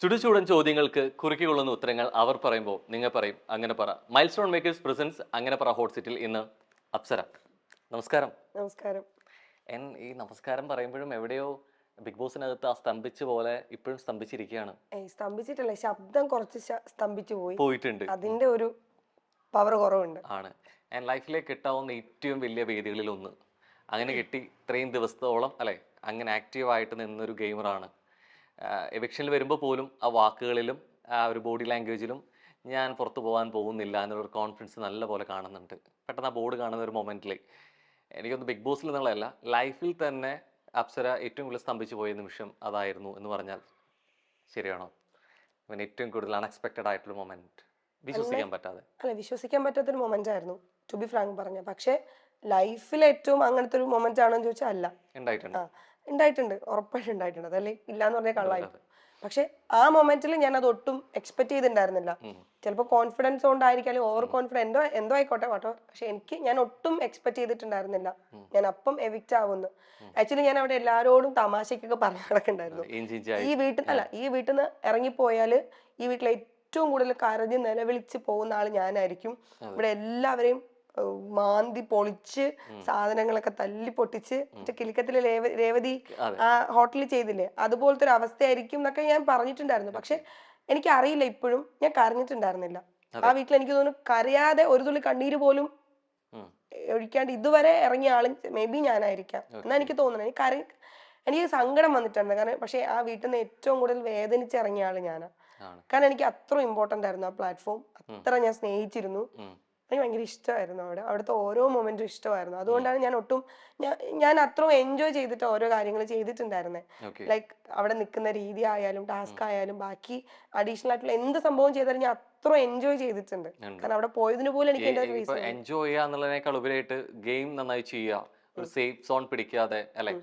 ചുടുചൂടൻ ചോദ്യങ്ങൾക്ക് കുറുക്കിക്കൊള്ളുന്ന ഉത്തരങ്ങൾ അവർ പറയുമ്പോൾ നിങ്ങൾ പറയും അങ്ങനെ പറ. മൈൽ സ്റ്റോൺ മേക്കേഴ്സ് പ്രസൻസ് അങ്ങനെ പറ ഹോട്ട് സിറ്റിൽ ഇന്ന് അപ്സര. നമസ്കാരം. നമസ്കാരം. ഈ നമസ്കാരം പറയുമ്പോഴും എവിടെയോ ബിഗ് ബോസിനകത്ത് ആ സ്തംഭിച്ച പോലെ ഇപ്പോഴും സ്തംഭിച്ചിരിക്കുകയാണ്. സ്തംഭിച്ചിട്ടില്ല, ശബ്ദം കുറച്ച് സ്തംഭിച്ചു പോയിട്ടുണ്ട്. അതിന്റെ ഒരു പവർ കുറവുണ്ട്. ആണ്. ലൈഫിലേക്ക് കിട്ടാവുന്ന ഏറ്റവും വലിയ വേദികളിൽ ഒന്ന് അങ്ങനെ കിട്ടി. ഇത്രയും ദിവസത്തോളം അല്ലെ അങ്ങനെ ആക്റ്റീവായിട്ട് നിന്നൊരു ഗെയിമറാണ്. എവിക്ഷനിൽ വരുമ്പോൾ പോലും ആ വാക്കുകളിലും ആ ഒരു ബോഡി ലാംഗ്വേജിലും ഞാൻ പുറത്തു പോകാൻ പോകുന്നില്ല എന്നൊരു കോൺഫിഡൻസ് നല്ല പോലെ കാണുന്നുണ്ട്. പെട്ടെന്ന് ആ ബോർഡ് കാണുന്ന ഒരു മൊമെന്റിൽ എനിക്കൊന്ന് ബിഗ് ബോസിൽ നിന്നുള്ളതല്ല, ലൈഫിൽ തന്നെ അപ്സര ഏറ്റവും കൂടുതൽ സ്തംഭിച്ചു പോയ നിമിഷം അതായിരുന്നു എന്ന് പറഞ്ഞാൽ ശരിയാണോ? ഏറ്റവും കൂടുതൽ അൺഎക്സ്പെക്റ്റഡ് ആയിട്ടുള്ള മൊമെന്റ്, വിശ്വസിക്കാൻ പറ്റാതെ. അല്ല, വിശ്വസിക്കാൻ പറ്റാത്തൊരു മൊമെന്റ് ആയിരുന്നു, ടു ബി ഫ്രാങ്ക് പറഞ്ഞ. പക്ഷെ ലൈഫിൽ ഏറ്റവും അങ്ങനത്തെ ഒരു മൊമെന്റ് ആണോ എന്ന് ചോദിച്ചാൽ അല്ല. ഉണ്ടായിട്ടുണ്ട്, ഉറപ്പായിട്ടും ഉണ്ടായിട്ടുണ്ട്. അതല്ലേ ഇല്ലാന്ന് പറഞ്ഞാൽ കള്ളായി. പക്ഷെ ആ മൊമെന്റിൽ ഞാൻ അത് ഒട്ടും എക്സ്പെക്ട് ചെയ്തിട്ടുണ്ടായിരുന്നില്ല. ചിലപ്പോൾ കോൺഫിഡൻസ് കൊണ്ടായിരിക്കും, ഓവർ കോൺഫിഡൻസ് എന്തോ ആയിക്കോട്ടെ കേട്ടോ. പക്ഷെ ഞാൻ ഒട്ടും എക്സ്പെക്ട് ചെയ്തിട്ടുണ്ടായിരുന്നില്ല ഞാൻ അപ്പം എവിക്റ്റ് ആവുന്നു. ആക്ച്വലി ഞാൻ അവിടെ എല്ലാവരോടും തമാശക്കൊക്കെ പറഞ്ഞു നടക്കണ്ടായിരുന്നു, ഈ വീട്ടിൽ നിന്ന് ഇറങ്ങിപ്പോയാല് ഈ വീട്ടിൽ ഏറ്റവും കൂടുതൽ കരഞ്ഞ് നിലവിളിച്ച് പോകുന്ന ആള് ഞാനായിരിക്കും. ഇവിടെ എല്ലാവരെയും മാന്തി പൊളിച്ച് സാധനങ്ങളൊക്കെ തല്ലി പൊട്ടിച്ച് കിലുക്കത്തിലെ രേവതി ആ ഹോട്ടലിൽ ചെയ്തില്ലേ, അതുപോലത്തെ ഒരു അവസ്ഥയായിരിക്കും എന്നൊക്കെ ഞാൻ പറഞ്ഞിട്ടുണ്ടായിരുന്നു. പക്ഷെ എനിക്ക് അറിയില്ല, ഇപ്പോഴും ഞാൻ കരഞ്ഞിട്ടുണ്ടായിരുന്നില്ല ആ വീട്ടിൽ. എനിക്ക് തോന്നുന്നു കരയാതെ ഒരു തുള്ളി കണ്ണീര് പോലും ഒഴിക്കാണ്ട് ഇതുവരെ ഇറങ്ങിയ ആളും മേ ബി ഞാനായിരിക്കാം എന്നാ എനിക്ക് തോന്നുന്നത്. എനിക്ക് സങ്കടം വന്നിട്ടുണ്ട് കാരണം. പക്ഷെ ആ വീട്ടിൽ നിന്ന് ഏറ്റവും കൂടുതൽ വേദനിച്ചിറങ്ങിയ ആള് ഞാനാ. കാരണം എനിക്ക് അത്ര ഇമ്പോർട്ടന്റ് ആയിരുന്നു ആ പ്ലാറ്റ്ഫോം, അത്ര ഞാൻ സ്നേഹിച്ചിരുന്നു. എനിക്ക് ഭയങ്കര ഇഷ്ടമായിരുന്നു അവിടുത്തെ ഓരോ മൊമെന്റും ഇഷ്ടമായിരുന്നു. അതുകൊണ്ടാണ് ഞാൻ അത്ര എൻജോയ് ചെയ്തിട്ട് ഓരോ കാര്യങ്ങൾ ചെയ്തിട്ടുണ്ടായിരുന്നത്. ലൈക്ക് അവിടെ നിൽക്കുന്ന രീതി ആയാലും ടാസ്ക് ആയാലും ബാക്കി അഡീഷണൽ ആയിട്ടുള്ള എന്ത് സംഭവം ചെയ്താലും ഞാൻ അത്ര എൻജോയ് ചെയ്തിട്ടുണ്ട്. കാരണം അവിടെ പോയതിന് പോലും എനിക്ക് എൻജോയ് ചെയ്യാന്നുള്ളതിനേക്കാൾ ഉപരിയായിട്ട് ഗെയിം നന്നായി ചെയ്യുക, ഒരു സേഫ് സോൺ പിടിക്കാതെ അല്ലെ,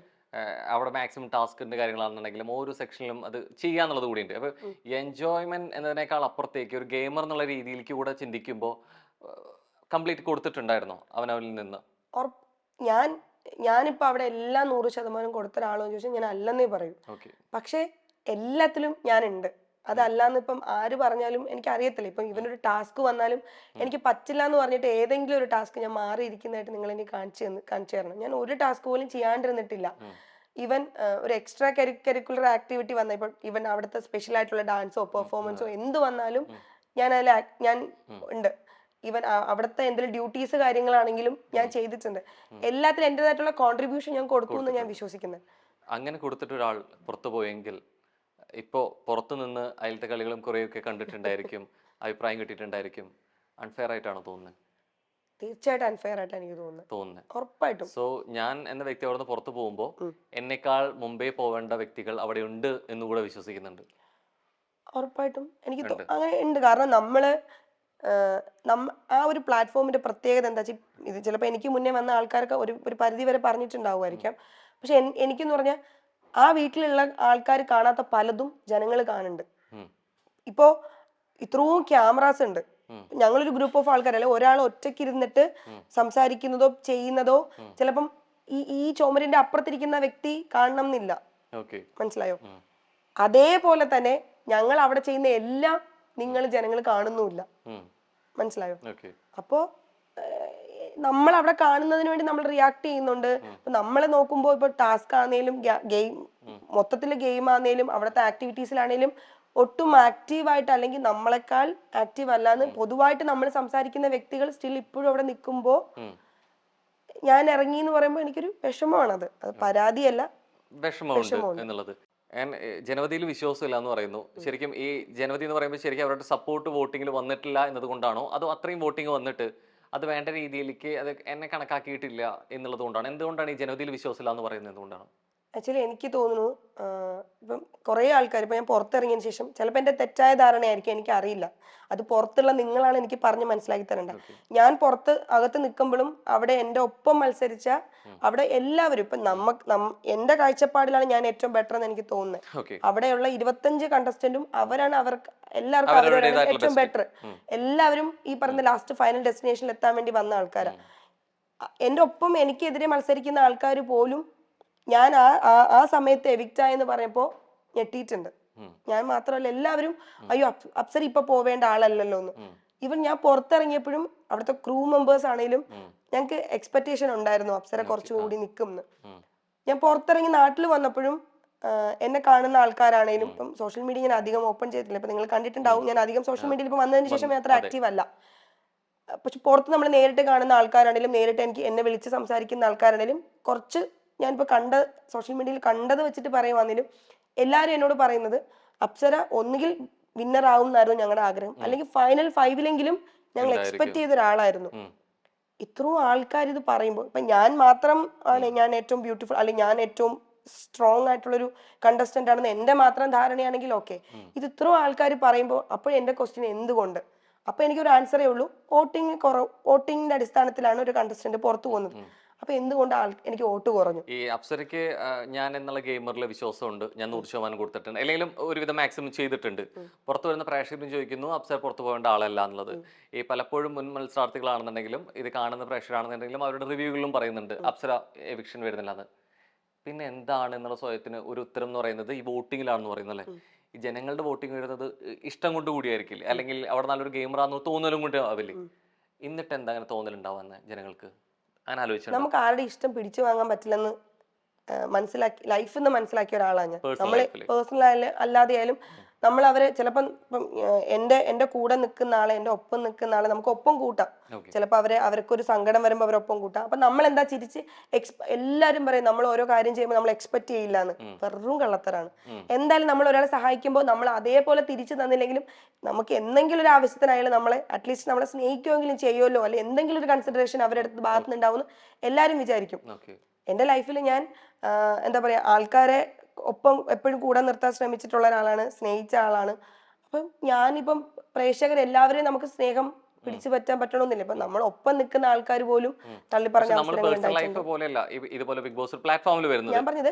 അവിടെ മാക്സിമം ടാസ്കിന്റെ കാര്യങ്ങളാണെന്നുണ്ടെങ്കിലും ഓരോ സെക്ഷനിലും അത് ചെയ്യാന്നുള്ളത് കൂടിയുണ്ട്. അപ്പൊ എൻജോയ്മെന്റ് എന്നതിനേക്കാൾ അപ്പുറത്തേക്ക് ഒരു ഗെയിമർ എന്നുള്ള രീതിയിലേക്ക് കൂടെ ചിന്തിക്കുമ്പോൾ കംപ്ലീറ്റ് കൊടുത്തിട്ടുണ്ടായിരുന്നോ അവനവനിൽ നിന്ന്? ഞാനിപ്പോ അവിടെ എല്ലാം 100% കൊടുത്ത ഒരാളെന്ന് ചോദിച്ചാൽ ഞാൻ അല്ലെന്നേ പറയൂ. പക്ഷെ എല്ലാത്തിലും ഞാനുണ്ട്. അതല്ലാന്ന് ഇപ്പം ആര് പറഞ്ഞാലും എനിക്ക് അറിയത്തില്ല. ഇപ്പം ഇവനൊരു ടാസ്ക് വന്നാലും എനിക്ക് പറ്റില്ല എന്ന് പറഞ്ഞിട്ട് ഏതെങ്കിലും ഒരു ടാസ്ക് ഞാൻ മാറിയിരിക്കുന്നതായിട്ട് നിങ്ങൾ എനിക്ക് കാണിച്ചു തരണം. ഞാൻ ഒരു ടാസ്ക് പോലും ചെയ്യാണ്ടിരുന്നിട്ടില്ല. ഈവൻ ഒരു എക്സ്ട്രാ കരിക്കുലർ ആക്ടിവിറ്റി വന്ന ഇപ്പം ഈവൻ അവിടുത്തെ സ്പെഷ്യൽ ആയിട്ടുള്ള ഡാൻസോ പെർഫോമൻസോ എന്ത് വന്നാലും ഞാൻ ഉണ്ട്. ഈവൻ അവിടുത്തെ എന്തെങ്കിലും ഡ്യൂട്ടീസ് കാര്യങ്ങളാണെങ്കിലും ഞാൻ ചെയ്തിട്ടുണ്ട്. എല്ലാത്തിനും എന്റേതായിട്ടുള്ള കോൺട്രിബ്യൂഷൻ ഞാൻ കൊടുത്തു എന്ന് ഞാൻ വിശ്വസിക്കുന്നത്. അങ്ങനെ കൊടുത്തിട്ട് ഒരാൾ പുറത്തു പോയെങ്കിൽ ഇപ്പോ പുറത്തു നിന്ന് അയലത്തെ കളികളും കുറെയൊക്കെ കണ്ടിട്ടുണ്ടായിരിക്കും, അഭിപ്രായം കിട്ടിയിട്ടുണ്ടായിരിക്കും. അൺഫെയർ ആയിട്ടാണോ തോന്നുന്നത്? തീർച്ചയായിട്ടും അൺഫെയർ ആയിട്ടാണ് എനിക്ക് തോന്നുന്നത്, ഉറപ്പായിട്ടും. സോ ഞാൻ എന്ന വ്യക്തി അവിടെ നിന്ന് പുറത്തു പോകുമ്പോൾ എന്നെക്കാൾ മുമ്പേ പോവേണ്ട വ്യക്തികൾ അവിടെ ഉണ്ട് എന്ന് കൂടെ വിശ്വസിക്കുന്നുണ്ട്. ഉറപ്പായിട്ടും എനിക്ക് അങ്ങനെ ഉണ്ട്. കാരണം ആ ഒരു പ്ലാറ്റ്ഫോമിന്റെ പ്രത്യേകത എന്താ വെച്ചാൽ, ഇത് ചിലപ്പോൾ എനിക്ക് മുന്നേ വന്ന ആൾക്കാർക്ക് ഒരു പരിധി വരെ പറഞ്ഞിട്ടുണ്ടാവുമായിരിക്കാം. പക്ഷെ എനിക്കെന്ന് പറഞ്ഞാൽ ആ വീട്ടിലുള്ള ആൾക്കാർ കാണാത്ത പലതും ജനങ്ങൾ കാണുന്നുണ്ട്. ഇപ്പോ ഇത്രയും ക്യാമറാസ് ഉണ്ട്. ഞങ്ങളൊരു ഗ്രൂപ്പ് ഓഫ് ആൾക്കാരല്ല, ഒരാൾ ഒറ്റയ്ക്ക് ഇരുന്നിട്ട് സംസാരിക്കുന്നതോ ചെയ്യുന്നതോ ചിലപ്പം ഈ ചുമരിന്റെ അപ്പുറത്തിരിക്കുന്ന വ്യക്തി കാണണം എന്നില്ല. മനസ്സിലായോ? അതേപോലെ തന്നെ ഞങ്ങൾ അവിടെ ചെയ്യുന്ന എല്ലാം ജനങ്ങൾ കാണുന്നുമില്ല. മനസ്സിലായോ? അപ്പോ നമ്മൾ അവിടെ കാണുന്നതിന് വേണ്ടി നമ്മൾ റിയാക്ട് ചെയ്യുന്നുണ്ട്. നമ്മളെ നോക്കുമ്പോൾ ഇപ്പൊ ടാസ്ക് ആണെങ്കിലും ഗെയിം മൊത്തത്തില് ഗെയിം ആണെങ്കിലും അവിടുത്തെ ആക്ടിവിറ്റീസിലാണെങ്കിലും ഒട്ടും ആക്റ്റീവായിട്ട് അല്ലെങ്കിൽ നമ്മളെക്കാൾ ആക്റ്റീവ് അല്ലാന്ന് പൊതുവായിട്ട് നമ്മൾ സംസാരിക്കുന്ന വ്യക്തികൾ സ്റ്റിൽ ഇപ്പോഴും അവിടെ നിൽക്കുമ്പോ ഞാൻ ഇറങ്ങി എന്ന് പറയുമ്പോൾ എനിക്കൊരു വിഷമമാണത്. അത് പരാതിയല്ല, വിഷമമുണ്ട് എന്നുള്ളത്. ജനവധിയിൽ വിശ്വാസമില്ല എന്ന് പറയുന്നു. ശരിക്കും ഈ ജനവധി എന്ന് പറയുമ്പോൾ ശരിക്കും അവരുടെ സപ്പോർട്ട് വോട്ടിങ്ങിൽ വന്നിട്ടില്ല എന്നതുകൊണ്ടാണോ, അതോ അത്രയും വോട്ടിങ് വന്നിട്ട് അത് വേണ്ട രീതിയിലേക്ക് അത് എന്നെ കണക്കാക്കിയിട്ടില്ല എന്നുള്ളത് കൊണ്ടാണ്? എന്തുകൊണ്ടാണ് ഈ ജനവധിയിൽ വിശ്വാസമില്ല എന്ന് പറയുന്നത്? എന്തുകൊണ്ടാണ്? ആക്ച്വലി എനിക്ക് തോന്നുന്നു ഇപ്പം കുറേ ആൾക്കാർ ഇപ്പം ഞാൻ പുറത്തിറങ്ങിയതിന് ശേഷം ചിലപ്പോൾ എൻ്റെ തെറ്റായ ധാരണയായിരിക്കും, എനിക്ക് അറിയില്ല. അത് പുറത്തുള്ള നിങ്ങളാണ് എനിക്ക് പറഞ്ഞ് മനസ്സിലാക്കി തരേണ്ടത്. ഞാൻ അകത്ത് നിൽക്കുമ്പോഴും അവിടെ എൻ്റെ ഒപ്പം മത്സരിച്ച അവിടെ എല്ലാവരും ഇപ്പം എൻ്റെ കാഴ്ചപ്പാടിലാണ് ഞാൻ ഏറ്റവും ബെറ്റർ എന്ന് എനിക്ക് തോന്നുന്നത്. അവിടെയുള്ള 25 കണ്ടസ്റ്റന്റും അവർക്ക് എല്ലാവർക്കും അവരാണ് ഏറ്റവും ബെറ്റർ. എല്ലാവരും ഈ പറഞ്ഞ ലാസ്റ്റ് ഫൈനൽ ഡെസ്റ്റിനേഷനിൽ എത്താൻ വേണ്ടി വന്ന ആൾക്കാരാണ്. എൻ്റെ ഒപ്പം എനിക്കെതിരെ മത്സരിക്കുന്ന ആൾക്കാർ പോലും ഞാൻ ആ സമയത്ത് എവിക്റ്റ് ആയെന്ന് പറയുമ്പോൾ ഞെട്ടിയിട്ടുണ്ട്. ഞാൻ മാത്രമല്ല എല്ലാവരും അയ്യോ അപ്സര ഇപ്പൊ പോവേണ്ട ആളല്ലല്ലോ എന്ന്. ഈവൻ ഞാൻ പുറത്തിറങ്ങിയപ്പോഴും അവിടുത്തെ ക്രൂ മെമ്പേഴ്സ് ആണെങ്കിലും ഞങ്ങൾക്ക് എക്സ്പെക്ടേഷൻ ഉണ്ടായിരുന്നു അപ്സര കുറച്ചുകൂടി നിൽക്കുമെന്ന്. ഞാൻ പുറത്തിറങ്ങി നാട്ടിൽ വന്നപ്പോഴും എന്നെ കാണുന്ന ആൾക്കാരാണേലും ഇപ്പം സോഷ്യൽ മീഡിയ ഞാൻ അധികം ഓപ്പൺ ചെയ്തിട്ടില്ല. ഇപ്പൊ നിങ്ങൾ കണ്ടിട്ടുണ്ടാവും ഞാൻ അധികം സോഷ്യൽ മീഡിയയിൽ ഇപ്പൊ വന്നതിന് ശേഷം അത്ര ആക്റ്റീവ് അല്ല. പക്ഷെ പുറത്ത് നമ്മൾ നേരിട്ട് കാണുന്ന ആൾക്കാരാണെങ്കിലും നേരിട്ട് എന്നെ വിളിച്ച് സംസാരിക്കുന്ന ആൾക്കാരാണെങ്കിലും കുറച്ച് ഞാനിപ്പോൾ സോഷ്യൽ മീഡിയയിൽ കണ്ടത് വെച്ചിട്ട് പറയുവാണെങ്കിലും എല്ലാവരും എന്നോട് പറയുന്നത് അപ്സര ഒന്നുകിൽ വിന്നർ ആവും എന്നായിരുന്നു ഞങ്ങളുടെ ആഗ്രഹം, അല്ലെങ്കിൽ ഫൈനൽ 5-ലെങ്കിലും ഞങ്ങൾ എക്സ്പെക്ട് ചെയ്ത ഒരാളായിരുന്നു. ഇത്രയും ആൾക്കാർ ഇത് പറയുമ്പോൾ ഇപ്പൊ ഞാൻ മാത്രം ആണ് ഞാൻ ഏറ്റവും ബ്യൂട്ടിഫുൾ അല്ലെങ്കിൽ ഞാൻ ഏറ്റവും സ്ട്രോങ് ആയിട്ടുള്ളൊരു കണ്ടസ്റ്റന്റ് ആണെന്ന് എന്റെ മാത്രം ധാരണയാണെങ്കിൽ ഓക്കെ, ഇത് ഇത്രയും ആൾക്കാർ പറയുമ്പോൾ അപ്പോൾ എന്റെ ക്വസ്റ്റ്യൻ എന്തുകൊണ്ട്? അപ്പൊ എനിക്കൊരു ആൻസറേ ഉള്ളൂ, വോട്ടിങ്ങിന്റെ അടിസ്ഥാനത്തിലാണ് ഒരു കണ്ടസ്റ്റന്റ് പുറത്തു പോകുന്നത്. അപ്പൊ എന്തുകൊണ്ട് എനിക്ക് വോട്ട് കുറഞ്ഞു? ഈ അപ്സരയ്ക്ക് ഞാൻ എന്നുള്ള ഗെയിമറിലെ വിശ്വാസമുണ്ട്, ഞാൻ 100% കൊടുത്തിട്ടുണ്ട്, അല്ലെങ്കിലും ഒരുവിധം മാക്സിമം ചെയ്തിട്ടുണ്ട്. പുറത്തു വരുന്ന പ്രേക്ഷകരും ചോദിക്കുന്നു അപ്സര പുറത്തു പോകേണ്ട ആളല്ല എന്നുള്ളത്. ഈ പലപ്പോഴും മുൻ മത്സരാർത്ഥികളാണെന്നുണ്ടെങ്കിലും ഇത് കാണുന്ന പ്രേക്ഷകരാണെന്നുണ്ടെങ്കിലും അവരുടെ റിവ്യൂകളിലും പറയുന്നുണ്ട് അപ്സര എവിക്ഷൻ വരുന്നില്ല എന്ന്. പിന്നെ എന്താണ് എന്നുള്ള സ്വയത്തിന് ഒരു ഉത്തരം എന്ന് പറയുന്നത് ഈ വോട്ടിങ്ങിലാണെന്ന് പറയുന്നത് അല്ലേ? ഈ ജനങ്ങളുടെ വോട്ടിംഗ് വരുന്നത് ഇഷ്ടം കൊണ്ട് കൂടിയായിരിക്കില്ല, അല്ലെങ്കിൽ അവിടെ നല്ലൊരു ഗെയിമറാന്ന് തോന്നലും കൊണ്ട് ആവില്ലേ? എന്നിട്ട് എന്താ അങ്ങനെ തോന്നലുണ്ടാവുന്ന ജനങ്ങൾക്ക്? അങ്ങനെ ആലോചിച്ചു നമുക്ക് ആരുടെ ഇഷ്ടം പിടിച്ചു വാങ്ങാൻ പറ്റില്ലെന്ന് മനസ്സിലാക്കി ലൈഫിൽ നിന്ന് മനസ്സിലാക്കിയ ഒരാളാണ് ഞാൻ. നമ്മള് പേഴ്സണൽ അല്ലാതെ ആയാലും നമ്മൾ അവരെ ചിലപ്പം എന്റെ കൂടെ നിൽക്കുന്ന ആളെ, എന്റെ ഒപ്പം നിൽക്കുന്ന ആളെ നമുക്ക് ഒപ്പം കൂട്ടാം. ചിലപ്പോൾ അവർക്കൊരു സങ്കടം വരുമ്പോൾ അവരൊപ്പം കൂട്ടാം. അപ്പൊ നമ്മൾ എന്താ ചിരിച്ച് എല്ലാരും പറയും നമ്മൾ ഓരോ കാര്യം ചെയ്യുമ്പോൾ നമ്മൾ എക്സ്പെക്ട് ചെയ്യില്ല എന്ന്. വെറും കള്ളത്തരാണ്. എന്തായാലും നമ്മൾ ഒരാളെ സഹായിക്കുമ്പോൾ നമ്മൾ അതേപോലെ തിരിച്ചു തന്നില്ലെങ്കിലും നമുക്ക് എന്തെങ്കിലും ഒരു ആവശ്യത്തിനായാലും നമ്മളെ അറ്റ്ലീസ്റ്റ് നമ്മളെ സ്നേഹിക്കുമെങ്കിലും ചെയ്യുമല്ലോ, അല്ലെ എന്തെങ്കിലും ഒരു കൺസിഡറേഷൻ അവരുടെ അടുത്ത് ഭാഗത്ത് നിന്നുണ്ടാവുമെന്ന് എല്ലാരും വിചാരിക്കും. എന്റെ ലൈഫിൽ ഞാൻ എന്താ പറയാ ആൾക്കാരെ ഒപ്പം എപ്പോഴും കൂടെ നിർത്താൻ ശ്രമിച്ചിട്ടുള്ള ഒരാളാണ്, സ്നേഹിച്ച ആളാണ്. അപ്പം ഞാനിപ്പം പ്രേക്ഷകരെല്ലാവരെയും നമുക്ക് സ്നേഹം പിടിച്ചു പറ്റാൻ പറ്റണമെന്നില്ല. ഇപ്പൊ നമ്മൾ ഒപ്പം നിൽക്കുന്ന ആൾക്കാർ പോലും തള്ളി പറഞ്ഞ ഞാൻ പറഞ്ഞത്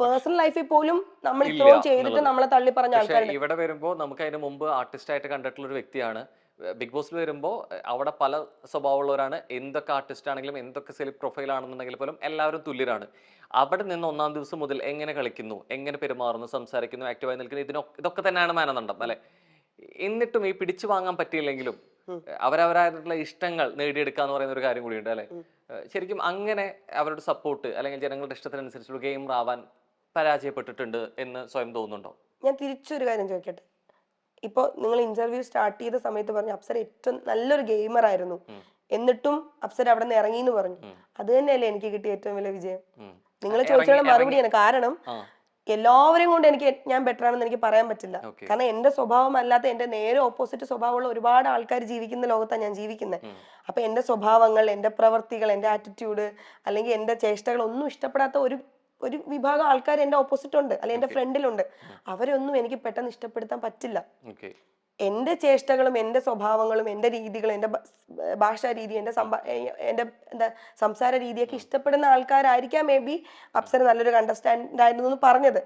പേഴ്സണൽ ലൈഫിൽ പോലും നമ്മൾ ഇത്രയും ചെയ്തിട്ട് നമ്മളെ തള്ളി പറഞ്ഞ ആൾക്കാർ. ഇവിടെ വരുമ്പോൾ നമുക്ക് അതിന് മുമ്പ് ആർട്ടിസ്റ്റ് ആയിട്ട് കണ്ടിട്ടുള്ള ഒരു വ്യക്തിയാണ്. ബിഗ് ബോസിൽ വരുമ്പോൾ അവിടെ പല സ്വഭാവമുള്ളവരാണ്. എന്തൊക്കെ ആർട്ടിസ്റ്റ് ആണെങ്കിലും എന്തൊക്കെ സെലിബ് പ്രൊഫൈൽ ആണെന്നുണ്ടെങ്കിൽ പോലും എല്ലാവരും തുല്യരാണ്. അവിടെ നിന്ന് ഒന്നാം ദിവസം മുതൽ എങ്ങനെ കളിക്കുന്നു, എങ്ങനെ പെരുമാറുന്നു, സംസാരിക്കുന്നു, ആക്റ്റീവായി നിൽക്കുന്നു, ഇതൊക്കെ തന്നെയാണ് മാനദണ്ഡം അല്ലെ? എന്നിട്ടും ഈ പിടിച്ചു വാങ്ങാൻ പറ്റിയില്ലെങ്കിലും അവരവരായിട്ടുള്ള ഇഷ്ടങ്ങൾ നേടിയെടുക്കുക എന്ന് പറയുന്ന ഒരു കാര്യം കൂടിയുണ്ട് അല്ലെ? ശരിക്കും അങ്ങനെ അവരുടെ സപ്പോർട്ട് അല്ലെങ്കിൽ ജനങ്ങളുടെ ഇഷ്ടത്തിനനുസരിച്ചുള്ള ഗെയിമർ ആവാൻ പരാജയപ്പെട്ടിട്ടുണ്ട് എന്ന് സ്വയം തോന്നുന്നുണ്ടോ? ഞാൻ തിരിച്ചൊരു കാര്യം ചോദിക്കട്ടെ. ഇപ്പൊ നിങ്ങൾ ഇന്റർവ്യൂ സ്റ്റാർട്ട് ചെയ്ത സമയത്ത് പറഞ്ഞു അപ്സര ഏറ്റവും നല്ലൊരു ഗെയിമർ ആയിരുന്നു, എന്നിട്ടും അപ്സര അവിടെ നിന്ന് ഇറങ്ങി എന്ന് പറഞ്ഞു. അത് തന്നെയല്ലേ എനിക്ക് കിട്ടിയ ഏറ്റവും വലിയ വിജയം? നിങ്ങൾ ചോദിച്ചാൽ മറുപടിയാണ്. കാരണം എല്ലാവരെയും കൊണ്ട് ഞാൻ ബെറ്റർ ആണെന്ന് എനിക്ക് പറയാൻ പറ്റില്ല. കാരണം എന്റെ സ്വഭാവം അല്ലാത്ത എന്റെ നേരെ ഓപ്പോസിറ്റ് സ്വഭാവമുള്ള ഒരുപാട് ആൾക്കാർ ജീവിക്കുന്ന ലോകത്താണ് ഞാൻ ജീവിക്കുന്നത്. അപ്പൊ എന്റെ സ്വഭാവങ്ങൾ, എന്റെ പ്രവർത്തികൾ, എന്റെ ആറ്റിറ്റ്യൂഡ് അല്ലെങ്കിൽ എന്റെ ചേഷ്ടകൾ ഒന്നും ഇഷ്ടപ്പെടാത്ത ഒരു വിഭാഗം ആൾക്കാർ എന്റെ ഓപ്പോസിറ്റ് ഉണ്ട്, അല്ലെങ്കിൽ എന്റെ ഫ്രണ്ടിലുണ്ട്. അവരൊന്നും എനിക്ക് പെട്ടെന്ന് ഇഷ്ടപ്പെടുത്താൻ പറ്റില്ല. എന്റെ ചേഷ്ടകളും എന്റെ സ്വഭാവങ്ങളും എന്റെ രീതികളും എന്റെ ഭാഷാ രീതി എന്റെ എന്താ സംസാര രീതിയൊക്കെ ഇഷ്ടപ്പെടുന്ന ആൾക്കാരായിരിക്കാം മേ ബി അപ്സര നല്ലൊരു കണ്ടസ്റ്റന്റ് ആയിരുന്നു എന്ന് പറഞ്ഞത്.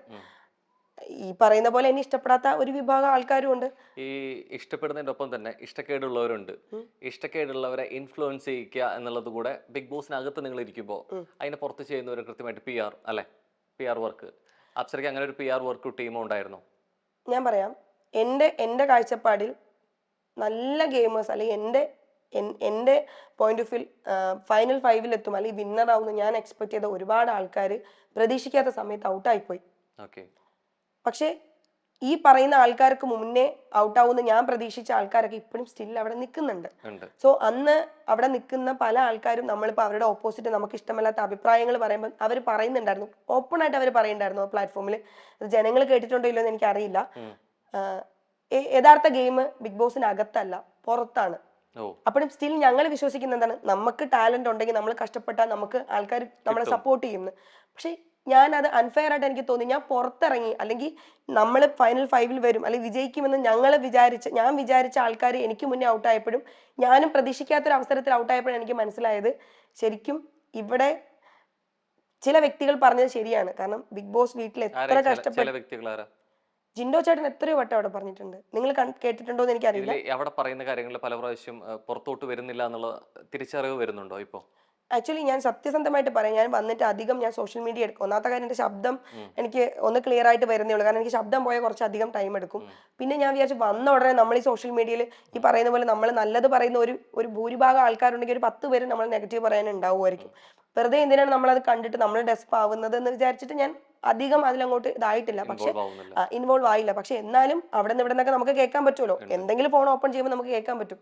ഈ പറയുന്ന പോലെ എന്നെ ഇഷ്ടപ്പെടാത്ത ഒരു വിഭാഗം ആൾക്കാരും ഉണ്ട്. ഈ ഇഷ്ടപ്പെടുന്നതിന്റെ ഒപ്പം തന്നെ ഇഷ്ടക്കേടുള്ളവരുണ്ട്. ഇഷ്ടക്കേടുള്ളവരെ ഇൻഫ്ലുവൻസ് ചെയ്യിക്കുക എന്നുള്ളത് കൂടെ ബിഗ് ബോസിനകത്ത് നിങ്ങൾ ഇരിക്കുമ്പോൾ അതിനെ പുറത്ത് ചെയ്യുന്നവർ കൃത്യമായിട്ട് PR അല്ലെ? PR work. അപ്സരയ്ക്ക് അങ്ങനെ ഒരു PR വർക്ക് ടീമോ ഉണ്ടായിരുന്നു? ഞാൻ പറയാം, എന്റെ കാഴ്ചപ്പാടിൽ നല്ല ഗെയിമേഴ്സ് അല്ലെങ്കിൽ എന്റെ പോയിന്റ് ഓഫ് വ്യൂ ഫൈനൽ 5-ൽ അല്ലെങ്കിൽ വിന്നർ ആവുന്ന ഞാൻ എക്സ്പെക്ട് ചെയ്ത ഒരുപാട് ആൾക്കാർ പ്രതീക്ഷിക്കാത്ത സമയത്ത് ഔട്ടായിപ്പോയി. പക്ഷെ ഈ പറയുന്ന ആൾക്കാർക്ക് മുന്നേ ഔട്ടാവുന്ന ഞാൻ പ്രതീക്ഷിച്ച ആൾക്കാരൊക്കെ ഇപ്പോഴും സ്റ്റിൽ അവിടെ നിൽക്കുന്നുണ്ട്. സോ അന്ന് അവിടെ നിൽക്കുന്ന പല ആൾക്കാരും നമ്മളിപ്പോ അവരുടെ ഓപ്പോസിറ്റ് നമുക്ക് ഇഷ്ടമല്ലാത്ത അഭിപ്രായങ്ങൾ പറയുമ്പോൾ അവർ പറയുന്നുണ്ടായിരുന്നു, ഓപ്പൺ ആയിട്ട് അവർ പറയുന്നുണ്ടായിരുന്നു പ്ലാറ്റ്ഫോമിൽ. ജനങ്ങൾ കേട്ടിട്ടുണ്ടോ ഇല്ലോ എന്ന് എനിക്ക് അറിയില്ല. യഥാർത്ഥ ഗെയിം ബിഗ് ബോസിനകത്തല്ല, പുറത്താണ്. അപ്പോഴും സ്റ്റിൽ ഞങ്ങൾ വിശ്വസിക്കുന്ന എന്താണ്, നമുക്ക് ടാലന്റ് ഉണ്ടെങ്കിൽ നമ്മൾ കഷ്ടപ്പെട്ടാൽ നമുക്ക് ആൾക്കാർ നമ്മളെ സപ്പോർട്ട് ചെയ്യുന്നു. പക്ഷെ ഞാൻ അത് അൺഫെയർ ആയിട്ട് എനിക്ക് തോന്നി. ഞാൻ പുറത്തിറങ്ങി അല്ലെങ്കിൽ നമ്മൾ ഫൈനൽ 5-ൽ വരും അല്ലെങ്കിൽ വിജയിക്കുമെന്ന് ഞാൻ വിചാരിച്ച ആൾക്കാർ എനിക്ക് മുന്നേ ഔട്ടായപ്പോഴും ഞാനും പ്രതീക്ഷിക്കാത്തൊരു അവസരത്തിൽ ഔട്ടായപ്പോഴും എനിക്ക് മനസ്സിലായത് ശരിക്കും ഇവിടെ ചില വ്യക്തികൾ പറഞ്ഞത് ശരിയാണ്. കാരണം ബിഗ് ബോസ് വീട്ടിൽ എത്ര കഷ്ടപ്പെട്ടു. ജിൻഡോ ചേട്ടൻ എത്രയോ വട്ടം അവിടെ പറഞ്ഞിട്ടുണ്ട്. നിങ്ങൾ കേട്ടിട്ടുണ്ടോ എന്ന് എനിക്കറിയില്ല. അവിടെ പറയുന്ന കാര്യങ്ങൾ പല പ്രാവശ്യം പുറത്തോട്ട് വരുന്നില്ല എന്നുള്ള തിരിച്ചറിവ് വരുന്നുണ്ടോ ഇപ്പോ? ആക്ച്വലി ഞാൻ സത്യസന്ധമായിട്ട് പറയാം, ഞാൻ വന്നിട്ട് അധികം ഞാൻ സോഷ്യൽ മീഡിയ എടുക്കും. ഒന്നാമത്തെ കാര്യം എൻ്റെ ശബ്ദം എനിക്ക് ഒന്ന് ക്ലിയർ ആയിട്ട് വരുന്നേ ഉള്ളൂ, കാരണം എനിക്ക് ശബ്ദം പോയാൽ കുറച്ചധികം ടൈം എടുക്കും. പിന്നെ ഞാൻ വിചാരിച്ചു വന്ന ഉടനെ നമ്മൾ ഈ സോഷ്യൽ മീഡിയയിൽ ഈ പറയുന്ന പോലെ നമ്മൾ നല്ലത് പറയുന്ന ഒരു ഭൂരിഭാഗം ആൾക്കാരുണ്ടെങ്കിൽ ഒരു 10 പേര് നമ്മൾ നെഗറ്റീവ് പറയാൻ ഉണ്ടാവുമായിരിക്കും. വെറുതെ എന്തിനാണ് നമ്മളത് കണ്ടിട്ട് നമ്മൾ ഡെസ്പ് ആവുന്നത് എന്ന് വിചാരിച്ചിട്ട് ഞാൻ അധികം അതിലങ്ങോട്ട് ഇതായിട്ടില്ല. പക്ഷെ ഇൻവോൾവ് ആയില്ല. പക്ഷെ എന്നാലും അവിടെ നിന്ന് ഇവിടെ നിന്നൊക്കെ നമുക്ക് കേൾക്കാൻ പറ്റുമല്ലോ, എന്തെങ്കിലും ഫോൺ ഓപ്പൺ ചെയ്യുമ്പോൾ നമുക്ക് കേൾക്കാൻ പറ്റും.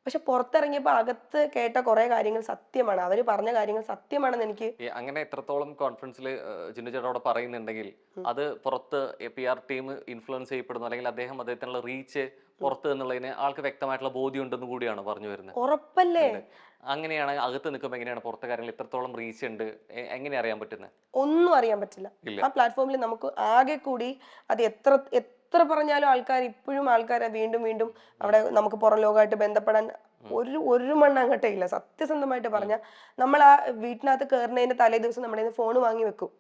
പക്ഷെ പുറത്തിറങ്ങിയപ്പോൾ അകത്ത് കേട്ട കുറെ കാര്യങ്ങൾ സത്യമാണ്, അവര് പറഞ്ഞ കാര്യങ്ങൾ സത്യമാണെന്ന് എനിക്ക്. അങ്ങനെ എത്രത്തോളം കോൺഫിഡൻസിൽ ജിന്നു ചേട്ടനോട് പറയുന്നുണ്ടെങ്കിൽ അത് പുറത്ത് PR ടീം ഇൻഫ്ലുവൻസ് ചെയ്യപ്പെടുന്നു, അല്ലെങ്കിൽ അദ്ദേഹത്തിനുള്ള റീച്ച് പുറത്ത് എന്നുള്ളതിന് ആൾക്ക് വ്യക്തമായിട്ടുള്ള ബോധ്യം ഉണ്ടെന്ന് കൂടിയാണ് പറഞ്ഞു വരുന്നത്. ഉറപ്പല്ലേ? അങ്ങനെയാണ് അകത്ത് നിൽക്കുമ്പോൾ എങ്ങനെയാണ് പുറത്തെ കാര്യങ്ങൾ ഇത്രത്തോളം റീച്ച് ഉണ്ട് എങ്ങനെ അറിയാൻ പറ്റുന്നത്? ഒന്നും അറിയാൻ പറ്റില്ല. ആ പ്ലാറ്റ്ഫോമിൽ നമുക്ക് ആകെ കൂടി അത് എത്ര പറഞ്ഞാലും ആൾക്കാർ ഇപ്പോഴും ആൾക്കാരെ വീണ്ടും വീണ്ടും അവിടെ നമുക്ക് പുറം ലോകമായിട്ട് ബന്ധപ്പെടാൻ ഒരു മണ്ണ് അങ്ങോട്ടേ ഇല്ല. സത്യസന്ധമായിട്ട് പറഞ്ഞാൽ നമ്മൾ ആ വീട്ടിനകത്ത് കയറുന്നതിന്റെ തലേ ദിവസം നമ്മുടെ ഫോൺ വാങ്ങി വെക്കും.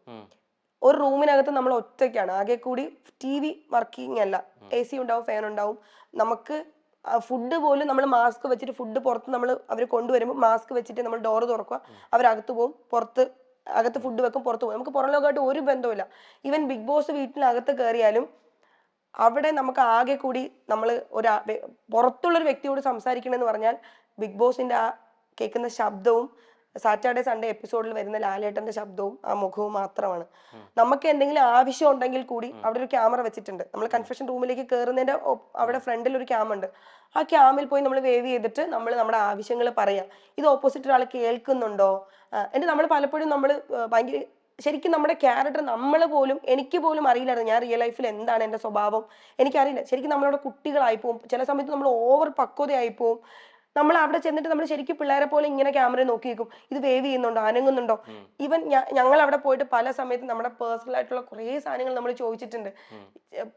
ഒരു റൂമിനകത്ത് നമ്മൾ ഒറ്റയ്ക്കാണ്, ആകെ കൂടി TV വർക്കിംഗ് അല്ല, AC ഉണ്ടാവും, ഫാൻ ഉണ്ടാവും. നമുക്ക് ഫുഡ് പോലും നമ്മൾ മാസ്ക് വെച്ചിട്ട് ഫുഡ് പുറത്ത് അവർ കൊണ്ടുവരുമ്പോൾ മാസ്ക് വെച്ചിട്ട് നമ്മൾ ഡോറ് തുറക്കുക, അവരകത്ത് പോകും, അകത്ത് ഫുഡ് വെക്കും, പുറത്ത് പോകും. നമുക്ക് പുറം ലോകമായിട്ട് ഒരു ബന്ധമില്ല. ഈവൻ ബിഗ് ബോസ് വീട്ടിനകത്ത് കയറിയാലും അവിടെ നമുക്ക് ആകെ കൂടി നമ്മൾ പുറത്തുള്ളൊരു വ്യക്തിയോട് സംസാരിക്കണമെന്ന് പറഞ്ഞാൽ ബിഗ് ബോസിന്റെ ആ കേൾക്കുന്ന ശബ്ദവും സാറ്റർഡേ സൺഡേ എപ്പിസോഡിൽ വരുന്ന ലാലേട്ടന്റെ ശബ്ദവും ആ മുഖവും മാത്രമാണ്. നമുക്ക് എന്തെങ്കിലും ആവശ്യം ഉണ്ടെങ്കിൽ കൂടി അവിടെ ഒരു ക്യാമറ വെച്ചിട്ടുണ്ട്. നമ്മൾ കൺഫെഷൻ റൂമിലേക്ക് കയറുന്നതിന്റെ അവിടെ ഫ്രണ്ടിൽ ഒരു ക്യാം ഉണ്ട്. ആ ക്യാമിൽ പോയി നമ്മൾ വേവ് ചെയ്തിട്ട് നമ്മൾ നമ്മുടെ ആവശ്യങ്ങൾ പറയാം. ഇത് ഓപ്പോസിറ്റ് ഒരാൾ കേൾക്കുന്നുണ്ടോ? എന്നിട്ട് നമ്മൾ പലപ്പോഴും നമ്മൾ ഭയങ്കര ശരിക്കും നമ്മുടെ ക്യാരക്ടർ എനിക്ക് പോലും അറിയില്ലായിരുന്നു ഞാൻ റിയൽ ലൈഫിൽ എന്താണ് എൻ്റെ സ്വഭാവം, എനിക്കറിയില്ല. ശരിക്കും നമ്മളവിടെ കുട്ടികളായി പോകും, ചില സമയത്ത് നമ്മൾ ഓവർ പക്വതയായി പോകും. നമ്മൾ അവിടെ ചെന്നിട്ട് നമ്മൾ ശരിക്കും പിള്ളേരെ പോലെ ഇങ്ങനെ ക്യാമറ നോക്കി നിൽക്കും, ഇത് വേവ് ചെയ്യുന്നുണ്ടോ, അനങ്ങുന്നുണ്ടോ. ഈവൻ ഞങ്ങൾ അവിടെ പോയിട്ട് പല സമയത്ത് നമ്മുടെ പേഴ്സണൽ ആയിട്ടുള്ള കുറേ സാധനങ്ങൾ നമ്മൾ ചോദിച്ചിട്ടുണ്ട്.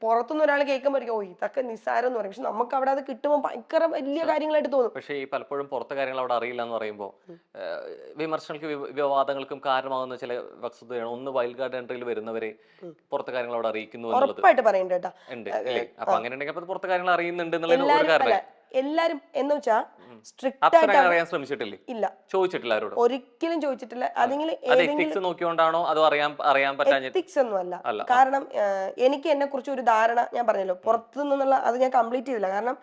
പുറത്തുനിന്ന് ഒരാൾ കേൾക്കുമ്പോൾ ഓ ഇതൊക്കെ നിസ്സാരം എന്ന് പറയും, പക്ഷെ നമുക്ക് അവിടെ അത് കിട്ടുമ്പോൾ ഭയങ്കര വലിയ കാര്യങ്ങളായിട്ട് തോന്നും. പക്ഷേ ഈ പലപ്പോഴും പുറത്തെ കാര്യങ്ങൾ അവിടെ അറിയില്ല എന്ന് പറയുമ്പോൾ വിമർശനങ്ങൾക്ക് വിവാദങ്ങൾക്കും കാരണമാകുന്ന ചില വസ്തുതയാണ്. ഒന്ന് വൈൽഡ് കാർഡ് എൻട്രിയിൽ വരുന്നവരെ പുറത്തെ കാര്യങ്ങൾ അവിടെ അറിയിക്കുന്നു എന്നുള്ളത് ഉറപ്പായിട്ട് പറയുന്നുണ്ട് കേട്ടോ. അപ്പൊ അങ്ങനെ ഉണ്ടെങ്കിൽ പുറത്തെ കാര്യങ്ങൾ അറിയുന്നുണ്ട് എന്നുള്ളത് ഒരു കാരണം. എല്ലാരും എന്ന് വെച്ചാ സ്ട്രിക്റ്റ് ആയിട്ട് അറിയാൻ ശ്രമിച്ചിട്ടില്ല, ഇല്ല, ചോദിച്ചിട്ടില്ല, ആരോടും ഒരിക്കലും ചോദിച്ചിട്ടില്ല. അതെങ്കിലും നോക്കിക്കൊണ്ടാണോ അതോ അറിയാൻ പറ്റാഞ്ഞ? എത്തിക്സ് ഒന്നും അല്ല. കാരണം എനിക്ക് എന്നെ കുറിച്ച് ഒരു ധാരണ ഞാൻ പറഞ്ഞല്ലോ, പുറത്തു നിന്നുള്ള അത് ഞാൻ കംപ്ലീറ്റ് ചെയ്തില്ല. കാരണം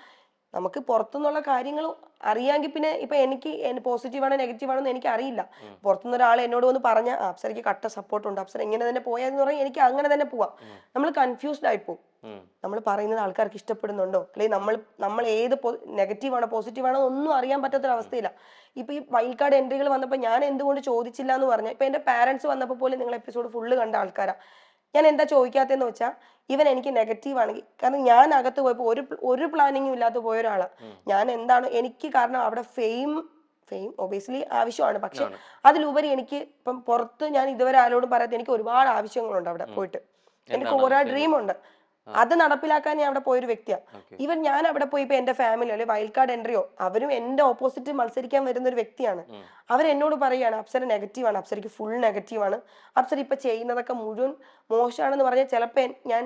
നമുക്ക് പുറത്തുനിന്നുള്ള കാര്യങ്ങൾ അറിയാമെങ്കിൽ പിന്നെ ഇപ്പൊ എനിക്ക് പോസിറ്റീവാണോ നെഗറ്റീവാണോ എനിക്ക് അറിയില്ല. പുറത്തുനിന്ന് ഒരാൾ എന്നോട് വന്ന് പറഞ്ഞ അപ്സരയ്ക്ക് കട്ട സപ്പോർട്ടുണ്ട്, അപ്സര ഇങ്ങനെ തന്നെ പോയാന്ന് പറഞ്ഞാൽ എനിക്ക് അങ്ങനെ തന്നെ പോവാം. നമ്മൾ കൺഫ്യൂസ്ഡ് ആയി പോകും. നമ്മൾ പറയുന്നത് ആൾക്കാർക്ക് ഇഷ്ടപ്പെടുന്നുണ്ടോ, അല്ലെങ്കിൽ നമ്മൾ ഏത് നെഗറ്റീവാണോ പോസിറ്റീവാണോ ഒന്നും അറിയാൻ പറ്റാത്തൊരവസ്ഥയില്ല. ഇപ്പൊ ഈ വൈൽഡ് കാർഡ് എൻട്രികൾ വന്നപ്പോൾ ഞാൻ എന്തുകൊണ്ട് ചോദിച്ചില്ല എന്ന് പറഞ്ഞാൽ, ഇപ്പൊ എന്റെ പാരന്റ്സ് വന്നപ്പോൾ പോലും നിങ്ങൾ എപ്പിസോഡ് ഫുള്ള് കണ്ട ആൾക്കാരാ. ഞാൻ എന്താ ചോദിക്കാത്തെന്ന് വെച്ചാൽ, ഇവൻ എനിക്ക് നെഗറ്റീവ് ആണെങ്കിൽ, കാരണം ഞാൻ അകത്ത് പോയപ്പോൾ ഒരു പ്ലാനിങ്ങും ഇല്ലാതെ പോയ ഒരാളാണ് ഞാൻ. എന്താണ് എനിക്ക്, കാരണം അവിടെ ഫെയിം ഒബിയസ്ലി ആവശ്യമാണ്, പക്ഷെ അതിലുപരി എനിക്ക് ഇപ്പം പുറത്ത് ഞാൻ ഇതുവരെ ആരോടും പറയാത്ത എനിക്ക് ഒരുപാട് ആവശ്യങ്ങളുണ്ട് അവിടെ പോയിട്ട്. എനിക്ക് കുറെ ഡ്രീം ഉണ്ട്, അത് നടപ്പിലാക്കാൻ ഞാൻ അവിടെ പോയൊരു വ്യക്തിയാണ്. ഈവൻ ഞാൻ അവിടെ പോയി ഇപ്പൊ എന്റെ ഫാമിലി അല്ലെങ്കിൽ വൈൽഡ് കാർഡ് എൻട്രിയോ അവരും എന്റെ ഓപ്പോസിറ്റ് മത്സരിക്കാൻ വരുന്ന ഒരു വ്യക്തിയാണ്. അവരെന്നോട് പറയുകയാണ് അപ്സര നെഗറ്റീവാണ്, അപ്സരയ്ക്ക് ഫുൾ നെഗറ്റീവാണ്, അപ്സര ഇപ്പൊ ചെയ്യുന്നതൊക്കെ മുഴുവൻ മോശമാണെന്ന് പറഞ്ഞാൽ ചിലപ്പോ ഞാൻ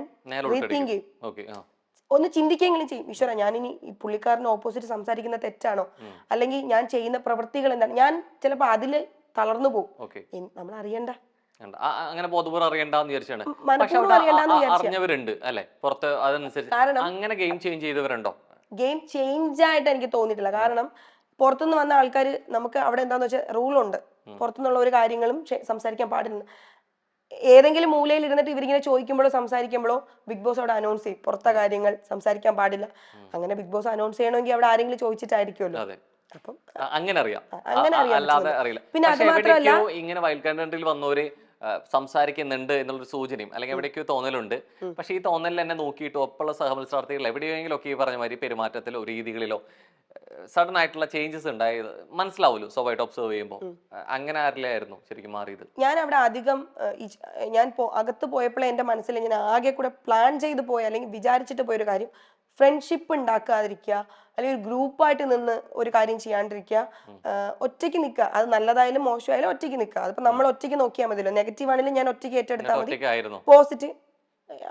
റീതിങ്ക് ചെയ്യും, ഒന്ന് ചിന്തിക്കെങ്കിലും ചെയ്യും. ഈശ്വര ഞാനിനി ഈ പുള്ളിക്കാരന് ഓപ്പോസിറ്റ് സംസാരിക്കുന്ന തെറ്റാണോ, അല്ലെങ്കിൽ ഞാൻ ചെയ്യുന്ന പ്രവൃത്തികൾ എന്താണ്, ഞാൻ ചിലപ്പോ അതില് തളർന്നു പോകും. നമ്മൾ അറിയണ്ട, അങ്ങനെ ബോധപൂർവ്വം അറിയണ്ടെന്ന് വിചാരിച്ചാണ്. അറിഞ്ഞവരുണ്ട് അല്ലെ പുറത്ത്, അതനുസരിച്ച് അങ്ങനെ ഗെയിം ചേഞ്ച് ചെയ്തവരുണ്ടോ? ഗെയിം ചേഞ്ച് ആയിട്ട് എനിക്ക് തോന്നിയിട്ടില്ല. കാരണം പുറത്തുനിന്ന് വന്ന ആൾക്കാർ, നമുക്ക് അവിടെ എന്താന്ന് വെച്ചാൽ റൂളുണ്ട്, പുറത്തുനിന്നുള്ള ഒരു കാര്യങ്ങളും സംസാരിക്കാൻ പാടില്ല. ഏതെങ്കിലും മൂലയിൽ ഇരുന്നിട്ട് ഇവരിങ്ങനെ ചോദിക്കുമ്പോഴോ സംസാരിക്കുമ്പോഴോ ബിഗ് ബോസ് അവിടെ അനൗൺസ് ചെയ്യും പുറത്തെ കാര്യങ്ങൾ സംസാരിക്കാൻ പാടില്ല. അങ്ങനെ ബിഗ് ബോസ് അനൗൺസ് ചെയ്യണമെങ്കിൽ അവിടെ ആരെങ്കിലും ചോദിച്ചിട്ടായിരിക്കുമല്ലോ. അപ്പം അങ്ങനെ അറിയാം, അല്ലാതെ അറിയില്ല. പിന്നെ അത് മാത്രമല്ല, ഇങ്ങനെ വൈൽഡ് കാർഡ് എൻട്രിയിൽ വന്നവര് സംസാരിക്കുന്നുണ്ട് എന്നുള്ളൊരു സൂചനയും അല്ലെങ്കിൽ എവിടേക്കോ തോന്നലുണ്ട്. പക്ഷെ ഈ തോന്നലിൽ എന്നെ നോക്കിയിട്ട് ഒപ്പമുള്ള സഹമത്സരാർത്ഥികൾ എവിടെയെങ്കിലും ഒക്കെ ഈ പറഞ്ഞ മാതിരി പെരുമാറ്റത്തിലോ രീതികളിലോ സഡൻ ആയിട്ടുള്ള ചേഞ്ചസ് ഉണ്ടായത് മനസ്സിലാവുമല്ലോ സ്വാഭാവികമായിട്ട് ഒബ്സർവ് ചെയ്യുമ്പോൾ. അങ്ങനെ ആരില്ലായിരുന്നു ശരിക്കും മാറിയത്? ഞാൻ അവിടെ അധികം ഞാൻ അകത്ത് പോയപ്പോഴേ എന്റെ മനസ്സിൽ ഞാൻ ആകെ കൂടെ പ്ലാൻ ചെയ്ത് പോയ അല്ലെങ്കിൽ വിചാരിച്ചിട്ട് പോയൊരു കാര്യം, ഫ്രണ്ട്ഷിപ്പ് ഉണ്ടാക്കാതിരിക്കുക, അല്ലെങ്കിൽ ഒരു ഗ്രൂപ്പായിട്ട് നിന്ന് ഒരു കാര്യം ചെയ്യാണ്ടിരിക്കുക, ഒറ്റയ്ക്ക് നിൽക്കുക. അത് നല്ലതായാലും മോശമായാലും ഒറ്റയ്ക്ക് നിൽക്കുക. അതിപ്പോ നമ്മൾ ഒറ്റയ്ക്ക് നോക്കിയാൽ മതിയല്ലോ. നെഗറ്റീവ് ആണെങ്കിലും ഞാൻ ഒറ്റയ്ക്ക് ഏറ്റെടുത്താൽ മതി, പോസിറ്റീവ്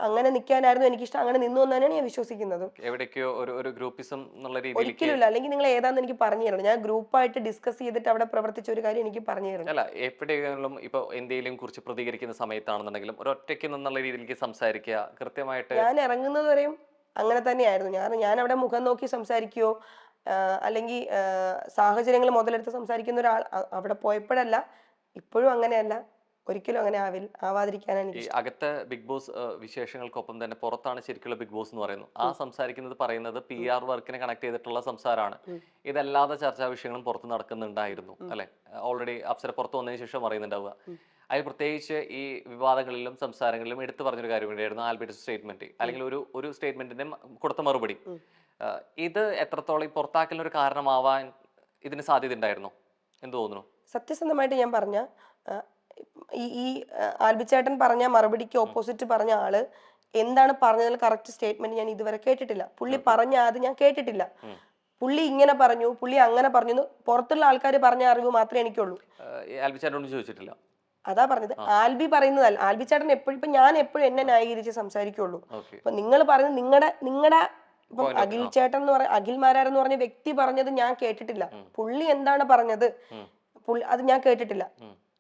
അങ്ങനെ നിൽക്കാനായിരുന്നു എനിക്കിഷ്ടം, അങ്ങനെ നിന്നു എന്ന് തന്നെയാണ് ഞാൻ വിശ്വസിക്കുന്നത്. എവിടേക്കോ ഒരു ഗ്രൂപ്പിസം എന്നുള്ള രീതിയിലേക്ക് ഒരിക്കലും ഇല്ല. അല്ലെങ്കിൽ നിങ്ങൾ ഏതാന്ന് എനിക്ക് പറഞ്ഞു തരണം. ഞാൻ ഗ്രൂപ്പായിട്ട് ഡിസ്കസ് ചെയ്തിട്ട് അവിടെ പ്രവർത്തിച്ച ഒരു കാര്യം എനിക്ക് പറഞ്ഞു തരണം. അല്ല, എവിടെയെങ്കിലും ഇപ്പൊ എന്തെങ്കിലും കുറിച്ച് പ്രതികരിക്കുന്ന സമയത്താണെന്നുണ്ടെങ്കിലും ഒരൊറ്റയ്ക്ക് നിന്നുള്ള രീതിയിലേക്ക് സംസാരിക്കുക കൃത്യമായിട്ട്. ഞാൻ ഇറങ്ങുന്നത് വരെയും അങ്ങനെ തന്നെയായിരുന്നു. ഞാൻ അവിടെ മുഖം നോക്കി സംസാരിക്കുകയോ അല്ലെങ്കിൽ സാഹചര്യങ്ങൾ മുതലെടുത്ത് സംസാരിക്കുന്ന ഒരാൾ അവിടെ പോയപ്പോഴല്ല, ഇപ്പോഴും അങ്ങനെയല്ല, ഒരിക്കലും അങ്ങനെ ആവാതിരിക്കാനാണ് ഈ എനിക്ക് അകത്തെ ബിഗ് ബോസ് വിശേഷങ്ങൾക്കൊപ്പം തന്നെ പുറത്താണ് ശരിക്കുള്ള ബിഗ് ബോസ് എന്ന് പറയുന്നു. ആ സംസാരിക്കുന്നത് പറയുന്നത് PR വർക്കിനെ കണക്ട് ചെയ്തിട്ടുള്ള സംസാരമാണ്. ഇതല്ലാതെ ചർച്ചാ വിഷയങ്ങളും പുറത്ത് നടക്കുന്നുണ്ടായിരുന്നു അല്ലെ? ഓൾറെഡി അപ്സര പുറത്ത് വന്നതിന് ശേഷം അറിയുന്നുണ്ടാവുക. അതിൽ പ്രത്യേകിച്ച് ഈ വിവാദങ്ങളിലും സംസാരങ്ങളിലും എടുത്തു പറഞ്ഞൊരു കാര്യം കൂടിയായിരുന്നു ആൽബിയുടെ സ്റ്റേറ്റ്മെന്റ്, അല്ലെങ്കിൽ ഒരു സ്റ്റേറ്റ്മെന്റിന്റെ കൊടുത്ത മറുപടി. ഇത് എത്രത്തോളം ഈ പുറത്താക്കലിനൊരു കാരണമാവാൻ ഇതിന് സാധ്യത ഉണ്ടായിരുന്നു എന്ത് തോന്നുന്നു? സത്യസന്ധമായിട്ട് ഞാൻ പറഞ്ഞ ഈ ആൽബിച്ചേട്ടൻ പറഞ്ഞ മറുപടിക്ക് ഓപ്പോസിറ്റ് പറഞ്ഞ ആള് എന്താണ് പറഞ്ഞതിൽ കറക്റ്റ് സ്റ്റേറ്റ്മെന്റ് ഞാൻ ഇതുവരെ കേട്ടിട്ടില്ല. പുള്ളി പറഞ്ഞ അത് ഞാൻ കേട്ടിട്ടില്ല. പുള്ളി ഇങ്ങനെ പറഞ്ഞു, പുള്ളി അങ്ങനെ പറഞ്ഞു, പുറത്തുള്ള ആൾക്കാർ പറഞ്ഞ അറിവ് മാത്രമേ എനിക്കുള്ളൂ. ആൽബിച്ചേട്ടനോട് ചോദിച്ചിട്ടില്ല. അതാ പറഞ്ഞത്, ആൽബി പറയുന്നതല്ല. ആൽബി ചേട്ടൻ എപ്പോഴും, ഇപ്പൊ ഞാൻ എപ്പോഴും എന്നെ ന്യായീകരിച്ച് സംസാരിക്കുള്ളൂ. അപ്പൊ നിങ്ങൾ പറയുന്നത് നിങ്ങളുടെ ഇപ്പം അഖിൽ ചേട്ടൻ എന്ന് പറഞ്ഞ അഖിൽ മാരാരെന്ന് പറഞ്ഞ വ്യക്തി പറഞ്ഞത് ഞാൻ കേട്ടിട്ടില്ല. പുള്ളി എന്താണ് പറഞ്ഞത് അത് ഞാൻ കേട്ടിട്ടില്ല.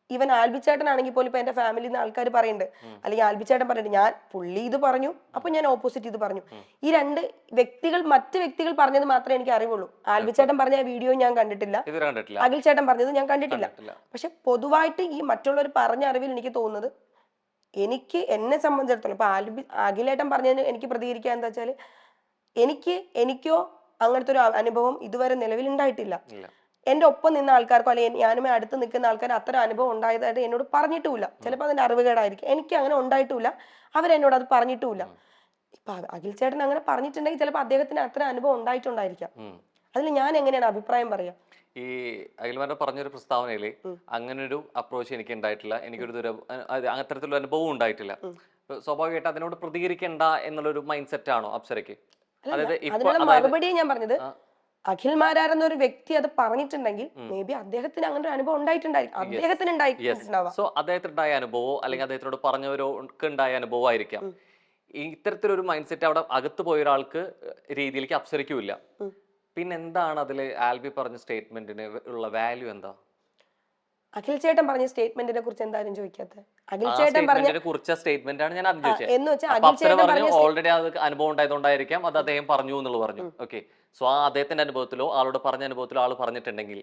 ഈവൻ ആൽബിച്ചേട്ടനാണെങ്കിൽ പോലും ഇപ്പൊ എന്റെ ഫാമിലിയിൽ നിന്ന് ആൾക്കാർ പറയുന്നുണ്ട്, അല്ലെങ്കിൽ ആൽബിച്ചേട്ടൻ പറയുന്നുണ്ട് ഞാൻ പുള്ളി ഇത് പറഞ്ഞു അപ്പൊ ഞാൻ ഓപ്പോസിറ്റ് ഇത് പറഞ്ഞു. ഈ രണ്ട് വ്യക്തികൾ മറ്റ് വ്യക്തികൾ പറഞ്ഞത് മാത്രമേ എനിക്ക് അറിവുള്ളൂ. ആൽബിച്ചേട്ടൻ പറഞ്ഞ വീഡിയോ ഞാൻ കണ്ടിട്ടില്ല, അഖിൽ ചേട്ടൻ പറഞ്ഞത് ഞാൻ കണ്ടിട്ടില്ല. പക്ഷെ പൊതുവായിട്ട് ഈ മറ്റുള്ളവർ പറഞ്ഞ അറിവിൽ എനിക്ക് തോന്നുന്നത്, എന്നെ സംബന്ധിച്ചിടത്തോളം ഇപ്പൊ അഖിലേട്ടൻ പറഞ്ഞതിന് എനിക്ക് പ്രതികരിക്കാൻ എന്താ വെച്ചാല്, എനിക്കോ അങ്ങനത്തെ ഒരു അനുഭവം ഇതുവരെ നിലവിൽ ഉണ്ടായിട്ടില്ല. എന്റെ ഒപ്പം നിന്ന ആൾക്കാർക്കോ അല്ലെങ്കിൽ ഞാനുമേ അടുത്ത് നിൽക്കുന്ന ആൾക്കാർ അത്തരം അനുഭവം ഉണ്ടായതായിട്ട് എന്നോട് പറഞ്ഞിട്ടുമില്ല. ചിലപ്പോൾ അതിന്റെ അറിവുകേടായിരിക്കും. എനിക്ക് അങ്ങനെ ഉണ്ടായിട്ടുമില്ല, അവരെന്നോട് അത് പറഞ്ഞിട്ടുമില്ല. ഇപ്പൊ അഖിൽ ചേട്ടൻ അങ്ങനെ പറഞ്ഞിട്ടുണ്ടെങ്കിൽ ചിലപ്പോൾ അദ്ദേഹത്തിന് അത്ര അനുഭവം ഉണ്ടായിട്ടുണ്ടായിരിക്കാം. അതിൽ ഞാൻ എങ്ങനെയാണ് അഭിപ്രായം പറയാ? ഈ അഖിൽമാരുടെ പറഞ്ഞൊരു പ്രസ്താവനയിൽ അങ്ങനെ ഒരു അപ്രോച്ച് എനിക്ക് ഉണ്ടായിട്ടില്ല, എനിക്കൊരു അത്തരത്തിലുള്ള അനുഭവം ഉണ്ടായിട്ടില്ല. സ്വാഭാവികമായിട്ട് അതിനോട് പ്രതികരിക്കേണ്ട എന്നുള്ളൊരു മൈൻഡ് സെറ്റ് ആണോ അപ്സരയ്ക്ക്? അതിനുള്ള മറുപടിയെ ഞാൻ പറഞ്ഞത്, അഖിൽ മാരാരെന്ന ഒരു വ്യക്തി അത് പറഞ്ഞിട്ടുണ്ടെങ്കിൽ മേ ബി അദ്ദേഹത്തിന് അങ്ങനെ ഒരു അനുഭവം ഉണ്ടായിട്ടുണ്ടായിരിക്കും, അദ്ദേഹത്തിന് ഉണ്ടായിട്ടുണ്ടാവാം. സോ അദ്ദേഹത്തിന് ഉണ്ടായ അനുഭവമോ അല്ലെങ്കിൽ അദ്ദേഹത്തിനോട് പറഞ്ഞവർക്ക് ഉണ്ടായ അനുഭവം ആയിരിക്കാം. ഇത്തരത്തിലൊരു മൈൻഡ് സെറ്റ് അവിടെ അകത്ത് പോയ ഒരാൾക്ക് രീതിയിലേക്ക് അപ്സരിക്കൂല. പിന്നെ എന്താണ് അതിൽ ആൽബി പറഞ്ഞ സ്റ്റേറ്റ്മെന്റിന് ഉള്ള വാല്യൂ എന്താ? അഖിൽ ചേട്ടൻ പറഞ്ഞ സ്റ്റേറ്റ്മെന്റിനെ കുറിച്ച് എന്തായാലും ചോദിക്കാത്തത്? അഖിൽ ചേട്ടൻ പറഞ്ഞ കുറിച്ച സ്റ്റേറ്റ്മെന്റ് ആണ് ഞാൻ ആദ്യം ചോദിച്ചത്. എന്ന് വെച്ചാൽ അഖിൽ ചേട്ടൻ പറഞ്ഞ ഓൾറെഡി അത് അനുഭവം ഉണ്ടായതുകൊണ്ടായിരിക്കാം അത് അദ്ദേഹം പറഞ്ഞു എന്നുള്ളത് പറഞ്ഞു. ഓക്കെ, സോ ആ അദ്ദേഹത്തിന്റെ അനുഭവത്തിലോ ആളോട് പറഞ്ഞ അനുഭവത്തിലോ ആൾ പറഞ്ഞിട്ടുണ്ടെങ്കിൽ,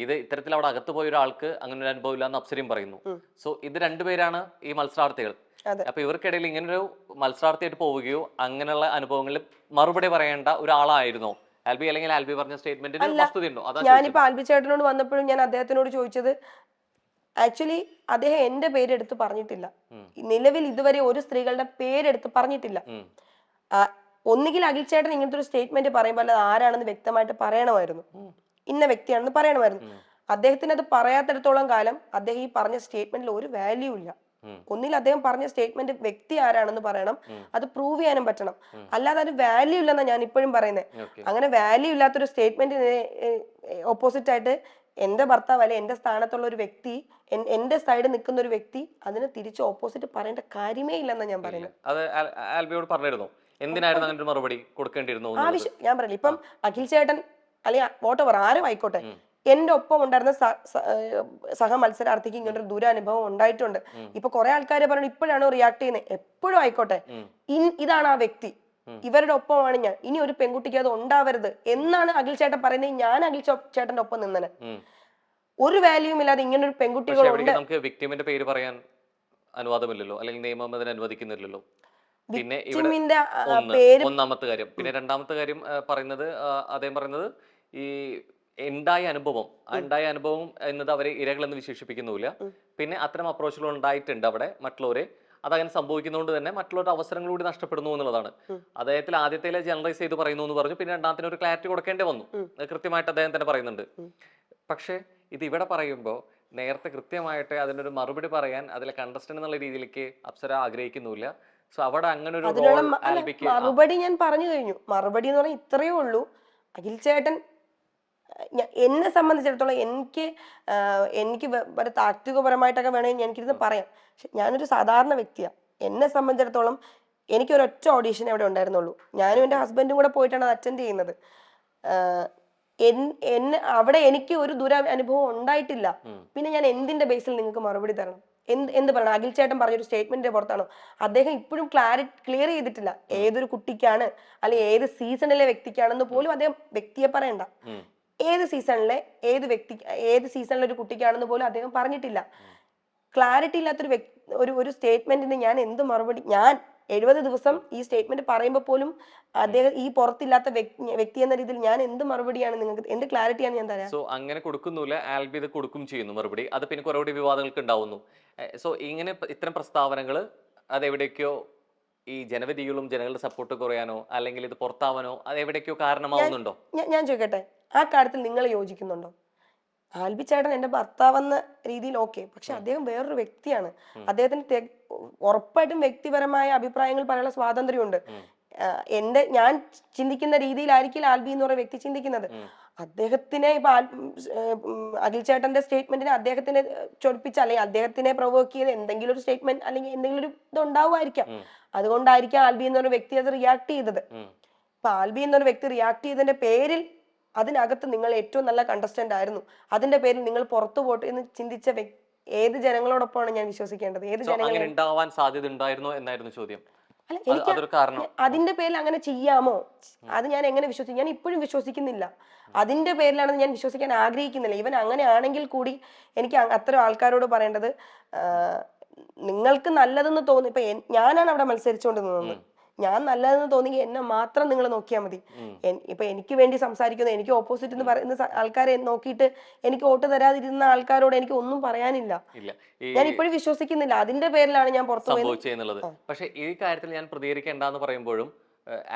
ഇത് ഇത്തരത്തിൽ അവിടെ അകത്ത് പോയ ഒരാൾക്ക് അങ്ങനെ ഒരു അനുഭവം ഇല്ലാന്ന് അപ്സരയും പറയുന്നു. സോ ഇത് രണ്ടുപേരാണ് ഈ മത്സരാർത്ഥികൾ. അപ്പൊ ഇവർക്കിടയിൽ ഇങ്ങനൊരു മത്സരാർത്ഥിയായിട്ട് പോവുകയോ അങ്ങനെയുള്ള അനുഭവങ്ങളിൽ മറുപടി പറയേണ്ട ഒരാളായിരുന്നോ ആൽബി? അല്ലെങ്കിൽ ആൽബി പറഞ്ഞ സ്റ്റേറ്റ്മെന്റിന് വസ്തുതയുണ്ടോ? ഞാനിപ്പോ ആൽബി ചേട്ടനോട് വന്നപ്പോഴും ഞാൻ അദ്ദേഹത്തിനോട് ചോദിച്ചത്, ആക്ച്വലി അദ്ദേഹം എന്റെ പേരെടുത്ത് പറഞ്ഞിട്ടില്ല. നിലവിൽ ഇതുവരെ ഒരു സ്ത്രീകളുടെ പേരെടുത്ത് പറഞ്ഞിട്ടില്ല. ഒന്നുകിൽ അഖിൽ ചേട്ടൻ ഇങ്ങനത്തെ ഒരു സ്റ്റേറ്റ്മെന്റ് പറയുമ്പോൾ അത് ആരാണെന്ന് വ്യക്തമായിട്ട് പറയണമായിരുന്നു, ഇന്ന വ്യക്തിയാണെന്ന് പറയണമായിരുന്നു. അദ്ദേഹത്തിന് അത് പറയാത്തിടത്തോളം കാലം അദ്ദേഹം ഈ പറഞ്ഞ സ്റ്റേറ്റ്മെന്റിൽ ഒരു വാല്യൂ ഇല്ല. ഒന്നിൽ അദ്ദേഹം പറഞ്ഞ സ്റ്റേറ്റ്മെന്റ് വ്യക്തി ആരാണെന്ന് പറയണം, അത് പ്രൂവ് ചെയ്യാനും പറ്റണം. അല്ലാതെ അത് വാല്യൂ ഇല്ലെന്നാണ് ഞാൻ ഇപ്പോഴും പറയുന്നത്. അങ്ങനെ വാല്യൂ ഇല്ലാത്തൊരു സ്റ്റേറ്റ്മെന്റിന് ഓപ്പോസിറ്റ് ആയിട്ട് എന്റെ ഭർത്താവ് അല്ലെ എന്റെ സ്ഥാനത്തുള്ള ഒരു വ്യക്തി, എന്റെ സൈഡ് നിൽക്കുന്ന ഒരു വ്യക്തി അതിന് തിരിച്ച് ഓപ്പോസിറ്റ് പറയേണ്ട കാര്യമേ ഇല്ലെന്നാണ് ഞാൻ പറയുന്നത്. അത് ആൽബിയോട് പറഞ്ഞിരുന്നു, എന്തിനായിരുന്നു അങ്ങനെ ഒരു മറുപടി കൊടുക്കേണ്ടിരുന്നു ആവശ്യം? ഞാൻ പറയില്ല, ഇപ്പം അഖിൽ ചേട്ടൻ അല്ലെങ്കിൽ വോട്ടവർ ആരും ആയിക്കോട്ടെ, എന്റെ ഒപ്പം ഉണ്ടായിരുന്ന സഹ മത്സരാർത്ഥിക്ക് ഇങ്ങനൊരു ദുരനുഭവം ഉണ്ടായിട്ടുണ്ട്. ഇപ്പൊ കുറെ ആൾക്കാർ പറഞ്ഞു ഇപ്പോഴാണ് റിയാക്ട് ചെയ്യുന്നത്. എപ്പോഴും ആയിക്കോട്ടെ, ഇതാണ് ആ വ്യക്തി, ഇവരുടെ ഒപ്പമാണ് ഞാൻ, ഇനി ഒരു പെൺകുട്ടിക്ക് അത് ഉണ്ടാവരുത് എന്നാണ് അഖിൽ ചേട്ടൻ പറയുന്നത്. ഞാൻ അഖിൽ ചേട്ടന്റെ ഒപ്പം നിന്നന് ഒരു വാല്യൂം ഇല്ലാതെ ഇങ്ങനെ ഒരു പെൺകുട്ടികളുണ്ട്. നമുക്ക് വിക്ടിമിന്റെ പേര് പറയാൻ അനുവാദമില്ലല്ലോ, അല്ലെങ്കിൽ നിയമം അതിന് അനുവദിക്കുന്നില്ലല്ലോ. പിന്നെ ഒന്നാമത്തെ കാര്യം. പിന്നെ രണ്ടാമത്തെ കാര്യം പറയുന്നത്, അദ്ദേഹം പറയുന്നത് ഈ ഉണ്ടായ അനുഭവം എന്നത് അവരെ ഇരകളെന്ന് വിശേഷിപ്പിക്കുന്നില്ല. പിന്നെ അത്തരം അപ്രോച്ചുകൾ ഉണ്ടായിട്ടുണ്ട് അവിടെ മറ്റുള്ളവരെ, അതങ്ങനെ സംഭവിക്കുന്നതുകൊണ്ട് തന്നെ മറ്റുള്ളവരുടെ അവസരങ്ങൾ കൂടി നഷ്ടപ്പെടുന്നു എന്നുള്ളതാണ്. അദ്ദേഹത്തിൽ ആദ്യത്തേലെ ജനറലൈസ് ചെയ്ത് പറയുന്നു എന്ന് പറഞ്ഞു, പിന്നെ രണ്ടാമത്തിന് ഒരു ക്ലാരിറ്റി കൊടുക്കേണ്ടി വന്നു, കൃത്യമായിട്ട് അദ്ദേഹം തന്നെ പറയുന്നുണ്ട്. പക്ഷെ ഇത് ഇവിടെ പറയുമ്പോൾ നേരത്തെ കൃത്യമായിട്ട് അതിനൊരു മറുപടി പറയാൻ അതിലെ കണ്ടസ്റ്റന്റ് എന്നുള്ള രീതിയിലേക്ക് അപ്സര ആഗ്രഹിക്കുന്നില്ല. സോ അവിടെ അങ്ങനെ ഒരു മറുപടി ഞാൻ പറഞ്ഞു കഴിഞ്ഞു. മറുപടി എന്ന് പറഞ്ഞാൽ ഇത്രയേ ഉള്ളൂ. അഖിൽ ചേട്ടൻ എന്നെ സംബന്ധിച്ചിടത്തോളം എനിക്ക് വളരെ താത്വികപരമായിട്ടൊക്കെ വേണമെങ്കിൽ എനിക്കിരുന്ന് പറയാം. പക്ഷെ ഞാനൊരു സാധാരണ വ്യക്തിയാണ്. എന്നെ സംബന്ധിച്ചിടത്തോളം എനിക്കൊരൊറ്റ ഓഡീഷൻ അവിടെ ഉണ്ടായിരുന്നുള്ളൂ. ഞാനും എൻ്റെ ഹസ്ബൻഡും കൂടെ പോയിട്ടാണ് അത് അറ്റൻഡ് ചെയ്യുന്നത്. എന്നെ അവിടെ എനിക്ക് ഒരു അനുഭവം ഉണ്ടായിട്ടില്ല. പിന്നെ ഞാൻ എന്തിന്റെ ബേസിൽ നിങ്ങൾക്ക് മറുപടി തരണം? എന്ത് പറയണം? അഖിൽ ചേട്ടൻ പറഞ്ഞൊരു സ്റ്റേറ്റ്മെന്റിന്റെ പുറത്താണോ? അദ്ദേഹം ഇപ്പോഴും ക്ലിയർ ചെയ്തിട്ടില്ല ഏതൊരു കുട്ടിക്കാണ്, അല്ലെങ്കിൽ ഏത് സീസണിലെ വ്യക്തിക്കാണെന്ന് പോലും അദ്ദേഹം വ്യക്തിയെ പറയണ്ട. ഏത് സീസണിലെ ഏത് സീസണിലെ ഒരു കുട്ടിക്കാണെന്ന് പോലും അദ്ദേഹം പറഞ്ഞിട്ടില്ല. ക്ലാരിറ്റി ഇല്ലാത്തൊരു ഒരു സ്റ്റേറ്റ്മെന്റിന് ഞാൻ എന്ത് മറുപടി? ഞാൻ 70 ദിവസം ഈ സ്റ്റേറ്റ്മെന്റ് പറയുമ്പോൾ പോലും അദ്ദേഹം ഈ പുറത്തില്ലാത്ത വ്യക്തി എന്ന രീതിയിൽ ഞാൻ എന്ത് മറുപടിയാണ് നിങ്ങൾക്ക്, എന്ത് ക്ലാരിറ്റിയാണ് ഞാൻ തരാം? സോ അങ്ങനെ കൊടുക്കുന്നില്ല, ആൽബി ഇത് കൊടുക്കും ചെയ്യുന്നു മറുപടി. അത് പിന്നെ കുറേ വിവാദങ്ങൾക്ക് ഉണ്ടാവുന്നു. സോ ഇങ്ങനെ ഇത്തരം പ്രസ്താവനകൾ അതെവിടേക്കോ ഈ ജനവിധികളും ജനങ്ങളുടെ സപ്പോർട്ട് കുറയാനോ അല്ലെങ്കിൽ ഇത് പുറത്താവാനോ അത് എവിടേക്കോ കാരണമാവുന്നുണ്ടോ? ഞാൻ ചോദിക്കട്ടെ, ആ കാര്യത്തിൽ നിങ്ങൾ യോജിക്കുന്നുണ്ടോ? ആൽബി ചേട്ടൻ എന്റെ ഭർത്താവെന്ന രീതിയിൽ ഓക്കെ, പക്ഷെ അദ്ദേഹം വേറൊരു വ്യക്തിയാണ്. അദ്ദേഹത്തിന് ഉറപ്പായിട്ടും വ്യക്തിപരമായ അഭിപ്രായങ്ങൾ പറയാനുള്ള സ്വാതന്ത്ര്യമുണ്ട്. ഞാൻ ചിന്തിക്കുന്ന രീതിയിലായിരിക്കില്ല ആൽബി എന്ന് പറയുന്ന വ്യക്തി ചിന്തിക്കുന്നത്. അദ്ദേഹത്തിനെ ഇപ്പൊ അഖിൽ ചേട്ടന്റെ സ്റ്റേറ്റ്മെന്റിനെ അദ്ദേഹത്തിനെ ചൊടിപ്പിച്ച അല്ലെങ്കിൽ അദ്ദേഹത്തിനെ പ്രൊവോക്ക് ചെയ്ത് എന്തെങ്കിലും ഒരു സ്റ്റേറ്റ്മെന്റ് അല്ലെങ്കിൽ എന്തെങ്കിലും ഒരു ഇത് ഉണ്ടാവുമായിരിക്കാം. അതുകൊണ്ടായിരിക്കാം ആൽബി എന്നൊരു വ്യക്തി അത് റിയാക്ട് ചെയ്തത്. ഇപ്പൊ ആൽബി എന്നൊരു വ്യക്തി റിയാക്ട് ചെയ്തതിന്റെ പേരിൽ അതിനകത്ത് നിങ്ങൾ ഏറ്റവും നല്ല കണ്ടസ്റ്റന്റ് ആയിരുന്നു, അതിന്റെ പേരിൽ നിങ്ങൾ പുറത്തു പോട്ടെ എന്ന് ചിന്തിച്ച ഏത് ജനങ്ങളോടൊപ്പമാണ് ഞാൻ വിശ്വസിക്കേണ്ടത്? ഏത് ജനങ്ങൾ ഉണ്ടാവാൻ സാധ്യത ഉണ്ടായിരുന്നോ എന്നായിരുന്നു ചോദ്യം. അല്ല, എനിക്ക് അതിന്റെ പേരിൽ അങ്ങനെ ചെയ്യാമോ? അത് ഞാൻ എങ്ങനെ വിശ്വസിക്കും? ഞാൻ ഇപ്പോഴും വിശ്വസിക്കുന്നില്ല. അതിന്റെ പേരിലാണെന്ന് ഞാൻ വിശ്വസിക്കാൻ ആഗ്രഹിക്കുന്നില്ല. ഇവൻ അങ്ങനെ ആണെങ്കിൽ കൂടി എനിക്ക് അത്തരം ആൾക്കാരോട് പറയേണ്ടത്, നിങ്ങൾക്ക് നല്ലതെന്ന് തോന്നി, ഇപ്പൊ ഞാനാണ് അവിടെ മത്സരിച്ചുകൊണ്ട് നിന്നത്, ഞാൻ നല്ലതെന്ന് തോന്നിയെങ്കിൽ എന്നെ മാത്രം നിങ്ങൾ നോക്കിയാൽ മതി. ഇപ്പൊ എനിക്ക് വേണ്ടി സംസാരിക്കുന്ന, എനിക്ക് ഓപ്പോസിറ്റ് എന്ന് പറയുന്ന ആൾക്കാരെ നോക്കിയിട്ട് എനിക്ക് വോട്ട് തരാതിരുന്ന ആൾക്കാരോട് എനിക്ക് ഒന്നും പറയാനില്ല. ഞാൻ ഇപ്പോഴും വിശ്വസിക്കുന്നില്ല. അതിന്റെ പേരിലാണ് ഞാൻ പുറത്തു പോയത്. പക്ഷെ ഈ കാര്യത്തിൽ ഞാൻ പ്രതികരിക്കേണ്ടെന്ന് പറയുമ്പോഴും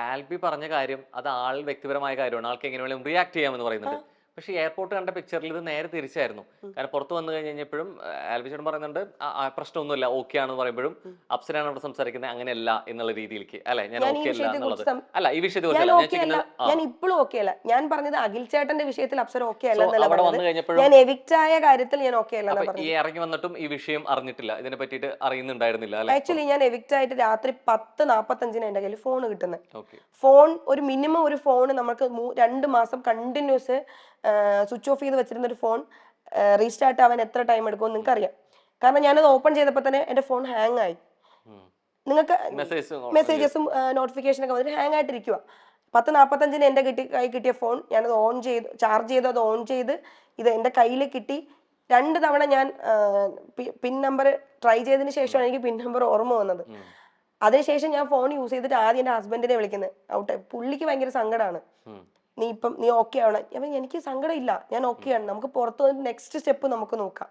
ആൽബി പറഞ്ഞ കാര്യം അത് ആൾ വ്യക്തിപരമായ കാര്യമാണ്, ആൾക്ക് എങ്ങനെ വേണമെങ്കിലും റിയാക്ട് ചെയ്യാമെന്ന് പറയുന്നുണ്ട്. പക്ഷേ എയർപോർട്ട് കണ്ട പിക്ചറിൽ ഇത് നേരെ തിരിച്ചായിരുന്നു. കാരണം പുറത്ത് വന്നു കഴിഞ്ഞപ്പോഴും ആൽബി ചേട്ടൻ പറയുന്നുണ്ട് പ്രശ്നമൊന്നുമില്ല, ഓക്കെ ആണെന്ന് പറയുമ്പോഴും അപ്സരയാണ് അവിടെ സംസാരിക്കുന്നത് അങ്ങനെയല്ല എന്നുള്ള രീതിയിലേക്ക്. അല്ലെ, ഞാൻ ഓക്കെ അല്ല എന്നുള്ളത് അല്ല, ഈ വിഷയത്തിൽ ഞാൻ ഇപ്പോഴും ഓക്കെ അല്ല. ഞാൻ പറഞ്ഞത് അഖിൽ ചേട്ടന്റെ വിഷയത്തിൽ അപ്സര ഓക്കെ അല്ല. ഞാൻ എവിക്റ്റ് ആയ കാര്യത്തിൽ ഞാൻ ഓക്കെ അല്ല. ഈ ഇറങ്ങി വന്നിട്ടും ഈ വിഷയം അറിഞ്ഞിട്ടില്ല, ഇതിനെ പറ്റിയിട്ട് അറിയുന്നുണ്ടായിരുന്നില്ല. ആക്ച്വലി ഞാൻ എവിക്റ്റ് ആയിട്ട് രാത്രി 10:45 എന്റെ കയ്യിൽ ഫോൺ കിട്ടുന്നത്. ഫോൺ ഒരു മിനിമം ഒരു ഫോൺ നമുക്ക് 2 മാസം കണ്ടിന്യൂസ് സ്വിച്ച് ഓഫ് ചെയ്ത് വെച്ചിരുന്ന ഒരു ഫോൺ റീസ്റ്റാർട്ട് ആവാൻ എത്ര ടൈം എടുക്കുമെന്ന് നിങ്ങൾക്ക് അറിയാം. കാരണം ഞാനത് ഓപ്പൺ ചെയ്തപ്പോൾ തന്നെ എന്റെ ഫോൺ ഹാങ് ആയി. നിങ്ങൾക്ക് മെസ്സേജസും നോട്ടിഫിക്കേഷനൊക്കെ വന്നിട്ട് ഹാങ് ആയിട്ടിരിക്കുക. 10:45 എന്റെ കൈ കിട്ടിയ ഫോൺ ഞാനത് ഓൺ ചെയ്ത് ചാർജ് ചെയ്ത് അത് ഓൺ ചെയ്ത് ഇത് എന്റെ കയ്യിൽ കിട്ടി. 2 തവണ ഞാൻ പിൻ നമ്പർ ട്രൈ ചെയ്തതിന് ശേഷമാണ് എനിക്ക് പിൻ നമ്പർ ഓർമ്മ വന്നത്. അതിനുശേഷം ഞാൻ ഫോൺ യൂസ് ചെയ്തിട്ട് ആദ്യം എന്റെ ഹസ്ബൻഡിനെ വിളിക്കുന്നത്. ഔട്ട് പുള്ളിക്ക് ഭയങ്കര സങ്കടമാണ്. നീ ഓക്കെ ആവണം. എനിക്ക് സങ്കടം ഇല്ല, ഞാൻ ഓക്കെയാണ്, നമുക്ക് പുറത്തു വന്നിട്ട് നെക്സ്റ്റ് സ്റ്റെപ്പ് നമുക്ക് നോക്കാം.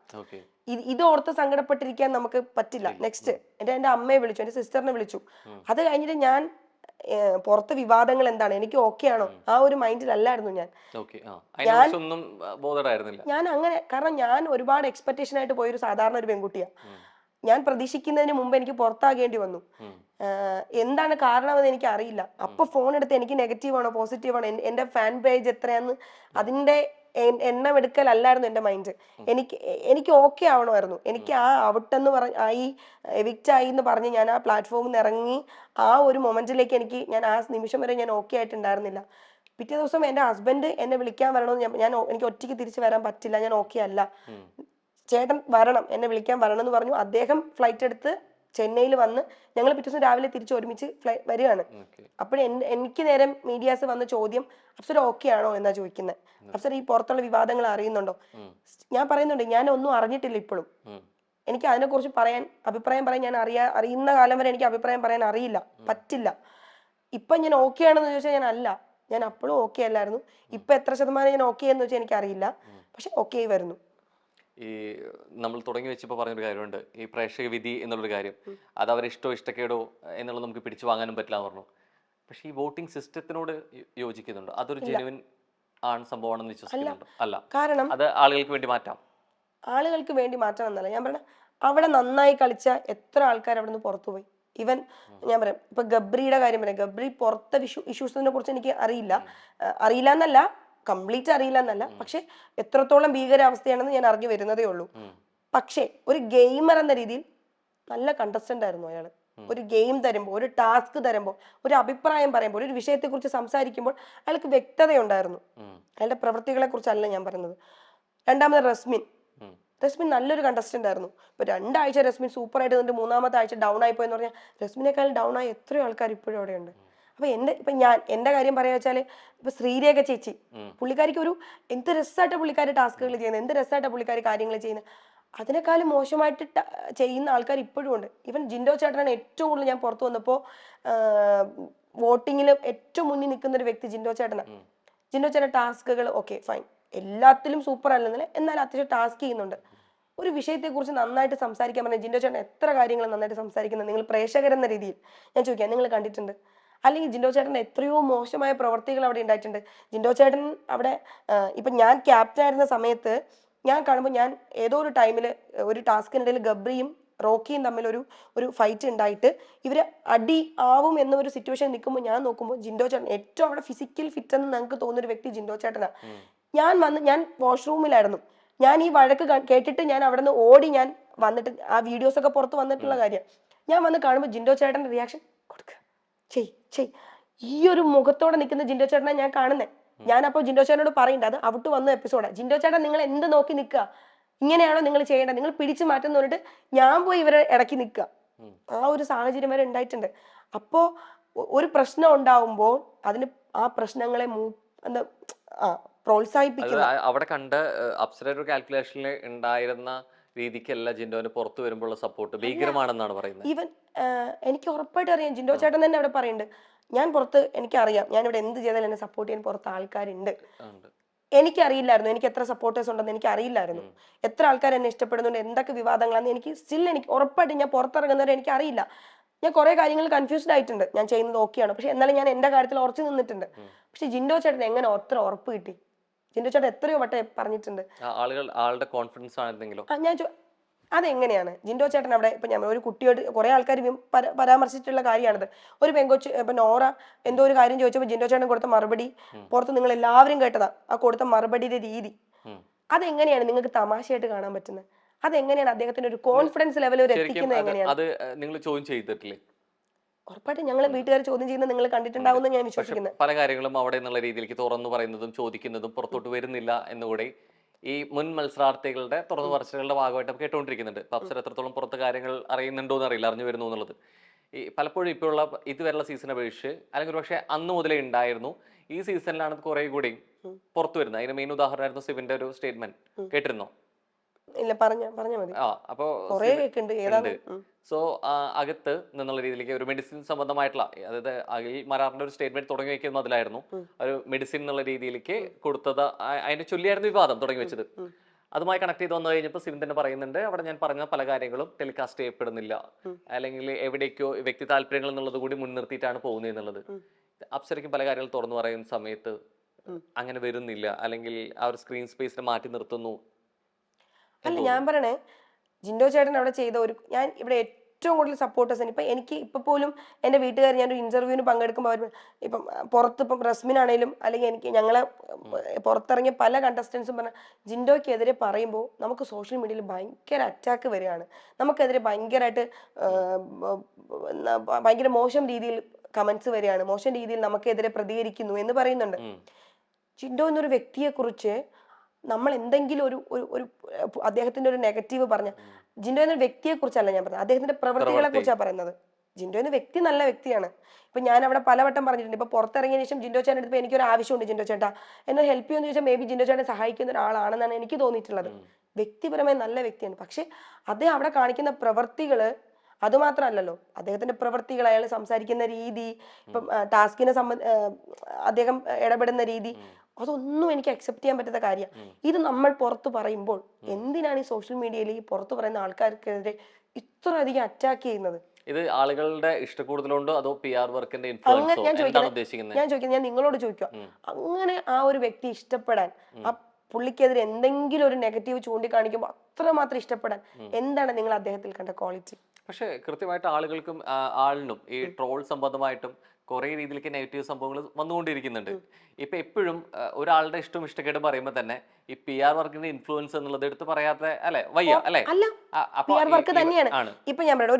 ഇത് ഓർത്ത് സങ്കടപ്പെട്ടിരിക്കാൻ നമുക്ക് പറ്റില്ല. നെക്സ്റ്റ് എന്റെ അമ്മയെ വിളിച്ചു, എന്റെ സിസ്റ്ററിനെ വിളിച്ചു. അത് കഴിഞ്ഞിട്ട് ഞാൻ പുറത്തെ വിവാദങ്ങൾ എന്താണ്, എനിക്ക് ഓക്കെ ആണോ, ആ ഒരു മൈൻഡിലല്ലായിരുന്നു ഞാൻ അങ്ങനെ. കാരണം ഞാൻ ഒരുപാട് എക്സ്പെക്ടേഷൻ ആയിട്ട് പോയൊരു സാധാരണ ഒരു പെൺകുട്ടിയാണ്. ഞാൻ പ്രതീക്ഷിക്കുന്നതിന് മുമ്പ് എനിക്ക് പുറത്താകേണ്ടി വന്നു. എന്താണ് കാരണമെന്ന് എനിക്ക് അറിയില്ല. അപ്പൊ ഫോൺ എടുത്ത് എനിക്ക് നെഗറ്റീവ് ആണോ പോസിറ്റീവ് ആണോ, എന്റെ ഫാൻ പേജ് എത്രയാന്ന് അതിന്റെ എണ്ണം എടുക്കലല്ലായിരുന്നു എന്റെ മൈൻഡ്. എനിക്ക് ഓക്കെ ആവണമായിരുന്നു. എനിക്ക് ആ ഔട്ടെന്ന് ആയി എവിക്റ്റ് ആയി എന്ന് പറഞ്ഞ് ഞാൻ ആ പ്ലാറ്റ്ഫോമിൽ നിന്ന് ഇറങ്ങി ആ ഒരു മൊമെന്റിലേക്ക് ഞാൻ ആ നിമിഷം വരെ ഞാൻ ഓക്കെ ആയിട്ടുണ്ടായിരുന്നില്ല. പിറ്റേ ദിവസം എന്റെ ഹസ്ബൻഡ് എന്നെ വിളിക്കാൻ വരണമെന്ന് എനിക്ക് ഒറ്റയ്ക്ക് തിരിച്ചു വരാൻ പറ്റില്ല, ഞാൻ ഓക്കെ അല്ല, ചേട്ടൻ വരണം, എന്നെ വിളിക്കാൻ വരണം എന്ന് പറഞ്ഞു. അദ്ദേഹം ഫ്ലൈറ്റ് എടുത്ത് ചെന്നൈയിൽ വന്ന് ഞങ്ങൾ പിറ്റേ ദിവസം രാവിലെ തിരിച്ച് ഒരുമിച്ച് വരികയാണ്. അപ്പോഴും എനിക്ക് നേരെ മീഡിയാസ് വന്ന ചോദ്യം, അപ്സര ഓക്കെ ആണോ എന്നാ ചോദിക്കുന്നത്. അപ്സര ഈ പുറത്തുള്ള വിവാദങ്ങൾ അറിയുന്നുണ്ടോ? ഞാൻ പറയുന്നുണ്ട്, ഞാൻ ഒന്നും അറിഞ്ഞിട്ടില്ല ഇപ്പോഴും. എനിക്ക് അതിനെക്കുറിച്ച് അഭിപ്രായം പറയാൻ ഞാൻ അറിയുന്ന കാലം വരെ എനിക്ക് അഭിപ്രായം പറയാൻ അറിയില്ല, പറ്റില്ല. ഇപ്പൊ ഞാൻ ഓക്കെ ആണെന്ന് ചോദിച്ചാൽ ഞാൻ അല്ല, ഞാൻ അപ്പോഴും ഓക്കെ അല്ലായിരുന്നു. ഇപ്പൊ എത്ര ശതമാനം ഞാൻ ഓക്കെ എന്ന് വെച്ചാൽ എനിക്ക് അറിയില്ല, പക്ഷെ ഓക്കെ ആയി വരുന്നു. ഈ നമ്മൾ തുടങ്ങി വെച്ചപ്പോൾ പറഞ്ഞൊരു കാര്യമുണ്ട്, ഈ പ്രേക്ഷക വിധി എന്നുള്ളൊരു കാര്യം. അത് അവരെ ഇഷ്ടക്കേടോ എന്നുള്ളത് നമുക്ക് പിടിച്ചു വാങ്ങാനും പറ്റില്ല എന്ന് പറഞ്ഞു. പക്ഷെ ഈ വോട്ടിംഗ് സിസ്റ്റത്തിനോട് യോജിക്കുന്നുണ്ട്, അതൊരു ജെനുവിൻ ആണ് സംഭവമാണെന്ന് വിശ്വസിക്കുന്നുണ്ട്? അല്ല, കാരണം അത് ആളുകൾക്ക് വേണ്ടി മാറ്റാം. ആളുകൾക്ക് വേണ്ടി മാറ്റാം എന്നല്ല ഞാൻ പറഞ്ഞ. അവിടെ നന്നായി കളിച്ച എത്ര ആൾക്കാർ അവിടെ നിന്ന് പുറത്തുപോയി. ഇവൻ ഞാൻ പറയാം, ഇപ്പൊ ഗബ്രിയുടെ കാര്യം പറയാം. ഗബ്രി പുറത്തെ ഇഷ്യൂസിനെ കുറിച്ച് എനിക്ക് അറിയില്ല എന്നല്ല, കംപ്ലീറ്റ് അറിയില്ല എന്നല്ല, പക്ഷെ എത്രത്തോളം ഭീകരാവസ്ഥയാണെന്ന് ഞാൻ അറിഞ്ഞു വരുന്നതേ ഉള്ളൂ. പക്ഷെ ഒരു ഗെയിമർ എന്ന രീതിയിൽ നല്ല കണ്ടസ്റ്റന്റ് ആയിരുന്നു അയാള്. ഒരു ഗെയിം തരുമ്പോൾ, ഒരു ടാസ്ക് തരുമ്പോൾ, ഒരു അഭിപ്രായം പറയുമ്പോൾ, ഒരു വിഷയത്തെക്കുറിച്ച് സംസാരിക്കുമ്പോൾ അയാൾക്ക് വ്യക്തതയുണ്ടായിരുന്നു. അയാളുടെ പ്രവൃത്തികളെ കുറിച്ചല്ല ഞാൻ പറയുന്നത്. രണ്ടാമത് റസ്മിൻ നല്ലൊരു കണ്ടസ്റ്റന്റ് ആയിരുന്നു. ഇപ്പൊ 2 ആഴ്ച റസ്മിൻ സൂപ്പർ ആയിട്ട് നിന്നിട്ട് 3-ാമത്തെ ആഴ്ച ഡൗൺ ആയി പോയെന്ന് പറഞ്ഞാൽ റസ്മിനേക്കാൾ ഡൗൺ ആയ എത്രയോ ആൾക്കാർ ഇപ്പോഴും അവിടെ ഉണ്ട്. അപ്പൊ എന്റെ കാര്യം പറയാ വെച്ചാല് ഇപ്പൊ ശ്രീരേഖ ചേച്ചി, പുള്ളിക്കാരിക്ക് ഒരു എന്ത് രസമായിട്ട് പുള്ളിക്കാരി ടാസ്കുകൾ ചെയ്യുന്നത്, എന്ത് രസമായിട്ട് പുള്ളിക്കാരി കാര്യങ്ങൾ ചെയ്യുന്നത്. അതിനേക്കാളും മോശമായിട്ട് ചെയ്യുന്ന ആൾക്കാർ ഇപ്പോഴും ഉണ്ട്. ഈവൻ ജിൻഡോ ചേട്ടനാണ് ഏറ്റവും കൂടുതൽ, ഞാൻ പുറത്തു വന്നപ്പോൾ വോട്ടിങ്ങിൽ ഏറ്റവും മുന്നിൽ നിൽക്കുന്ന ഒരു വ്യക്തി ജിൻഡോ ചേട്ടനാണ്. ജിൻഡോ ചേട്ടൻ ടാസ്കുകൾ ഓക്കെ ഫൈൻ, എല്ലാത്തിലും സൂപ്പർ അല്ലെന്നില്ല, എന്നാൽ അത്യാവശ്യം ടാസ്ക് ചെയ്യുന്നുണ്ട്. ഒരു വിഷയത്തെക്കുറിച്ച് നന്നായിട്ട് സംസാരിക്കാൻ പറഞ്ഞാൽ ജിൻഡോ ചേട്ടൻ എത്ര കാര്യങ്ങൾ നന്നായിട്ട് സംസാരിക്കുന്നത് നിങ്ങൾ പ്രേക്ഷകരെന്ന രീതിയിൽ ഞാൻ ചോദിക്കാം, നിങ്ങൾ കണ്ടിട്ടുണ്ട്? അല്ലെങ്കിൽ ജിൻഡോ ചേട്ടൻ എത്രയോ മോശമായ പ്രവർത്തികൾ അവിടെ ഉണ്ടായിട്ടുണ്ട്. ജിൻഡോ ചേട്ടൻ അവിടെ ഇപ്പം ഞാൻ ക്യാപ്റ്റൻ ആയിരുന്ന സമയത്ത് ഞാൻ കാണുമ്പോൾ, ഞാൻ ഏതോ ഒരു ടൈമിൽ ഒരു ടാസ്കിനിടയിൽ ഗബ്രിയും റോക്കിയും തമ്മിൽ ഒരു ഫൈറ്റ് ഉണ്ടായിട്ട് ഇവര് അടി ആവും എന്നൊരു സിറ്റുവേഷൻ നിൽക്കുമ്പോൾ ഞാൻ നോക്കുമ്പോൾ ജിൻഡോ ചേട്ടൻ ഏറ്റവും അവിടെ ഫിസിക്കൽ ഫിറ്റ് എന്ന് ഞങ്ങൾക്ക് തോന്നുന്ന ഒരു വ്യക്തി ജിൻഡോ ചേട്ടനാണ്. ഞാൻ വാഷ്റൂമിലായിരുന്നു. ഞാൻ ഈ വഴക്ക് കേട്ടിട്ട് ഞാൻ അവിടെ നിന്ന് ഓടി ഞാൻ വന്നിട്ട്, ആ വീഡിയോസ് ഒക്കെ പുറത്ത് വന്നിട്ടുള്ള കാര്യം, ഞാൻ വന്ന് കാണുമ്പോൾ ജിൻഡോ ചേട്ടൻ്റെ റിയാക്ഷൻ കൊടുക്കുക, ചെയ് ഈ ഒരു മുഖത്തോടെ നിൽക്കുന്ന ജിൻഡോ ചേട്ടനെ ഞാൻ കാണുന്നത്. ഞാനപ്പോൾ ജിൻഡോ ചേട്ടനോട് പറയണ്ട, അത് ഔട്ട് വന്ന എപ്പിസോഡാണ്. ജിൻഡോ ചേട്ടൻ നിങ്ങൾ എന്ത് നോക്കി നിൽക്കുക, ഇങ്ങനെയാണോ നിങ്ങൾ ചെയ്യേണ്ടത്, നിങ്ങൾ പിടിച്ചു മാറ്റുന്ന പറഞ്ഞിട്ട് ഞാൻ പോയി ഇവരെ ഇടയ്ക്ക് നിൽക്കുക. ആ ഒരു സാഹചര്യം വരെ ഉണ്ടായിട്ടുണ്ട്. അപ്പോൾ ഒരു പ്രശ്നം ഉണ്ടാവുമ്പോൾ അതിന് ആ പ്രശ്നങ്ങളെ എന്താ പ്രോത്സാഹിപ്പിക്കുന്നത്. അവിടെ കണ്ട അപ്സര ഒരു കാൽക്കുലേഷനിൽ ഉണ്ടായിരുന്ന രീതിക്കല്ല ജിൻഡോന് പുറത്തു വരുമ്പോൾ സപ്പോർട്ട് ഭീകരമാണെന്നാണ് പറയുന്നത്. ഈവൻ എനിക്ക് ഉറപ്പായിട്ട് അറിയാം, ജിൻഡോ ചേട്ടൻ തന്നെ അവിടെ പറയുന്നുണ്ട്, ഞാൻ പുറത്ത് എനിക്കറിയാം, ഞാൻ ഇവിടെ എന്ത് ചെയ്താലും എന്നെ സപ്പോർട്ട് ചെയ്യാൻ പുറത്ത് ആൾക്കാരുണ്ട്. എനിക്കറിയില്ലായിരുന്നു എനിക്ക് എത്ര സപ്പോർട്ടേഴ്സ് ഉണ്ടെന്ന് എനിക്ക് അറിയില്ലായിരുന്നു, എത്ര ആൾക്കാർ എന്നെ ഇഷ്ടപ്പെടുന്നുണ്ട്, എന്തൊക്കെ വിവാദങ്ങളാണെന്ന് എനിക്ക് ഉറപ്പായിട്ട് ഞാൻ പുറത്തിറങ്ങുന്നവരെ എനിക്ക് അറിയില്ല. ഞാൻ കുറെ കാര്യങ്ങൾ കൺഫ്യൂസ്ഡ് ആയിട്ടുണ്ട്, ഞാൻ ചെയ്യുന്നത് ഓക്കെയാണ്, പക്ഷെ എന്നാലും ഞാൻ എന്റെ കാര്യത്തിൽ ഉറച്ചു നിന്നിട്ടുണ്ട്. പക്ഷെ ജിൻഡോ ചേട്ടൻ എങ്ങനെ അത്ര ഉറപ്പ് കിട്ടി? ജിൻഡോ ചേട്ടൻ എത്രയോ വട്ടം പറഞ്ഞിട്ടുണ്ട് ആളുടെ കോൺഫിഡൻസ് ആണെന്നെങ്കിലും. ഞാൻ അതെങ്ങനെയാണ് ജിൻഡോ ചേട്ടൻ അവിടെ, ഇപ്പൊ ഞാൻ ഒരു കുട്ടിയോട് കുറെ ആൾക്കാർ പരാമർശിച്ചിട്ടുള്ള കാര്യമാണിത്. ഒരു പെങ്കൊച്ച് ഇപ്പൊ നോറ എന്തോ ഒരു കാര്യം ചോദിച്ചപ്പോൾ ജിൻഡോ ചേട്ടൻ കൊടുത്ത മറുപടി പുറത്ത് നിങ്ങൾ എല്ലാവരും കേട്ടതാ, ആ കൊടുത്ത മറുപടിയുടെ രീതി. അതെങ്ങനെയാണ് നിങ്ങൾക്ക് തമാശയായിട്ട് കാണാൻ പറ്റുന്നത്? അതെങ്ങനെയാണ് അദ്ദേഹത്തിന്റെ ഒരു കോൺഫിഡൻസ് ലെവൽ എത്തിക്കുന്നത്? എങ്ങനെയാണ് അത് നിങ്ങൾ ചോദ്യം ചെയ്തിട്ടില്ലേ? ഉറപ്പായിട്ടും ഞങ്ങൾ വീട്ടുകാർ ചോദ്യം ചെയ്യുന്നത് നിങ്ങൾ കണ്ടിട്ടുണ്ടാവുമെന്ന് ഞാൻ വിശ്വസിക്കുന്നത്. പല കാര്യങ്ങളും അവിടെ എന്നുള്ള രീതിയിലേക്ക് തുറന്നു പറയുന്നതും ചോദിക്കുന്നതും പുറത്തോട്ട് വരുന്നില്ല എന്നുകൂടി ഈ മുൻ മത്സരാർത്ഥികളുടെ തുറന്നു പറച്ചിലുകളുടെ ഭാഗമായിട്ട് കേട്ടുകൊണ്ടിരിക്കുന്നുണ്ട്. ഇപ്പൊ അപ്സര എത്രത്തോളം പുറത്ത് കാര്യങ്ങൾ അറിയുന്നുണ്ടോ എന്ന് അറിയില്ല, അറിഞ്ഞു വരുന്നു എന്നുള്ളത്. ഈ പലപ്പോഴും ഇപ്പോഴുള്ള ഇതുവരെയുള്ള സീസണെ അപേക്ഷിച്ച് അല്ലെങ്കിൽ പക്ഷേ അന്ന് മുതലേ ഉണ്ടായിരുന്നു, ഈ സീസണിലാണ് കുറെ കൂടി പുറത്തു വരുന്നത്. അതിന് മെയിൻ ഉദാഹരണമായിരുന്നു സിവിന്റെ ഒരു സ്റ്റേറ്റ്മെന്റ്, കേട്ടിരുന്നോ? ഇല്ല, പറഞ്ഞ മതി. അപ്പോ സോ അകത്ത് നിന്നുള്ള രീതിയിലേക്ക് ഒരു മെഡിസിൻ സംബന്ധമായിട്ടുള്ള, അതായത് അഖിൽ മരാറിന്റെ ഒരു സ്റ്റേറ്റ്മെന്റ് തുടങ്ങി വെക്കുന്നത് അതിലായിരുന്നു. ഒരു മെഡിസിൻ എന്നുള്ള രീതിയിലേക്ക് കൊടുത്തത്, അതിനെ ചൊല്ലിയായിരുന്നു വിവാദം തുടങ്ങി വെച്ചത്. അതുമായി കണക്ട് ചെയ്ത് വന്നു കഴിഞ്ഞപ്പോൾ സിവിൻ തന്നെ പറയുന്നുണ്ട്, അവിടെ ഞാൻ പറഞ്ഞ പല കാര്യങ്ങളും ടെലികാസ്റ്റ് ചെയ്യപ്പെടുന്നില്ല, അല്ലെങ്കിൽ എവിടേക്കോ വ്യക്തി താല്പര്യങ്ങൾ എന്നുള്ളത് കൂടി മുൻനിർത്തിയിട്ടാണ് പോകുന്നത് എന്നുള്ളത്. അപ്സരയ്ക്കും പല കാര്യങ്ങൾ തുറന്നു പറയുന്ന സമയത്ത് അങ്ങനെ വരുന്നില്ല, അല്ലെങ്കിൽ ആ ഒരു സ്ക്രീൻ സ്പേസിനെ മാറ്റി നിർത്തുന്നു. അല്ല, ഞാൻ പറയണേ, ജിൻഡോ ചേട്ടൻ അവിടെ ചെയ്ത ഞാൻ ഇവിടെ ഏറ്റവും കൂടുതൽ സപ്പോർട്ടേഴ്സ് ഇപ്പൊ എനിക്ക് ഇപ്പൊ പോലും എന്റെ വീട്ടുകാർ, ഞാനൊരു ഇന്റർവ്യൂവിന് പങ്കെടുക്കുമ്പോൾ അവർ ഇപ്പം പുറത്ത്, ഇപ്പം റസ്മിനാണേലും അല്ലെങ്കിൽ എനിക്ക് ഞങ്ങളെ പുറത്തിറങ്ങിയ പല കണ്ടസ്റ്റൻസും പറഞ്ഞ ജിൻഡോയ്ക്കെതിരെ പറയുമ്പോൾ നമുക്ക് സോഷ്യൽ മീഡിയയിൽ ഭയങ്കര അറ്റാക്ക് വരികയാണ്, നമുക്കെതിരെ ഭയങ്കരമായിട്ട് ഭയങ്കര മോശം രീതിയിൽ കമന്റ്സ് വരികയാണ്, മോശം രീതിയിൽ നമുക്കെതിരെ പ്രതികരിക്കുന്നു എന്ന് പറയുന്നുണ്ട്. ജിൻഡോ എന്നൊരു വ്യക്തിയെ കുറിച്ച് നമ്മൾ എന്തെങ്കിലും ഒരു അദ്ദേഹത്തിന്റെ ഒരു നെഗറ്റീവ് പറഞ്ഞ, ജിൻഡോ എന്ന വ്യക്തിയെ കുറിച്ചല്ല ഞാൻ പറഞ്ഞത്, അദ്ദേഹത്തിന്റെ പ്രവൃത്തികളെ കുറിച്ചാണ് പറയുന്നത്. ജിൻഡോ എന്ന വ്യക്തി നല്ല വ്യക്തിയാണ്. ഇപ്പൊ ഞാൻ അവിടെ പലവട്ടം പറഞ്ഞിട്ടുണ്ട്, ഇപ്പൊ പുറത്തിറങ്ങിയ ശേഷം ജിൻഡോ ചേട്ടൻ എടുത്തപ്പോൾ എനിക്കൊരു ആവശ്യമുണ്ട്, ജിൻഡോ ചേട്ടാ എന്നെ ഹെൽപ്പ് ചെയ്യുമെന്ന് ചോദിച്ചാൽ മേ ബി ജിൻഡോ ചേട്ടനെ സഹായിക്കുന്ന ഒരാളാണെന്നാണ് എനിക്ക് തോന്നിയിട്ടുള്ളത്. വ്യക്തിപരമായി നല്ല വ്യക്തിയാണ്. പക്ഷെ അദ്ദേഹം അവിടെ കാണിക്കുന്ന പ്രവൃത്തികള് അതുമാത്രമല്ലല്ലോ, അദ്ദേഹത്തിന്റെ പ്രവൃത്തികൾ, അയാൾ സംസാരിക്കുന്ന രീതി, ഇപ്പം ടാസ്കിനെ അദ്ദേഹം ഇടപെടുന്ന രീതി, അതൊന്നും എനിക്ക് അക്സെപ്റ്റ് ചെയ്യാൻ പറ്റാത്ത കാര്യമാണ്. ഇത് നമ്മൾ പുറത്ത് പറയുമ്പോൾ എന്തിനാണ് ഈ സോഷ്യൽ മീഡിയയിൽ ഈ പുറത്ത് പറയുന്ന ആൾക്കാർക്കെതിരെ ഇത്ര അധികം അറ്റാക്ക് ചെയ്യുന്നത്? ഇത് ആളുകളുടെ ഇഷ്ടക്കൂടുതലുണ്ടോ അതോ PR വർക്കിന്റെ ഇൻഫ്ലുവൻസോ? ഞാൻ ചോദിക്കുന്നത്, ഞാൻ നിങ്ങളോട് ചോദിക്കുക, അങ്ങനെ ആ ഒരു വ്യക്തി ഇഷ്ടപ്പെടാൻ, ആ പുള്ളിക്കെതിരെ എന്തെങ്കിലും ഒരു നെഗറ്റീവ് ചൂണ്ടിക്കാണിക്കുമ്പോൾ അത്രമാത്രം ഇഷ്ടപ്പെടാൻ എന്താണ് നിങ്ങൾ അദ്ദേഹത്തിൽ കണ്ട ക്വാളിറ്റി? പക്ഷെ കൃത്യമായിട്ട് ആളുകൾക്കും ആളിനും ഈ ട്രോൾ സംബന്ധമായിട്ടും കുറെ രീതിയിലേക്ക് നെഗറ്റീവ് സംഭവങ്ങൾ വന്നുകൊണ്ടിരിക്കുന്നുണ്ട്. ഇപ്പൊ എപ്പോഴും ഒരാളുടെ ഇഷ്ടവും ഇഷ്ടക്കേടും പറയുമ്പോൾ തന്നെ ഈ PR വർക്കിന്റെ ഇൻഫ്ലുവൻസ് എന്നുള്ളത് എടുത്ത് പറയാത്ത അല്ലെ വയ്യ അല്ലെ? അല്ല, PR വർക്ക് തന്നെയാണ്. ഇപ്പൊ ഞാൻ പറയാം,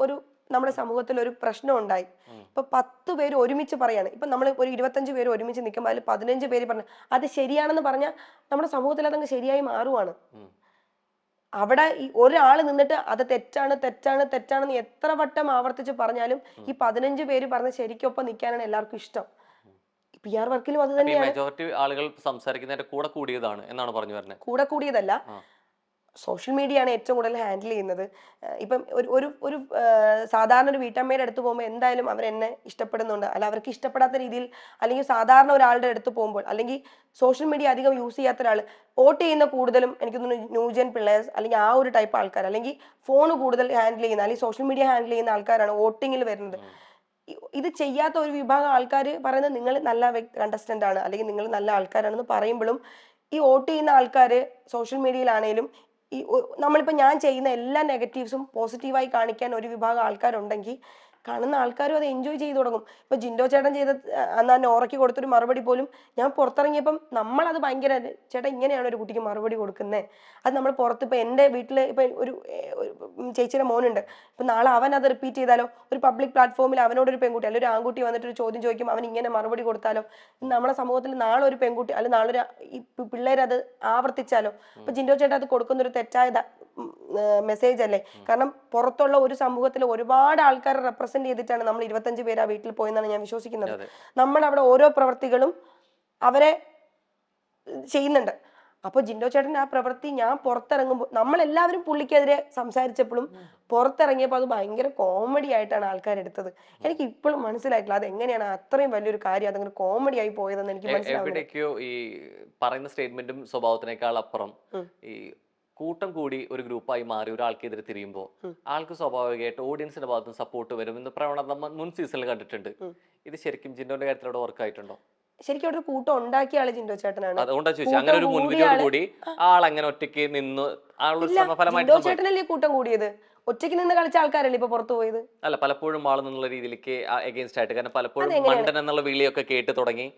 ഒരു നമ്മുടെ സമൂഹത്തിൽ ഒരു പ്രശ്നം ഉണ്ടായി, ഇപ്പൊ 10 പേര് ഒരുമിച്ച് പറയാണ്, ഇപ്പൊ നമ്മൾ ഒരു 25 പേര് ഒരുമിച്ച് നിൽക്കുമ്പോൾ അതിൽ 15 പേര് പറഞ്ഞു അത് ശരിയാണെന്ന് പറഞ്ഞാൽ നമ്മുടെ സമൂഹത്തിൽ അതങ്ങ് ശരിയായി മാറുവാണ്. അവിടെ ഈ ഒരാൾ നിന്നിട്ട് അത് തെറ്റാണ് തെറ്റാണ് തെറ്റാണെന്ന് എത്ര വട്ടം ആവർത്തിച്ച് പറഞ്ഞാലും ഈ 15 പേര് പറഞ്ഞ് ശരിക്കൊപ്പം നിൽക്കാനാണ് എല്ലാവർക്കും ഇഷ്ടം. PR വർക്കിലും അത് തന്നെയാണ്. മെജോറിറ്റി ആളുകൾ സംസാരിക്കുന്നതിന്റെ കൂടെ കൂടിയതാണ് എന്നാണ് പറഞ്ഞു വരുന്നത്. കൂടെ കൂടിയതല്ല, സോഷ്യൽ മീഡിയ ആണ് ഏറ്റവും കൂടുതൽ ഹാൻഡിൽ ചെയ്യുന്നത്. ഇപ്പം ഒരു സാധാരണ ഒരു വീട്ടമ്മയുടെ അടുത്ത് പോകുമ്പോൾ എന്തായാലും അവർ എന്നെ ഇഷ്ടപ്പെടുന്നുണ്ട്, അല്ല അവർക്ക് ഇഷ്ടപ്പെടാത്ത രീതിയിൽ, അല്ലെങ്കിൽ സാധാരണ ഒരാളുടെ അടുത്ത് പോകുമ്പോൾ, അല്ലെങ്കിൽ സോഷ്യൽ മീഡിയ അധികം യൂസ് ചെയ്യാത്ത ഒരാൾ വോട്ട് ചെയ്യുന്ന കൂടുതലും എനിക്ക് തോന്നുന്നു ന്യൂജൻ പിള്ളേഴ്സ്, അല്ലെങ്കിൽ ആ ഒരു ടൈപ്പ് ആൾക്കാർ, അല്ലെങ്കിൽ ഫോൺ കൂടുതൽ ഹാൻഡിൽ ചെയ്യുന്ന, അല്ലെങ്കിൽ സോഷ്യൽ മീഡിയ ഹാൻഡിൽ ചെയ്യുന്ന ആൾക്കാരാണ് വോട്ടിങ്ങിൽ വരുന്നത്. ഇത് ചെയ്യാത്ത ഒരു വിഭാഗം ആൾക്കാർ പറയുന്നത് നിങ്ങൾ നല്ല കണ്ടസ്റ്റന്റ് ആണ്, അല്ലെങ്കിൽ നിങ്ങൾ നല്ല ആൾക്കാരാണെന്ന് പറയുമ്പോഴും ഈ വോട്ട് ചെയ്യുന്ന ആൾക്കാർ സോഷ്യൽ മീഡിയയിലാണേലും ഈ നമ്മളിപ്പോൾ ഞാൻ ചെയ്യുന്ന എല്ലാ നെഗറ്റീവ്സും പോസിറ്റീവായി കാണിക്കാൻ ഒരു വിഭാഗം ആൾക്കാരുണ്ടെങ്കിൽ കാണുന്ന ആൾക്കാരും അത് എൻജോയ് ചെയ്ത് തുടങ്ങും. ഇപ്പൊ ജിൻഡോ ചേട്ടൻ ചെയ്ത അന്ന് നോറയ്ക്ക് കൊടുത്തൊരു മറുപടി പോലും ഞാൻ പുറത്തിറങ്ങിയപ്പം നമ്മളത് ഭയങ്കര ചേട്ടാ ഇങ്ങനെയാണ് ഒരു കുട്ടിക്ക് മറുപടി കൊടുക്കുന്നത്. അത് നമ്മൾ പുറത്ത് ഇപ്പൊ എൻ്റെ വീട്ടിൽ ഇപ്പൊ ഒരു ചേച്ചിയുടെ മോനുണ്ട്, ഇപ്പൊ നാളെ അവൻ അത് റിപ്പീറ്റ് ചെയ്താലോ, ഒരു പബ്ലിക് പ്ലാറ്റ്ഫോമിൽ അവനോടൊരു പെൺകുട്ടി അല്ലെങ്കിൽ ഒരു ആൺകുട്ടി വന്നിട്ട് ഒരു ചോദ്യം ചോദിക്കും, അവൻ ഇങ്ങനെ മറുപടി കൊടുത്താലോ, നമ്മുടെ സമൂഹത്തിൽ നാളെ ഒരു പെൺകുട്ടി അല്ലെങ്കിൽ നാളെ ഈ പിള്ളേരത് ആവർത്തിച്ചാലോ. ഇപ്പൊ ജിൻഡോ ചേട്ടൻ അത് കൊടുക്കുന്ന ഒരു തെറ്റായ മെസ്സേജ് അല്ലേ? കാരണം പുറത്തുള്ള ഒരു സമൂഹത്തിൽ ഒരുപാട് ആൾക്കാരെ റെപ്രസെന്റ് ചെയ്തിട്ടാണ് നമ്മൾ 25 പേര് ആ വീട്ടിൽ പോയെന്നാണ് ഞാൻ വിശ്വസിക്കുന്നത്. നമ്മൾ അവിടെ ഓരോ പ്രവൃത്തികളും അവരെ ചെയ്യുന്നുണ്ട്. അപ്പൊ ജിൻഡോ ചേട്ടൻ ആ പ്രവൃത്തി ഞാൻ പുറത്തിറങ്ങുമ്പോൾ നമ്മളെല്ലാവരും പുള്ളിക്കെതിരെ സംസാരിച്ചപ്പോഴും പുറത്തിറങ്ങിയപ്പോൾ അത് ഭയങ്കര കോമഡി ആയിട്ടാണ് ആൾക്കാരെടുത്തത്. എനിക്ക് ഇപ്പോഴും മനസ്സിലായിട്ടില്ല അത് എങ്ങനെയാണ് അത്രയും വലിയൊരു കാര്യം അതങ്ങനെ കോമഡി ആയി പോയതെന്ന് എനിക്ക് മനസ്സിലാവുന്നില്ല. എവിടേക്കോ ഈ പറയുന്ന സ്റ്റേറ്റ്മെന്റും സ്വഭാവത്തിനേക്കാൾ അപ്പുറം ഈ കൂട്ടം കൂടി ഒരു ഗ്രൂപ്പായി മാറി ഒരാൾക്കെതിരെ തിരിയുമ്പോൾ ആൾക്ക് സ്വാഭാവികമായിട്ട് ഓഡിയൻസിന്റെ ഭാഗത്ത് സപ്പോർട്ട് വരും എന്ന് പ്രവണത നമ്മൾ മുൻ സീസണിൽ കണ്ടിട്ടുണ്ട്. ഇത് ശരിക്കും ജിൻഡോന്റെ കാര്യത്തിൽ അവിടെ വർക്ക് ആയിട്ടുണ്ടോ? ശരിക്കും അവിടെ ഒരു കൂട്ടം ഉണ്ടാക്കിയ ആള് ജിൻഡോ ചേട്ടനാണ്. അതുകൊണ്ടാ ചോദിച്ചത്, അങ്ങനെ ഒരു മുൻവിധിയോട് കൂടി ആൾ അങ്ങനെ ഒറ്റയ്ക്ക് നിന്ന് ജിൻഡോ ചേട്ടനല്ലേ കൂട്ടം കൂടിയത്? ഒറ്റയ്ക്ക് നിന്ന് കളിച്ച ആൾക്കാരല്ലേ ഇപ്പൊ പുറത്തു പോയത്? അല്ല, പലപ്പോഴും ആൾ എന്നുള്ള രീതിയിലേക്ക് അഗേൻസ്റ്റ് ആയിട്ട്, കാരണം പലപ്പോഴും മണ്ടൻ എന്നുള്ള വിളിയൊക്കെ കേട്ട് തുടങ്ങി.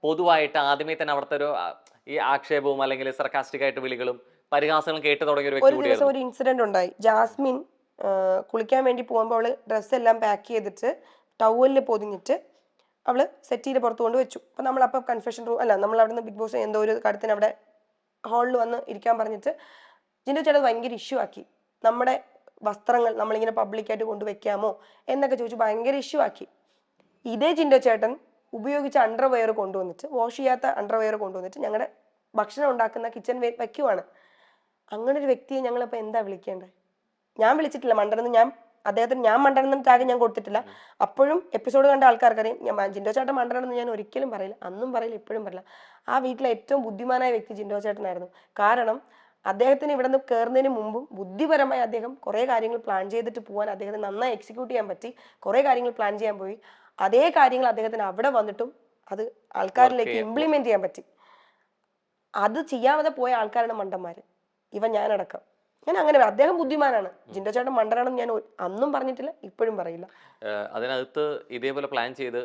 പൊതുവായിട്ട് ആദ്യമേ തന്നെ അവിടുത്തെ ഒരു ഈ ആക്ഷേപവും അല്ലെങ്കിൽ സർക്കാസ്റ്റിക് ആയിട്ട് വിളികളും പരിഹാസങ്ങളും കേട്ട് തുടങ്ങിയ ഒരു വ്യക്തി കൂടിയായിരുന്നു. ഒരു ഇൻസിഡന്റ് ഉണ്ടായി. ജാസ്മിൻ കുളിക്കാൻ വേണ്ടി പോകുമ്പോൾ അവള് ഡ്രസ്സ് എല്ലാം പാക്ക് ചെയ്തിട്ട് ടവലിൽ പൊതിഞ്ഞിട്ട് അവള് സെറ്റിയിൽ പുറത്ത് കൊണ്ട് വെച്ചു. അപ്പൊ നമ്മളപ്പോ കൺഫെഷൻ റൂം അല്ല, നമ്മൾ അവിടെ നിന്ന് ബിഗ് ബോസ് എന്തോ ഒരു കാര്യത്തിന് അവിടെ ഹാളിൽ വന്ന് ഇരിക്കാൻ പറഞ്ഞിട്ട് ജിൻഡോ ചേട്ടൻ ഭയങ്കര ഇഷ്യൂ ആക്കി. നമ്മുടെ വസ്ത്രങ്ങൾ നമ്മളിങ്ങനെ പബ്ലിക്കായിട്ട് കൊണ്ടുവയ്ക്കാമോ എന്നൊക്കെ ചോദിച്ചു ഭയങ്കര ഇഷ്യൂ ആക്കി. ഇതേ ജിൻഡോ ചേട്ടൻ ഉപയോഗിച്ച അണ്ടർവെയർ കൊണ്ടുവന്നിട്ട്, വാഷ് ചെയ്യാത്ത അണ്ടർവെയർ കൊണ്ടുവന്നിട്ട് ഞങ്ങളുടെ ഭക്ഷണം ഉണ്ടാക്കുന്ന കിച്ചൺ വയ്ക്കുവാണ്. അങ്ങനെ ഒരു വ്യക്തിയെ ഞങ്ങളിപ്പോൾ എന്താ വിളിക്കേണ്ടത്? ഞാൻ വിളിച്ചിട്ടില്ല മണ്ടനെന്ന്, അദ്ദേഹത്തിന് ഞാൻ മണ്ടനെന്ന് ടാഗ് ഞാൻ കൊടുത്തിട്ടില്ല. അപ്പോഴും എപ്പിസോഡ് കണ്ട ആൾക്കാർക്കറിയാം ഞാൻ ജിൻഡോ ചേട്ടൻ മണ്ടനെന്ന് ഞാൻ ഒരിക്കലും പറയില്ല, അന്നും പറയില്ല, ഇപ്പോഴും പറയില്ല. ആ വീട്ടിലെ ഏറ്റവും ബുദ്ധിമാനായ വ്യക്തി ജിൻഡോ ചേട്ടനായിരുന്നു. കാരണം അദ്ദേഹത്തിന് ഇവിടെ നിന്ന് കയറുന്നതിന് മുമ്പും ബുദ്ധിപരമായി അദ്ദേഹം കുറേ കാര്യങ്ങൾ പ്ലാൻ ചെയ്തിട്ട് പോകാൻ അദ്ദേഹത്തിന് നന്നായി എക്സിക്യൂട്ട് ചെയ്യാൻ പറ്റി. കുറേ കാര്യങ്ങൾ പ്ലാൻ ചെയ്യാൻ പോയി. അതേ കാര്യങ്ങൾ അദ്ദേഹത്തിന് അവിടെ വന്നിട്ടും അത് ആൾക്കാരിലേക്ക് ഇംപ്ലിമെന്റ് ചെയ്യാൻ പറ്റി. അത് ചെയ്യാതെ പോയ ആൾക്കാരാണ് മണ്ടന്മാര്, ഞാനടക്കം. ഞാൻ അങ്ങനെ, അദ്ദേഹം ബുദ്ധിമാനാണ്. ജിൻഡോ ചേട്ടൻ മണ്ടനാണെന്ന് ഞാൻ അന്നും പറഞ്ഞിട്ടില്ല, ഇപ്പോഴും പറയില്ല. അതിനകത്ത് ഇതേപോലെ പ്ലാൻ ചെയ്ത്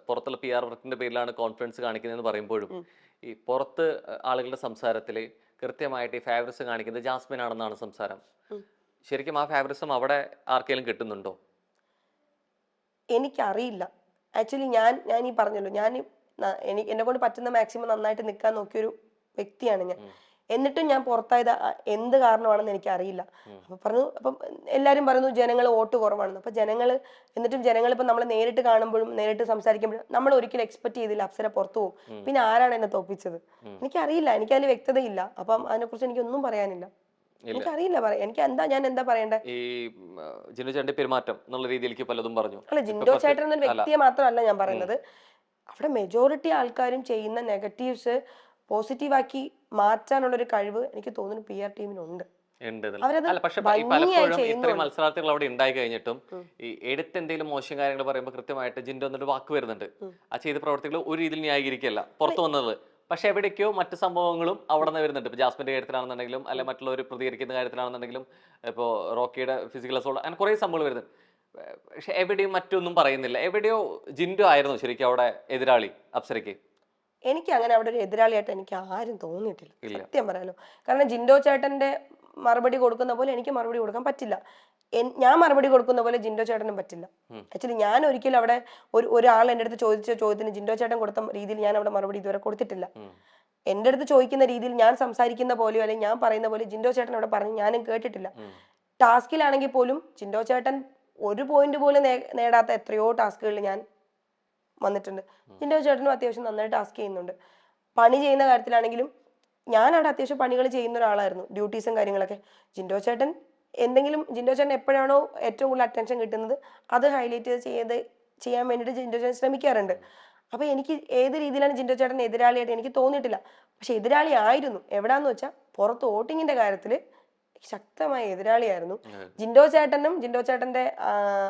പുറത്തുള്ള PR വർക്കിന്റെ പേരിലാണ് കോൺഫിഡൻസ് കാണിക്കുന്നതെന്ന് പറയുമ്പോഴും ഈ പുറത്ത് ആളുകളുടെ സംസാരത്തില് കൃത്യമായിട്ട് ഈ ഫേവറിസം കാണിക്കുന്നത് ജാസ്മിൻ ആണെന്നാണ് സംസാരം. ശരിക്കും ആ ഫേവറിസം അവിടെ ആർക്കെങ്കിലും കിട്ടുന്നുണ്ടോ? എനിക്കറിയില്ല. ആക്ച്വലി ഞാൻ ഈ പറഞ്ഞല്ലോ, എന്നെ കൊണ്ട് പറ്റുന്ന മാക്സിമം നന്നായിട്ട് നിൽക്കാൻ നോക്കിയൊരു വ്യക്തിയാണ് ഞാൻ. എന്നിട്ടും ഞാൻ പുറത്തായത് എന്ത് കാരണമാണെന്ന് എനിക്ക് അറിയില്ല. അപ്പം എല്ലാരും പറയുന്നു ജനങ്ങൾ വോട്ട് കുറവാണെന്ന്. അപ്പൊ എന്നിട്ടും ജനങ്ങൾ ഇപ്പൊ നമ്മളെ നേരിട്ട് കാണുമ്പോഴും നേരിട്ട് സംസാരിക്കുമ്പോഴും നമ്മൾ ഒരിക്കലും എക്സ്പെക്ട് ചെയ്തില്ല അപ്സര പുറത്തു പോകും. പിന്നെ ആരാണ് എന്നെ തോപ്പിച്ചത്? എനിക്കറിയില്ല, എനിക്കതിൽ വ്യക്തതയില്ല. അപ്പം അതിനെക്കുറിച്ച് എനിക്കൊന്നും പറയാനില്ല. എനിക്കറിയില്ല, ഞാൻ എന്താ പറയണ്ടേ? ഈ ജിൻഡോ ചേട്ടന്റെ പെരുമാറ്റം എന്നുള്ള രീതിയിലേക്ക് പലതും പറഞ്ഞു. അല്ല, ജിൻഡോ ചേട്ടൻ എന്നൊരു വ്യക്തിയെ മാത്രമല്ല ഞാൻ പറയുന്നത്. അവിടെ മെജോറിറ്റി ആൾക്കാരും ചെയ്യുന്ന നെഗറ്റീവ്സ് പോസിറ്റീവാക്കി മാറ്റാനുള്ളൊരു കഴിവ് എനിക്ക് തോന്നുന്നു PR ടീമിനുണ്ട്. പക്ഷെ പലപ്പോഴും ഇത്രയും മത്സരാർത്ഥികൾ അവിടെ ഉണ്ടായി കഴിഞ്ഞിട്ടും ഈ എടുത്ത് എന്തെങ്കിലും മോശം കാര്യങ്ങൾ പറയുമ്പോൾ കൃത്യമായിട്ട് ജിൻഡോ എന്നൊരു വാക്ക് വരുന്നുണ്ട്. ആ ചെയ്ത പ്രവർത്തികൾ ഒരു രീതിയിൽ ന്യായീകരിക്കല്ല പുറത്തു വന്നത്. പക്ഷെ എവിടേക്കോ മറ്റു സംഭവങ്ങളും അവിടെ നിന്ന് വരുന്നുണ്ട്. ഇപ്പൊ ജാസ്മിന്റെ കാര്യത്തിലാണെന്നുണ്ടെങ്കിലും അല്ലെ മറ്റുള്ളവർ പ്രതികരിക്കുന്ന കാര്യത്തിലാണെന്നുണ്ടെങ്കിലും ഇപ്പോൾ റോക്കിയുടെ ഫിസിക്കൽ അസോൾട്ട്, അങ്ങനെ കുറെ സംഭവങ്ങൾ വരുന്നുണ്ട്. പക്ഷെ എവിടെയും മറ്റൊന്നും പറയുന്നില്ല. എവിടെയോ ജിൻഡോ ആയിരുന്നു ശരിക്കും അവിടെ എതിരാളി അപ്സരയ്ക്ക്. എനിക്ക് അങ്ങനെ അവിടെ ഒരു എതിരാളിയായിട്ട് എനിക്ക് ആരും തോന്നിയിട്ടില്ല, സത്യം പറയാലോ. കാരണം ജിൻഡോ ചേട്ടന്റെ മറുപടി കൊടുക്കുന്ന പോലെ എനിക്ക് മറുപടി കൊടുക്കാൻ പറ്റില്ല. ഞാൻ മറുപടി കൊടുക്കുന്ന പോലെ ജിൻഡോ ചേട്ടനും പറ്റില്ല. ആക്ച്വലി ഞാൻ ഒരിക്കലും അവിടെ ഒരാൾ എൻ്റെ അടുത്ത് ചോദിച്ച ചോദ്യത്തിന് ജിൻഡോ ചേട്ടൻ കൊടുത്ത രീതിയിൽ ഞാൻ അവിടെ മറുപടി ഇതുവരെ കൊടുത്തിട്ടില്ല. എൻ്റെ അടുത്ത് ചോദിക്കുന്ന രീതിയിൽ ഞാൻ സംസാരിക്കുന്ന പോലെയോ അല്ലെങ്കിൽ ഞാൻ പറയുന്ന പോലെ ജിൻഡോ ചേട്ടൻ അവിടെ പറഞ്ഞ് ഞാനും കേട്ടിട്ടില്ല. ടാസ്കിലാണെങ്കിൽ പോലും ജിൻഡോ ചേട്ടൻ ഒരു പോയിന്റ് പോലും നേടാത്ത എത്രയോ ടാസ്കുകളിൽ ഞാൻ വന്നിട്ടുണ്ട്. ജിൻഡോ ചേട്ടനും അത്യാവശ്യം നന്നായി ടാസ്ക് ചെയ്യുന്നുണ്ട്. പണി ചെയ്യുന്ന കാര്യത്തിലാണെങ്കിലും ഞാൻ അവിടെ അത്യാവശ്യം പണികൾ ചെയ്യുന്ന ഒരാളായിരുന്നു, ഡ്യൂട്ടീസും കാര്യങ്ങളൊക്കെ. ജിൻഡോ ചേട്ടൻ എപ്പോഴാണോ ഏറ്റവും കൂടുതൽ അറ്റൻഷൻ കിട്ടുന്നത് അത് ഹൈലൈറ്റ് ചെയ്യാൻ വേണ്ടിയിട്ട് ജിൻഡോ ചേട്ടൻ ശ്രമിക്കാറുണ്ട്. അപ്പൊ എനിക്ക് ഏത് രീതിയിലാണ് ജിൻഡോ ചേട്ടൻ എതിരാളിയായിട്ട് എനിക്ക് തോന്നിയിട്ടില്ല. പക്ഷെ എതിരാളി ആയിരുന്നു. എവിടാന്ന് വെച്ചാൽ പുറത്ത് വോട്ടിങ്ങിന്റെ കാര്യത്തിൽ ശക്തമായ എതിരാളിയായിരുന്നു. ജിൻഡോ ചേട്ടന്റെ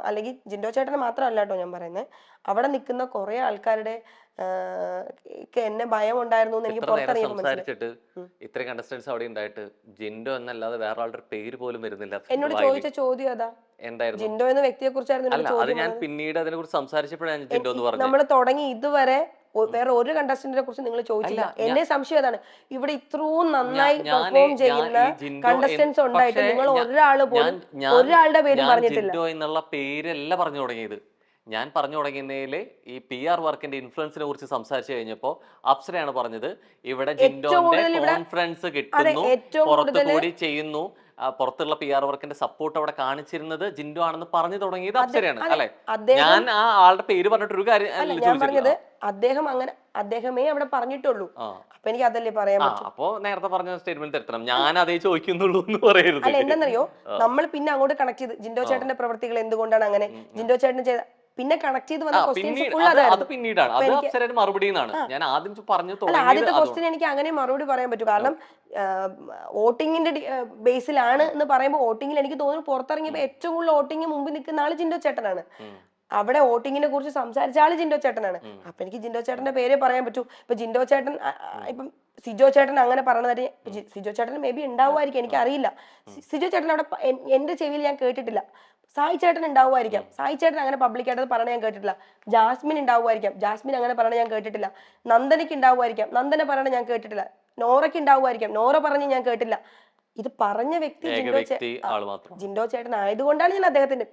അല്ലെങ്കിൽ ജിൻഡോ ചേട്ടനെ മാത്രമല്ല കേട്ടോ ഞാൻ പറയുന്നത്, അവിടെ നിൽക്കുന്ന കുറെ ആൾക്കാരുടെ എന്നെ ഭയം ഉണ്ടായിരുന്നു എന്ന് എനിക്ക് സംസാരിച്ചിട്ട് ഇത്രയും കണ്ടസ്റ്റൻസ് അവിടെ ഉണ്ടായിട്ട് ജിൻഡോ എന്നല്ലാതെ വേറെ ആളുടെ പേര് പോലും വരുന്നില്ല. എന്നോട് ചോദിച്ച ചോദ്യം അതാ, ജിൻഡോ എന്ന വ്യക്തിയെ കുറിച്ചായിരുന്നു. അത് ഞാൻ പിന്നീട് അതിനെ കുറിച്ച് സംസാരിച്ചപ്പോഴാണ് ജിൻഡോ എന്ന് പറഞ്ഞത്. നമ്മൾ തുടങ്ങി ഇതുവരെ വേറെ ഒരു കണ്ടസ്റ്റന്റിനെ കുറിച്ച് നിങ്ങൾ ചോദിച്ചില്ല. എന്നെ സംശയം അതാണ്, ഇവിടെ ഇത്രയും നന്നായി പെർഫോം ചെയ്യുന്ന കണ്ടസ്റ്റൻസ് ഉണ്ടായിട്ട് നിങ്ങൾ ഒരാളുടെ പേര് പറഞ്ഞിട്ടില്ല. ജിൻഡോ എന്നുള്ള പേരല്ല പറഞ്ഞു തുടങ്ങിയത്. ഞാൻ പറഞ്ഞു തുടങ്ങിയതിൽ ഈ PR വർക്കിന്റെ ഇൻഫ്ലുവൻസിനെ കുറിച്ച് സംസാരിച്ചു കഴിഞ്ഞപ്പോൾ അപ്സരയാണ് പറഞ്ഞത് ഇവിടെ ജിൻഡോന്റെ കോൺഫിഡൻസ് കിട്ടുന്നു, പുറത്തു കൂടി ചെയ്യുന്നു, പുറത്തുള്ള PR വർക്കിന്റെ സപ്പോർട്ട് അവിടെ കാണിച്ചിരുന്നത് ജിൻഡോ ആണെന്ന് പറഞ്ഞു തുടങ്ങിയത് അപ്സരയാണ് അല്ലെ. ഞാൻ ആ ആളുടെ പേര് പറഞ്ഞിട്ടൊരു കാര്യം ഞാൻ പറഞ്ഞത് അദ്ദേഹമേ അവിടെ പറഞ്ഞിട്ടുള്ളൂ. അപ്പൊ എനിക്ക് അതല്ലേ പറയാൻ പറ്റും. അപ്പൊ നേരത്തെ പറഞ്ഞ സ്റ്റേറ്റ്മെന്റ് തരുത്തണം, ഞാൻ അതേ ചോദിക്കുന്നുള്ളൂ എന്ന് പറയരുത്. അല്ല എന്താണെന്നറിയോ, നമ്മൾ പിന്നെ അങ്ങോട്ട് കണക്ട് ചെയ്ത് ജിൻഡോ ചേട്ടന്റെ പ്രവർത്തികൾ എന്തുകൊണ്ടാണ് അങ്ങനെ, ജിൻഡോ ചേട്ടൻ ചെയ്ത പിന്നെ കണക്ട് ചെയ്ത് വന്ന അത് പിന്നീടാണ്, അത് അപ്സരയുടെ മറുപടി എന്നാണ് ഞാൻ ആദ്യം പറഞ്ഞു. ആദ്യത്തെ ക്വസ്റ്റ്യൻ എനിക്ക് അങ്ങനെ മറുപടി പറയാൻ പറ്റും. കാരണം വോട്ടിങ്ങിന്റെ ബേസിലാണ് എന്ന് പറയുമ്പോൾ വോട്ടിങ്ങിൽ എനിക്ക് തോന്നുന്നു പുറത്തിറങ്ങിയപ്പോ ഏറ്റവും കൂടുതൽ വോട്ടിംഗ് മുമ്പിൽ നിൽക്കുന്ന ആള് ജിൻഡോ ചേട്ടനാണ്. അവിടെ വോട്ടിങ്ങിനെ കുറിച്ച് സംസാരിച്ച ആള് ജിൻഡോ ചേട്ടനാണ്. അപ്പൊ എനിക്ക് ജിൻഡോ ചേട്ടന്റെ പേരെ പറയാൻ പറ്റൂ. ഇപ്പൊ ജിൻഡോ ചേട്ടൻ ഇപ്പം സിജോ ചേട്ടൻ അങ്ങനെ പറഞ്ഞത് സിജോ ചേട്ടൻ മേ ബി ഉണ്ടാവുമായിരിക്കും, എനിക്ക് അറിയില്ല. സിജോ ചേട്ടൻ അവിടെ എന്റെ ചെവിയിൽ ഞാൻ കേട്ടിട്ടില്ല. സായി ചേട്ടൻ ഉണ്ടാവുമായിരിക്കാം, സായി ചേട്ടൻ അങ്ങനെ പബ്ലിക്കായിട്ട് പറഞ്ഞ ഞാൻ കേട്ടിട്ടില്ല. ജാസ്മിൻ ഉണ്ടാവുമായിരിക്കാം, ജാസ്മിൻ അങ്ങനെ പറഞ്ഞ ഞാൻ കേട്ടിട്ടില്ല. നന്ദനയ്ക്ക് ഉണ്ടാവുമായിരിക്കാം, നന്ദന പറയണ ഞാൻ കേട്ടിട്ടില്ല. നോറയ്ക്ക് ഉണ്ടാവുമായിരിക്കാം, നോറ പറഞ്ഞ് ഞാൻ കേട്ടില്ല. ഇത് പറഞ്ഞ വ്യക്തി ജിൻഡോ ചേട്ടൻ ആയതുകൊണ്ടാണ് ഞാൻ അദ്ദേഹത്തിന്റെ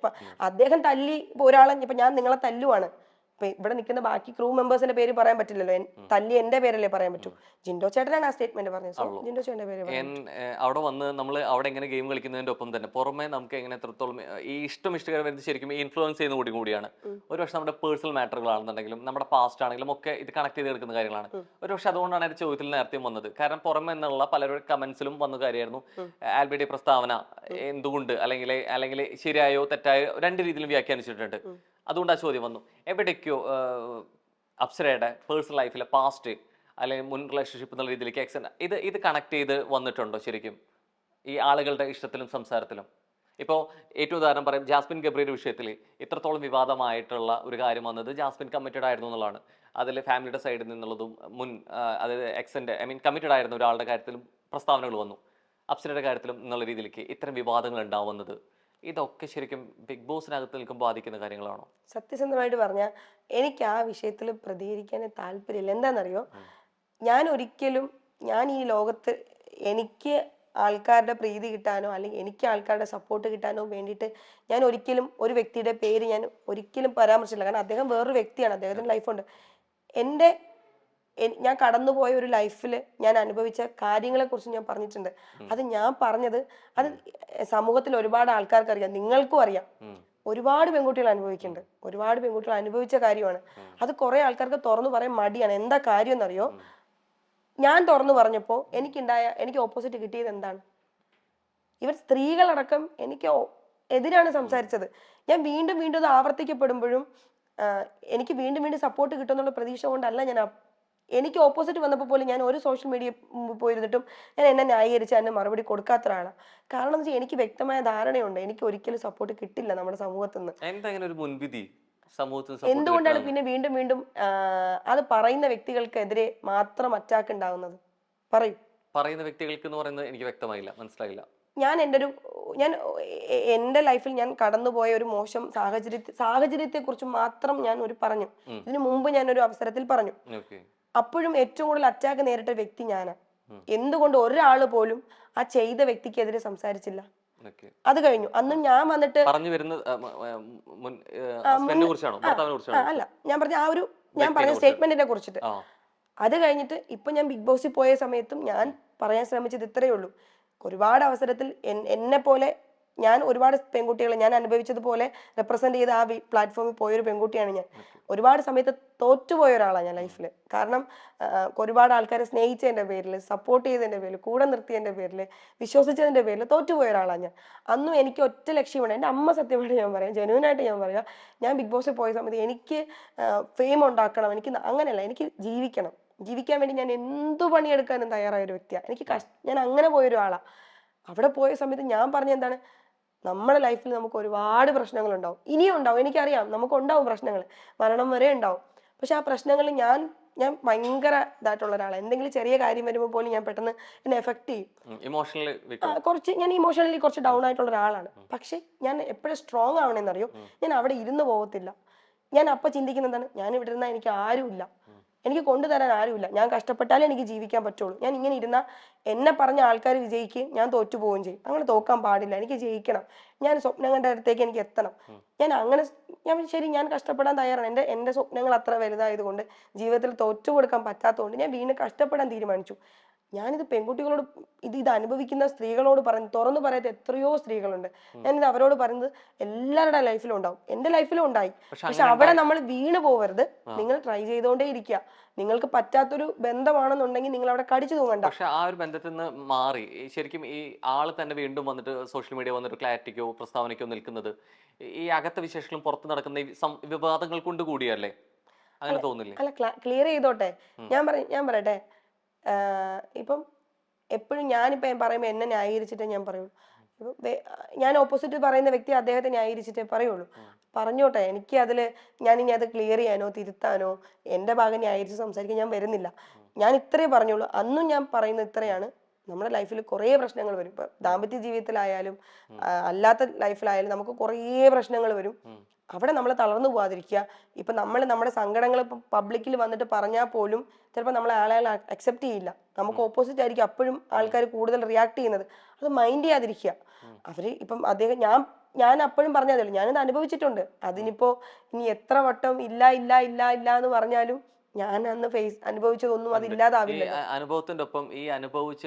അദ്ദേഹം തല്ലി ഒരാളെ, ഇപ്പൊ ഞാൻ നിങ്ങളെ തല്ലുവാണ്, ഇപ്പൊ ഇവിടെ നിൽക്കുന്ന ബാക്കി ക്രൂ മെമ്പേഴ്സിന്റെ പേര് പറയാൻ പറ്റില്ലല്ലോ, തല്ലി എന്റെ പേരല്ലേ പറയാൻ പറ്റൂ. ജിൻഡോ ചേട്ടനാണ് ആ സ്റ്റേറ്റ്മെന്റ് പറഞ്ഞത്. ജിൻഡോ ചേട്ടന്റെ പേര് അവിടെ വന്ന് നമ്മൾ അവിടെ എങ്ങനെ ഗെയിം കളിക്കുന്നതിന്റെ ഒപ്പം തന്നെ പുറമെ നമുക്ക് എങ്ങനെ എത്രത്തോളം ഈ ഇഷ്ടകരം വരുന്നത് ശരിക്കും ഇൻഫ്ലുവൻസ് ചെയ്യുന്ന കൂടിയാണ്. ഒരുപക്ഷെ നമ്മുടെ പേഴ്സണൽ മാറ്ററുകളാണെന്നുണ്ടെങ്കിലും നമ്മുടെ പാസ്റ്റ് ആണെങ്കിലും ഒക്കെ ഇത് കണക്ട് ചെയ്ത് എടുക്കുന്ന കാര്യങ്ങളാണ്. ഒരുപക്ഷെ അതുകൊണ്ടാണ് എന്റെ ചോദ്യത്തിൽ നേരത്തെ വന്നത്. കാരണം പുറമെ എന്നുള്ള പലരുടെ കമന്റ്സിലും വന്ന കാര്യമായിരുന്നു ആൽബിയുടെ പ്രസ്താവന എന്തുകൊണ്ട് അല്ലെങ്കിൽ ശരിയായോ തെറ്റായോ രണ്ട് രീതിയിലും വ്യാഖ്യാനിച്ചിട്ടുണ്ട്. അതുകൊണ്ട് ആ ചോദ്യം വന്നു. എവിടേക്കോ അപ്സരയുടെ പേഴ്സണൽ ലൈഫിലെ പാസ്റ്റ് അല്ലെങ്കിൽ മുൻ റിലേഷൻഷിപ്പ് എന്നുള്ള രീതിയിലേക്ക് ഇത് കണക്ട് ചെയ്ത് വന്നിട്ടുണ്ടോ ശരിക്കും ഈ ആളുകളുടെ ഇഷ്ടത്തിലും സംസാരത്തിലും? ഇപ്പോൾ ഏറ്റവും ഉദാഹരണം പറയും, ജാസ്മിൻ ഗബ്രിയുടെ വിഷയത്തിൽ ഇത്രത്തോളം വിവാദമായിട്ടുള്ള ഒരു കാര്യം വന്നത് ജാസ്മിൻ കമ്മിറ്റഡ് ആയിരുന്നു എന്നുള്ളതാണ്. അതിൽ ഫാമിലിയുടെ സൈഡിൽ നിന്നുള്ളതും അതായത് കമ്മിറ്റഡ് ആയിരുന്ന ഒരാളുടെ കാര്യത്തിലും പ്രസ്താവനകൾ വന്നു. അപ്സരയുടെ കാര്യത്തിലും എന്നുള്ള രീതിയിലേക്ക് ഇത്തരം വിവാദങ്ങൾ ഉണ്ടാവുന്നത് ഇതൊക്കെ ശരിക്കും ബിഗ് ബോസിനകത്ത് നിൽക്കുമ്പോൾ ബാധിക്കുന്ന കാര്യങ്ങളാണോ? സത്യസന്ധമായിട്ട് പറഞ്ഞാൽ എനിക്ക് ആ വിഷയത്തിൽ പ്രതികരിക്കാൻ താല്പര്യമില്ല. എന്താണെന്നറിയോ, ഞാൻ ഈ ലോകത്ത് എനിക്ക് ആൾക്കാരുടെ പ്രീതി കിട്ടാനോ അല്ലെങ്കിൽ എനിക്ക് ആൾക്കാരുടെ സപ്പോർട്ട് കിട്ടാനോ വേണ്ടിയിട്ട് ഞാൻ ഒരിക്കലും ഒരു വ്യക്തിയുടെ പേര് ഞാൻ ഒരിക്കലും പരാമർശിച്ചില്ല. കാരണം അദ്ദേഹം വേറൊരു വ്യക്തിയാണ്, അദ്ദേഹത്തിന്റെ ലൈഫുണ്ട്. ഞാൻ കടന്നുപോയ ഒരു ലൈഫിൽ ഞാൻ അനുഭവിച്ച കാര്യങ്ങളെ കുറിച്ച് ഞാൻ പറഞ്ഞിട്ടുണ്ട്. അത് ഞാൻ പറഞ്ഞത് അത് സമൂഹത്തിൽ ഒരുപാട് ആൾക്കാർക്ക് അറിയാം, നിങ്ങൾക്കും അറിയാം. ഒരുപാട് പെൺകുട്ടികൾ അനുഭവിക്കുന്നുണ്ട്, ഒരുപാട് പെൺകുട്ടികൾ അനുഭവിച്ച കാര്യമാണ്. അത് കുറെ ആൾക്കാർക്ക് തുറന്നു പറയാൻ മടിയാണ്. എന്താ കാര്യം എന്നറിയോ, ഞാൻ തുറന്നു പറഞ്ഞപ്പോൾ എനിക്ക് ഓപ്പോസിറ്റ് കിട്ടിയത് എന്താണ്? ഇവർ സ്ത്രീകളടക്കം എനിക്ക് എതിരാണ് സംസാരിച്ചത്. ഞാൻ വീണ്ടും വീണ്ടും അത് ആവർത്തിക്കപ്പെടുമ്പോഴും എനിക്ക് വീണ്ടും വീണ്ടും സപ്പോർട്ട് കിട്ടുമെന്നുള്ള പ്രതീക്ഷ കൊണ്ടല്ല എനിക്ക് ഓപ്പോസിറ്റ് വന്നപ്പോൾ പോലും ഞാൻ ഒരു സോഷ്യൽ മീഡിയ പോയിരുന്നിട്ടും ഞാൻ എന്നെ ന്യായീകരിച്ച് എന്നെ മറുപടി കൊടുക്കാത്ത ഒരാളാണ്. കാരണം എന്ന് വെച്ചാൽ എനിക്ക് വ്യക്തമായ ധാരണയുണ്ട് എനിക്ക് ഒരിക്കലും സപ്പോർട്ട് കിട്ടില്ല നമ്മുടെ സമൂഹത്തിൽ നിന്ന്. എന്തുകൊണ്ടാണ് പിന്നെ വീണ്ടും വീണ്ടും അത് പറയുന്ന വ്യക്തികൾക്കെതിരെ മാത്രം അറ്റാക്ക് ഉണ്ടാവുന്നത്? പറയുന്ന വ്യക്തികൾക്ക് എന്ന് പറയുന്നത് എനിക്ക് വ്യക്തമായില്ല, മനസ്സിലായില്ല. ഞാൻ എൻ്റെ ലൈഫിൽ ഞാൻ കടന്നുപോയ ഒരു മോശം സാഹചര്യത്തെ കുറിച്ച് മാത്രം ഞാൻ പറഞ്ഞു. ഇതിനു മുമ്പ് ഞാൻ ഒരു അവസരത്തിൽ പറഞ്ഞു. അപ്പോഴും ഏറ്റവും കൂടുതൽ അറ്റാക്ക് നേരിട്ട വ്യക്തി ഞാനാണ്. എന്തുകൊണ്ട് ഒരാള് പോലും ആ ചെയ്ത വ്യക്തിക്കെതിരെ സംസാരിച്ചില്ല? ഓക്കെ. അത് കഴിഞ്ഞു. അന്നും ഞാൻ വന്നിട്ട് പറഞ്ഞു വരുന്നത് ഹസ്ബൻഡിനെ കുറിച്ചാണോ ഭർത്താവിനെ കുറിച്ചാണോ? അല്ല, ഞാൻ പറഞ്ഞ ആ ഒരു ഞാൻ വ്യക്തിനെ പറഞ്ഞ കുറിച്ച്. സ്റ്റേറ്റ്മെന്റിനെ കുറിച്ചിട്ട്. ആ. അത് കഴിഞ്ഞിട്ട് ഇപ്പൊ ഞാൻ ബിഗ് ബോസിൽ പോയ സമയത്തും ഞാൻ പറയാൻ ശ്രമിച്ചത് ഇത്രയേ ഉള്ളൂ. ഒരുപാട് അവസരത്തിൽ എന്നെ പോലെ ഞാൻ ഒരുപാട് പെൺകുട്ടികളെ ഞാൻ അനുഭവിച്ചതുപോലെ റെപ്രസെന്റ് ചെയ്ത് ആ പ്ലാറ്റ്ഫോമിൽ പോയൊരു പെൺകുട്ടിയാണ് ഞാൻ. ഒരുപാട് സമയത്ത് തോറ്റുപോയ ഒരാളാണ് ഞാൻ ലൈഫിൽ. കാരണം ഒരുപാട് ആൾക്കാരെ സ്നേഹിച്ചതിന്റെ പേരിൽ, സപ്പോർട്ട് ചെയ്തതിന്റെ പേരിൽ, കൂടെ നിർത്തിയതിന്റെ പേരിൽ, വിശ്വസിച്ചതിന്റെ പേരിൽ തോറ്റുപോയ ഒരാളാണ് ഞാൻ. അന്നും എനിക്ക് ഒറ്റ ലക്ഷ്യമാണ്. എൻ്റെ അമ്മ സത്യമായിട്ട് ഞാൻ പറയാം, ജെന്യൂനായിട്ട് ഞാൻ പറയാം, ഞാൻ ബിഗ് ബോസിൽ പോയ സമയത്ത് എനിക്ക് ഫെയിം ഉണ്ടാക്കണം, എനിക്ക് അങ്ങനെയല്ല, എനിക്ക് ജീവിക്കണം, ജീവിക്കാൻ വേണ്ടി ഞാൻ എന്തു പണിയെടുക്കാനും തയ്യാറായ ഒരു വ്യക്തിയാണ്. ഞാൻ അങ്ങനെ പോയൊരു ആളാണ്. അവിടെ പോയ സമയത്ത് ഞാൻ പറഞ്ഞ എന്താണ്, നമ്മുടെ ലൈഫിൽ നമുക്ക് ഒരുപാട് പ്രശ്നങ്ങൾ ഉണ്ടാവും, ഇനിയും ഉണ്ടാവും, എനിക്കറിയാം, നമുക്ക് ഉണ്ടാവും പ്രശ്നങ്ങൾ, മരണം വരെ ഉണ്ടാവും. പക്ഷെ ആ പ്രശ്നങ്ങൾ ഞാൻ ഭയങ്കര ഇതായിട്ടുള്ള ഒരാളാണ്. എന്തെങ്കിലും ചെറിയ കാര്യം വരുമ്പോൾ പോലും ഞാൻ പെട്ടെന്ന് എന്നെ എഫക്ട് ചെയ്യും. കുറച്ച് ഞാൻ ഇമോഷണലി കുറച്ച് ഡൗൺ ആയിട്ടുള്ള ഒരാളാണ്. പക്ഷെ ഞാൻ എപ്പോഴും സ്ട്രോങ് ആവണമെന്നറിയോ, ഞാൻ അവിടെ ഇരുന്ന് പോകത്തില്ല. ഞാൻ അപ്പൊ ചിന്തിക്കുന്നത് എന്താണ്, ഞാൻ ഇവിടെ ഇരുന്നാൽ എനിക്ക് ആരുമില്ല, എനിക്ക് കൊണ്ടുതരാൻ ആരുമില്ല, ഞാൻ കഷ്ടപ്പെട്ടാലേ എനിക്ക് ജീവിക്കാൻ പറ്റുള്ളൂ. ഞാൻ ഇങ്ങനെ ഇരുന്നാൽ എന്നെ പറഞ്ഞ ആൾക്കാർ വിജയിക്കുകയും ഞാൻ തോറ്റു പോവുകയും ചെയ്യും. അങ്ങനെ തോക്കാൻ പാടില്ല, എനിക്ക് ജയിക്കണം, ഞാൻ സ്വപ്നങ്ങളുടെ അടുത്തേക്ക് എനിക്ക് എത്തണം. ഞാൻ കഷ്ടപ്പെടാൻ തയ്യാറാണ്. എൻ്റെ സ്വപ്നങ്ങൾ അത്ര വലുതായതുകൊണ്ട്, ജീവിതത്തിൽ തോറ്റു കൊടുക്കാൻ പറ്റാത്തതുകൊണ്ട് ഞാൻ വീണ്ടും കഷ്ടപ്പെടാൻ തീരുമാനിച്ചു. ഞാനിത് പെൺകുട്ടികളോട് ഇത് അനുഭവിക്കുന്ന സ്ത്രീകളോട് തുറന്നു പറയാത്ത എത്രയോ സ്ത്രീകളുണ്ട്. ഞാനിത് അവരോട് പറയുന്നത് എല്ലാവരുടെ ലൈഫിലും ഉണ്ടാവും, എൻ്റെ ലൈഫിലും ഉണ്ടായി. പക്ഷെ അവിടെ നമ്മൾ വീണ് പോവരുത്. നിങ്ങൾ ട്രൈ ചെയ്തോണ്ടേ ഇരിക്കുക. നിങ്ങൾക്ക് പറ്റാത്തൊരു ബന്ധമാണെന്നുണ്ടെങ്കിൽ നിങ്ങൾ അവിടെ കടിച്ചു തൂങ്ങണ്ട. പക്ഷെ ആ ഒരു ബന്ധത്തിൽ നിന്ന് മാറി ശരിക്കും ഈ ആള് തന്നെ വീണ്ടും വന്നിട്ട് സോഷ്യൽ മീഡിയ വന്നിട്ട് ക്ലാരിറ്റിക്കോ പ്രസ്താവനയ്ക്കോ നിൽക്കുന്നത് ഈ അകത്ത വിശേഷങ്ങളും പുറത്ത് നടക്കുന്ന ഈ വിവാദങ്ങൾ കൊണ്ട് കൂടിയല്ലേ? അങ്ങനെ തോന്നില്ലേ? അല്ല, ക്ലിയർ ചെയ്തോട്ടെ. ഞാൻ പറയട്ടെ, ഇപ്പം എപ്പോഴും ഞാനിപ്പം പറയുമ്പോൾ എന്നെ ന്യായീകരിച്ചിട്ടേ ഞാൻ പറയുള്ളൂ. ഞാൻ ഓപ്പോസിറ്റ് പറയുന്ന വ്യക്തി അദ്ദേഹത്തെ ന്യായീകരിച്ചിട്ടേ പറയുള്ളൂ. പറഞ്ഞോട്ടെ, എനിക്ക് ഞാനിനി അത് ക്ലിയർ ചെയ്യാനോ തിരുത്താനോ എൻ്റെ ഭാഗം ന്യായീകരിച്ച് സംസാരിക്കാൻ ഞാൻ വരുന്നില്ല. ഞാൻ ഇത്രേ പറഞ്ഞുള്ളൂ. അന്നും ഞാൻ പറയുന്നത് ഇത്രയാണ്, നമ്മുടെ ലൈഫിൽ കുറേ പ്രശ്നങ്ങൾ വരും. ഇപ്പൊ ദാമ്പത്യ ജീവിതത്തിലായാലും അല്ലാത്ത ലൈഫിലായാലും നമുക്ക് കുറേ പ്രശ്നങ്ങൾ വരും. അവിടെ നമ്മൾ തളർന്നു പോകാതിരിക്കുക. ഇപ്പൊ നമ്മൾ നമ്മുടെ സങ്കടങ്ങൾ ഇപ്പൊ പബ്ലിക്കിൽ വന്നിട്ട് പറഞ്ഞാൽ പോലും ചിലപ്പോൾ നമ്മളെ ആളുകൾ അക്സെപ്റ്റ് ചെയ്യില്ല. നമുക്ക് ഓപ്പോസിറ്റ് ആയിരിക്കും അപ്പോഴും ആൾക്കാർ കൂടുതൽ റിയാക്ട് ചെയ്യുന്നത്. അത് മൈൻഡ് ചെയ്യാതിരിക്കുക. അവര് ഇപ്പം അദ്ദേഹം ഞാൻ അപ്പോഴും പറഞ്ഞതല്ലോ, ഞാനിത് അനുഭവിച്ചിട്ടുണ്ട്. അതിനിപ്പോ ഇനി എത്ര വട്ടം ഇല്ല ഇല്ല ഇല്ല ഇല്ല എന്ന് പറഞ്ഞാലും ഞാൻ അന്ന് അനുഭവിച്ചതൊന്നും അത് ഇല്ലാതാവില്ല. അനുഭവത്തിന്റെ ഒപ്പം ഈ അനുഭവിച്ച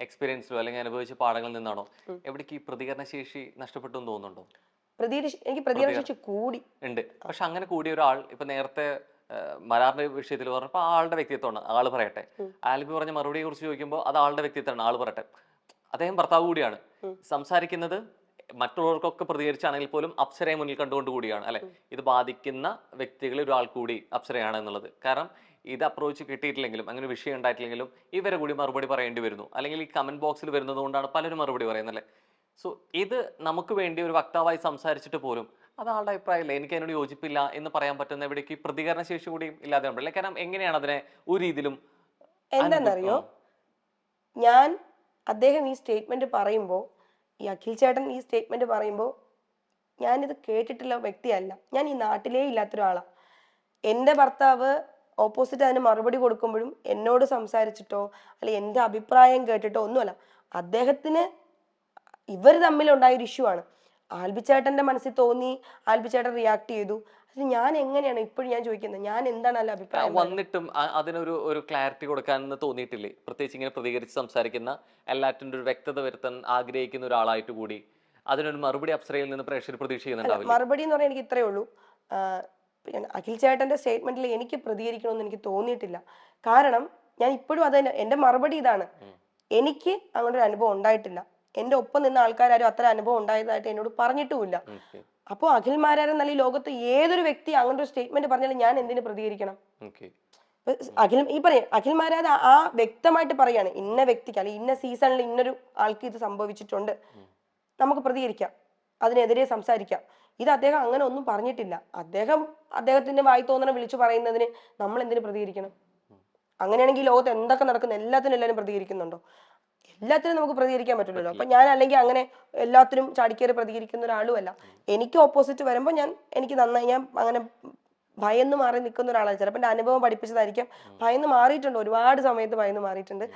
എക്സ്പീരിയൻസിലോ അല്ലെങ്കിൽ അനുഭവിച്ച പാഠങ്ങളിൽ നിന്നാണോ എവിടേക്ക് ഈ പ്രതികരണ ശേഷി നഷ്ടപ്പെട്ടു എന്ന് തോന്നുന്നുണ്ടോ? എനിക്ക് പ്രതികരണ ശേഷി കൂടി ഉണ്ട്. പക്ഷെ അങ്ങനെ കൂടിയ ഒരാൾ ഇപ്പൊ നേരത്തെ മരാറിന്റെ വിഷയത്തിൽ പറഞ്ഞപ്പോ ആളുടെ വ്യക്തിത്വമാണ്, ആള് പറയട്ടെ. ആൽബി പറഞ്ഞ മറുപടിയെ കുറിച്ച് ചോദിക്കുമ്പോൾ അത് ആളുടെ വ്യക്തിത്വമാണ്, ആള് പറയട്ടെ. അദ്ദേഹം ഭർത്താവ് കൂടിയാണ്, സംസാരിക്കുന്നത് മറ്റുള്ളവർക്കൊക്കെ പ്രതികരിച്ചാണെങ്കിൽ പോലും അപ്സരയെ മുന്നിൽ കണ്ടുകൊണ്ട് കൂടിയാണ് അല്ലെ. ഇത് ബാധിക്കുന്ന വ്യക്തികളിൽ ഒരാൾ കൂടി അപ്സരയാണ് എന്നുള്ളത്. കാരണം ഇത് അപ്രോച്ച് കിട്ടിയിട്ടില്ലെങ്കിലും അങ്ങനെ വിഷയം ഉണ്ടായിട്ടില്ലെങ്കിലും ഇവരെ കൂടി മറുപടി പറയേണ്ടി വരുന്നു, അല്ലെങ്കിൽ ഈ കമന്റ് ബോക്സിൽ വരുന്നത് കൊണ്ടാണ് പലരും മറുപടി പറയുന്നത് അല്ലേ. സോ ഇത് നമുക്ക് വേണ്ടി ഒരു വക്താവായി സംസാരിച്ചിട്ട് പോലും അത് ആളുടെ അഭിപ്രായമില്ല, എനിക്ക് അതിനോട് യോജിപ്പില്ല എന്ന് പറയാൻ പറ്റുന്ന എവിടേക്ക് പ്രതികരണ ശേഷി കൂടി ഇല്ലാതെ ഉണ്ടല്ലേ. കാരണം എങ്ങനെയാണ് അതിനെ ഒരു രീതിയിലും എന്താണെന്നറിയോ, അദ്ദേഹം ഈ സ്റ്റേറ്റ്മെന്റ് പറയുമ്പോൾ, ഈ അഖിൽ ചേട്ടൻ ഈ സ്റ്റേറ്റ്മെന്റ് പറയുമ്പോൾ ഞാനിത് കേട്ടിട്ടുള്ള വ്യക്തിയല്ല. ഞാൻ ഈ നാട്ടിലേ ഇല്ലാത്തൊരാളാണ്. എൻ്റെ ഭർത്താവ് ഓപ്പോസിറ്റ് അതിന് മറുപടി കൊടുക്കുമ്പോഴും എന്നോട് സംസാരിച്ചിട്ടോ അല്ലെങ്കിൽ എൻ്റെ അഭിപ്രായം കേട്ടിട്ടോ ഒന്നുമല്ല. അദ്ദേഹത്തിന് ഇവർ തമ്മിലുണ്ടായൊരു ഇഷ്യൂ ആണ്. ആൽബിച്ചേട്ടന്റെ മനസ്സിൽ തോന്നി, ആൽബിച്ചേട്ടൻ റിയാക്ട് ചെയ്തു. അത് ഞാൻ എങ്ങനെയാണ് ഇപ്പോഴും ഞാൻ ചോദിക്കുന്നത്, ഞാൻ എന്താണ് അല്ല അഭിപ്രായം വന്നിട്ടും അതിനൊരു ക്ലാരിറ്റി കൊടുക്കാൻ തോന്നിയിട്ടില്ലേ? പ്രത്യേകിച്ച് ഇങ്ങനെ പ്രതികരിച്ച് സംസാരിക്കുന്ന എല്ലാറ്റിൻ്റെ ഒരു വ്യക്തത വരുത്താൻ ആഗ്രഹിക്കുന്ന ഒരാളായിട്ട് കൂടി അതിനൊരു മറുപടി അപ്സരയിൽ നിന്ന് പ്രേക്ഷകർ പ്രതീക്ഷ ചെയ്യുന്നുണ്ടാവില്ല. മറുപടി എന്ന് പറഞ്ഞാൽ എനിക്ക് ഇത്രയേ ഉള്ളൂ. അഖിൽ ചേട്ടന്റെ സ്റ്റേറ്റ്മെന്റിൽ എനിക്ക് പ്രതികരിക്കണമെന്ന് എനിക്ക് തോന്നിയിട്ടില്ല. കാരണം ഞാൻ ഇപ്പോഴും എൻ്റെ മറുപടി ഇതാണ്, എനിക്ക് അങ്ങനെ ഒരു അനുഭവം ഉണ്ടായിട്ടില്ല. എൻ്റെ ഒപ്പം നിന്ന ആൾക്കാരും അത്ര അനുഭവം ഉണ്ടായതായിട്ട് എന്നോട് പറഞ്ഞിട്ടുമില്ല. അപ്പോൾ അഖിൽമാരാരും നല്ല ഈ ലോകത്ത് ഏതൊരു വ്യക്തി അങ്ങനെ ഒരു സ്റ്റേറ്റ്മെന്റ് പറഞ്ഞാലും ഞാൻ എന്തിനു പ്രതികരിക്കണം? അഖിൽമാരാത് ആ വ്യക്തമായിട്ട് പറയാണ്, ഇന്ന വ്യക്തിക്ക് അല്ലെങ്കിൽ ഇന്ന സീസണിൽ ഇന്നൊരു ആൾക്ക് ഇത് സംഭവിച്ചിട്ടുണ്ട്, നമുക്ക് പ്രതികരിക്കാം, അതിനെതിരെ സംസാരിക്കാം. ഇത് അദ്ദേഹം അങ്ങനെ ഒന്നും പറഞ്ഞിട്ടില്ല. അദ്ദേഹത്തിന്റെ വായി തോന്നണം വിളിച്ചു പറയുന്നതിന് നമ്മൾ എന്തിനു പ്രതികരിക്കണം? അങ്ങനെയാണെങ്കിൽ ലോകത്ത് എന്തൊക്കെ നടക്കുന്ന എല്ലാത്തിനും എല്ലാവരും പ്രതികരിക്കുന്നുണ്ടോ? എല്ലാത്തിനും നമുക്ക് പ്രതികരിക്കാൻ പറ്റില്ലല്ലോ. അപ്പൊ ഞാൻ അല്ലെങ്കിൽ അങ്ങനെ എല്ലാത്തിനും ചാടിക്കേറി പ്രതികരിക്കുന്ന ഒരാളുമല്ല. എനിക്ക് ഓപ്പോസിറ്റ് വരുമ്പോൾ എനിക്ക് നന്നായി, ഞാൻ അങ്ങനെ ഭയന്ന് മാറി നിൽക്കുന്ന ഒരാളാണ്. ചിലപ്പോൾ എൻ്റെ അനുഭവം പഠിപ്പിച്ചതായിരിക്കാം. ഭയന്ന് മാറിയിട്ടുണ്ട്, ഒരുപാട് സമയത്ത് ഭയന്ന് മാറിയിട്ടുണ്ട്.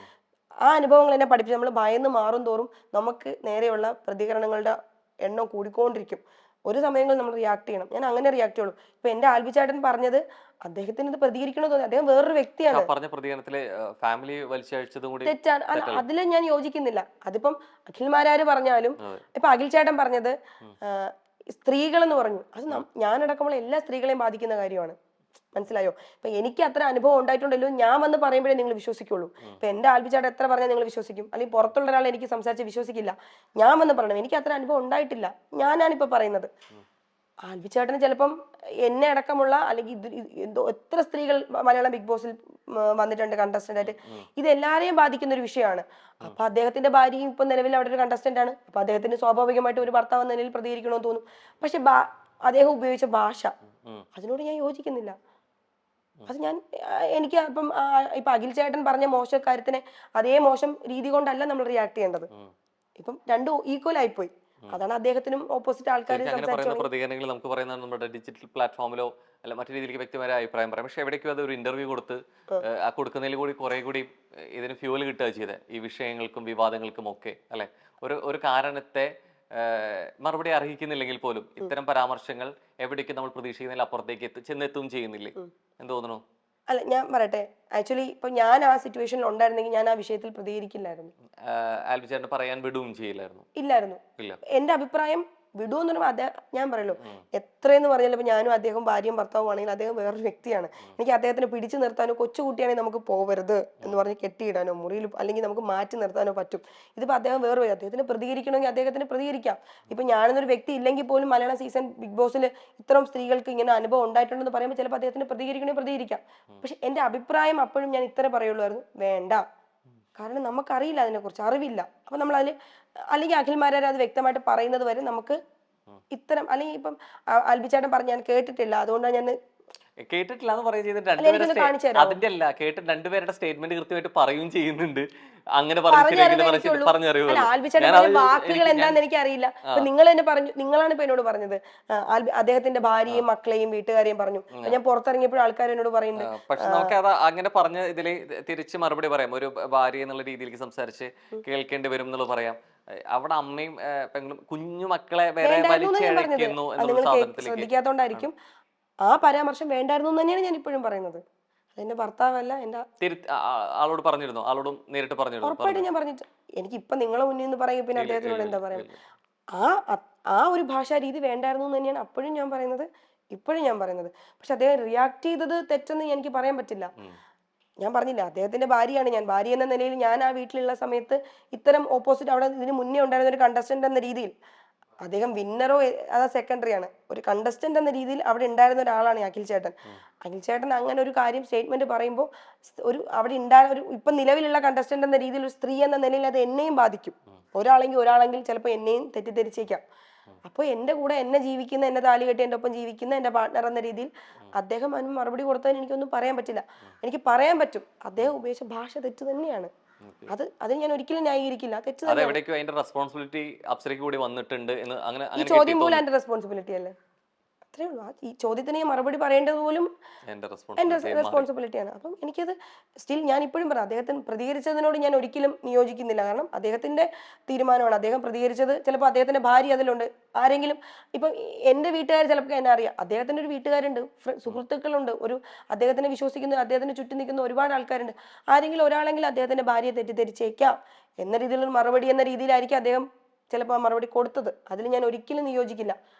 ആ അനുഭവങ്ങൾ എന്നെ പഠിപ്പിച്ചു. നമ്മൾ ഭയന്ന് മാറും തോറും നമുക്ക് നേരെയുള്ള പ്രതികരണങ്ങളുടെ എണ്ണം കൂടിക്കൊണ്ടിരിക്കും. ഒരു സമയങ്ങളിൽ നമ്മൾ റിയാക്ട് ചെയ്യണം. ഞാൻ അങ്ങനെ റിയാക്ട് ചെയ്യുള്ളൂ. ഇപ്പൊ എന്റെ ആൽബിചേട്ടൻ പറഞ്ഞത് അദ്ദേഹത്തിന് ഇത് പ്രതികരിക്കണമെന്ന് തോന്നി. അദ്ദേഹം വേറൊരു വ്യക്തിയാണ്. പറഞ്ഞ പ്രതികരണത്തിലെ ഫാമിലി വലിച്ചഴിച്ചതും കൂടി തെറ്റാണ്. അല്ല, അതിൽ ഞാൻ യോജിക്കുന്നില്ല. അതിപ്പം അഖിൽമാരാര് പറഞ്ഞാലും ഇപ്പൊ അഖിൽ ചേട്ടൻ പറഞ്ഞത് സ്ത്രീകൾ എന്ന് പറഞ്ഞു. അത് ഞാനടക്കമുള്ള എല്ലാ സ്ത്രീകളെയും ബാധിക്കുന്ന കാര്യമാണ്. മനസ്സിലായോ? ഇപ്പൊ എനിക്ക് അത്ര അനുഭവം ഉണ്ടായിട്ടുണ്ടല്ലോ, ഞാൻ വന്ന് പറയുമ്പോഴേ നിങ്ങൾ വിശ്വസിക്കുള്ളൂ. ഇപ്പൊ എന്റെ ആൽബിചേട്ടൻ എത്ര പറഞ്ഞാൽ നിങ്ങൾ വിശ്വസിക്കും? അല്ലെങ്കിൽ പുറത്തുള്ള ഒരാൾ എനിക്ക് സംസാരിച്ച് വിശ്വസിക്കില്ല. ഞാൻ വന്ന് പറയണം എനിക്ക് അത്ര അനുഭവം ഉണ്ടായിട്ടില്ല, ഞാനാണിപ്പോ പറയുന്നത്. ആൽബിചേട്ടന് ചിലപ്പം എന്നെ അടക്കമുള്ള അല്ലെങ്കിൽ എന്തോ എത്ര സ്ത്രീകൾ മലയാളം ബിഗ് ബോസിൽ വന്നിട്ടുണ്ട് കണ്ടസ്റ്റന്റ് ആയിട്ട്, ഇത് എല്ലാരെയും ബാധിക്കുന്ന ഒരു വിഷയമാണ്. അപ്പൊ അദ്ദേഹത്തിന്റെ ഭാര്യയും ഇപ്പൊ നിലവിൽ അവിടെ ഒരു കണ്ടസ്റ്റന്റ് ആണ്. അപ്പൊ അദ്ദേഹത്തിന് സ്വാഭാവികമായിട്ട് ഒരു ഭർത്താവ് എന്ന നിലയിൽ പ്രതികരിക്കണമെന്ന് തോന്നും. പക്ഷെ അദ്ദേഹം ഉപയോഗിച്ച ഭാഷ, അതിനോട് ഞാൻ യോജിക്കുന്നില്ല. അത് എനിക്ക് ഇപ്പം ഇപ്പൊ അഖിൽ ചേട്ടൻ പറഞ്ഞ മോശ കാര്യത്തിന് അതേ മോശം രീതി കൊണ്ടല്ല നമ്മൾ റിയാക്ട് ചെയ്യേണ്ടത്. ഇപ്പം രണ്ടും ഈക്വൽ ആയിപ്പോയി. അതാണ് അദ്ദേഹത്തിനും ഓപ്പോസിറ്റ് ആൾക്കാർ പ്രതികരണങ്ങൾ നമുക്ക് പറയുന്നത് നമ്മുടെ ഡിജിറ്റൽ പ്ലാറ്റ്ഫോമിലോ അല്ല മറ്റു രീതിയിലേക്ക് വ്യക്തിപരമായ അഭിപ്രായം പറയാം. പക്ഷെ എവിടേക്കും അത് ഒരു ഇന്റർവ്യൂ കൊടുത്ത് ആ കൊടുക്കുന്നതിൽ കൂടി കുറെ കൂടി ഇതിന് ഫ്യൂവൽ കിട്ടുക ചെയ്തത് ഈ വിഷയങ്ങൾക്കും വിവാദങ്ങൾക്കും ഒക്കെ അല്ലെ. ഒരു കാരണത്തെ മറുപടി അർഹിക്കുന്നില്ലെങ്കിൽ പോലും ഇത്തരം പരാമർശങ്ങൾ എവിടേക്കും നമ്മൾ പ്രതീക്ഷിക്കുന്നതിൽ അപ്പുറത്തേക്ക് ചെന്നെത്തുകയും ചെയ്യുന്നില്ലേ എന്ന് തോന്നുന്നു? അല്ല, ഞാൻ പറയട്ടെ, ആക്ച്വലി ഇപ്പൊ ഞാൻ ആ സിറ്റുവേഷനിൽ ഉണ്ടായിരുന്നെങ്കിൽ ഞാൻ ആ വിഷയത്തിൽ പ്രതികരിക്കില്ലായിരുന്നു. ആൽബിചേട്ടന് പറയാൻ വിടുകയും ചെയ്യില്ലായിരുന്നു. ഇല്ലായിരുന്നു. എന്റെ അഭിപ്രായം വിടുമെന്ന് പറയുമ്പോൾ ഞാൻ പറയല്ലോ, എത്രയെന്ന് പറഞ്ഞാലും ഇപ്പൊ ഞാനും അദ്ദേഹം ഭാര്യയും ഭർത്താവും ആണെങ്കിൽ അദ്ദേഹം വേറൊരു വ്യക്തിയാണ്. എനിക്ക് അദ്ദേഹത്തിന് പിടിച്ചു നിർത്താനോ കൊച്ചുകുട്ടിയാണെങ്കിൽ നമുക്ക് പോവരുത് എന്ന് പറഞ്ഞ് കെട്ടിയിടാനോ മുറിയിൽ അല്ലെങ്കിൽ നമുക്ക് മാറ്റി നിർത്താനോ പറ്റും. ഇതിപ്പോ അദ്ദേഹം വേറെ അദ്ദേഹത്തിന് പ്രതികരിക്കണമെങ്കിൽ അദ്ദേഹത്തിന് പ്രതികരിക്കാം. ഇപ്പൊ ഞാനെന്നൊരു വ്യക്തി ഇല്ലെങ്കിൽ പോലും മലയാളം സീസൺ ബിഗ് ബോസിൽ ഇത്തരം സ്ത്രീകൾക്ക് ഇങ്ങനെ അനുഭവം ഉണ്ടായിട്ടുണ്ടെന്ന് പറയുമ്പോൾ ചിലപ്പോൾ അദ്ദേഹത്തിന് പ്രതികരിക്കണമെങ്കിൽ പ്രതികരിക്കാം. പക്ഷെ എന്റെ അഭിപ്രായം അപ്പോഴും ഞാൻ ഇത്ര പറയുള്ളായിരുന്നു, വേണ്ട. കാരണം നമുക്കറിയില്ല, അതിനെക്കുറിച്ച് അറിവില്ല. അപ്പൊ നമ്മൾ അതിൽ അല്ലെങ്കിൽ അഖിൽമാരാർ അത് വ്യക്തമായിട്ട് പറയുന്നത് വരെ നമുക്ക് ഇത്തരം അല്ലെങ്കിൽ ഇപ്പം ആൽബിചേട്ടൻ പറഞ്ഞ് ഞാൻ കേട്ടിട്ടില്ല, അതുകൊണ്ടാണ് ഞാൻ കേട്ടിട്ടില്ല എന്ന് പറയുകയും ചെയ്തിട്ട് അതിന്റെ അല്ല കേട്ടിട്ട് രണ്ടുപേരുടെ സ്റ്റേറ്റ്മെന്റ് കൃത്യമായിട്ട് പറയുകയും ചെയ്യുന്നുണ്ട്. അങ്ങനെ വാക്കുകൾ എന്താന്ന് എനിക്ക് അറിയില്ല. നിങ്ങൾ തന്നെ പറഞ്ഞു, നിങ്ങളാണ് ഇപ്പൊ എന്നോട് പറഞ്ഞത് അദ്ദേഹത്തിന്റെ ഭാര്യയും മക്കളെയും വീട്ടുകാരെയും പറഞ്ഞു. ഞാൻ പുറത്തിറങ്ങിയപ്പോഴും ആൾക്കാർ എന്നോട് പറയുന്നുണ്ട്. പക്ഷെ നമുക്ക് അത് അങ്ങനെ പറഞ്ഞ ഇതില് തിരിച്ച് മറുപടി പറയാം. ഒരു ഭാര്യ എന്നുള്ള രീതിയിലേക്ക് സംസാരിച്ച് കേൾക്കേണ്ടി വരും എന്നുള്ളത് പറയാം. അവിടെ അമ്മയും പെങ്ങളും കുഞ്ഞു മക്കളെ വരെ വലിച്ചഴക്കുന്നു എന്നുള്ള സാധനത്തിലേക്ക് ശ്രദ്ധിക്കാത്തോണ്ടായിരിക്കും ആ പരാമർശം വേണ്ടായിരുന്നു എന്ന് തന്നെയാണ് ഞാൻ ഇപ്പോഴും പറയുന്നത്. അതെന്റെ ഭർത്താവല്ല, എന്റെ ആളോട് പറഞ്ഞിരുന്നു, ആളോടും നേരിട്ട് പറഞ്ഞിരുന്നു. ഉറപ്പായിട്ടും ഞാൻ പറഞ്ഞിട്ട് എനിക്ക് ഇപ്പൊ നിങ്ങളെ മുന്നിൽ നിന്ന് പറയും, പിന്നെ അദ്ദേഹത്തിനോട് എന്താ പറയാ. ആ ഒരു ഭാഷാ രീതി വേണ്ടായിരുന്നു എന്ന് തന്നെയാണ് അപ്പോഴും ഞാൻ പറയുന്നത്, ഇപ്പോഴും ഞാൻ പറയുന്നത്. പക്ഷെ അദ്ദേഹം റിയാക്ട് ചെയ്തത് തെറ്റെന്ന് എനിക്ക് പറയാൻ പറ്റില്ല. ഞാൻ പറഞ്ഞില്ല, അദ്ദേഹത്തിന്റെ ഭാര്യയാണ് ഞാൻ. ഭാര്യ എന്ന നിലയിൽ ഞാൻ ആ വീട്ടിലുള്ള സമയത്ത് ഇത്തരം ഓപ്പോസിറ്റ് അവിടെ ഇതിന് മുന്നേ ഉണ്ടായിരുന്ന ഒരു കണ്ടസ്റ്റന്റ് എന്ന രീതിയിൽ, അദ്ദേഹം വിന്നറോ അത് സെക്കൻഡറി ആണ്, ഒരു കണ്ടസ്റ്റന്റ് എന്ന രീതിയിൽ അവിടെ ഉണ്ടായിരുന്ന ഒരാളാണ് അഖിൽ ചേട്ടൻ. അഖിൽ ചേട്ടൻ അങ്ങനെ ഒരു കാര്യം സ്റ്റേറ്റ്മെന്റ് പറയുമ്പോൾ ഒരു അവിടെ ഉണ്ടായ ഒരു ഇപ്പൊ നിലവിലുള്ള കണ്ടസ്റ്റന്റ് എന്ന രീതിയിൽ ഒരു സ്ത്രീ എന്ന നിലയിൽ അത് എന്നെയും ബാധിക്കും. ഒരാളെങ്കിൽ ചിലപ്പോൾ എന്നെയും തെറ്റിദ്ധരിച്ചേക്കാം. അപ്പോൾ എന്റെ കൂടെ എന്നെ ജീവിക്കുന്ന, എന്നെ താലി കെട്ടി എന്റെ ഒപ്പം ജീവിക്കുന്ന എന്റെ പാർട്ട്ണർ എന്ന രീതിയിൽ അദ്ദേഹം അതിന് മറുപടി കൊടുത്തതിന് എനിക്കൊന്നും പറയാൻ പറ്റില്ല. എനിക്ക് പറയാൻ പറ്റും അദ്ദേഹം ഉപയോഗിച്ച ഭാഷ തെറ്റ് തന്നെയാണ്. അത് ഞാൻ ഒരിക്കലും ന്യായീകരിക്കില്ല, തെറ്റ് തന്നെ. റെസ്പോൺസിബിലിറ്റി അപ്സരയ്ക്ക് കൂടി വന്നിട്ടുണ്ട് എന്ന് അങ്ങനെ ഈ ചോദ്യം പോലും എന്റെ റെസ്പോൺസിബിലിറ്റി അല്ലേ? അത്രേ ഉള്ളൂ. ഈ ചോദ്യത്തിന് മറുപടി പറയേണ്ടത് പോലും എന്റെ റെസ്പോൺസിബിലിറ്റിയാണ്. അപ്പം എനിക്കത് സ്റ്റിൽ ഞാൻ ഇപ്പോഴും പറയാം, അദ്ദേഹത്തിന് പ്രതികരിച്ചതിനോട് ഞാൻ ഒരിക്കലും നിയോജിക്കുന്നില്ല. കാരണം അദ്ദേഹത്തിന്റെ തീരുമാനമാണ്. അദ്ദേഹം പ്രതികരിച്ചത് ചിലപ്പോൾ അദ്ദേഹത്തിന്റെ ഭാര്യ അതിലുണ്ട്, ആരെങ്കിലും ഇപ്പൊ എന്റെ വീട്ടുകാർ ചിലപ്പോൾ എന്നെ അറിയാം, അദ്ദേഹത്തിന്റെ ഒരു വീട്ടുകാരുണ്ട്, സുഹൃത്തുക്കളുണ്ട്, ഒരു അദ്ദേഹത്തിനെ വിശ്വസിക്കുന്ന, അദ്ദേഹത്തിന് ചുറ്റും നിൽക്കുന്ന ഒരുപാട് ആൾക്കാരുണ്ട്. ആരെങ്കിലും ഒരാളെങ്കിലും അദ്ദേഹത്തിന്റെ ഭാര്യയെ തെറ്റിദ്ധരിച്ചേക്കാം എന്ന രീതിയിലുള്ള മറുപടി എന്ന രീതിയിലായിരിക്കും അദ്ദേഹം ചിലപ്പോൾ ആ മറുപടി കൊടുത്തത്. അതിൽ ഞാൻ ഒരിക്കലും നിയോജിക്കില്ല.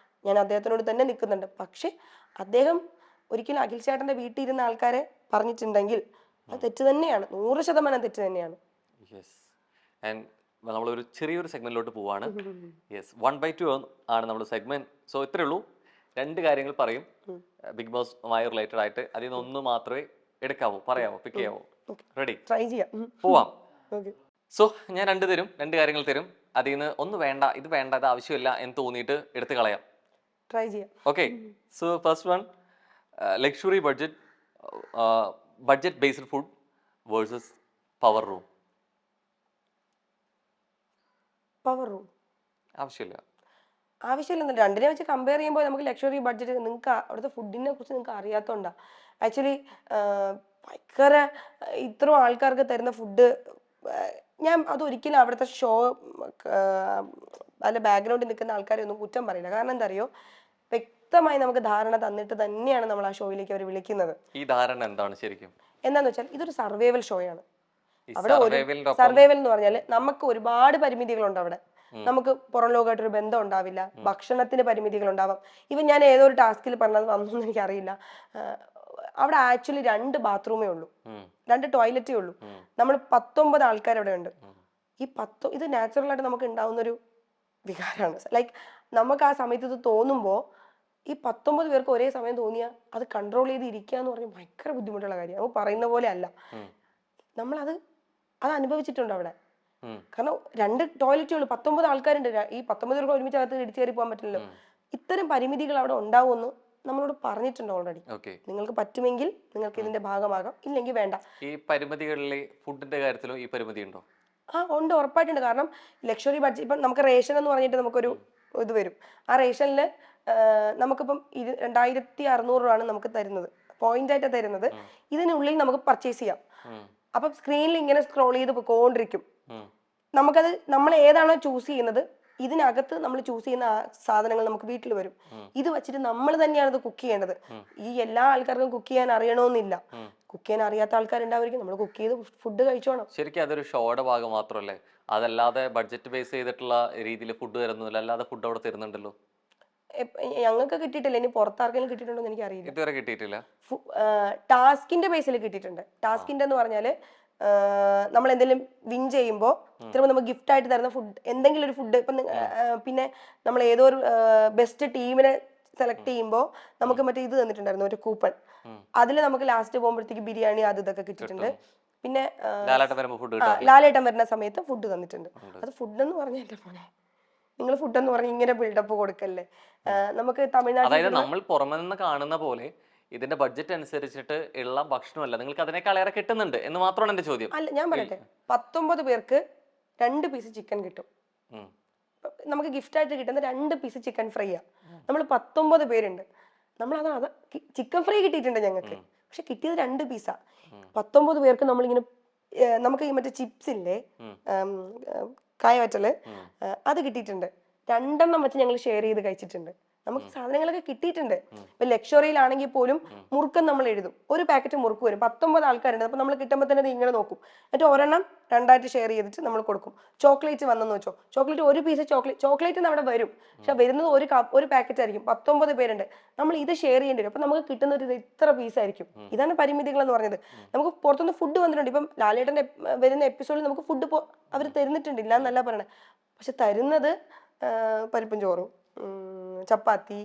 ഞാൻ അദ്ദേഹത്തിനോട് തന്നെ നിൽക്കുന്നുണ്ട്. പക്ഷെ അദ്ദേഹം ഒരിക്കലും അഖിൽ ചേട്ടന്റെ വീട്ടിൽ ഇരുന്ന ആൾക്കാരെ പറഞ്ഞിട്ടുണ്ടെങ്കിൽ അത് തെറ്റ് തന്നെയാണ്, 100% തെറ്റ് തന്നെയാണ്. നമ്മളൊരു ചെറിയൊരു സെഗ്മെന്റിലോട്ട് പോവാണ്. 1/2 ആണ് നമ്മുടെ സെഗ്മെന്റ്. സോ ഇത്രേ ഉള്ളൂ, 2 കാര്യങ്ങൾ പറയും ബിഗ് ബോസുമായി റിലേറ്റഡ് ആയിട്ട്. അതിൽ നിന്ന് ഒന്ന് മാത്രമേ എടുക്കാവൂ, പറയാവോ, പിക്ക് ചെയ്യാവോ? റെഡി? ട്രൈ ചെയ്യാം, പോവാം. സോ ഞാൻ 2 കാര്യങ്ങൾ തരും. അതിൽ നിന്ന് ഒന്ന് വേണ്ട, ഇത് വേണ്ട, ഇത് ആവശ്യമില്ല എന്ന് തോന്നിയിട്ട് എടുത്ത് കളയാം. ട്രൈ ചെയ്യാം. Okay, so first one, luxury budget based food versus power room. ആവശ്യമില്ല. രണ്ടിനെ വെച്ച് കമ്പയർ ചെയ്യുമ്പോൾ നമുക്ക് ലക്ഷറി ബഡ്ജറ്റ്, നിങ്ങൾക്ക് അവിടുത്തെ ഫുഡിനെ കുറിച്ച് നിങ്ങൾക്ക് അറിയാത്തോണ്ടാ. ആക്ച്വലി ഭയങ്കര ഇത്രയും ആൾക്കാർക്ക് തരുന്ന ഫുഡ് ഞാൻ അതൊരിക്കലും അവിടുത്തെ ഷോ അല്ല ബാക്ക്ഗ്രൗണ്ടിൽ നിൽക്കുന്ന ആൾക്കാരെ ഒന്നും കുറ്റം പറയില്ല. കാരണം എന്താ അറിയോ, വ്യക്തമായി നമുക്ക് ധാരണ തന്നിട്ട് തന്നെയാണ് നമ്മൾ ആ ഷോയിലേക്ക് അവർ വിളിക്കുന്നത്. ഈ ധാരണ എന്താണ് ശരിക്കും? എന്താന്ന് വെച്ചാൽ ഇതൊരു സർവൈവൽ ഷോയാണ്. ഈ അവിടെ ഒരു സർവൈവലിന്റെ സർവൈവൽ എന്ന് പറഞ്ഞാൽ നമുക്ക് ഒരുപാട് പരിമിതികളുണ്ട് അവിടെ. നമുക്ക് പുറം ലോകമായിട്ടൊരു ബന്ധം ഉണ്ടാവില്ല, ഭക്ഷണത്തിന് പരിമിതികൾ ഉണ്ടാവാം. ഇവൻ ഞാൻ ഏതോ ഒരു ടാസ്കിൽ പറഞ്ഞത് വന്നൊന്നും എനിക്കറിയില്ല. അവിടെ ആക്ച്വലി 2 ബാത്റൂമേ ഉള്ളൂ, 2 ടോയ്ലറ്റേ ഉള്ളൂ. നമ്മൾ 19 ആൾക്കാർ അവിടെ ഉണ്ട്. ഈ ഇത് നാച്ചുറൽ ആയിട്ട് നമുക്ക് ഉണ്ടാവുന്ന ഒരു വികാരമാണ്. ലൈക്ക് നമുക്ക് ആ സമയത്ത് ഇത് തോന്നുമ്പോൾ ഈ 19 പേർക്ക് ഒരേ സമയം തോന്നിയാൽ അത് കൺട്രോൾ ചെയ്ത് ഇരിക്കുക എന്ന് പറഞ്ഞാൽ ഭയങ്കര ബുദ്ധിമുട്ടുള്ള കാര്യമാണ്. നമുക്ക് പറയുന്ന പോലെ അല്ല, നമ്മളത് അനുഭവിച്ചിട്ടുണ്ട് അവിടെ. കാരണം 2 ടോയ്ലറ്റേ ഉള്ളൂ, 19 ആൾക്കാരുണ്ട്. ഈ 19 പേർക്ക് ഒരുമിച്ച് അകത്ത് ഇടിച്ചു കയറി പോകാൻ പറ്റില്ലല്ലോ. ഇത്തരം പരിമിതികൾ അവിടെ ഉണ്ടാവുമെന്ന് നമ്മളോട് പറഞ്ഞിട്ടുണ്ട് ഓൾറെഡി. നിങ്ങൾക്ക് പറ്റുമെങ്കിൽ നിങ്ങൾക്ക് ഇതിന്റെ ഭാഗമാകാം, ഇല്ലെങ്കിൽ വേണ്ട. ഈ പരിമിതികളിലെ ഫുഡിന്റെ കാര്യത്തിലും ഈ പരിമിതി ഉണ്ടോ? ഉണ്ട്, ഉറപ്പായിട്ടുണ്ട്. കാരണം ലക്ഷറി ബഡ്ജറ്റ് ഇപ്പം നമുക്ക് റേഷൻ എന്ന് പറഞ്ഞിട്ട് നമുക്കൊരു ഇത് വരും. ആ റേഷനിൽ നമുക്കിപ്പം 2600 രൂപയാണ് നമുക്ക് തരുന്നത്, പോയിന്റ് ആയിട്ട് തരുന്നത്. ഇതിനുള്ളിൽ നമുക്ക് പർച്ചേസ് ചെയ്യാം. അപ്പം സ്ക്രീനിൽ ഇങ്ങനെ സ്ക്രോൾ ചെയ്ത് പോയിക്കൊണ്ടിരിക്കും. നമുക്കത് നമ്മൾ ഏതാണോ ചൂസ് ചെയ്യുന്നത് ഇതിനകത്ത് നമ്മൾ ചൂസ് ചെയ്യുന്ന സാധനങ്ങൾ നമുക്ക് വീട്ടിൽ വരും. ഇത് വെച്ചിട്ട് നമ്മൾ തന്നെയാണ് ഇത് കുക്ക് ചെയ്യേണ്ടത്. ഈ എല്ലാ ആൾക്കാർക്കും കുക്ക് ചെയ്യാൻ അറിയണമെന്നില്ല. കുക്ക് ചെയ്യാൻ അറിയാത്ത ആൾക്കാരുണ്ടാവുമായിരിക്കും. നമ്മൾ കുക്ക് ചെയ്ത് ഫുഡ് കഴിച്ചോണം. ശരിക്കും അതൊരു ഷോയുടെ ഭാഗം മാത്രമല്ലേ? അതല്ലാതെ ബഡ്ജറ്റ് ബേസ് ചെയ്തിട്ടുള്ള രീതിയിൽ ഫുഡ് തരുന്നില്ല, അല്ലാതെ ഫുഡ് അവിടെ തരുന്നുണ്ടല്ലോ. ഞങ്ങൾക്ക് കിട്ടിയിട്ടില്ല, ഇനി പുറത്താർക്കെങ്കിലും കിട്ടിയിട്ടുണ്ടോ എന്ന് എനിക്ക് അറിയില്ല. ഇതുവരെ കിട്ടിയിട്ടില്ല. ടാസ്കിന്റെ ബേസിൽ കിട്ടിയിട്ടുണ്ട്. ടാസ്കിന്റെ എന്ന് പറഞ്ഞാല് നമ്മൾ എന്തെങ്കിലും വിൻ ചെയ്യുമ്പോൾ ചിലപ്പോൾ നമുക്ക് ഗിഫ്റ്റ് ആയിട്ട് തരുന്ന ഫുഡ്, എന്തെങ്കിലും ഒരു ഫുഡ്. ഇപ്പം പിന്നെ നമ്മൾ ഏതോ ഒരു ബെസ്റ്റ് ടീമിനെ സെലക്ട് ചെയ്യുമ്പോൾ നമുക്ക് മറ്റേ ഇത് തന്നിട്ടുണ്ടായിരുന്നു, ഒരു കൂപ്പൺ. അതിൽ നമുക്ക് ലാസ്റ്റ് പോകുമ്പോഴത്തേക്ക് ബിരിയാണി അത് ഇതൊക്കെ കിട്ടിയിട്ടുണ്ട്. പിന്നെ ലാലേട്ടൻ വരുന്ന സമയത്ത് ഫുഡ് തന്നിട്ടുണ്ട്. അത് ഫുഡ് എന്ന് പറഞ്ഞാൽ എന്റെ മോനെ, നിങ്ങൾ ഫുഡ് എന്ന് പറഞ്ഞ് ഇങ്ങനെ ബിൽഡപ്പ് കൊടുക്കല്ലേ. നമുക്ക് തമിഴ്നാട്ടിൽ നമ്മൾ പുറമെ നിന്ന് കാണുന്ന പോലെ ഇതിന്റെ ബഡ്ജറ്റ് അനുസരിച്ചിട്ട് ഉള്ള ഭക്ഷണമല്ല, നിങ്ങൾക്ക് അതിനേക്കാൾ ഏറെ കിട്ടുന്നുണ്ട് എന്ന് മാത്രമാണ് എന്റെ ചോദ്യം. അല്ല, ഞാൻ പറയട്ടെ, 19 പേർക്ക് 2 പീസ് ചിക്കൻ കിട്ടും. നമുക്ക് ഗിഫ്റ്റ് ആയിട്ട് കിട്ടുന്ന 2 പീസ് ചിക്കൻ ഫ്രൈയാ. നമ്മൾ 19 പേരുണ്ട്, നമ്മൾ അത് ചിക്കൻ ഫ്രൈ കിട്ടിയിട്ടുണ്ട് ഞങ്ങൾക്ക്. പക്ഷെ കിട്ടിയത് 2 പീസാ. 19 പേർക്ക് നമ്മളിങ്ങനെ നമുക്ക് ഈ മറ്റേ ചിപ്സ് ഇല്ലേ, കായവറ്റല്, അത് കിട്ടിയിട്ടുണ്ട്. 2 എണ്ണം വെച്ച് ഞങ്ങൾ ഷെയർ ചെയ്ത് കഴിച്ചിട്ടുണ്ട്. നമുക്ക് സാധനങ്ങളൊക്കെ കിട്ടിയിട്ടുണ്ട്. ഇപ്പൊ ലക്ഷറിയിലാണെങ്കിൽ പോലും മുറുക്കം നമ്മൾ എഴുതും, ഒരു പാക്കറ്റ് മുറുക്ക് വരും. 19 ആൾക്കാരുണ്ട്. അപ്പൊ നമ്മൾ കിട്ടുമ്പോൾ തന്നെ ഇങ്ങനെ നോക്കും, എന്നിട്ട് ഒരെണ്ണം 2ആയിട്ട് ഷെയർ ചെയ്തിട്ട് നമ്മൾ കൊടുക്കും. ചോക്ലേറ്റ് വന്നെന്ന് വെച്ചോ, ചോക്ലേറ്റ് ഒരു പീസ് ചോക്ലേറ്റ് അവിടെ വരും. പക്ഷെ വരുന്നത് ഒരു പാക്കറ്റ് ആയിരിക്കും. 19 പേരുണ്ട്, നമ്മൾ ഇത് ഷെയർ ചെയ്യേണ്ടി വരും. അപ്പൊ നമുക്ക് കിട്ടുന്ന ഒരു ഇത്ര പീസായിരിക്കും. ഇതാണ് പരിമിതികൾ എന്ന് പറഞ്ഞത്. നമുക്ക് പുറത്തുനിന്ന് ഫുഡ് വന്നിട്ടുണ്ട്. ഇപ്പം ലാലേട്ടന്റെ വരുന്ന എപ്പിസോഡിൽ നമുക്ക് ഫുഡ് അവർ തരുന്നിട്ടുണ്ട്, ഇല്ല എന്നല്ല പറയണേ. പക്ഷെ തരുന്നത് പരിപ്പും ചോറും, ചപ്പാത്തി,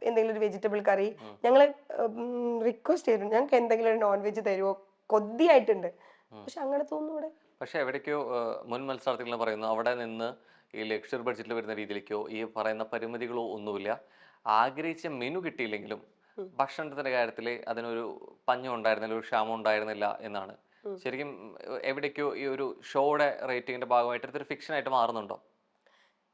എന്തെങ്കിലും ഒരു വെജിറ്റബിൾ കറി. ഞങ്ങൾ റിക്വസ്റ്റ് ചെയ്തിട്ടുണ്ട്, ഞങ്ങൾക്ക് എന്തെങ്കിലും ഒരു നോൺ വെജ് തരുമോ, കൊതിയായിട്ടുണ്ട്. പക്ഷെ അങ്ങനത്തെ ഒന്നും ഇവിടെ. പക്ഷെ എവിടേക്കോ മുൻ മത്സരാർത്ഥികൾ പറയുന്നു, അവിടെ നിന്ന് ഈ ലക്ഷറി ബഡ്ജറ്റിൽ വരുന്ന രീതിയിലേക്കോ ഈ പറയുന്ന പരിമിതികളോ ഒന്നുമില്ല. ആഗ്രഹിച്ച മെനു കിട്ടിയില്ലെങ്കിലും ഭക്ഷണത്തിന്റെ കാര്യത്തിൽ അതിനൊരു പഞ്ഞം ഉണ്ടായിരുന്നില്ല, ഒരു ക്ഷാമം ഉണ്ടായിരുന്നില്ല എന്നാണ്. ശരിക്കും എവിടേക്കോ ഈ ഒരു ഷോയുടെ റേറ്റിംഗിന്റെ ഭാഗമായിട്ട് ഇതൊരു ഫിക്ഷൻ ആയിട്ട് മാറുന്നുണ്ടോ?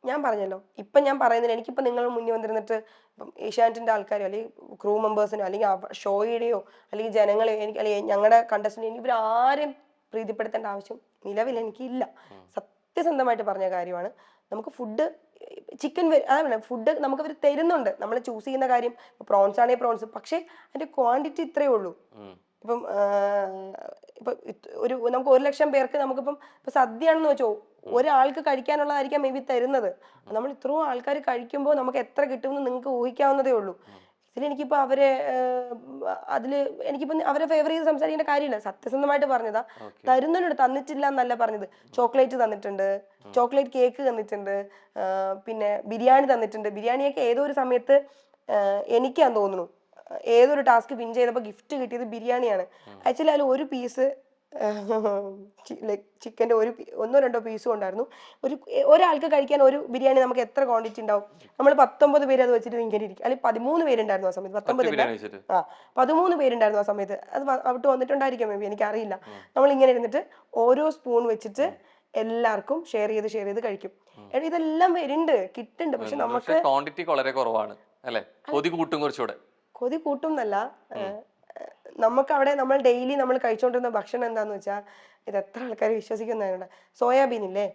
ഞാൻ പറഞ്ഞല്ലോ, ഇപ്പം ഞാൻ പറയുന്നില്ല. എനിക്കിപ്പോൾ നിങ്ങൾ മുന്നിൽ വന്നിരുന്നിട്ട് ഇപ്പം ഏഷ്യാനെറ്റിൻ്റെ ആൾക്കാരോ അല്ലെങ്കിൽ ക്രൂ മെമ്പേഴ്സിനോ അല്ലെങ്കിൽ ഷോയുടെയോ അല്ലെങ്കിൽ ജനങ്ങളെയോ എനിക്ക് അല്ലെങ്കിൽ ഞങ്ങളുടെ കണ്ടസ്റ്റൻറ്റ് ഇവരാരെയും പ്രീതിപ്പെടുത്തേണ്ട ആവശ്യം നിലവിൽ എനിക്കില്ല. സത്യസന്ധമായിട്ട് പറഞ്ഞ കാര്യമാണ്. നമുക്ക് ഫുഡ് ചിക്കൻ അതാണ് ഫുഡ് നമുക്ക് അവർ തരുന്നുണ്ട്. നമ്മൾ ചൂസ് ചെയ്യുന്ന കാര്യം പ്രോൺസ് ആണെങ്കിൽ പ്രോൺസ്, പക്ഷേ അതിൻ്റെ ക്വാണ്ടിറ്റി ഇത്രയേ ഉള്ളൂ. ഇപ്പം നമുക്ക് 1 ലക്ഷം പേർക്ക് നമുക്കിപ്പം സദ്യയാണെന്ന് വെച്ചോ, ഒരാൾക്ക് കഴിക്കാനുള്ളതായിരിക്കാം മേ ബി തരുന്നത്. നമ്മൾ ഇത്രയും ആൾക്കാർ കഴിക്കുമ്പോൾ നമുക്ക് എത്ര കിട്ടുമെന്ന് നിങ്ങൾക്ക് ഊഹിക്കാവുന്നതേ ഉള്ളൂ. ഇതിലെനിക്കിപ്പോൾ എനിക്കിപ്പം അവരെ ഫേവർ ചെയ്ത് സംസാരിക്കേണ്ട കാര്യമില്ല. സത്യസന്ധമായിട്ട് പറഞ്ഞതാ. തരുന്നുണ്ട്, തന്നിട്ടില്ല എന്നല്ല പറഞ്ഞത്. ചോക്ലേറ്റ് തന്നിട്ടുണ്ട്, ചോക്ലേറ്റ് കേക്ക് തന്നിട്ടുണ്ട്, പിന്നെ ബിരിയാണി തന്നിട്ടുണ്ട്. ബിരിയാണിയൊക്കെ ഏതോ ഒരു സമയത്ത് എനിക്കാന്ന് തോന്നുന്നു ഏതൊരു ടാസ്ക് വിൻ ചെയ്തപ്പോൾ ഗിഫ്റ്റ് കിട്ടിയത് ബിരിയാണിയാണ്. ആക്ച്വലി അതിൽ ഒരു പീസ് ചിക്കൻ്റെ 1-2 പീസും ഉണ്ടായിരുന്നു. ഒരാൾക്ക് കഴിക്കാൻ ഒരു ബിരിയാണി നമുക്ക് എത്ര ക്വാണ്ടിറ്റി ഉണ്ടാവും? നമ്മൾ 19 പേര് അത് വെച്ചിട്ട് ഇങ്ങനെ ഇരിക്കും. അല്ലെങ്കിൽ 13 പേരുണ്ടായിരുന്നു ആ സമയത്ത്. 13 പേരുണ്ടായിരുന്നു ആ സമയത്ത്. അത് അവിടെ വന്നിട്ടുണ്ടായിരിക്കും മേ ബി, എനിക്കറിയില്ല. നമ്മൾ ഇങ്ങനെ ഇരുന്നിട്ട് ഓരോ സ്പൂൺ വെച്ചിട്ട് എല്ലാവർക്കും ഷെയർ ചെയ്ത് കഴിക്കും. ഇതെല്ലാം വരുന്നുണ്ട്, കിട്ടുന്നുണ്ട്. പക്ഷെ നമുക്ക് ക്വാണ്ടിറ്റി വളരെ കുറവാണ് അല്ലേ? കൊതി കൂട്ടും കുറച്ചുകൂടെ. കൊതി കൂട്ടും എന്നല്ല, നമുക്ക് അവിടെ നമ്മൾ ഡെയിലി നമ്മൾ കഴിച്ചുകൊണ്ടിരുന്ന ഭക്ഷണം എന്താന്ന് വെച്ചാൽ ഇത് എത്ര ആൾക്കാർ വിശ്വസിക്കുന്നതാണ്, സോയാബീൻ ഇല്ലേ,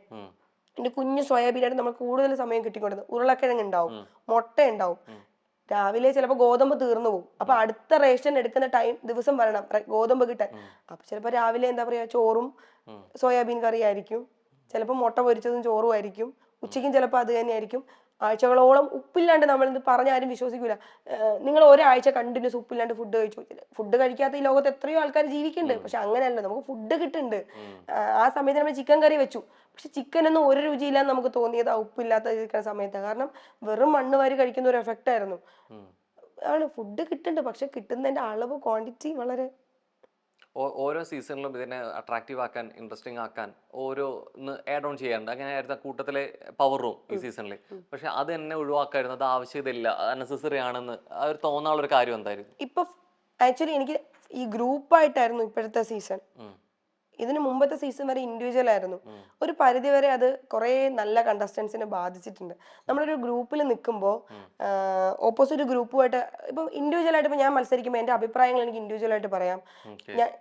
എന്റെ കുഞ്ഞു സോയാബീനായിട്ട് നമ്മൾ കൂടുതൽ സമയം കിട്ടിക്കൊണ്ടിരുന്നത്. ഉരുളക്കിഴങ്ങ് ഉണ്ടാവും, മുട്ട ഉണ്ടാവും. രാവിലെ ചിലപ്പോൾ ഗോതമ്പ് തീർന്നു പോകും, അപ്പൊ അടുത്ത റേഷൻ എടുക്കുന്ന ദിവസം വരണം ഗോതമ്പ് കിട്ടാൻ. അപ്പൊ ചിലപ്പോൾ രാവിലെ എന്താ പറയാ, ചോറും സോയാബീൻ കറി ആയിരിക്കും, ചിലപ്പോൾ മുട്ട പൊരിച്ചതും ചോറും ആയിരിക്കും, ഉച്ചയ്ക്കും ചിലപ്പോൾ അത് തന്നെയായിരിക്കും. ആഴ്ചകളോളം ഉപ്പില്ലാണ്ട് നമ്മൾ ഇത് പറഞ്ഞാലും വിശ്വസിക്കൂല. നിങ്ങൾ ഒരാഴ്ച കണ്ടിന്യൂസ് ഉപ്പില്ലാണ്ട് ഫുഡ് കഴിച്ചു. ഫുഡ് കഴിക്കാത്ത ഈ ലോകത്ത് എത്രയോ ആൾക്കാർ ജീവിക്കുന്നുണ്ട്. പക്ഷെ അങ്ങനെയല്ല, നമുക്ക് ഫുഡ് കിട്ടുന്നുണ്ട്. ആ സമയത്ത് നമ്മൾ ചിക്കൻ കറി വെച്ചു, പക്ഷെ ചിക്കനൊന്നും ഒരു രുചിയില്ലാന്ന് നമുക്ക് തോന്നിയത് ആ ഉപ്പില്ലാത്ത ഇരിക്കുന്ന സമയത്താണ്. കാരണം വെറും മണ്ണ് വാരി കഴിക്കുന്ന ഒരു എഫക്റ്റ് ആയിരുന്നു. ആണ് ഫുഡ് കിട്ടുന്നുണ്ട്, പക്ഷെ കിട്ടുന്നതിന്റെ അളവ്, ക്വാണ്ടിറ്റി വളരെ. ഓരോ സീസണിലും ഇതിനെ അട്രാക്റ്റീവ് ആക്കാൻ, ഇൻട്രസ്റ്റിംഗ് ആക്കാൻ ഓരോന്ന് ആഡ് ഓൺ ചെയ്യാറുണ്ട്. അങ്ങനെ ആയിരുന്നു കൂട്ടത്തിലെ പവർ റൂം ഈ സീസണിൽ. പക്ഷെ അത് തന്നെ ഒഴിവാക്കായിരുന്നു, അത് ആവശ്യമില്ല, അൺനെസസറി ആണെന്ന് ആ ഒരു തോന്നാനുള്ള ഒരു കാര്യം എന്തായിരുന്നു? ഇപ്പൊ ആക്ച്വലി എനിക്ക് ഈ ഗ്രൂപ്പായിട്ടായിരുന്നു ഇപ്പോഴത്തെ സീസൺ. ഇതിന് മുമ്പത്തെ സീസൺ വരെ ഇൻഡിവിജ്വൽ ആയിരുന്നു. ഒരു പരിധി വരെ അത് കുറെ നല്ല കണ്ടസ്റ്റൻസിനെ ബാധിച്ചിട്ടുണ്ട്. നമ്മളൊരു ഗ്രൂപ്പിൽ നിൽക്കുമ്പോൾ ഓപ്പോസിറ്റ് ഗ്രൂപ്പുമായിട്ട്, ഇപ്പൊ ഇൻഡിവിജ്വൽ ആയിട്ട് ഇപ്പൊ ഞാൻ മത്സരിക്കുമ്പോൾ എന്റെ അഭിപ്രായങ്ങൾ എനിക്ക് ഇൻഡിവിജ്വൽ ആയിട്ട് പറയാം,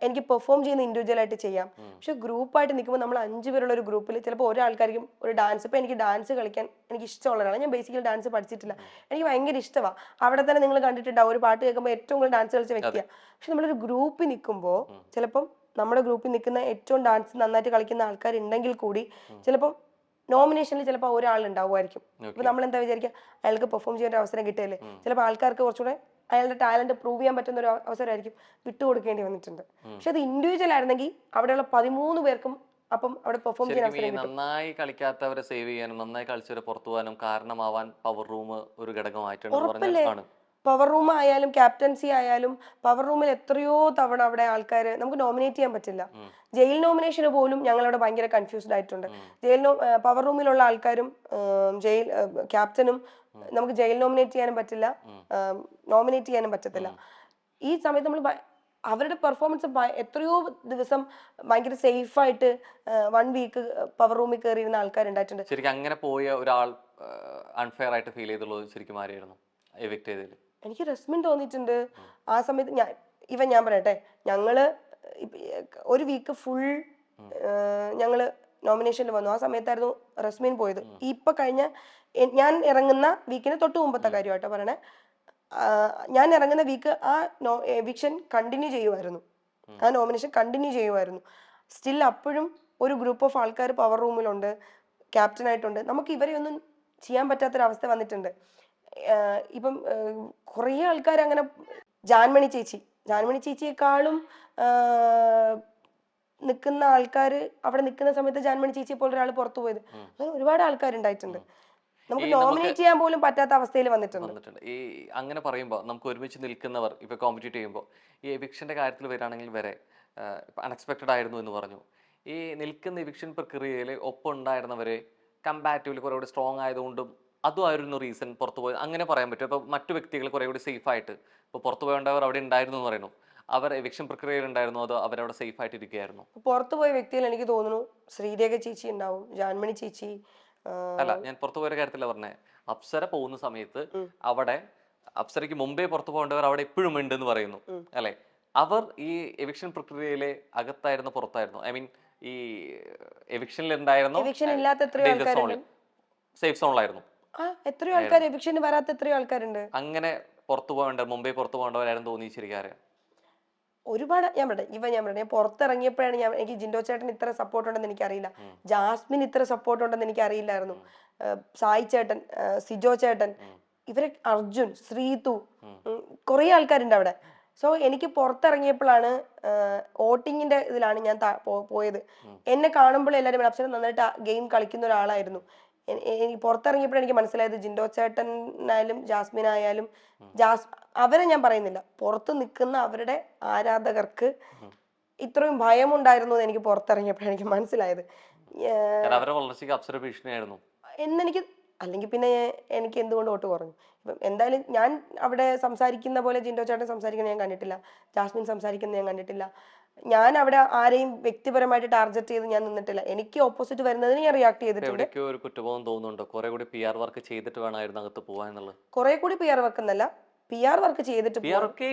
എനിക്ക് പെർഫോം ചെയ്യുന്ന ഇൻഡിവിജ്വൽ ആയിട്ട് ചെയ്യാം. പക്ഷെ ഗ്രൂപ്പായിട്ട് നിൽക്കുമ്പോൾ നമ്മൾ 5 പേരുള്ള ഒരു ഗ്രൂപ്പിൽ ചിലപ്പോൾ ഒരാൾക്കാർക്കും ഒരു ഡാൻസ്, ഇപ്പൊ എനിക്ക് ഡാൻസ് കളിക്കാൻ എനിക്ക് ഇഷ്ടമുള്ള ഒരാളാണ്. ഞാൻ ബേസിക്കലി ഡാൻസ് പഠിച്ചിട്ടില്ല, എനിക്ക് ഭയങ്കര ഇഷ്ടമാണ്. അവിടെ തന്നെ നിങ്ങൾ കണ്ടിട്ടുണ്ടാവും, ഒരു പാട്ട് കേൾക്കുമ്പോൾ ഏറ്റവും കൂടുതൽ ഡാൻസ് കളിച്ച വ്യക്തിയാണ്. പക്ഷെ നമ്മളൊരു ഗ്രൂപ്പിൽ നിൽക്കുമ്പോൾ ചിലപ്പം നമ്മുടെ ഗ്രൂപ്പിൽ നിൽക്കുന്ന ഏറ്റവും ഡാൻസ് നന്നായിട്ട് കളിക്കുന്ന ആൾക്കാരുണ്ടെങ്കിൽ കൂടി ചിലപ്പോൾ നോമിനേഷനിൽ ചിലപ്പോൾ ഒരാൾ ഉണ്ടാവുമായിരിക്കും. അപ്പൊ നമ്മൾ എന്താ വിചാരിക്കുക, അയാൾക്ക് പെർഫോം ചെയ്യാൻ ഒരു അവസരം കിട്ടിയല്ലേ. ചിലപ്പോൾ ആൾക്കാർക്ക് കുറച്ചുകൂടെ അയാളുടെ ടാലന്റ് പ്രൂവ് ചെയ്യാൻ പറ്റുന്ന ഒരു അവസരമായിരിക്കും വിട്ടുകൊടുക്കേണ്ടി വന്നിട്ടുണ്ട്. പക്ഷെ അത് ഇൻഡിവിജ്വൽ ആയിരുന്നെങ്കിൽ അവിടെയുള്ള 13 പേർക്കും അപ്പം അവിടെ പെർഫോം ചെയ്യാൻ അവസരം കിട്ടും. നന്നായി കളിക്കാത്തവരെ സേവ് ചെയ്യാനും നന്നായി കളിച്ചവരെ പുറത്തു പോകാനും കാരണമാവാൻ പവർ റൂം ഒരു ഘടകമായിട്ടുണ്ട്. പവർ റൂം ആയാലും ക്യാപ്റ്റൻസി ആയാലും, പവർ റൂമിൽ എത്രയോ തവണ അവിടെ ആൾക്കാർ നമുക്ക് നോമിനേറ്റ് ചെയ്യാൻ പറ്റില്ല. ജയിൽ നോമിനേഷന് പോലും ഞങ്ങളവിടെ ഭയങ്കര കൺഫ്യൂസ്ഡ് ആയിട്ടുണ്ട്. പവർ റൂമിലുള്ള ആൾക്കാരും ജയിൽ ക്യാപ്റ്റനും നമുക്ക് ജയിൽ നോമിനേറ്റ് ചെയ്യാനും പറ്റില്ല, നോമിനേറ്റ് ചെയ്യാനും പറ്റത്തില്ല. ഈ സമയത്ത് നമ്മൾ അവരുടെ പെർഫോമൻസ് എത്രയോ ദിവസം ഭയങ്കര സേഫ് ആയിട്ട് 1 വീക്ക് പവർ റൂമിൽ കയറിയിരുന്ന ആൾക്കാരുണ്ടായിട്ടുണ്ട്. ശരിക്കും അങ്ങനെ പോയ ഒരാൾ അൺഫെയർ ആയിട്ട് ഫീൽ ചെയ്തുള്ളത് ശരിക്കും ആരായിരുന്നു എവിക്ട് ചെയ്തതിൽ? എനിക്ക് റസ്മിൻ തോന്നിയിട്ടുണ്ട് ആ സമയത്ത്. ഞാൻ പറയട്ടെ, ഞങ്ങള് ഒരു വീക്ക് ഫുൾ ഞങ്ങള് നോമിനേഷനിൽ വന്നു. ആ സമയത്തായിരുന്നു റസ്മിൻ പോയത്. ഇപ്പൊ കഴിഞ്ഞ ഞാൻ ഇറങ്ങുന്ന വീക്കിന് തൊട്ട് മുമ്പത്തെ കാര്യമായിട്ടോ പറയണേ. ഞാൻ ഇറങ്ങുന്ന വീക്ക് ആ എവിക്ഷൻ കണ്ടിന്യൂ ചെയ്യുമായിരുന്നു, ആ നോമിനേഷൻ കണ്ടിന്യൂ ചെയ്യുമായിരുന്നു. സ്റ്റിൽ അപ്പോഴും ഒരു ഗ്രൂപ്പ് ഓഫ് ആൾക്കാർ പവർ റൂമിലുണ്ട്, ക്യാപ്റ്റൻ ആയിട്ടുണ്ട്. നമുക്ക് ഇവരെ ഒന്നും ചെയ്യാൻ പറ്റാത്തൊരവസ്ഥ വന്നിട്ടുണ്ട്. ഇപ്പം കുറേ ആൾക്കാർ അങ്ങനെ, ജാൻമണി ചേച്ചിയെക്കാളും നിൽക്കുന്ന ആൾക്കാർ അവിടെ നിൽക്കുന്ന സമയത്ത് ജാൻമണി ചേച്ചിയെ പോലെ ഒരാൾ പുറത്തു പോയത്, അങ്ങനെ ഒരുപാട് ആൾക്കാരുണ്ടായിട്ടുണ്ട്. നമുക്ക് നോമിനേറ്റ് ചെയ്യാൻ പോലും പറ്റാത്ത അവസ്ഥയിൽ വന്നിട്ടുണ്ട്. ഈ അങ്ങനെ പറയുമ്പോൾ നമുക്ക് ഒരുമിച്ച് നിൽക്കുന്നവർ ഇപ്പൊ കോമ്പറ്റീറ്റ് ചെയ്യുമ്പോൾ ഈ എവിക്ഷന്റെ കാര്യത്തിൽ വരികയാണെങ്കിൽ വരെ അൺഎക്സ്പെക്ടഡ് ആയിരുന്നു എന്ന് പറഞ്ഞു. ഈ നിൽക്കുന്ന എവിക്ഷൻ പ്രക്രിയയിൽ ഒപ്പം ഉണ്ടായിരുന്നവരെ കമ്പാരിറ്റീവ്ലി കുറെ കൂടി സ്ട്രോങ് ആയതുകൊണ്ടും അതുമായിരുന്നു റീസൺ പുറത്തു പോയത്, അങ്ങനെ പറയാൻ പറ്റും? ഇപ്പൊ മറ്റു വ്യക്തികൾ കുറെ കൂടി സേഫ് ആയിട്ട്, ഇപ്പൊ പുറത്തു പോകേണ്ടവർ അവിടെ ഉണ്ടായിരുന്നു എന്ന് പറയുന്നു, അവർ എവിക്ഷൻ പ്രക്രിയയിൽ ഉണ്ടായിരുന്നു, അതോ അവരവിടെ സേഫ് ആയിട്ട് ഇരിക്കുകയായിരുന്നു? പുറത്തു പോയ വ്യക്തികൾ എനിക്ക് തോന്നുന്നു ശ്രീരേഖ ചേച്ചി ഉണ്ടാവും, ജാൻമണി ചേച്ചി. അല്ല, ഞാൻ പുറത്തു പോയ കാര്യത്തില പറഞ്ഞേ. അപ്സര പോകുന്ന സമയത്ത് അവിടെ അപ്സരയ്ക്ക് മുമ്പേ പുറത്തു പോകേണ്ടവർ അവിടെ ഇപ്പോഴും ഉണ്ട് എന്ന് പറയുന്നു അല്ലെ? അവർ ഈ എവിക്ഷൻ പ്രക്രിയയിലെ അകത്തായിരുന്നു പുറത്തായിരുന്നു? ഐ മീൻ ഈ എവിക്ഷനിൽ ഉണ്ടായിരുന്നു, സേഫ് സോണിലായിരുന്നു. എത്രയോ ആൾക്കാർ എവിക്ഷന് വരാത്ത എത്രയോ ആൾക്കാരുണ്ട്. അങ്ങനെ പുറത്തു പോകേണ്ട, മുമ്പേ പുറത്തു പോകേണ്ടവരായിരുന്നു തോന്നിച്ചിരിക്കാറ് ഒരുപാട്. ഞാൻ പറയട്ടെ, പുറത്തിറങ്ങിയപ്പോഴാണ് എനിക്ക് ജിൻഡോ ചേട്ടൻ ഇത്ര സപ്പോർട്ട് ഉണ്ടെന്ന് എനിക്കറിയില്ല, ജാസ്മിൻ ഇത്ര സപ്പോർട്ട് ഉണ്ടെന്ന് എനിക്ക് അറിയില്ലായിരുന്നു, സായി ചേട്ടൻ, സിജോ ചേട്ടൻ, ഇവരെ, അർജുൻ, ശ്രീതു, കുറെ ആൾക്കാരുണ്ട് അവിടെ. സോ എനിക്ക് പുറത്തിറങ്ങിയപ്പോഴാണ് വോട്ടിങ്ങിന്റെ ഇതിലാണ് ഞാൻ പോയത്. എന്നെ കാണുമ്പോൾ എല്ലാവരും അപ്സര നന്നായിട്ട് ഗെയിം കളിക്കുന്ന ഒരാളായിരുന്നു. പുറത്തിറങ്ങിയപ്പോഴാണ് എനിക്ക് മനസ്സിലായത് ജിൻഡോ ചേട്ടനായാലും ജാസ്മിനായാലും, അവരെ ഞാൻ പറയുന്നില്ല, പുറത്ത് നിൽക്കുന്ന അവരുടെ ആരാധകർക്ക് ഇത്രയും ഭയമുണ്ടായിരുന്നു എന്ന് എനിക്ക് പുറത്തിറങ്ങിയപ്പോഴാണ് എനിക്ക് മനസ്സിലായത്. എന്നെനിക്ക്, അല്ലെങ്കിൽ പിന്നെ എനിക്ക് എന്തുകൊണ്ട് വോട്ട് കുറഞ്ഞു? ഇപ്പം എന്തായാലും ഞാൻ അവിടെ സംസാരിക്കുന്ന പോലെ ജിൻഡോ ചേട്ടൻ സംസാരിക്കുന്നത് ഞാൻ കണ്ടിട്ടില്ല, ജാസ്മിൻ സംസാരിക്കുന്നത് ഞാൻ കണ്ടിട്ടില്ല. ഞാൻ അവിടെ ആരെയും വ്യക്തിപരമായിട്ട് ടാർഗറ്റ് ചെയ്ത് ഞാൻ നിന്നിട്ടില്ല. എനിക്ക് ഓപ്പോസിറ്റ് വരുന്നതിന് ഞാൻ റിയാക്ട് ചെയ്തിട്ടുണ്ട്. ഒരു കുറ്റബോധം തോന്നുന്നുണ്ടോ? കുറെ കൂടി PR വർക്ക് ചെയ്തിട്ട് വേണമായിരുന്നു അകത്ത് പോകാനുള്ളത്. കുറെ കൂടി PR വർക്ക് എന്നല്ല, PR വർക്ക് ചെയ്തിട്ട്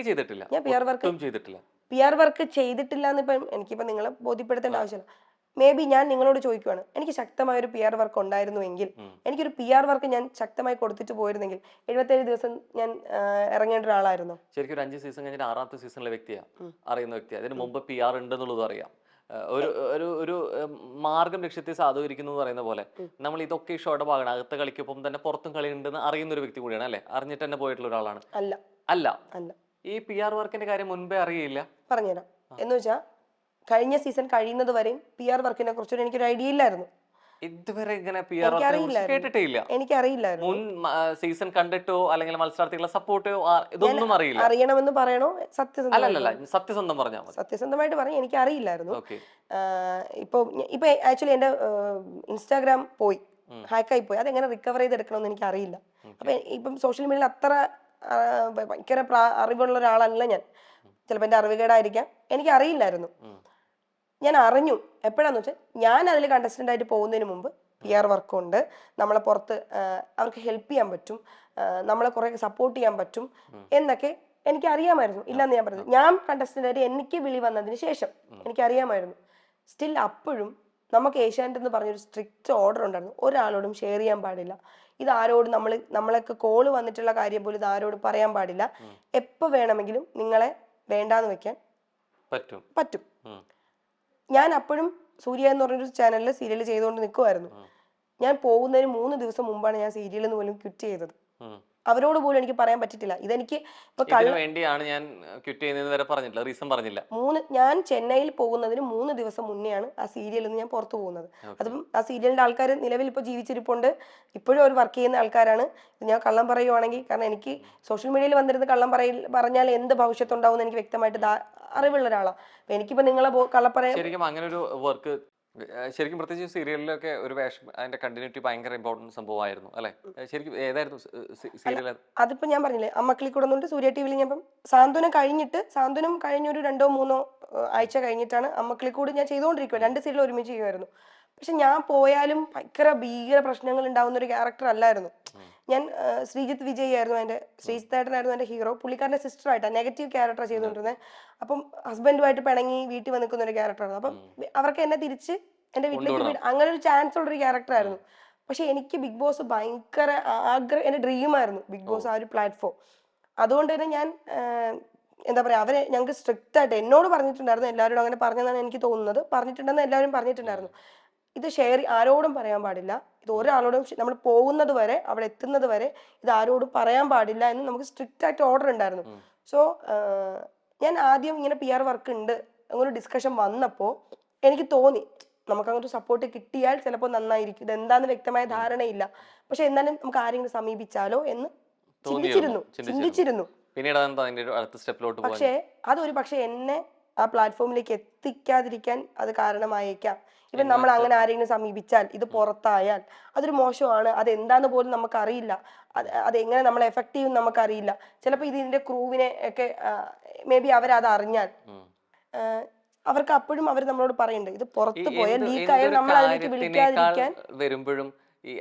ഞാൻ PR വർക്ക് ചെയ്തിട്ടില്ല. PR വർക്ക് ചെയ്തിട്ടില്ല എന്ന് ഇപ്പം എനിക്കിപ്പോൾ നിങ്ങളെ ബോധ്യപ്പെടുത്തേണ്ട ആവശ്യമില്ല. മേ ബി ഞാൻ നിങ്ങളോട് ചോദിക്കുവാണ്, എനിക്ക് ശക്തമായ ഒരു PR വർക്ക് ഉണ്ടായിരുന്നുവെങ്കിൽ, എനിക്കൊരു PR വർക്ക് ഞാൻ ശക്തമായി കൊടുത്തിട്ട് പോയിരുന്നെങ്കിൽ 77 ദിവസം ഞാൻ ഇറങ്ങേണ്ട ഒരാളായിരുന്നു. ശരിക്കും ഒരു 5 സീസൺ കഴിഞ്ഞിട്ട് 6ാമത്തെ സീസണിലെ വ്യക്തിയാണ്, അറിയുന്ന വ്യക്തിയാണ്. അതിന് മുമ്പ് PR ഉണ്ടെന്നുള്ളത് അറിയാം. ഒരു ഒരു ഒരു മാർഗം ലക്ഷ്യത്തെ സാധൂകരിക്കുന്നു എന്ന് പറയുന്ന പോലെ നമ്മൾ ഇതൊക്കെ ഈ ഷോയുടെ ഭാഗമാണ്. അകത്തെ കളിക്കൊപ്പം തന്നെ പുറത്തും കളി ഉണ്ടെന്ന് അറിയുന്ന ഒരു വ്യക്തി കൂടിയാണ് അല്ലേ? അറിഞ്ഞിട്ട് തന്നെ പോയിട്ടുള്ള ഒരാളാണ് അല്ല അല്ല അല്ല ഈ PR വർക്കിന്റെ കാര്യം മുൻപേ അറിയില്ല. പറഞ്ഞുതരാം. എന്ന് വെച്ചാൽ കഴിഞ്ഞ സീസൺ കഴിയുന്നത് വരെയും PR വർക്കിനെ കുറിച്ചൊരു എനിക്കൊരു ഐഡിയ ഇല്ലായിരുന്നു. ഇതുവരെ ഇങ്ങനെ PR വർക്കിനെ കേട്ടിട്ടേ ഇല്ല. എനിക്കറിയില്ലായിരുന്നു. മുൻ സീസൺ കണ്ടിട്ടോ അല്ലെങ്കിൽ മത്സരാർത്ഥികളെ സപ്പോർട്ടോ ഇതൊന്നും അറിയില്ല. അറിയണമെന്ന് പറയണോ? അല്ലല്ല, സത്യസന്ധം പറഞ്ഞാൽ മതി. സത്യസന്ധമായിട്ട് പറഞ്ഞ എനിക്ക് അറിയില്ലായിരുന്നു. ഇപ്പൊ ആക്ച്വലി എന്റെ ഇൻസ്റ്റാഗ്രാം പോയി, ഹാക്കായി പോയി. അതെങ്ങനെ റിക്കവർ ചെയ്തെടുക്കണമെന്ന് എനിക്ക് അറിയില്ല. അപ്പൊ ഇപ്പം സോഷ്യൽ മീഡിയയിൽ അത്ര ഭയങ്കര അറിവുള്ള ഒരാളല്ല ഞാൻ. ചിലപ്പോൾ എന്റെ അറിവുകേടായിരിക്കാം, എനിക്ക് അറിയില്ലായിരുന്നു. ഞാൻ അറിഞ്ഞു എപ്പോഴാന്ന് വെച്ചാൽ, ഞാൻ അതിൽ കണ്ടസ്റ്റന്റ് ആയിട്ട് പോകുന്നതിന് മുമ്പ് PR വർക്കുണ്ട്, നമ്മളെ പുറത്ത് അവർക്ക് ഹെൽപ്പ് ചെയ്യാൻ പറ്റും, നമ്മളെ കുറെ സപ്പോർട്ട് ചെയ്യാൻ പറ്റും എന്നൊക്കെ എനിക്ക് അറിയാമായിരുന്നു. ഇല്ലെന്ന് ഞാൻ പറഞ്ഞത്. ഞാൻ കണ്ടസ്റ്റന്റ് ആയിട്ട് എനിക്ക് വിളി വന്നതിന് ശേഷം എനിക്ക് അറിയാമായിരുന്നു. സ്റ്റിൽ അപ്പോഴും നമുക്ക് ഏഷ്യാനെറ്റ് എന്ന് പറഞ്ഞൊരു സ്ട്രിക്റ്റ് ഓർഡർ ഉണ്ടായിരുന്നു, ഒരാളോടും ഷെയർ ചെയ്യാൻ പാടില്ല. ഇത് ആരോടും നമ്മളൊക്കെ കോള് വന്നിട്ടുള്ള കാര്യം പോലും ഇത് ആരോടും പറയാൻ പാടില്ല. എപ്പോൾ വേണമെങ്കിലും നിങ്ങളെ വേണ്ടാന്ന് വെക്കാൻ പറ്റും. ഞാൻ അപ്പോഴും സൂര്യ എന്ന് പറഞ്ഞൊരു ചാനലിൽ സീരിയൽ ചെയ്തുകൊണ്ട് നിൽക്കുമായിരുന്നു. ഞാൻ പോകുന്നതിന് 3 ദിവസം മുമ്പാണ് ഞാൻ സീരിയലിൽ നിന്ന് പോലും ക്വിറ്റ് ചെയ്തത്. അവരോട് പോലും എനിക്ക് പറയാൻ പറ്റിയിട്ടില്ല. ഇതെനിക്ക് വേണ്ടിയാണ് ഞാൻ ക്വിറ്റ് ചെയ്യുന്നത് വരെ പറഞ്ഞില്ല, റീസൺ പറഞ്ഞില്ല. ഞാൻ ചെന്നൈയിൽ പോകുന്നതിന് 3 ദിവസം മുന്നെയാണ് ആ സീരിയലിൽ നിന്ന് ഞാൻ പുറത്തു പോകുന്നത്. അതിപ്പം ആ സീരിയലിന്റെ ആൾക്കാർ നിലവിൽ ഇപ്പോൾ ജീവിച്ചിരിപ്പുണ്ട്, ഇപ്പോഴും അവർ വർക്ക് ചെയ്യുന്ന ആൾക്കാരാണ്. ഞാൻ കള്ളം പറയുവാണെങ്കിൽ, കാരണം എനിക്ക് സോഷ്യൽ മീഡിയയിൽ വന്നിരുന്ന കള്ളം പറഞ്ഞാൽ എന്ത് ഭവിഷ്യത്തുണ്ടാവും എന്ന് എനിക്ക് വ്യക്തമായിട്ട് അറിവുള്ള ഒരാളാണ്. അപ്പൊ എനിക്കിപ്പോ നിങ്ങളെ ശരിക്കും അങ്ങനെ ഒരു വർക്ക് ശരിക്കും പ്രത്യേകിച്ച് സീരിയലിലൊക്കെ ഒരു വേഷം, അതിന്റെ കണ്ടിന്യൂറ്റി ഭയങ്കര ഇമ്പോർട്ടന്റ് സംഭവമായിരുന്നു അല്ലെ? ശരിക്കും ഏതായിരുന്നു സീരിയൽ? അതിപ്പോ ഞാൻ പറഞ്ഞില്ലേ, അമ്മക്കിളി കൂടുന്നുണ്ട് സൂര്യ ടിവിയിൽ. ഞാൻ ഇപ്പം സാന്ത്വനം കഴിഞ്ഞൊരു 2-3 ആഴ്ച കഴിഞ്ഞിട്ടാണ് അമ്മക്കിളിക്കൂട് ഞാൻ ചെയ്തുകൊണ്ടിരിക്കുക. 2 സീരിയൽ ഒരുമിച്ച് ചെയ്യുമായിരുന്നു. പക്ഷെ ഞാൻ പോയാലും ഭീകര പ്രശ്നങ്ങൾ ഉണ്ടാവുന്ന ഒരു ക്യാരക്ടർ അല്ലായിരുന്നു ഞാൻ. ശ്രീജിത്ത് വിജയ് ആയിരുന്നു ശ്രീജിത്തേട്ടനായിരുന്നു എന്റെ ഹീറോ. പുള്ളിക്കാരന്റെ സിസ്റ്റർ ആയിട്ടാണ് നെഗറ്റീവ് ക്യാരക്ടർ ചെയ്തുകൊണ്ടിരുന്നത്. അപ്പം ഹസ്ബൻഡുമായിട്ട് പിണങ്ങി വീട്ടിൽ വന്ന് നിൽക്കുന്ന ഒരു ക്യാരക്ടറാണ്. അപ്പം അവർക്ക് എന്നെ തിരിച്ച് എന്റെ വീട്ടിലേക്ക് അങ്ങനെ ഒരു ചാൻസ് ഉള്ളൊരു ക്യാരക്ടറായിരുന്നു. പക്ഷെ എനിക്ക് ബിഗ് ബോസ് ഭയങ്കര എന്റെ ഡ്രീമായിരുന്നു, ബിഗ് ബോസ് ആ ഒരു പ്ലാറ്റ്ഫോം. അതുകൊണ്ട് തന്നെ ഞാൻ എന്താ പറയാ, അവരെ ഞങ്ങൾക്ക് സ്ട്രിക്റ്റ് ആയിട്ട് എന്നോട് പറഞ്ഞിട്ടുണ്ടായിരുന്നു. എല്ലാവരോടും അങ്ങനെ പറഞ്ഞതാണ് എനിക്ക് തോന്നുന്നത്. പറഞ്ഞിട്ടുണ്ടെന്ന് എല്ലാവരും പറഞ്ഞിട്ടുണ്ടായിരുന്നു. ഇത് ആരോടും പറയാൻ പാടില്ല, ഇത് ഒരാളോടും നമ്മൾ പോകുന്നത് വരെ അവിടെ എത്തുന്നത് വരെ ഇത് ആരോടും പറയാൻ പാടില്ല എന്ന് നമുക്ക് സ്ട്രിക്റ്റ് ആയിട്ട് ഓർഡർ ഉണ്ടായിരുന്നു. സോ ഞാൻ ആദ്യം ഇങ്ങനെ PR വർക്ക് ഉണ്ട് അങ്ങനെ ഡിസ്കഷൻ വന്നപ്പോൾ എനിക്ക് തോന്നി നമുക്ക് അങ്ങോട്ട് സപ്പോർട്ട് കിട്ടിയാൽ ചിലപ്പോൾ നന്നായിരിക്കും. ഇത് എന്താന്ന് വ്യക്തമായ ധാരണയില്ല, പക്ഷെ എന്നാലും നമുക്ക് ആരെങ്കിലും സമീപിച്ചാലോ എന്ന് ചിന്തിച്ചിരുന്നു. പക്ഷേ അതൊരു പക്ഷെ എന്നെ ആ പ്ലാറ്റ്ഫോമിലേക്ക് എത്തിക്കാതിരിക്കാൻ അത് കാരണമായേക്കാം. ഇവൻ നമ്മൾ അങ്ങനെ ആരെങ്കിലും സമീപിച്ചാൽ, ഇത് പുറത്തായാൽ അതൊരു മോശമാണ്. അതെന്താന്ന് പോലും നമുക്കറിയില്ല, അതെങ്ങനെ നമ്മളെ എഫക്ട് ചെയ്യും നമുക്കറിയില്ല. ചിലപ്പോൾ ഇതിന്റെ ക്രൂവിനെ ഒക്കെ മേ ബി അവരത് അറിഞ്ഞാൽ അവർക്ക് അപ്പോഴും അവർ നമ്മളോട് പറയുന്നുണ്ട്, ഇത് പുറത്തു പോയാൽ ലീക്കായാൽ നമ്മൾ അതിലേക്ക് വിളിക്കാതിരിക്കാൻ വരുമ്പോഴും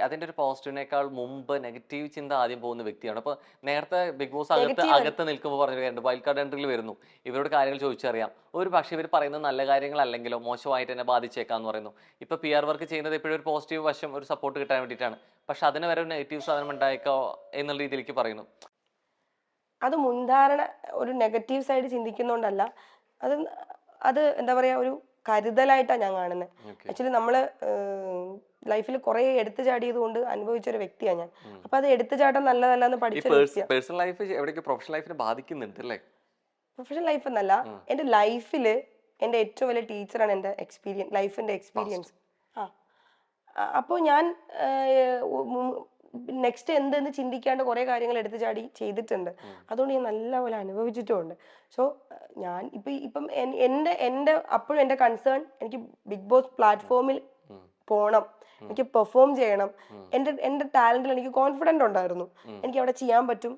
അതിന്റെ ഒരു പോസിറ്റീവിനേക്കാൾ മുമ്പ് നെഗറ്റീവ് ചിന്ത ആദ്യം പോകുന്ന വ്യക്തിയാണ്. അപ്പൊ നേരത്തെ ബിഗ് ബോസ് അകത്ത് നിൽക്കുമ്പോൾ പറഞ്ഞു വൈൽഡ് കാർഡ് എൻട്രിയിൽ വരുന്നു, ഇവരോട് കാര്യങ്ങൾ ചോദിച്ചറിയാം. ഒരു പക്ഷേ ഇവർ പറയുന്നത് നല്ല കാര്യങ്ങളല്ലെങ്കിലോ മോശമായിട്ട് തന്നെ ബാധിച്ചേക്കാന്ന് പറയുന്നു. ഇപ്പൊ PR വർക്ക് ചെയ്യുന്നത് എപ്പോഴും ഒരു പോസിറ്റീവ് വശം, ഒരു സപ്പോർട്ട് കിട്ടാൻ വേണ്ടിയിട്ടാണ്. പക്ഷെ അതിന് വരെ ഒരു നെഗറ്റീവ് സാധനം ഉണ്ടായേക്കോ എന്നുള്ള രീതിയിലേക്ക് പറയുന്നു. അത് മുൻധാരണ, ഒരു നെഗറ്റീവ് സൈഡ് ചിന്തിക്കുന്നോണ്ടല്ല, അത് എന്താ പറയാ, ഒരു കരുതലായിട്ടാണ് ഞാൻ കാണുന്നത്. ആക്ച്വലി നമ്മള് ലൈഫിൽ കുറെ എടുത്തു ചാടിയത് കൊണ്ട് അനുഭവിച്ച ഒരു വ്യക്തിയാണ് ഞാൻ. അപ്പൊ അത് എടുത്തു ചാട്ടം നല്ലതല്ലെന്ന് പഠിച്ച പേഴ്സണൽ ലൈഫ് എവിടേക്ക് പ്രൊഫഷണൽ ലൈഫിനെ ബാധിക്കുന്നുണ്ട് അല്ലേ? പ്രൊഫഷണൽ ലൈഫ് എന്നല്ല, എന്റെ ലൈഫില് എന്റെ ഏറ്റവും വലിയ ടീച്ചറാണ് എന്റെ ലൈഫിന്റെ എക്സ്പീരിയൻസ്. അപ്പോൾ ഞാൻ നെക്സ്റ്റ് എന്തെന്ന് ചിന്തിക്കാണ്ട് കുറെ കാര്യങ്ങൾ എടുത്തു ചാടി ചെയ്തിട്ടുണ്ട്. അതുകൊണ്ട് ഞാൻ നല്ലപോലെ അനുഭവിച്ചിട്ടുമുണ്ട്. സോ ഞാൻ ഇപ്പം എന്റെ അപ്പോഴും എന്റെ കൺസേൺ, എനിക്ക് ബിഗ് ബോസ് പ്ലാറ്റ്ഫോമിൽ പോണം, എനിക്ക് പെർഫോം ചെയ്യണം. എന്റെ ടാലന്റിൽ എനിക്ക് കോൺഫിഡന്റ് ഉണ്ടായിരുന്നു, എനിക്ക് അവിടെ ചെയ്യാൻ പറ്റും,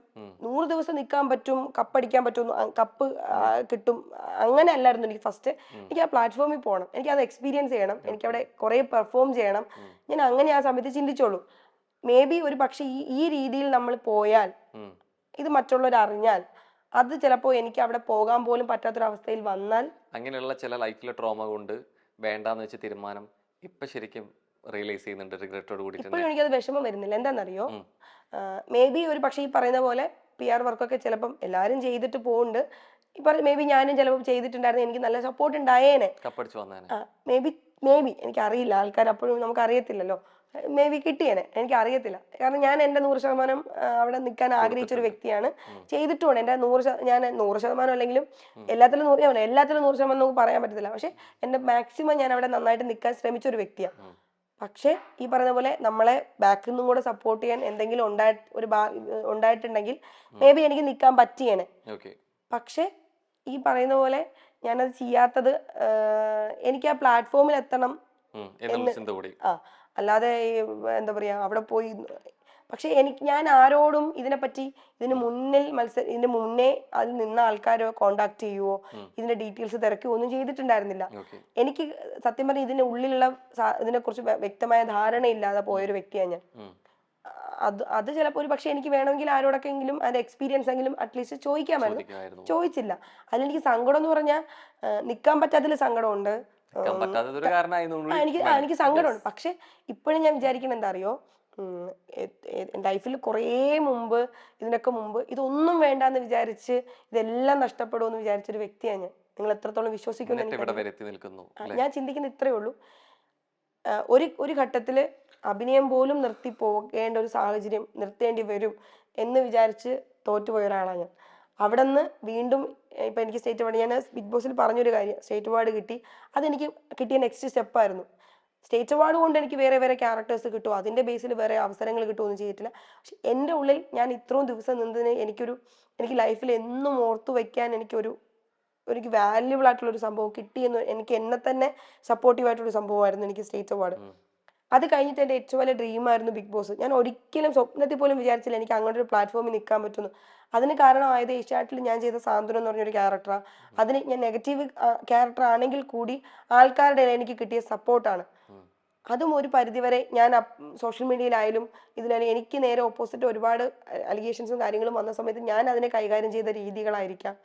100 ദിവസം നിൽക്കാൻ പറ്റും, കപ്പടിക്കാൻ പറ്റും, കപ്പ് കിട്ടും, അങ്ങനെ അല്ലായിരുന്നു എനിക്ക് ഫസ്റ്റ്. എനിക്ക് ആ പ്ലാറ്റ്ഫോമിൽ പോകണം, എനിക്ക് അത് എക്സ്പീരിയൻസ് ചെയ്യണം, എനിക്ക് അവിടെ കുറെ പെർഫോം ചെയ്യണം. ഞാൻ അങ്ങനെ ആ സമയത്ത് ചിന്തിച്ചോളൂ. മേ ബി ഒരു പക്ഷെ ഈ രീതിയിൽ നമ്മൾ പോയാൽ, ഇത് മറ്റുള്ളവർ അറിഞ്ഞാൽ അത് ചിലപ്പോൾ എനിക്ക് അവിടെ പോകാൻ പോലും പറ്റാത്തൊരവസ്ഥയിൽ വന്നാൽ അങ്ങനെയുള്ള ചില ലൈഫിലെ ട്രോമ കൊണ്ട് വേണ്ടാന്ന് വെച്ച തീരുമാനം ഇപ്പൊ ശരിക്കും റിയലൈസ് ചെയ്യുന്നുണ്ട് റിഗ്രറ്റോട് കൂടി ഇപ്പോഴും എനിക്കത് വിഷമം വരുന്നില്ല. എന്താണെന്നറിയോ, മേ ബി ഒരു പക്ഷേ ഈ പറയുന്ന പോലെ PR വർക്കൊക്കെ ചിലപ്പം എല്ലാവരും ചെയ്തിട്ട് പോകുന്നുണ്ട്. ഇപ്പൊ മേ ബി ഞാനും ചിലപ്പോൾ ചെയ്തിട്ടുണ്ടായിരുന്നു, എനിക്ക് നല്ല സപ്പോർട്ട് ഉണ്ടായേനെ. കപ്പടിച്ചു വന്നേനെ. മേ ബി എനിക്കറിയില്ല, ആൾക്കാർ അപ്പോഴും നമുക്ക് അറിയത്തില്ലല്ലോ, മേ ബി കിട്ടിയേനെ, എനിക്ക് അറിയത്തില്ല. കാരണം ഞാൻ എൻ്റെ 100% അവിടെ നിൽക്കാൻ ആഗ്രഹിച്ച ഒരു വ്യക്തിയാണ്. ചെയ്തിട്ടുമുണ്ട് എൻ്റെ 100%. ഞാൻ 100% അല്ലെങ്കിലും എല്ലാത്തിലും 100% നമുക്ക് പറയാൻ പറ്റത്തില്ല. പക്ഷെ എൻ്റെ മാക്സിമം ഞാൻ അവിടെ നന്നായിട്ട് നിൽക്കാൻ ശ്രമിച്ച ഒരു വ്യക്തിയാണ്. പക്ഷെ ഈ പറയുന്ന പോലെ നമ്മളെ ബാക്കിൽ നിന്നും കൂടെ സപ്പോർട്ട് ചെയ്യാൻ എന്തെങ്കിലും ഉണ്ടായിട്ടുണ്ടെങ്കിൽ മേ ബി എനിക്ക് നിൽക്കാൻ പറ്റിയേനെ. പക്ഷെ ഈ പറയുന്ന പോലെ ഞാനത് ചെയ്യാത്തത് എനിക്ക് ആ പ്ലാറ്റ്ഫോമിൽ എത്തണം അല്ലാതെ എന്താ പറയാ അവിടെ പോയി. പക്ഷെ ഞാൻ ആരോടും ഇതിന് മുന്നേ അതിൽ നിന്ന ആൾക്കാരോ കോണ്ടാക്ട് ചെയ്യുവോ ഇതിന്റെ ഡീറ്റെയിൽസ് തിരക്കുകയോ ഒന്നും ചെയ്തിട്ടുണ്ടായിരുന്നില്ല. എനിക്ക് സത്യം പറഞ്ഞാൽ ഇതിന്റെ ഉള്ളിലുള്ള ഇതിനെ കുറിച്ച് വ്യക്തമായ ധാരണയില്ലാതെ പോയൊരു വ്യക്തിയാണ് ഞാൻ. അത് ചിലപ്പോൾ ഒരു പക്ഷെ എനിക്ക് വേണമെങ്കിൽ ആരോടൊക്കെ എങ്കിലും അതിന്റെ എക്സ്പീരിയൻസ് എങ്കിലും അറ്റ്ലീസ്റ്റ് ചോദിക്കാമായിരുന്നു. ചോദിച്ചില്ല. അതിലെനിക്ക് സങ്കടം എന്ന് പറഞ്ഞാൽ നിൽക്കാൻ പറ്റാത്തതിൽ സങ്കടമുണ്ട്, എനിക്ക് സങ്കടമുണ്ട്. പക്ഷെ ഇപ്പോഴും ഞാൻ വിചാരിക്കുന്നത് എന്താ അറിയോ, ലൈഫിൽ കുറേ മുമ്പ് ഇതിനൊക്കെ മുമ്പ് ഇതൊന്നും വേണ്ടാന്ന് വിചാരിച്ച് ഇതെല്ലാം നഷ്ടപ്പെടുമെന്ന് വിചാരിച്ചൊരു വ്യക്തിയാണ് ഞാൻ. നിങ്ങൾ എത്രത്തോളം വിശ്വസിക്കുന്നു ഞാൻ ചിന്തിക്കുന്ന ഇത്രയേ ഉള്ളൂ. ഒരു ഘട്ടത്തില് അഭിനയം പോലും നിർത്തി പോകേണ്ട ഒരു സാഹചര്യം നിർത്തേണ്ടി വരും എന്ന് വിചാരിച്ച് തോറ്റുപോയ ഒരാളാണ് ഞാൻ. അവിടെ നിന്ന് വീണ്ടും ഇപ്പൊ എനിക്ക് സ്റ്റേറ്റ് അവാർഡ്, ഞാൻ ബിഗ് ബോസിൽ പറഞ്ഞൊരു കാര്യം, സ്റ്റേറ്റ് അവാർഡ് കിട്ടി, അതെനിക്ക് കിട്ടിയ നെക്സ്റ്റ് സ്റ്റെപ്പായിരുന്നു. സ്റ്റേറ്റ് അവാർഡ് കൊണ്ട് എനിക്ക് വേറെ ക്യാരക്ടേഴ്സ് കിട്ടുമോ, അതിന്റെ ബേസിൽ വേറെ അവസരങ്ങൾ കിട്ടുമോ ചെയ്തിട്ടില്ല. പക്ഷെ എൻ്റെ ഉള്ളിൽ ഞാൻ ഇത്രയും ദിവസം നിന്നതിന് എനിക്ക് ലൈഫിൽ എന്നും ഓർത്തു വെക്കാൻ എനിക്ക് വാല്യുബിൾ ആയിട്ടുള്ള ഒരു സംഭവം കിട്ടിയെന്ന്, എനിക്ക് എന്നെ തന്നെ സപ്പോർട്ടീവ് ആയിട്ടുള്ള സംഭവമായിരുന്നു എനിക്ക് സ്റ്റേറ്റ് അവാർഡ്. അത് കഴിഞ്ഞിട്ട് എൻ്റെ ഏറ്റവും വലിയ ഡ്രീമായിരുന്നു ബിഗ് ബോസ്. ഞാൻ ഒരിക്കലും സ്വപ്നത്തിൽ പോലും വിചാരിച്ചില്ല എനിക്ക് അങ്ങനെ ഒരു പ്ലാറ്റ്ഫോമിൽ നിൽക്കാൻ പറ്റുന്നു. അതിന് കാരണമായത് ഏഷ്യാനെറ്റിൽ ഞാൻ ചെയ്ത സാന്ത്വനം എന്ന് പറഞ്ഞൊരു ക്യാരക്ടറാണ്. അതിന് ഞാൻ നെഗറ്റീവ് ക്യാരക്ടർ ആണെങ്കിൽ കൂടി ആൾക്കാരുടെ എനിക്ക് കിട്ടിയ സപ്പോർട്ടാണ്. അതും ഒരു പരിധിവരെ ഞാൻ സോഷ്യൽ മീഡിയയിലായാലും ഇതിലായാലും എനിക്ക് നേരെ ഓപ്പോസിറ്റ് ഒരുപാട് അലിഗേഷൻസും കാര്യങ്ങളും വന്ന സമയത്ത് ഞാൻ അതിനെ കൈകാര്യം ചെയ്ത രീതികളായിരിക്കാം.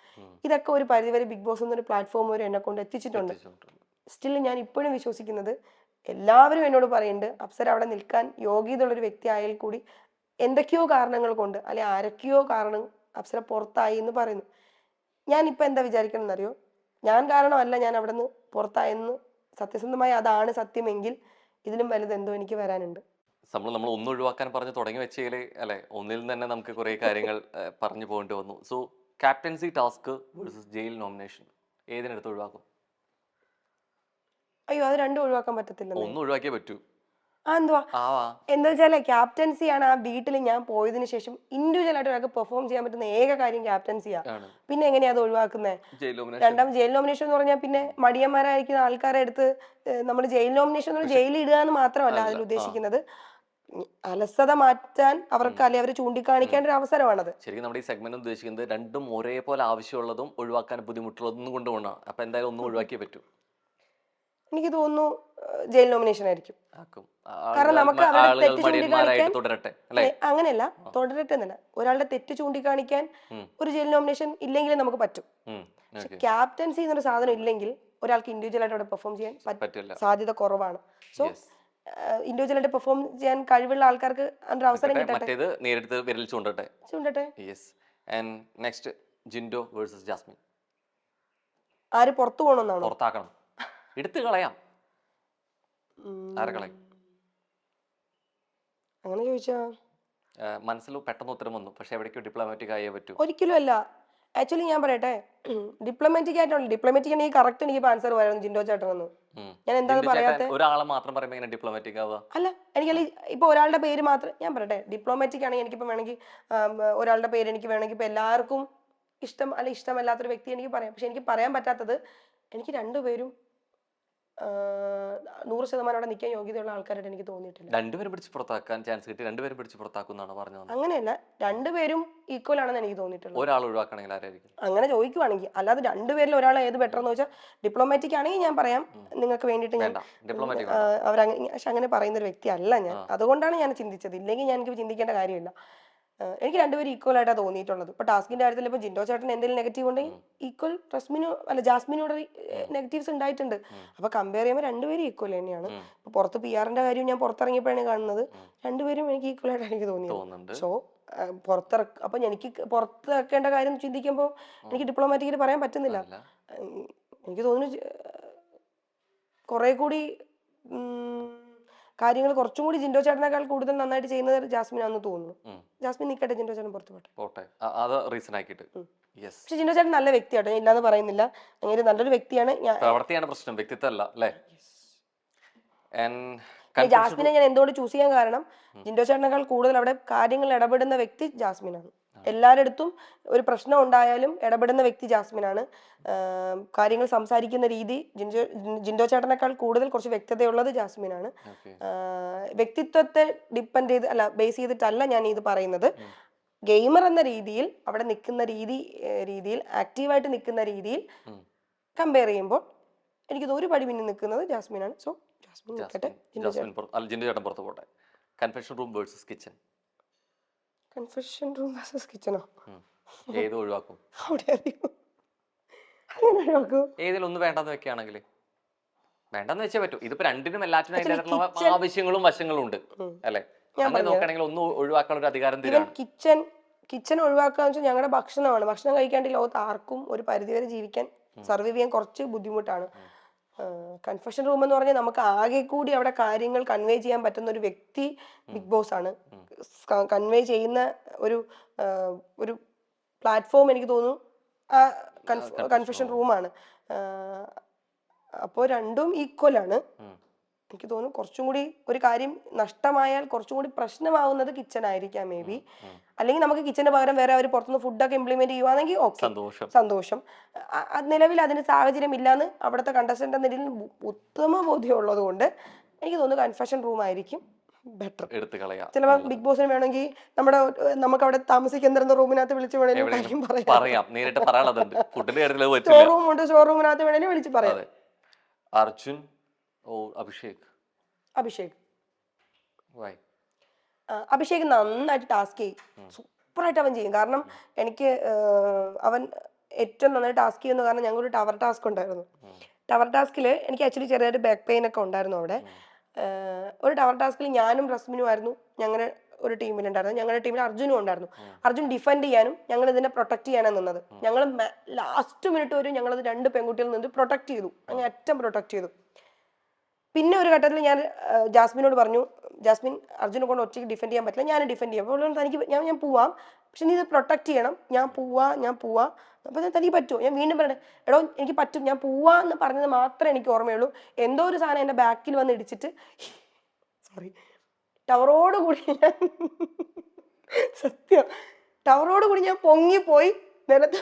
ഇതൊക്കെ ഒരു പരിധിവരെ ബിഗ് ബോസ് എന്നൊരു പ്ലാറ്റ്ഫോം വരെ എന്നെ കൊണ്ട് എത്തിച്ചിട്ടുണ്ട്. സ്റ്റിൽ ഞാൻ ഇപ്പോഴും വിശ്വസിക്കുന്നത്, എല്ലാവരും എന്നോട് പറയുന്നുണ്ട് അപ്സര അവിടെ നിൽക്കാൻ യോഗ്യതയുള്ളൊരു വ്യക്തി ആയാൽ കൂടി എന്തൊക്കെയോ കാരണങ്ങൾ കൊണ്ട് അല്ലെ ആരൊക്കെയോ കാരണം അപ്സര പുറത്തായി എന്ന് പറയുന്നു. ഞാനിപ്പോൾ എന്താ വിചാരിക്കണമെന്നറിയോ, ഞാൻ കാരണമല്ല ഞാൻ അവിടെ നിന്ന് പുറത്തായെന്ന്, സത്യസന്ധമായി അതാണ് സത്യമെങ്കിൽ ഇതിലും വലുത് എന്തോ എനിക്ക് വരാനുണ്ട്. നമ്മൾ ഒന്ന് ഒഴിവാക്കാൻ പറഞ്ഞ് തുടങ്ങി വെച്ചതിൽ അല്ലെ ഒന്നിൽ തന്നെ നമുക്ക് കുറെ കാര്യങ്ങൾ പറഞ്ഞു പോകേണ്ടി വന്നു. So captaincy task versus jail nomination, ഏതിനെടുത്ത് ഒഴിവാക്കും? അയ്യോ, അത് രണ്ടും ഒഴിവാക്കാൻ പറ്റത്തില്ല. ഒന്ന് ഒഴിവാക്കിയേ പറ്റൂ. എന്താ വെച്ചാല് ക്യാപ്റ്റൻസി ആണ്. ആ വീട്ടിൽ ഞാൻ പോയതിനു ശേഷം ഇൻഡിവിജ്വൽ ആയിട്ട് ഒരാൾക്ക് പെർഫോം ചെയ്യാൻ പറ്റുന്ന ഏക കാര്യം ക്യാപ്റ്റൻസിയാണ്. പിന്നെ എങ്ങനെയാ അത് ഒഴിവാക്കുന്നത്? രണ്ടാമത് ജയിൽ നോമിനേഷൻ എന്ന് പറഞ്ഞാൽ പിന്നെ മടിയന്മാരായിരിക്കുന്ന ആൾക്കാരെ എടുത്ത് നമ്മൾ ജയിൽ നോമിനേഷൻ ജയിലിൽ ഇടുക എന്ന് മാത്രമല്ല അതിൽ ഉദ്ദേശിക്കുന്നത്. അലസത മാറ്റാൻ അവർക്ക് അല്ലെങ്കിൽ അവരെ ചൂണ്ടിക്കാണിക്കേണ്ട ഒരു അവസരമാണത്. ശരിക്കും നമ്മുടെ ഈ സെഗ്മെന്റ് ഉദ്ദേശിക്കുന്നത് രണ്ടും ഒരേപോലെ ആവശ്യമുള്ളതും ഒഴിവാക്കാൻ ബുദ്ധിമുട്ടുള്ളതും കൊണ്ടുപോകണം. അപ്പൊ എന്തായാലും ഒന്നും ഒഴിവാക്കിയേ പറ്റൂ. എനിക്ക് തോന്നുന്നു ജയിൽ നോമിനേഷൻ ആയിരിക്കും. കാരണം നമുക്ക് അവരുടെ തെറ്റ് ചൂണ്ടിക്കാണിക്കാൻ, അങ്ങനെയല്ല തുടരട്ടെ എന്നല്ല, ഒരാളുടെ തെറ്റ് ചൂണ്ടിക്കാണിക്കാൻ ഒരു ജയിൽ നോമിനേഷൻ ഇല്ലെങ്കിലും നമുക്ക് പറ്റും. ക്യാപ്റ്റൻസി എന്നൊരു സാധനം ഇല്ലെങ്കിൽ ഒരാൾക്ക് ഇൻഡിവിജ്വൽ ആയിട്ട് അവിടെ പെർഫോം ചെയ്യാൻ സാധ്യത കുറവാണ്. സോ ഇൻഡിവിജ്വൽ ആയിട്ട് പെർഫോം ചെയ്യാൻ കഴിവുള്ള ആൾക്കാർക്ക് അതിന്റെ അവസരം കിട്ടട്ടെ. നേരിട്ട് വിരൽ ചൂണ്ടട്ടെ. Next Jinto versus Jasmine. ആര് പുറത്തു പോകണമെന്നാണോ? പുറത്താക്കണം, എടുത്തു കളയാം. അങ്ങനെ ചോദിച്ചാ മനസ്സിൽ പെട്ടെന്ന് ഉത്തരം വന്നു, പക്ഷെ എവിടേക്കോ ഡിപ്ലോമാറ്റിക് ആയേ പറ്റൂ. ഒരിക്കലും അല്ല. ആക്ച്വലി ഞാൻ പറയട്ടെ, ഡിപ്ലോമാറ്റിക് ആയിട്ടുള്ള ഡിപ്ലോമാറ്റിക് ആണെങ്കിൽ കറക്റ്റ് എനിക്ക് ആൻസർ പറയായിരുന്നു ജിൻഡോ ചേട്ടൻ എന്ന്. ഞാൻ എന്താ പറയാത്തെ? ഒരാളെ മാത്രം പറയുമ്പോൾ എങ്ങനെ ഡിപ്ലോമാറ്റിക് ആവുക? അല്ല, എനിക്കല്ല ഇപ്പൊ ഒരാളുടെ പേര് മാത്രം ഞാൻ പറയട്ടെ. ഡിപ്ലോമാറ്റിക് ആണെങ്കിൽ എനിക്കിപ്പോ വേണമെങ്കിൽ ഒരാളുടെ പേര് എനിക്ക് വേണമെങ്കിൽ ഇപ്പൊ എല്ലാവർക്കും ഇഷ്ടം അല്ല ഇഷ്ടമല്ലാത്തൊരു വ്യക്തി എനിക്ക് പറയാം. പക്ഷെ എനിക്ക് പറയാൻ പറ്റാത്തത്, എനിക്ക് രണ്ടുപേരും 100% അവിടെ നിൽക്കാൻ യോഗ്യതയുള്ള ആൾക്കാരായിട്ട് എനിക്ക് തോന്നിയിട്ടില്ല. രണ്ടുപേരും പിടിച്ച് പുറത്താക്കാൻ ചാൻസ് കിട്ടി, രണ്ടുപേരും പിടിച്ച് പുറത്താക്കുന്നാണ് പറഞ്ഞത്. അങ്ങനെയല്ല, രണ്ടുപേരും ഈക്വൽ ആണെന്ന് എനിക്ക് തോന്നിയിട്ടുള്ളത്. ഒരാൾ ഒഴിവാക്കണമെങ്കിൽ ആരായിരിക്കും? അങ്ങനെ ചോദിക്കുവാണെങ്കിൽ, അല്ലാതെ രണ്ടുപേരിൽ ഒരാൾ ഏത് ബെറ്റർ എന്ന് വെച്ചാൽ ഡിപ്ലോമാറ്റിക് ആണെങ്കിൽ ഞാൻ പറയാം നിങ്ങൾക്ക് വേണ്ടിയിട്ട്. ഞാൻ അങ്ങനെ പറയുന്ന ഒരു വ്യക്തി അല്ല ഞാൻ. അതുകൊണ്ടാണ് ഞാൻ ചിന്തിച്ചത്. ഇല്ലെങ്കിൽ ഞാൻ എനിക്ക് ചിന്തിക്കേണ്ട കാര്യമില്ല. എനിക്ക് രണ്ടുപേരും ഈക്വൽ ആയിട്ടാണ് തോന്നിയിട്ടുള്ളത്. ഇപ്പൊ ടാസ്കിന്റെ കാര്യത്തിൽ ഇപ്പൊ ജിൻഡോ ചേട്ടൻ എന്തെങ്കിലും നെഗറ്റീവ് ഉണ്ടെങ്കിൽ ഈക്വൽ റസ്മിനു അല്ല ജാസ്മിനോട് നെഗറ്റീവ്സ് ഉണ്ടായിട്ടുണ്ട്. അപ്പൊ കമ്പയർ ചെയ്യുമ്പോൾ രണ്ടുപേരും ഈക്വൽ തന്നെയാണ്. ഇപ്പൊ പുറത്ത് PR-ന്റെ കാര്യം ഞാൻ പുറത്തിറങ്ങിയപ്പോഴാണ് കാണുന്നത്. രണ്ടുപേരും എനിക്ക് ഈക്വൽ ആയിട്ടാണ് എനിക്ക് തോന്നിയത്. സോ അപ്പൊ എനിക്ക് പുറത്തിറക്കേണ്ട കാര്യം ചിന്തിക്കുമ്പോൾ എനിക്ക് ഡിപ്ലോമാറ്റിക്കലി പറയാൻ പറ്റുന്നില്ല. എനിക്ക് തോന്നുന്നു കുറെ കൂടി കാര്യങ്ങൾ കുറച്ചും കൂടി ജിൻഡോ ചേട്ടനേക്കാൾ കൂടുതൽ നന്നായിട്ട് ചെയ്യുന്നത് ജാസ്മിനാന്ന് തോന്നുന്നു. ജാസ്മിൻ നിൽക്കട്ടെ, ജിൻഡോ ചേട്ടൻ പുറത്ത് പോട്ടെ. പക്ഷെ ജിൻഡോ ചേട്ടൻ നല്ല വ്യക്തിയാട്ടോ, ഞാൻ ഇല്ലാന്ന് പറയുന്നില്ല. അങ്ങനെ നല്ലൊരു വ്യക്തിയാണ്. പ്രശ്നം വ്യക്തിത്വമല്ല അല്ലേ? ജാസ്മിനെ ഞാൻ എന്തുകൊണ്ട് ചൂസ് ചെയ്യാൻ കാരണം ജിൻഡോ ചേട്ടനേക്കാൾ കൂടുതൽ അവിടെ കാര്യങ്ങൾ ഇടപെടുന്ന വ്യക്തി ജാസ്മിനാണ്. എല്ലാവരുടെ അടുത്തും ഒരു പ്രശ്നം ഉണ്ടായാലും ഇടപെടുന്ന വ്യക്തി ജാസ്മിനാണ്. കാര്യങ്ങൾ സംസാരിക്കുന്ന രീതി ജിൻഡോ ചേട്ടനേക്കാൾ കൂടുതൽ കുറച്ച് വ്യക്തതയുള്ളത് ജാസ്മിനാണ്. വ്യക്തിത്വത്തെ ഡിപ്പെൻഡ് ചെയ്ത് അല്ല, ബേസ് ചെയ്തിട്ടല്ല ഞാൻ ഇത് പറയുന്നത്. ഗെയിമർ എന്ന രീതിയിൽ അവിടെ നിൽക്കുന്ന രീതിയിൽ ആക്റ്റീവായിട്ട് നിൽക്കുന്ന രീതിയിൽ കമ്പയർ ചെയ്യുമ്പോൾ എനിക്ക് ഒരു പടി പിന്നിൽ നിൽക്കുന്നത് ജാസ്മിനാണ്. സോ ജാസ്മിൻ നിൽക്കട്ടെ, ജിൻഡോ ചേട്ടൻ പുറത്ത് പോട്ടെ. Confession room versus kitchen. Confession room versus കിച്ചണോ? ഏത് ഒഴിവാക്കും? ഏതിലും ഒന്ന് വേണ്ടെന്ന് വെക്കുകയാണെങ്കിൽ വേണ്ടെന്ന് വെച്ചേ പറ്റൂ. ഇതിപ്പോ രണ്ടിനും എല്ലാറ്റിനും അതിൻ്റെതായിട്ടുള്ള ആവശ്യങ്ങളും വശങ്ങളും ഉണ്ട് അല്ലെ? അങ്ങനെ നോക്കുകയാണെങ്കിൽ ഒന്ന് ഒഴിവാക്കാനുള്ള ഒരു അധികാരം തരാണ്. കിച്ചൺ ഒഴിവാക്കാന്ന് വെച്ചാൽ ഞങ്ങളുടെ ഭക്ഷണമാണ്. ഭക്ഷണം കഴിക്കാണ്ട് ലോകത്ത് ആർക്കും ഒരു പരിധിവരെ ജീവിക്കാൻ സർവൈവ് ചെയ്യാൻ കുറച്ച് ബുദ്ധിമുട്ടാണ്. കൺഫെഷൻ റൂം എന്ന് പറഞ്ഞാൽ നമുക്ക് ആകെ കൂടി അവിടെ കാര്യങ്ങൾ കൺവേ ചെയ്യാൻ പറ്റുന്ന ഒരു വ്യക്തി ബിഗ് ബോസ് ആണ്. കൺവേ ചെയ്യുന്ന ഒരു പ്ലാറ്റ്ഫോം എനിക്ക് തോന്നുന്നു കൺഫെഷൻ റൂമാണ്. അപ്പോൾ രണ്ടും ഈക്വൽ ആണ്. എനിക്ക് തോന്നുന്നു കുറച്ചും കൂടി ഒരു കാര്യം നഷ്ടമായാൽ കുറച്ചും കൂടി പ്രശ്നമാവുന്നത് കിച്ചൺ ആയിരിക്കാം മേ ബി. അല്ലെങ്കിൽ നമുക്ക് കിച്ചന് പകരം വേറെ അവർ പുറത്തുനിന്ന് ഫുഡൊക്കെ ഇംപ്ലിമെന്റ് ചെയ്യുവാണെങ്കിൽ ഓക്കെ, സന്തോഷം. നിലവിൽ അതിന് സാഹചര്യം ഇല്ലാന്ന് അവിടുത്തെ കണ്ടസ്റ്റന്റ് എന്ന രീതിയിൽ ഉത്തമ ബോധ്യം ഉള്ളത് കൊണ്ട് എനിക്ക് തോന്നുന്നു കൺഫെഷൻ റൂം ആയിരിക്കും ബെറ്റർ. ചിലപ്പോൾ ബിഗ് ബോസിന് വേണമെങ്കിൽ നമുക്ക് അവിടെ താമസിക്കുന്ന റൂമിനകത്ത് വിളിച്ച് വേണമെങ്കിലും പറയാം. ഷോറൂമുണ്ട്, ഷോറൂമിനകത്ത് വേണമെങ്കിലും വിളിച്ച് പറയാം. അർജുൻ അഭിഷേക് നന്നായിട്ട് ടാസ്ക് ചെയ്യും, സൂപ്പറായിട്ട് അവൻ ചെയ്യും. കാരണം എനിക്ക് അവൻ ഏറ്റവും നന്നായിട്ട് ടാസ്ക് ചെയ്യുന്ന കാരണം ഞങ്ങളൊരു ടവർ ടാസ്ക് ഉണ്ടായിരുന്നു. ടവർ ടാസ്കിൽ എനിക്ക് ആക്ച്വലി ചെറിയൊരു ബാക്ക് പെയിൻ ഒക്കെ ഉണ്ടായിരുന്നു. അവിടെ ഒരു ടവർ ടാസ്കിൽ ഞാനും റസ്മിനും ആയിരുന്നു ഞങ്ങളുടെ ഒരു ടീമിലുണ്ടായിരുന്നു. ഞങ്ങളുടെ ടീമിൽ അർജുനും ഉണ്ടായിരുന്നു. അർജുൻ ഡിഫെൻഡ് ചെയ്യാനും ഞങ്ങൾ ഇതിനെ പ്രൊട്ടക്ട് ചെയ്യാനാണ് നിന്നത്. ഞങ്ങൾ ലാസ്റ്റ് മിനിറ്റ് വരെ ഞങ്ങളത് രണ്ട് പെൺകുട്ടികളിൽ നിന്ന് പ്രൊട്ടക്ട് ചെയ്തു, അങ്ങനെ അറ്റം പ്രൊട്ടക്ട് ചെയ്തു. പിന്നെ ഒരു ഘട്ടത്തിൽ ഞാൻ ജാസ്മിനോട് പറഞ്ഞു, ജാസ്മിൻ അർജുനെ കൊണ്ട് ഒറ്റയ്ക്ക് ഡിഫെൻഡ് ചെയ്യാൻ പറ്റില്ല, ഞാൻ ഡിഫെൻഡ് ചെയ്യാം. അപ്പോൾ തനിക്ക് ഞാൻ പോവാം, പക്ഷെ നീ ഇത് പ്രൊട്ടക്ട് ചെയ്യണം. ഞാൻ പോവാ അപ്പോൾ തനിക്ക് പറ്റുമോ? ഞാൻ വീണ്ടും പറയണേ, എടോ എനിക്ക് പറ്റും, ഞാൻ പോവാന്ന് പറഞ്ഞത് മാത്രമേ എനിക്ക് ഓർമ്മയുള്ളൂ. എന്തോ ഒരു സാധനം എൻ്റെ ബാക്കിൽ വന്ന് ഇടിച്ചിട്ട് ടവറോട് കൂടി സത്യം ടവറോട് കൂടി ഞാൻ പൊങ്ങിപ്പോയി നിലത്ത്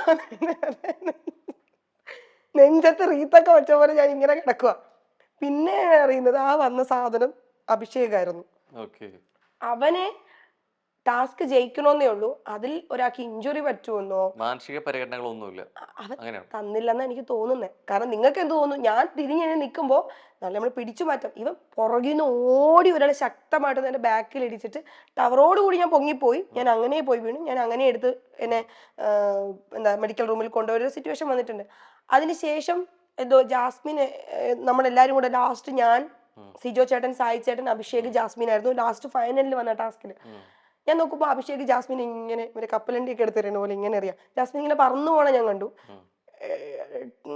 നെഞ്ചത്ത് റീത്തൊക്കെ വെച്ച പോലെ ഞാൻ ഇങ്ങനെ കിടക്കുക. പിന്നെ അറിയുന്നത് ആ വന്ന സാധനം അഭിഷേകായിരുന്നു. അവനെ ടാസ്ക് ജയിക്കണമെന്നേ ഉള്ളൂ, അതിൽ ഒരാൾക്ക് ഇഞ്ചുറി പറ്റുമെന്നോ മാനസിക പരിഗണനകളൊന്നുമില്ല തന്നില്ലെന്നാ എനിക്ക് തോന്നുന്നത്. കാരണം നിങ്ങൾക്ക് എന്ത് തോന്നുന്നു, ഞാൻ തിരിഞ്ഞ് നിൽക്കുമ്പോൾ നല്ല നമ്മൾ പിടിച്ചു മാറ്റാം, ഇവൻ പുറകിൽ നിന്ന് ഓടി ഒരാൾ ശക്തമായിട്ട് എൻ്റെ ബാക്കിൽ ഇടിച്ചിട്ട് ടവറോട് കൂടി ഞാൻ പൊങ്ങിപ്പോയി. ഞാൻ അങ്ങനെ പോയി വീണു, ഞാൻ അങ്ങനെ എടുത്ത് എന്നെ മെഡിക്കൽ റൂമിൽ കൊണ്ടുപോയൊരു സിറ്റുവേഷൻ വന്നിട്ടുണ്ട്. അതിനുശേഷം എന്തോ ജാസ്മിൻ നമ്മളെല്ലാരും കൂടെ ലാസ്റ്റ് ഞാൻ, സിജോ ചേട്ടൻ, സായി ചേട്ടൻ, അഭിഷേക്, ജാസ്മിൻ ആയിരുന്നു ലാസ്റ്റ് ഫൈനലിൽ വന്ന ടാസ്കിൽ. ഞാൻ നോക്കുമ്പോൾ അഭിഷേക് ജാസ്മിൻ ഇങ്ങനെ മറ്റേ കപ്പലണ്ടി ഒക്കെ എടുത്തിരുന്ന പോലെ ഇങ്ങനെ അറിയാം, ജാസ്മിൻ ഇങ്ങനെ പറന്നു പോകണം ഞാൻ കണ്ടു.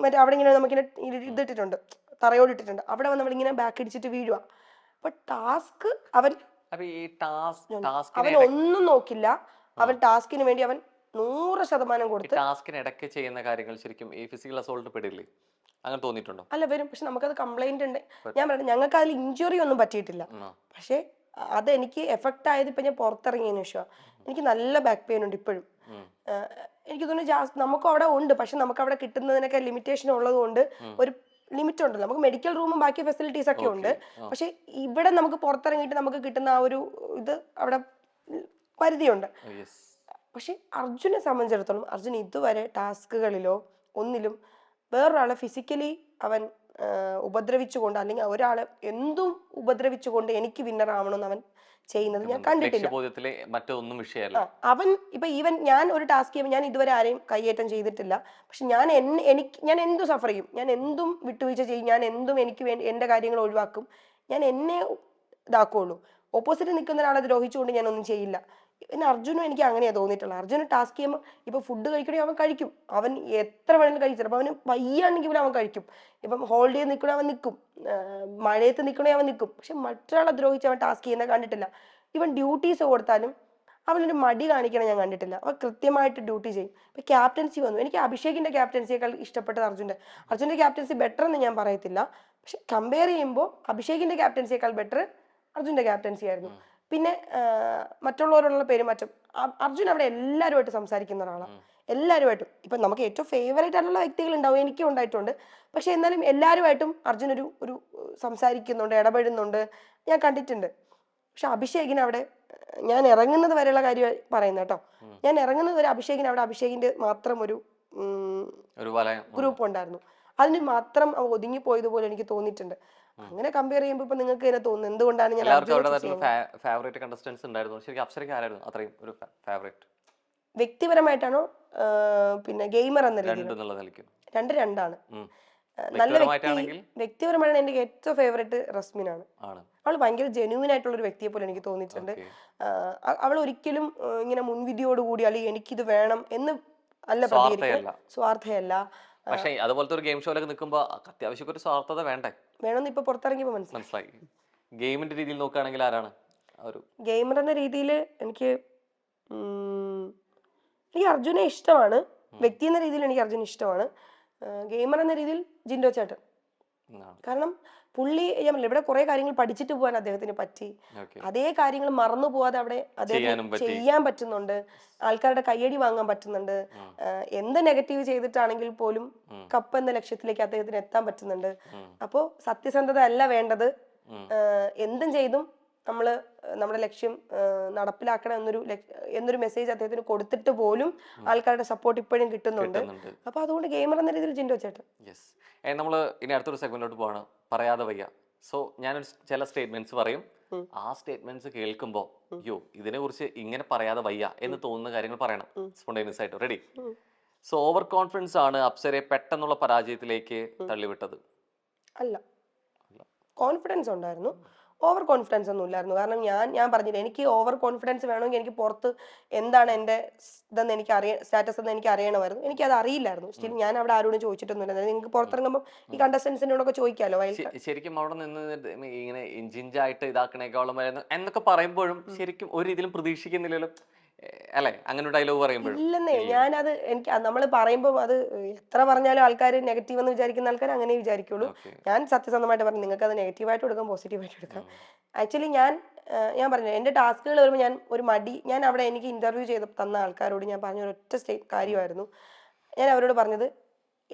മറ്റേ അവിടെ ഇങ്ങനെ നമുക്കിങ്ങനെ ഇതിട്ടിട്ടുണ്ട്, തറയോട് ഇട്ടിട്ടുണ്ട്, അവിടെ വന്ന് അവളിങ്ങനെ ബാക്ക് ഇടിച്ചിട്ട് വീഴുക. അപ്പൊ ടാസ്ക് അവൻ ഒന്നും നോക്കില്ല, അവൻ ടാസ്കിന് വേണ്ടി അവൻ 100% കൊടുത്ത്. ടാസ്കിനിടയ്ക്ക് ചെയ്യുന്ന കാര്യങ്ങൾ ശരിക്കും ഈ ഫിസിക്കൽ അസോൾട്ട് പെടില്ലേ? അങ്ങനെ തോന്നിയിട്ടുണ്ടോ? അല്ല, വരും. പക്ഷെ നമുക്കത് കംപ്ലൈന്റ് ഉണ്ട്. ഞാൻ പറഞ്ഞു ഞങ്ങൾക്ക് അതിൽ ഇഞ്ചുറി ഒന്നും പറ്റിയിട്ടില്ല, പക്ഷെ അതെനിക്ക് എഫക്റ്റ് ആയത് ഇപ്പൊ ഞാൻ പുറത്തിറങ്ങിയതിനു ശേഷം എനിക്ക് നല്ല ബാക്ക് പെയിൻ ഉണ്ട് ഇപ്പോഴും. എനിക്ക് തോന്നുന്നു നമുക്കും അവിടെ ഉണ്ട്, പക്ഷെ നമുക്ക് അവിടെ കിട്ടുന്നതിനൊക്കെ ലിമിറ്റേഷൻ ഉള്ളത് കൊണ്ട് ഒരു ലിമിറ്റ് ഉണ്ടല്ലോ. നമുക്ക് മെഡിക്കൽ റൂമും ബാക്കി ഫെസിലിറ്റീസ് ഒക്കെ ഉണ്ട്, പക്ഷെ ഇവിടെ നമുക്ക് പുറത്തിറങ്ങിയിട്ട് നമുക്ക് കിട്ടുന്ന ആ ഒരു ഇത് അവിടെ പരിധിയുണ്ട്. പക്ഷെ അർജുനെ സംബന്ധിച്ചിടത്തോളം അർജുൻ ഇതുവരെ ടാസ്കുകളിലോ ഒന്നിലും വേറൊരാളെ ഫിസിക്കലി അവൻ ഉപദ്രവിച്ചുകൊണ്ട് അല്ലെങ്കിൽ ഒരാളെ എന്തും ഉപദ്രവിച്ചുകൊണ്ട് എനിക്ക് വിന്നർ ആവണമെന്ന് അവൻ ചെയ്യുന്നത് ഞാൻ കണ്ടിട്ടില്ല. ലക്ഷ്യബോധത്തിലെ മറ്റൊന്നും വിഷയമല്ല. അവൻ ഇപ്പൊ ഈവൻ ഞാൻ ഒരു ടാസ്ക് ചെയ്യുമ്പോൾ ഞാൻ ഇതുവരെ ആരെയും കയ്യേറ്റം ചെയ്തിട്ടില്ല. പക്ഷെ ഞാൻ എന്തും സഫർ ചെയ്യും, ഞാൻ എന്തും വിട്ടുവീഴ്ച ചെയ്യും, ഞാൻ എന്തും എനിക്ക് വേണ്ടി എന്റെ കാര്യങ്ങൾ ഒഴിവാക്കും, ഞാൻ എന്നെ ഇതാക്കുള്ളൂ. ഓപ്പോസിറ്റ് നിൽക്കുന്ന ഒരാളെ ദ്രോഹിച്ചുകൊണ്ട് ഞാൻ ഒന്നും ചെയ്യില്ല. പിന്നെ അർജുനും എനിക്ക് അങ്ങനെയാണ് തോന്നിയിട്ടുള്ളത്. അർജുന് ടാസ്ക് ചെയ്യുമ്പോൾ ഇപ്പൊ ഫുഡ് കഴിക്കണേ അവൻ കഴിക്കും, അവൻ എത്ര വേണമെങ്കിലും കഴിച്ചു. അപ്പൊ അവന് വയ്യാണെങ്കിൽ പോലും അവൻ കഴിക്കും. ഇപ്പം ഹോൾഡ് ചെയ്ത് നിൽക്കണേ അവൻ നിൽക്കും, മഴയത്ത് നിൽക്കണേ അവൻ നിൽക്കും. പക്ഷെ മറ്റൊരാളെ ദ്രോഹിച്ച് അവൻ ടാസ്ക് ചെയ്യുന്നത് കണ്ടിട്ടില്ല. ഇവൻ ഡ്യൂട്ടീസ് കൊടുത്താലും അവനൊരു മടി കാണിക്കണം ഞാൻ കണ്ടിട്ടില്ല. അവൻ കൃത്യമായിട്ട് ഡ്യൂട്ടി ചെയ്യും. ഇപ്പൊ ക്യാപ്റ്റൻസി വന്നു, എനിക്ക് അഭിഷേകിന്റെ ക്യാപ്റ്റൻസിയേക്കാൾ ഇഷ്ടപ്പെട്ടത് അർജുന്റെ ക്യാപ്റ്റൻസി ബെറ്റർ എന്ന് ഞാൻ പറയത്തില്ല. പക്ഷെ കമ്പയർ ചെയ്യുമ്പോൾ അഭിഷേകിന്റെ ക്യാപ്റ്റൻസിയേക്കാൾ ബെറ്റർ അർജുന്റെ ക്യാപ്റ്റൻസി ആയിരുന്നു. പിന്നെ മറ്റുള്ളവരോടുള്ള പെരുമാറ്റം, അർജുൻ അവിടെ എല്ലാവരുമായിട്ട് സംസാരിക്കുന്ന ഒരാളാണ്. എല്ലാവരുമായിട്ടും ഇപ്പൊ നമുക്ക് ഏറ്റവും ഫേവറേറ്റ് ആയിട്ടുള്ള വ്യക്തികൾ ഉണ്ടാവും, എനിക്കും ഉണ്ടായിട്ടുണ്ട്. പക്ഷെ എന്നാലും എല്ലാവരുമായിട്ടും അർജുൻ ഒരു സംസാരിക്കുന്നുണ്ട്, ഇടപെടുന്നുണ്ട്, ഞാൻ കണ്ടിട്ടുണ്ട്. പക്ഷെ അഭിഷേകിന് അവിടെ ഞാൻ ഇറങ്ങുന്നത് വരെയുള്ള കാര്യം പറയുന്നത് കേട്ടോ, ഞാൻ ഇറങ്ങുന്നത് വരെ അഭിഷേകിന് അവിടെ അഭിഷേകിന്റെ മാത്രം ഒരു ഗ്രൂപ്പ് ഉണ്ടായിരുന്നു. അതിന് മാത്രം ഒതുങ്ങി പോയതുപോലെ എനിക്ക് തോന്നിയിട്ടുണ്ട്. അങ്ങനെ കമ്പയർ ചെയ്യുമ്പോൾ ഇപ്പൊ നിങ്ങൾക്ക് തന്നെ തോന്നുന്നു എന്തുകൊണ്ടാണ് ഞാൻ വ്യക്തിപരമായിട്ടാണോ പിന്നെ ഗെയിമർ എന്ന രീതിയിൽ? രണ്ടാണ്. നല്ല വ്യക്തിപരമായിട്ടാണ് എനിക്ക് ഏറ്റവും ഫേവറേറ്റ് റസ്മിനാണ്. അവൾ ഭയങ്കര ജെന്യൂൻ ആയിട്ടുള്ള ഒരു വ്യക്തിയെ പോലെ എനിക്ക് തോന്നിയിട്ടുണ്ട്. അവൾ ഒരിക്കലും ഇങ്ങനെ മുൻവിധിയോടുകൂടി അല്ലെങ്കിൽ എനിക്കിത് വേണം എന്ന് അല്ല പ്രതികരിക്കുക, സ്വാർത്ഥയല്ല. പക്ഷേ അതുപോലത്തെ ഒരു ഗെയിം ഷോയിലൊക്കെ നിൽക്കുമ്പോൾ അത്യാവശ്യം ഒരു സ്വാർത്ഥത വേണമെന്ന് ഇപ്പൊ പുറത്തിറങ്ങിയപ്പോൾ മനസ്സിലായി. ഗെയിമിന്റെ രീതിയിൽ നോക്കുകയാണെങ്കിൽ ആരാണ് ഗെയിമർ എന്ന രീതിയിൽ? എനിക്ക് അർജുനെ ഇഷ്ടമാണ്. വ്യക്തി എന്ന രീതിയിൽ എനിക്ക് അർജുൻ ഇഷ്ടമാണ്. ഗെയിമർ എന്ന രീതിയിൽ ജിൻഡോ ചേട്ടൻ. കാരണം പുള്ളി ഇവിടെ കുറെ കാര്യങ്ങൾ പഠിച്ചിട്ട് പോകാൻ അദ്ദേഹത്തിന് പറ്റി. അതേ കാര്യങ്ങൾ മറന്നു പോവാതെ അവിടെ അദ്ദേഹം ചെയ്യാൻ പറ്റുന്നുണ്ട്, ആൾക്കാരുടെ കയ്യടി വാങ്ങാൻ പറ്റുന്നുണ്ട്. എന്ത് നെഗറ്റീവ് ചെയ്തിട്ടാണെങ്കിൽ പോലും കപ്പ് എന്ന ലക്ഷ്യത്തിലേക്ക് അദ്ദേഹത്തിന് എത്താൻ പറ്റുന്നുണ്ട്. അപ്പോ സത്യസന്ധത അല്ല വേണ്ടത്, എന്തും ചെയ്തും നമ്മുടെ ലക്ഷ്യം നടപ്പിലാക്കണം എന്നൊരു മെസ്സേജ് അദ്ദേഹത്തിന് കൊടുത്തിട്ട് പോലും ആൾക്കാരുടെ സപ്പോർട്ട് ഇപ്പോഴും കിട്ടുന്നുണ്ട്. അപ്പൊ അതുകൊണ്ട് ഗെയിമർ എന്ന രീതിയിൽ ജിൻഡോ ചേട്ടൻ. നമ്മള് ഇനി അടുത്തൊരു സെഗ്മെന്റിലോട്ട് പോവാണ്, പറയാതെ വയ്യ. സോ ഞാനൊരു ചില സ്റ്റേറ്റ്മെന്റ്സ് പറയും, ആ സ്റ്റേറ്റ്മെന്റ്സ് കേൾക്കുമ്പോ അയ്യോ ഇതിനെ കുറിച്ച് ഇങ്ങനെ പറയാതെ വയ്യ എന്ന് തോന്നുന്ന കാര്യങ്ങൾ പറയണം, സ്പോണ്ടേനിയസ് ആയിട്ട്. റെഡി? സോ ഓവർ കോൺഫിഡൻസ് ആണ് അപ്സരയെ പെട്ടെന്നുള്ള പരാജയത്തിലേക്ക് തള്ളിവിട്ടത്? അല്ല, കോൺഫിഡൻസ് ഉണ്ടായിരുന്നു, ഓവർ കോൺഫിഡൻസ് ഒന്നും ഇല്ലായിരുന്നു. കാരണം ഞാൻ പറഞ്ഞില്ല, എനിക്ക് ഓവർ കോൺഫിഡൻസ് വേണമെങ്കിൽ എനിക്ക് പുറത്ത് എന്താണ് എൻ്റെ ഇതെന്ന് എനിക്ക് സ്റ്റാറ്റസ് എന്ന് എനിക്ക് അറിയണമായിരുന്നു. എനിക്കത് അറിയില്ലായിരുന്നു. സ്റ്റിൽ ഞാൻ അവിടെ ആരോടും ചോദിച്ചിട്ടൊന്നുമില്ല. നിങ്ങൾക്ക് പുറത്തിറങ്ങുമ്പോൾ ഈ കണ്ടസ്റ്റൻസിനോടൊക്കെ ചോദിക്കാമല്ലോ. ശരിക്കും അവിടെ നിന്ന് ഇങ്ങനെ ഇഞ്ചിഞ്ചായിട്ട് ഇതാക്കണേക്കാളും എന്നൊക്കെ പറയുമ്പോഴും ശരിക്കും ഒരു രീതിയിലും പ്രതീക്ഷിക്കുന്നില്ലല്ലോ അല്ലെ? അങ്ങനെ ഡയലോഗ് പറയുമ്പോൾ ഇല്ലെന്നേ. ഞാനത് എനിക്ക് നമ്മൾ പറയുമ്പോൾ അത് എത്ര പറഞ്ഞാലും ആൾക്കാർ നെഗറ്റീവ് എന്ന് വിചാരിക്കുന്ന ആൾക്കാർ അങ്ങനെ വിചാരിക്കുള്ളൂ. ഞാൻ സത്യസന്ധമായിട്ട് പറഞ്ഞു, നിങ്ങൾക്ക് അത് നെഗറ്റീവായിട്ട് എടുക്കാം, പോസിറ്റീവായിട്ട് എടുക്കാം. ആക്ച്വലി ഞാൻ പറഞ്ഞു എൻ്റെ ടാസ്കുകൾ വരുമ്പോൾ ഞാൻ അവിടെ എനിക്ക് ഇന്റർവ്യൂ ചെയ്ത് തന്ന ആൾക്കാരോട് ഞാൻ പറഞ്ഞ ഒരൊറ്റ കാര്യമായിരുന്നു. ഞാൻ അവരോട് പറഞ്ഞത്,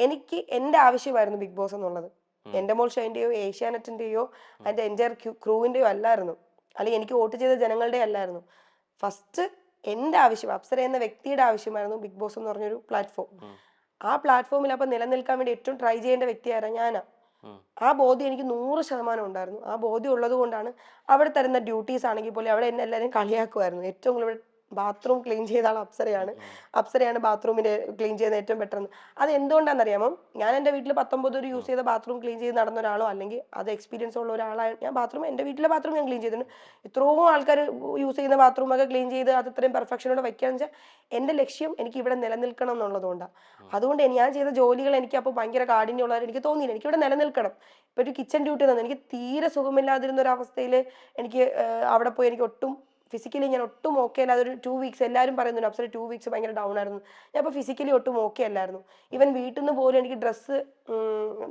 എനിക്ക് എൻ്റെ ആവശ്യമായിരുന്നു ബിഗ് ബോസ് എന്നുള്ളത്. എൻ്റെ മോൾ ഷൈൻ്റെയോ ഏഷ്യാനെറ്റിൻ്റെയോ അതിൻ്റെ എൻറ്റയർ ക്രൂവിൻ്റെയോ അല്ലായിരുന്നു, അല്ലെങ്കിൽ എനിക്ക് വോട്ട് ചെയ്ത ജനങ്ങളുടെ അല്ലായിരുന്നു. ഫസ്റ്റ് എൻ്റെ ആവശ്യം, അപ്സര എന്ന വ്യക്തിയുടെ ആവശ്യമായിരുന്നു ബിഗ് ബോസ് എന്ന് പറഞ്ഞൊരു പ്ലാറ്റ്ഫോം. ആ പ്ലാറ്റ്ഫോമിൽ അപ്പൊ നിലനിൽക്കാൻ വേണ്ടി ഏറ്റവും ട്രൈ ചെയ്യേണ്ട വ്യക്തിയായിരുന്നു ഞാനാ. ആ ബോധ്യം എനിക്ക് 100% ഉണ്ടായിരുന്നു. ആ ബോധ്യം ഉള്ളത് കൊണ്ടാണ് അവിടെ തരുന്ന ഡ്യൂട്ടീസ് ആണെങ്കിൽ പോലും അവിടെ എന്നെ എല്ലാവരും കളിയാക്കുമായിരുന്നു. ഏറ്റവും കൂടുതൽ ബാത്റൂം ക്ലീൻ ചെയ്ത ആൾ അപ്സരയാണ് ബാത്റൂമിന്റെ ക്ലീൻ ചെയ്യുന്ന ഏറ്റവും ബെറ്റർ എന്ന്. അത് എന്തുകൊണ്ടാണെന്നറിയാമോ? ഞാൻ എൻ്റെ വീട്ടിൽ 19 യൂസ് ചെയ്ത ബാത്റൂം ക്ലീൻ ചെയ്ത് നടന്ന ഒരാളോ അല്ലെങ്കിൽ അത് എക്സ്പീരിയൻസ് ഉള്ള ഒരാളാണ് ഞാൻ. എൻ്റെ വീട്ടിലെ ബാത്റൂം ഞാൻ ക്ലീൻ ചെയ്തിട്ടുണ്ട്. ഇത്രയും ആൾക്കാർ യൂസ് ചെയ്യുന്ന ബാത്റൂം ഒക്കെ ക്ലീൻ ചെയ്ത് അത് ഇത്രയും പെർഫെക്ഷനോടെ വെക്കാന്ന് വെച്ചാൽ എൻ്റെ ലക്ഷ്യം എനിക്ക് ഇവിടെ നിലനിൽക്കണം എന്നുള്ളതുകൊണ്ടാണ്. അതുകൊണ്ട് ഞാൻ ചെയ്ത ജോലികൾ എനിക്ക് അപ്പോൾ ഭയങ്കര കാഠിന്യമുള്ളവർ എനിക്ക് തോന്നിയില്ല. എനിക്കിവിടെ നിലനിൽക്കണം. ഇപ്പൊ ഒരു കിച്ചൺ ഡ്യൂട്ടി തന്നെ എനിക്ക് തീരെ സുഖമില്ലാതിരുന്ന ഒരു അവസ്ഥയിൽ എനിക്ക് അവിടെ പോയി എനിക്ക് ഒട്ടും ഫിസിക്കലി ഞാൻ ഒട്ടും ഓക്കെ അല്ല. അതൊരു 2 വീക്സ് എല്ലാവരും പറയുന്നുണ്ട് അപ്സര 2 വീക്സ് ഭയങ്കര ഡൗൺ ആയിരുന്നു. ഞാൻ അപ്പോൾ ഫിസിക്കലി ഒട്ടും ഓക്കെ അല്ലായിരുന്നു. ഈവൻ വീട്ടിൽ നിന്ന് പോലും എനിക്ക് ഡ്രസ്സ്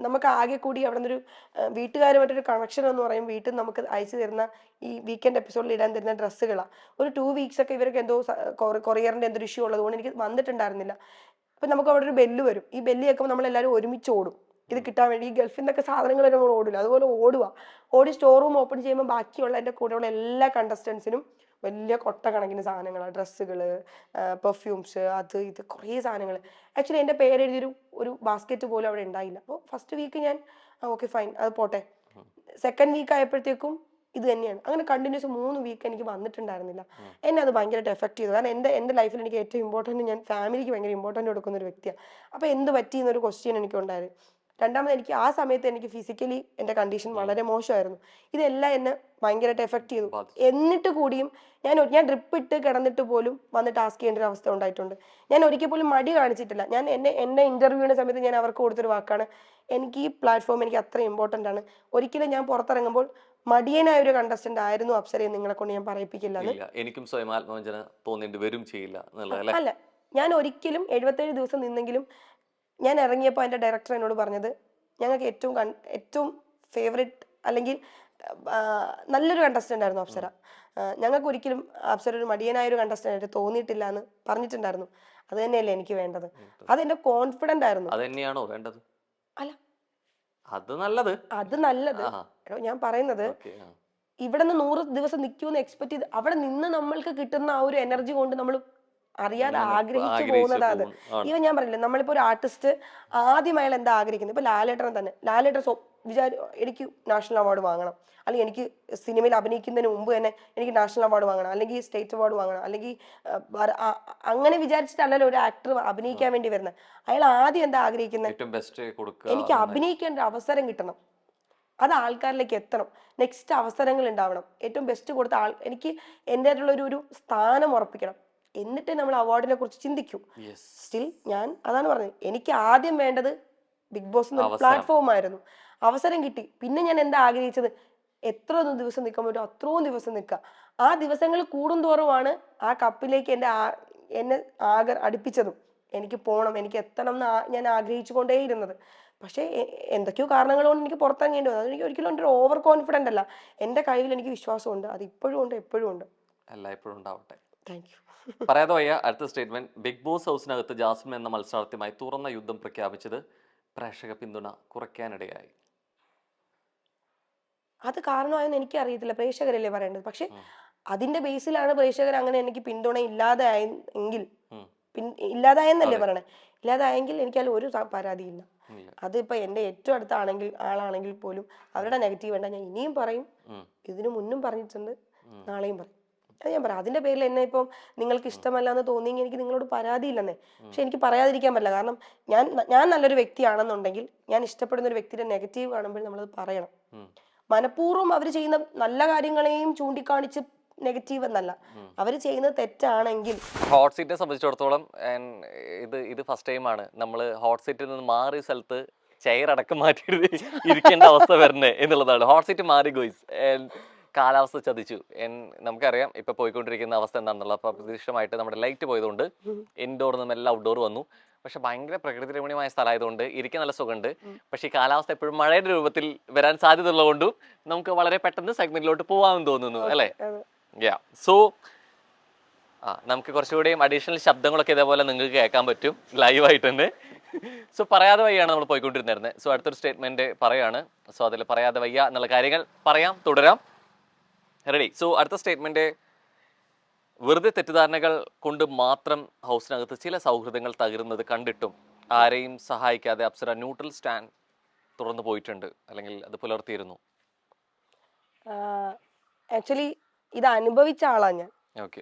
നമുക്ക് ആകെ കൂടി അവിടെ നിന്നൊരു വീട്ടുകാരുമായിട്ടൊരു കണക്ഷൻ എന്ന് പറയും, വീട്ടിൽ നിന്ന് നമുക്ക് അയച്ചു തരുന്ന ഈ വീക്കെൻഡ് എപ്പിസോഡിൽ ഇടാൻ തരുന്ന ഡ്രസ്സുകളാണ്. ഒരു 2 വീക്സ് ഒക്കെ ഇവർക്ക് എന്തോ കൊറിയറിൻ്റെ എന്തൊരു ഇഷ്യൂ ഉള്ളതുകൊണ്ട് എനിക്ക് വന്നിട്ടുണ്ടായിരുന്നില്ല. അപ്പം നമുക്ക് അവിടെ ഒരു ബെല്ല് വരും. ഈ ബെല്ല് കേൾക്കുമ്പോൾ നമ്മളെല്ലാവരും ഒരുമിച്ച് ഓടും ഇത് കിട്ടാൻ വേണ്ടി. ഈ ഗൾഫിൽ നിന്നൊക്കെ സാധനങ്ങൾ നമ്മൾ ഓടില്ല, അതുപോലെ ഓടി സ്റ്റോർ റൂം ഓപ്പൺ ചെയ്യുമ്പോൾ ബാക്കിയുള്ള എൻ്റെ കൂടെയുള്ള എല്ലാ കണ്ടസ്റ്റൻസിനും വലിയ കൊട്ട കണക്കിന് സാധനങ്ങളാണ്, ഡ്രസ്സുകൾ, പെർഫ്യൂംസ്, അത് ഇത് കുറേ സാധനങ്ങൾ. ആക്ച്വലി എൻ്റെ പേരെഴുതിയൊരു ബാസ്ക്കറ്റ് പോലും അവിടെ ഉണ്ടായില്ല. അപ്പോൾ ഫസ്റ്റ് വീക്ക് ഞാൻ ഓക്കെ ഫൈൻ, അത് പോട്ടെ. സെക്കൻഡ് വീക്ക് ആയപ്പോഴത്തേക്കും ഇത് തന്നെയാണ്. അങ്ങനെ കണ്ടിന്യൂസ് 3 വീക്ക് എനിക്ക് വന്നിട്ടുണ്ടായിരുന്നില്ല. എന്നെ അത് ഭയങ്കരമായിട്ട് എഫക്ട് ചെയ്തു. കാരണം എൻ്റെ ലൈഫിൽ എനിക്ക് ഏറ്റവും ഇമ്പോർട്ടൻറ്റ്, ഞാൻ ഫാമിലിക്ക് ഭയങ്കര ഇമ്പോർട്ടൻറ്റ് കൊടുക്കുന്ന ഒരു വ്യക്തിയാണ്. അപ്പോൾ എന്ത് പറ്റി എന്നൊരു ക്വസ്റ്റ്യൻ എനിക്കുണ്ടായത്. രണ്ടാമത് എനിക്ക് ആ സമയത്ത് എനിക്ക് ഫിസിക്കലി എൻ്റെ കണ്ടീഷൻ വളരെ മോശമായിരുന്നു. ഇതെല്ലാം എന്നെ ഭയങ്കരമായിട്ട് എഫക്ട് ചെയ്തു. എന്നിട്ട് കൂടിയും ഞാൻ ഡ്രിപ്പ് ഇട്ട് കിടന്നിട്ട് പോലും വന്ന് ടാസ്ക് ചെയ്യേണ്ട ഒരു അവസ്ഥ ഉണ്ടായിട്ടുണ്ട്. ഞാൻ ഒരിക്കൽ പോലും മടി കാണിച്ചിട്ടില്ല. ഞാൻ എൻ്റെ ഇൻ്റർവ്യൂവിൻ്റെ സമയത്ത് ഞാൻ അവർക്ക് കൊടുത്തൊരു വാക്കാണ്, എനിക്ക് ഈ പ്ലാറ്റ്ഫോം എനിക്ക് അത്ര ഇമ്പോർട്ടൻ്റ് ആണ്. ഒരിക്കലും ഞാൻ പുറത്തിറങ്ങുമ്പോൾ മടിയനായ ഒരു കണ്ടസ്റ്റന്റ് ആയിരുന്നു അപ്സരയെ നിങ്ങളെ കൊണ്ട് ഞാൻ പറയിപ്പിക്കില്ല. എനിക്കും സ്വയം ആത്മവഞ്ചന തോന്നേണ്ടി വരും ചെയ്യില്ല എന്നുള്ളത് അല്ല, ഞാൻ ഒരിക്കലും 77 ദിവസം നിന്നെങ്കിലും ഞാൻ ഇറങ്ങിയപ്പോൾ എൻ്റെ ഡയറക്ടർ എന്നോട് പറഞ്ഞത്, ഞങ്ങൾക്ക് ഏറ്റവും ഫേവറേറ്റ് അല്ലെങ്കിൽ നല്ലൊരു കണ്ടസ്റ്റന്റ് ആയിരുന്നു അപ്സര. ഞങ്ങൾക്ക് ഒരിക്കലും അപ്സര ഒരു മടിയനായ ഒരു കണ്ടസ്റ്റന്റ് ആയിട്ട് തോന്നിയിട്ടില്ല എന്ന് പറഞ്ഞിട്ടുണ്ടായിരുന്നു. അത് തന്നെയല്ലേ എനിക്ക് വേണ്ടത്. അതെന്റെ കോൺഫിഡന്റ് ആയിരുന്നു. അത് തന്നെയാണോ വേണ്ടത്? അല്ല, അത് നല്ലത്. ഞാൻ പറയുന്നത്, ഇവിടെ നിന്ന് 100 ദിവസം നിൽക്കുമെന്ന് എക്സ്പെക്ട് ചെയ്ത് അവിടെ നിന്ന് നമ്മൾക്ക് കിട്ടുന്ന ആ ഒരു എനർജി കൊണ്ട് നമ്മൾ അറിയാതെ ആഗ്രഹിച്ചു പോകുന്നത്. അത് ഈവൻ ഞാൻ പറഞ്ഞില്ലേ, നമ്മളിപ്പോ ഒരു ആർട്ടിസ്റ്റ് ആദ്യം അയാൾ എന്താ ആഗ്രഹിക്കുന്നത്. ഇപ്പൊ ലാലേട്ടൻ തന്നെ, ലാലേട്ടൻ എനിക്ക് നാഷണൽ അവാർഡ് വാങ്ങണം, അല്ലെങ്കിൽ എനിക്ക് സിനിമയിൽ അഭിനയിക്കുന്നതിന് മുമ്പ് തന്നെ എനിക്ക് നാഷണൽ അവാർഡ് വാങ്ങണം, അല്ലെങ്കിൽ സ്റ്റേറ്റ് അവാർഡ് വാങ്ങണം, അല്ലെങ്കിൽ അങ്ങനെ വിചാരിച്ചിട്ടല്ലല്ലോ ഒരു ആക്ടർ അഭിനയിക്കാൻ വേണ്ടി വരുന്നത്. അയാൾ ആദ്യം എന്താ ആഗ്രഹിക്കുന്നത്? എനിക്ക് അഭിനയിക്കേണ്ട അവസരം കിട്ടണം, അത് ആൾക്കാരിലേക്ക് എത്തണം, നെക്സ്റ്റ് അവസരങ്ങൾ ഉണ്ടാവണം, ഏറ്റവും ബെസ്റ്റ് കൊടുത്ത എനിക്ക് എൻ്റെതായിട്ടുള്ള ഒരു സ്ഥാനം ഉറപ്പിക്കണം, എന്നിട്ട് നമ്മൾ അവാർഡിനെ കുറിച്ച് ചിന്തിക്കൂ. സ്റ്റിൽ ഞാൻ അതാണ് പറഞ്ഞത്, എനിക്ക് ആദ്യം വേണ്ടത് ബിഗ് ബോസ് എന്ന പ്ലാറ്റ്ഫോം ആയിരുന്നു. അവസരം കിട്ടി. പിന്നെ ഞാൻ എന്താ ആഗ്രഹിച്ചത്, എത്ര ദിവസം നിൽക്കാൻ പറ്റും അത്രയും ദിവസം നിൽക്കുക. ആ ദിവസങ്ങൾ കൂടുന്തോറുമാണ് ആ കപ്പിലേക്ക് എന്നെ അടുപ്പിച്ചതും എനിക്ക് പോകണം, എനിക്ക് എത്തണം എന്ന് ഞാൻ ആഗ്രഹിച്ചു കൊണ്ടേയിരുന്നത്. പക്ഷേ എന്തൊക്കെയോ കാരണങ്ങൾ കൊണ്ട് എനിക്ക് പുറത്തിറങ്ങേണ്ടി വന്നു. അതെനിക്ക് ഒരിക്കലും എൻ്റെ ഓവർ കോൺഫിഡൻ്റ് അല്ല. എൻ്റെ കഴിവിൽ എനിക്ക് വിശ്വാസമുണ്ട്. അത് ഇപ്പോഴും ഉണ്ട്, എപ്പോഴും ഉണ്ട്. എല്ലായ്പ്പോഴും ഉണ്ടാവട്ടെ. Thank you. പറയാതെ വയ്യ. അടുത്ത സ്റ്റേറ്റ്മെന്റ്, ബിഗ് ബോസ് ഹൗസിനകത്ത് ജാസ്മിൻ എന്ന മത്സരാർത്ഥിയുമായി തുറന്ന യുദ്ധം പ്രഖ്യാപിച്ചത് പ്രേക്ഷക പിന്തുണ കുറയ്ക്കാനിടയായി. അത് കാരണമായെന്ന് എനിക്ക് അറിയത്തില്ല, പ്രേക്ഷകരല്ലേ പറയേണ്ടത്. പക്ഷെ അതിന്റെ ബേസിലാണ് പ്രേക്ഷകർ അങ്ങനെ എനിക്ക് പിന്തുണ ഇല്ലാതായെങ്കിൽ, ഇല്ലാതായെന്നല്ലേ പറയണേ, ഇല്ലാതായെങ്കിൽ എനിക്ക് അതിൽ ഒരു പരാതിയില്ല. അതിപ്പോ എന്റെ ഏറ്റവും അടുത്ത ആളാണെങ്കിൽ പോലും അവരുടെ നെഗറ്റീവ് വേണ്ട, ഞാൻ ഇനിയും പറയും, ഇതിനു മുന്നും പറഞ്ഞിട്ടുണ്ട്, നാളെയും പറയും. അത് ഞാൻ പറയാം. അതിന്റെ പേരിൽ എന്നെ ഇപ്പം നിങ്ങൾക്ക് ഇഷ്ടമല്ല എന്ന് തോന്നിയെങ്കിൽ എനിക്ക് നിങ്ങളോട് പരാതിയില്ലെന്നേ. പക്ഷെ എനിക്ക് പറയാതിരിക്കാൻ പറ്റില്ല. കാരണം ഞാൻ നല്ലൊരു വ്യക്തിയാണെന്നുണ്ടെങ്കിൽ, ഞാൻ ഇഷ്ടപ്പെടുന്ന ഒരു വ്യക്തിയുടെ നെഗറ്റീവ് കാണുമ്പോൾ നമ്മളത് പറയണം. മനഃപൂർവ്വം അവർ ചെയ്യുന്ന നല്ല കാര്യങ്ങളെയും ചൂണ്ടിക്കാണിച്ച് നെഗറ്റീവ് എന്നല്ല, അവർ ചെയ്യുന്നത് തെറ്റാണെങ്കിൽ. ഹോട്ട് സീറ്റിനെ സംബന്ധിച്ചിടത്തോളം ഇത് ഫസ്റ്റ് ടൈമാണ് നമ്മൾ ഹോട്ട് സീറ്റിൽ നിന്ന് മാറിയ സ്ഥലത്ത് ചെയർ അടക്കം മാറ്റി ഇരിക്കേണ്ട അവസ്ഥ വരുന്നത് എന്നുള്ളതാണ്. ഹോട്ട് സീറ്റ് മാറി ഗോയ്സ്. കാലാവസ്ഥ ചതിച്ചു. നമുക്കറിയാം ഇപ്പൊ പോയിക്കൊണ്ടിരിക്കുന്ന അവസ്ഥ എന്താണെന്നുള്ള. അപ്പൊ പ്രതീക്ഷിതമായിട്ട് നമ്മുടെ ലൈറ്റ് പോയതുകൊണ്ട് ഇൻഡോറിൽ നിന്നും എല്ലാം ഔട്ട്ഡോർ വന്നു. പക്ഷെ ഭയങ്കര പ്രകൃതി രമണീയമായ സ്ഥലമായതുകൊണ്ട് ഇരിക്കാൻ നല്ല സുഖമുണ്ട്. പക്ഷെ ഈ കാലാവസ്ഥ എപ്പോഴും മഴയുടെ രൂപത്തിൽ വരാൻ സാധ്യത ഉള്ളതുകൊണ്ടും നമുക്ക് വളരെ പെട്ടെന്ന് സെഗ്മെന്റിലോട്ട് പോകാമെന്ന് തോന്നുന്നു അല്ലേ? സോ നമുക്ക് കുറച്ചുകൂടിയും അഡീഷണൽ ശബ്ദങ്ങളൊക്കെ ഇതേപോലെ നിങ്ങൾക്ക് കേൾക്കാൻ പറ്റും ലൈവായിട്ട് തന്നെ. സോ പറയാതെ വയ്യാണ് നമ്മൾ പോയിക്കൊണ്ടിരുന്നത്. സോ അടുത്തൊരു സ്റ്റേറ്റ്മെന്റ് പറയാണ്. സോ അതിൽ പറയാതെ വയ്യ എന്നുള്ള കാര്യങ്ങൾ തുടരാം. റെഡി? സോ അടുത്ത സ്റ്റേറ്റ്മെന്റ്, വെറുതെ തെറ്റിദ്ധാരണകൾ കൊണ്ട് മാത്രം ഹൗസിനകത്ത് ചില സൗഹൃദങ്ങൾ തകരുന്നത് കണ്ടിട്ടും ആരെയും സഹായിക്കാതെ അപ്സര ന്യൂട്രൽ സ്റ്റാൻഡ് തുറന്നു പോയിട്ടുണ്ട്, അല്ലെങ്കിൽ അത് പുലർത്തിയിരുന്നു. ആക്ച്വലി ഇത് അനുഭവിച്ച ആളാണ്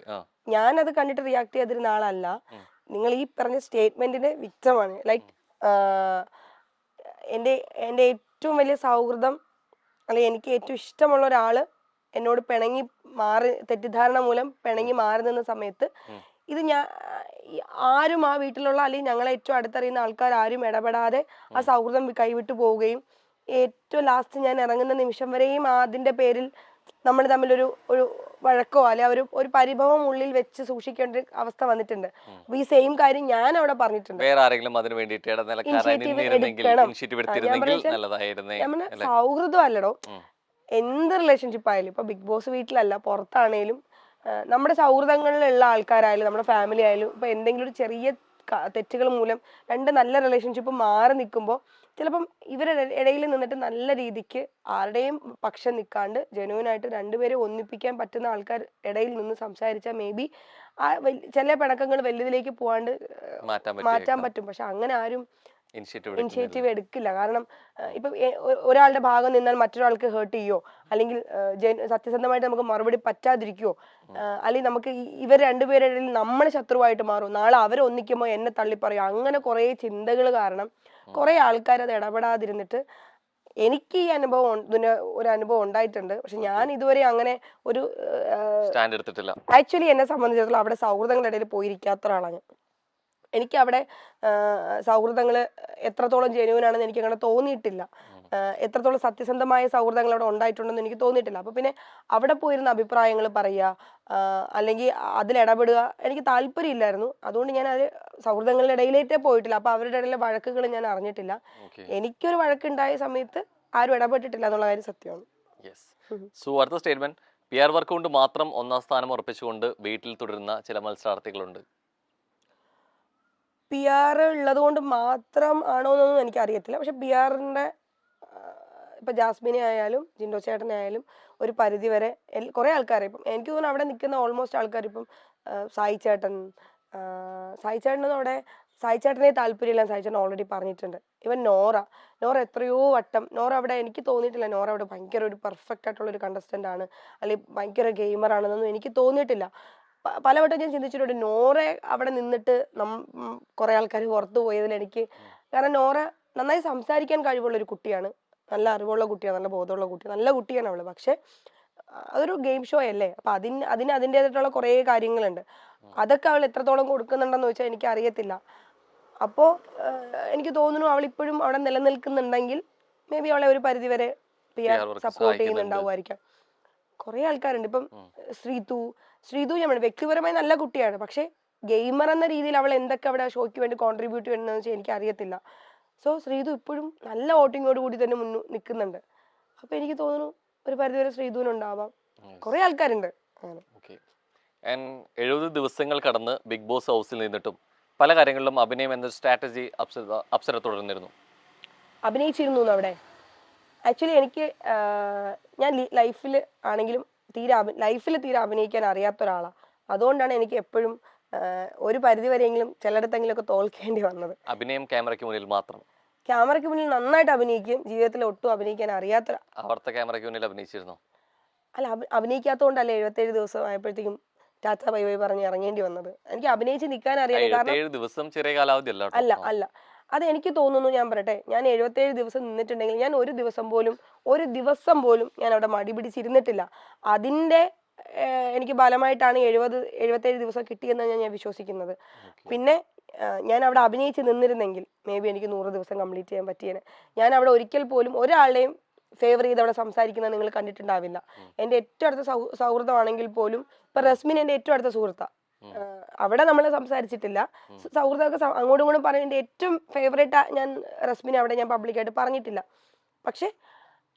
ഞാനത് കണ്ടിട്ട് റിയാക്ട് ചെയ്തിരുന്ന ആളല്ല. നിങ്ങൾ ഈ പറഞ്ഞ സ്റ്റേറ്റ്മെന്റിന്റെ വിക്ടമാണ്. ലൈക്ക് എൻ്റെ ഏറ്റവും വലിയ സൗഹൃദം, അല്ലെങ്കിൽ എനിക്ക് ഏറ്റവും ഇഷ്ടമുള്ള ഒരാള് എന്നോട് തെറ്റിദ്ധാരണ മൂലം പിണങ്ങി മാറി നിന്ന സമയത്ത് ഇത് ആരും ആ വീട്ടിലുള്ള അല്ലെങ്കിൽ ഞങ്ങളെ ഏറ്റവും അടുത്തറിയുന്ന ആൾക്കാർ ആരും ഇടപെടാതെ ആ സൗഹൃദം കൈവിട്ടു പോവുകയും ഏറ്റവും ലാസ്റ്റ് ഞാൻ ഇറങ്ങുന്ന നിമിഷം വരെയും അതിന്റെ പേരിൽ നമ്മൾ തമ്മിലൊരു വഴക്കോ അല്ലെ ഒരു പരിഭവം ഉള്ളിൽ വെച്ച് സൂക്ഷിക്കേണ്ട അവസ്ഥ വന്നിട്ടുണ്ട്. അപ്പൊ ഈ സെയിം കാര്യം ഞാൻ അവിടെ പറഞ്ഞിട്ടുണ്ട്. സൗഹൃദം അല്ലടോ, എന്ത് റിലേഷൻഷിപ്പ് ആയാലും, ഇപ്പൊ ബിഗ് ബോസ് വീട്ടിലല്ല പുറത്താണേലും നമ്മുടെ സൗഹൃദങ്ങളിലുള്ള ആൾക്കാരായാലും നമ്മുടെ ഫാമിലി ആയാലും ഇപ്പൊ എന്തെങ്കിലും ഒരു ചെറിയ തെറ്റുകൾ മൂലം രണ്ട് നല്ല റിലേഷൻഷിപ്പ് മാറി നിൽക്കുമ്പോൾ ചിലപ്പം ഇവരുടെ ഇടയിൽ നിന്നിട്ട് നല്ല രീതിക്ക് ആരുടെയും പക്ഷം നിൽക്കാണ്ട് ജെന്യുവനായിട്ട് രണ്ടുപേരെ ഒന്നിപ്പിക്കാൻ പറ്റുന്ന ആൾക്കാർ ഇടയിൽ നിന്ന് സംസാരിച്ചാൽ മേ ബി ചില പിണക്കങ്ങൾ വലുതിലേക്ക് പോവാണ്ട് മാറ്റാൻ പറ്റും. പക്ഷെ അങ്ങനെ ആരും ഇനിഷ്യേറ്റീവ് എടുക്കില്ല. കാരണം ഇപ്പം ഒരാളുടെ ഭാഗം നിന്നാൽ മറ്റൊരാൾക്ക് ഹേർട്ട് ചെയ്യോ, അല്ലെങ്കിൽ സത്യസന്ധമായിട്ട് നമുക്ക് മറുപടി പറ്റാതിരിക്കുവോ, അല്ലെങ്കിൽ നമുക്ക് ഇവർ രണ്ടുപേരുടെ നമ്മൾ ശത്രുവായിട്ട് മാറും, നാളെ അവരൊന്നിക്കുമ്പോൾ എന്നെ തള്ളിപ്പറയോ, അങ്ങനെ കുറേ ചിന്തകൾ കാരണം കുറേ ആൾക്കാർ അത് ഇടപെടാതിരുന്നിട്ട് എനിക്ക് ഈ അനുഭവം ഒരു അനുഭവം ഉണ്ടായിട്ടുണ്ട്. പക്ഷെ ഞാൻ ഇതുവരെ അങ്ങനെ ഒരു സ്റ്റാൻഡ് എടുത്തിട്ടില്ല. ആക്ച്വലി എന്നെ സംബന്ധിച്ചിടത്തോളം അവിടെ സൗഹൃദങ്ങളുടെ ഇടയിൽ പോയിരിക്കാത്ത ഒരാളാണ് ഞാൻ. എനിക്ക് അവിടെ സൗഹൃദങ്ങൾ എത്രത്തോളം ജെന്യൂൻ ആണെന്ന് എനിക്ക് അങ്ങനെ തോന്നിയിട്ടില്ല. എത്രത്തോളം സത്യസന്ധമായ സൗഹൃദങ്ങൾ അവിടെ ഉണ്ടായിട്ടുണ്ടെന്ന് എനിക്ക് തോന്നിയിട്ടില്ല. അപ്പൊ പിന്നെ അവിടെ പോയിരുന്ന അഭിപ്രായങ്ങൾ പറയുക, അല്ലെങ്കിൽ അതിലിടപെടുക എനിക്ക് താല്പര്യമില്ലായിരുന്നു. അതുകൊണ്ട് ഞാൻ അത് സൗഹൃദങ്ങളുടെ ഇടയിലേറ്റേ പോയിട്ടില്ല. അപ്പൊ അവരുടെ ഇടയിലെ വഴക്കുകൾ ഞാൻ അറിഞ്ഞിട്ടില്ല. എനിക്കൊരു വഴക്കുണ്ടായ സമയത്ത് ആരും ഇടപെട്ടിട്ടില്ല എന്നുള്ള കാര്യം സത്യമാണ്. സോ അടുത്ത സ്റ്റേറ്റ്മെന്റ്, PR വർക്ക് കൊണ്ട് മാത്രം 1ാം സ്ഥാനം ഉറപ്പിച്ചുകൊണ്ട് വീട്ടിൽ തുടരുന്ന ചില മത്സരാർത്ഥികളുണ്ട്. PR ഉള്ളത് കൊണ്ട് മാത്രം ആണോ എന്നൊന്നും എനിക്ക് അറിയത്തില്ല. പക്ഷെ PRന്റെ ഇപ്പൊ ജാസ്മിനെ ആയാലും ജിൻഡോ ചേട്ടനെ ആയാലും ഒരു പരിധി വരെ കുറെ ആൾക്കാരെ, ഇപ്പം എനിക്ക് തോന്നുന്നു അവിടെ നിൽക്കുന്ന ഓൾമോസ്റ്റ് ആൾക്കാർ ഇപ്പം സായി ചേട്ടനൊന്നും അവിടെ സായി ചേട്ടനെ താല്പര്യമില്ല. സായി ചേട്ടൻ ഓൾറെഡി പറഞ്ഞിട്ടുണ്ട്. ഇവൻ നോറ എത്രയോ വട്ടം അവിടെ എനിക്ക് തോന്നിയിട്ടില്ല നോറ അവിടെ ഭയങ്കര ഒരു പെർഫെക്റ്റ് ആയിട്ടുള്ള ഒരു കണ്ടസ്റ്റന്റ് ആണ്, അല്ലെങ്കിൽ ഭയങ്കര ഗെയിമർ ആണെന്നൊന്നും എനിക്ക് തോന്നിയിട്ടില്ല. പലവട്ടം ഞാൻ ചിന്തിച്ചിട്ടുണ്ട് നോറെ അവിടെ നിന്നിട്ട് കുറെ ആൾക്കാർ പുറത്തു പോയതിൽ എനിക്ക്. കാരണം നോറ നന്നായി സംസാരിക്കാൻ കഴിവുള്ള ഒരു കുട്ടിയാണ്, നല്ല അറിവുള്ള കുട്ടിയാണ്, നല്ല ബോധമുള്ള കുട്ടിയാണ്, നല്ല കുട്ടിയാണ് അവള്. പക്ഷെ അതൊരു ഗെയിം ഷോ അല്ലേ, അപ്പൊ അതിൻ്റെതായിട്ടുള്ള കുറെ കാര്യങ്ങളുണ്ട്. അതൊക്കെ അവൾ എത്രത്തോളം കൊടുക്കുന്നുണ്ടെന്ന് വെച്ചാൽ എനിക്ക് അറിയത്തില്ല. അപ്പോ എനിക്ക് തോന്നുന്നു അവൾ ഇപ്പോഴും അവിടെ നിലനിൽക്കുന്നുണ്ടെങ്കിൽ മേ ബി അവളെ ഒരു പരിധി വരെ PR സപ്പോർട്ട് ചെയ്യുന്നുണ്ടാവുമായിരിക്കാം. കുറെ ആൾക്കാരുണ്ട്. ഇപ്പം ശ്രീതു ഞാൻ വ്യക്തിപരമായി നല്ല കുട്ടിയാണ്, പക്ഷെ ഗെയിമർ എന്ന രീതിയിൽ അവൾ എന്തൊക്കെ അവിടെ ഷോയ്ക്ക് വേണ്ടി കോൺട്രിബ്യൂട്ട് ചെയ്യുന്നതെന്ന് വെച്ചാൽ എനിക്ക് അറിയത്തില്ല. സോ ശ്രീതു ഇപ്പോഴും നല്ല വോട്ടിങ്ങോട് കൂടി തന്നെ നിൽക്കുന്നുണ്ട്. അപ്പൊ എനിക്ക് തോന്നുന്നു ഒരു പരിധിവരെ ശ്രീതുവിനുണ്ടാവാം. കുറെ ആൾക്കാരുണ്ട്. 70 ദിവസങ്ങൾ കടന്ന് ബിഗ് ബോസ് ഹൗസിൽ നിന്നിട്ടും പല കാര്യങ്ങളിലും അഭിനയം എന്ന സ്ട്രാറ്റജി അപ്സര തുടർന്നിരുന്നു. അഭിനയിച്ചിരുന്നു അവിടെ. ആക്ച്വലി എനിക്ക് ഞാൻ ലൈഫിൽ ആണെങ്കിലും തീരെ അഭിനയിക്കാൻ അറിയാത്ത ഒരാളാണ്. അതുകൊണ്ടാണ് എനിക്ക് എപ്പോഴും ഒരു പരിധി വരെയെങ്കിലും ചിലയിടത്തെങ്കിലും ഒക്കെ തോൽക്കേണ്ടി വന്നത്. അഭിനയം ക്യാമറയ്ക്ക് മുന്നിൽ നന്നായിട്ട് അഭിനയിക്കും. ജീവിതത്തിൽ ഒട്ടും അഭിനയിക്കാൻ അറിയാത്ത. ക്യാമറയ്ക്ക് മുന്നിൽ അഭിനയിച്ചിരുന്നു? അല്ല, അഭിനയിക്കാത്തതുകൊണ്ടല്ലേ 77 ദിവസം ആയപ്പോഴത്തേക്കും ടാറ്റ ബൈ ബൈ പറഞ്ഞ് ഇറങ്ങേണ്ടി വന്നത്. എനിക്ക് അഭിനയിച്ച് നിൽക്കാൻ അറിയാം. അല്ല അത് എനിക്ക് തോന്നുന്നു. ഞാൻ പറയട്ടെ, ഞാൻ 77 ദിവസം നിന്നിട്ടുണ്ടെങ്കിൽ ഞാൻ ഒരു ദിവസം പോലും ഞാൻ അവിടെ മടി പിടിച്ചിരുന്നിട്ടില്ല. അതിന്റെ എനിക്ക് ഫലമായിട്ടാണ് 77 ദിവസം കിട്ടിയെന്നാണ് ഞാൻ വിശ്വസിക്കുന്നത്. പിന്നെ ഞാൻ അവിടെ അഭിനയിച്ച് നിന്നിരുന്നെങ്കിൽ മേ ബി എനിക്ക് 100 ദിവസം കംപ്ലീറ്റ് ചെയ്യാൻ പറ്റിയേനെ. ഞാൻ അവിടെ ഒരിക്കൽ പോലും ഒരാളെയും ഫേവർ ചെയ്ത് അവിടെ സംസാരിക്കുന്നത് നിങ്ങൾ കണ്ടിട്ടുണ്ടാവില്ല. എന്റെ ഏറ്റവും അടുത്ത സൗഹൃദമാണെങ്കിൽ പോലും ഇപ്പൊ റസ്മിൻ എന്റെ ഏറ്റവും അടുത്ത സുഹൃത്താ. അവിടെ നമ്മൾ സംസാരിച്ചിട്ടില്ല. സൗഹൃദമൊക്കെ അങ്ങോട്ടും ഇങ്ങോട്ടും പറയുന്നത് ഏറ്റവും ഫേവറേറ്റ് ഞാൻ റസ്മിനെ അവിടെ ഞാൻ പബ്ലിക്കായിട്ട് പറഞ്ഞിട്ടില്ല. പക്ഷെ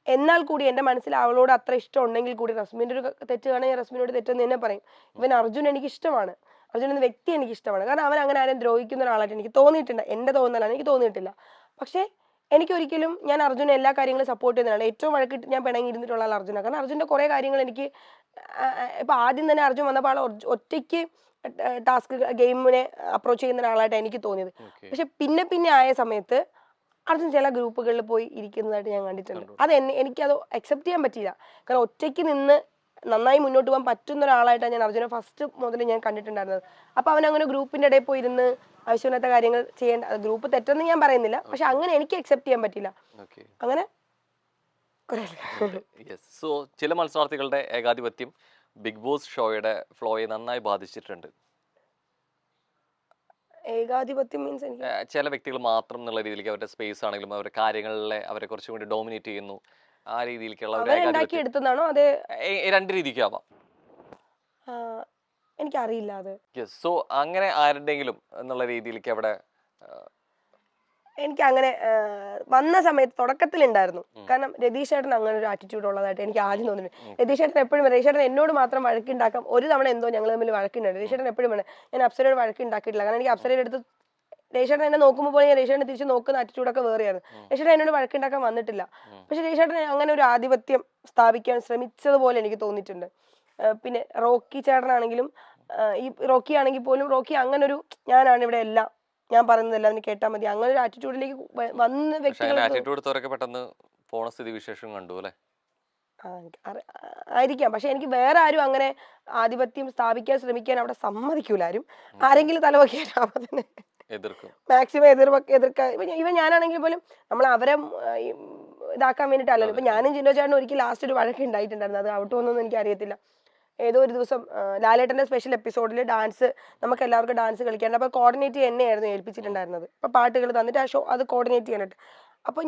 എന്നാൽ കൂടി എന്റെ മനസ്സിൽ അവളോട് അത്ര ഇഷ്ടം ഉണ്ടെങ്കിൽ കൂടി റസ്മിന്റെ ഒരു തെറ്റ് കാണാൻ ഞാൻ റസ്മിനോട് തെറ്റെന്ന് തന്നെ പറയും. ഇവൻ അർജുൻ എനിക്ക് ഇഷ്ടമാണ്, അർജുൻ എന്ന വ്യക്തി എനിക്ക് ഇഷ്ടമാണ്. കാരണം അവൻ അങ്ങനെ ആരെയും ദ്രോഹിക്കുന്ന ഒരാളായിട്ട് എനിക്ക് തോന്നിയിട്ടുണ്ട്. എന്റെ തോന്നലാണ്, എനിക്ക് തോന്നിയിട്ടില്ല. പക്ഷെ എനിക്കൊരിക്കലും ഞാൻ അർജുനെ എല്ലാ കാര്യങ്ങളും സപ്പോർട്ട് ചെയ്യുന്നതാണ്. ഏറ്റവും വഴക്കിട്ട് ഞാൻ പിണങ്ങിയിരുന്നിട്ടുള്ള ആൾ അർജുനാണ്. കാരണം അർജുന്റെ കുറെ കാര്യങ്ങൾ എനിക്ക് ഇപ്പൊ ആദ്യം തന്നെ അർജുൻ വന്നപ്പോൾ ആൾ ഒറ്റയ്ക്ക് ടാസ്ക് ഗെയിമിനെ അപ്രോച്ച് ചെയ്യുന്ന ഒരാളായിട്ട് എനിക്ക് തോന്നിയത്. പക്ഷെ പിന്നെ ആയ സമയത്ത് അർജുൻ ചില ഗ്രൂപ്പുകളിൽ പോയി ഇരിക്കുന്നതായിട്ട് ഞാൻ കണ്ടിട്ടുണ്ട്. അത് എനിക്കത് അക്സെപ്റ്റ് ചെയ്യാൻ പറ്റില്ല. കാരണം ഒറ്റയ്ക്ക് നിന്ന് നന്നായി മുന്നോട്ട് പോകാൻ പറ്റുന്ന ഒരാളായിട്ടാണ് ഞാൻ അർജുനെ ഫസ്റ്റ് മുതൽ ഞാൻ കണ്ടിട്ടുണ്ടായിരുന്നത്. അപ്പൊ അവൻ അങ്ങനെ ഗ്രൂപ്പിന്റെ ഇടയിൽ പോയി ഇരുന്ന് ആവശ്യമില്ലാത്ത കാര്യങ്ങൾ ചെയ്യേണ്ട, ഗ്രൂപ്പ് തെറ്റെന്ന് ഞാൻ പറയുന്നില്ല, പക്ഷെ അങ്ങനെ എനിക്ക് അക്സെപ്റ്റ് ചെയ്യാൻ പറ്റില്ല. അങ്ങനെ സോ ചില മത്സരാർത്ഥികളുടെ ഏകാധിപത്യം ബിഗ് ബോസ് ഷോയുടെ ഫ്ലോയെ നന്നായി ബാധിച്ചിട്ടുണ്ട്. ഏകാധിപത്യം മീൻസ് ചില വ്യക്തികൾ മാത്രം എന്നുള്ള രീതിയിലേക്ക് അവരുടെ സ്പേസ് ആണെങ്കിലും അവരുടെ കാര്യങ്ങളിലെ അവരെ കുറച്ചും കൂടി ഡോമിനേറ്റ് ചെയ്യുന്നു. ആ രീതിയിലേക്കുള്ള എടുത്തതാണോ? അതെ, രണ്ട് രീതിക്കാവാം. എനിക്കറിയില്ല അത്. സോ അങ്ങനെ ആരുടെങ്കിലും എന്നുള്ള രീതിയിലേക്ക് അവിടെ എനിക്ക് അങ്ങനെ വന്ന സമയത്ത് തുടക്കത്തിൽ ഉണ്ടായിരുന്നു. കാരണം രതീഷ് ചേട്ടൻ അങ്ങനെ ഒരു ആറ്റിറ്റ്യൂഡ് ഉള്ളതായിട്ട് എനിക്ക് ആദ്യം തോന്നുന്നുണ്ട്. രതീഷ് ചേട്ടൻ എപ്പോഴും രതീഷ് ചേട്ടൻ എന്നോട് മാത്രം വഴക്കുണ്ടാക്കാം. ഒരു തവണ എന്തോ ഞങ്ങൾ തമ്മിൽ വഴക്കുണ്ടായിരുന്നു. രതീഷ് ചേട്ടൻ എപ്പോഴും വേണം, ഞാൻ അപ്സരയോട് വഴക്കുണ്ടാക്കിയിട്ടില്ല. കാരണം എനിക്ക് അപ്സരയുടെ അടുത്ത് രതീഷ് ചേട്ടൻ എന്നെ നോക്കുമ്പോൾ പോലെ ഞാൻ രതീഷ് ചേട്ടനെ തിരിച്ച് നോക്കുന്ന ആറ്റിറ്റ്യൂഡൊക്കെ വേറെയാണ്. രതീഷ് ചേട്ടൻ എന്നോട് വഴക്കുണ്ടാക്കാൻ വന്നിട്ടില്ല. പക്ഷെ രതീഷ് ചേട്ടൻ അങ്ങനെ ഒരു ആധിപത്യം സ്ഥാപിക്കാൻ ശ്രമിച്ചതുപോലെ എനിക്ക് തോന്നിയിട്ടുണ്ട്. പിന്നെ റോക്കി ചേട്ടനാണെങ്കിലും ഈ റോക്കി ആണെങ്കിൽ പോലും റോക്കി അങ്ങനെ ഒരു ഞാനാണ് ഇവിടെ എല്ലാം, ഞാൻ പറയുന്നത് എല്ലാവരും കേട്ടാൽ മതി, അങ്ങനെ ഒരു ആറ്റിറ്റ്യൂഡിലേക്ക് വന്ന വ്യക്തികൾ ആറ്റിറ്റ്യൂഡ് പെട്ടെന്ന് പോണ സ്ഥിതി വിശേഷം കണ്ടു അല്ലേ? ആയിരിക്കാം. പക്ഷെ എനിക്ക് വേറെ ആരും അങ്ങനെ ആധിപത്യം സ്ഥാപിക്കാൻ ശ്രമിക്കാൻ അവിടെ സമ്മതിക്കൂല ആരും. ആരെങ്കിലും തലവൊക്കിയാൽ അപ്പൊ തന്നെ മാക്സിമം എതിർക്കാൻ. ഇവൻ ഞാനാണെങ്കിൽ പോലും നമ്മൾ അവരെ ഇതാക്കാൻ വേണ്ടിയിട്ടല്ലല്ലോ. ഇപ്പൊ ഞാനും ജിൻഡോ ചേട്ടനും ഒരിക്കൽ ലാസ്റ്റ് ഒരു വഴക്ക് ഉണ്ടായിട്ടുണ്ടായിരുന്നു. അത് ഔട്ട് വന്നൊന്നും എനിക്ക് അറിയത്തില്ല. ഏതോ ഒരു ദിവസം ലാലേട്ടന്റെ സ്പെഷ്യൽ എപ്പിസോഡിൽ ഡാൻസ്, നമുക്ക് എല്ലാവർക്കും ഡാൻസ് കളിക്കാണ്ട്, അപ്പൊ കോർഡിനേറ്റ് എന്നെയായിരുന്നു ഏൽപ്പിച്ചിട്ടുണ്ടായിരുന്നത്. അപ്പൊ പാട്ടുകൾ തന്നിട്ട് ആ ഷോ അത് കോർഡിനേറ്റ് ചെയ്യാനായിട്ട്. അപ്പൊ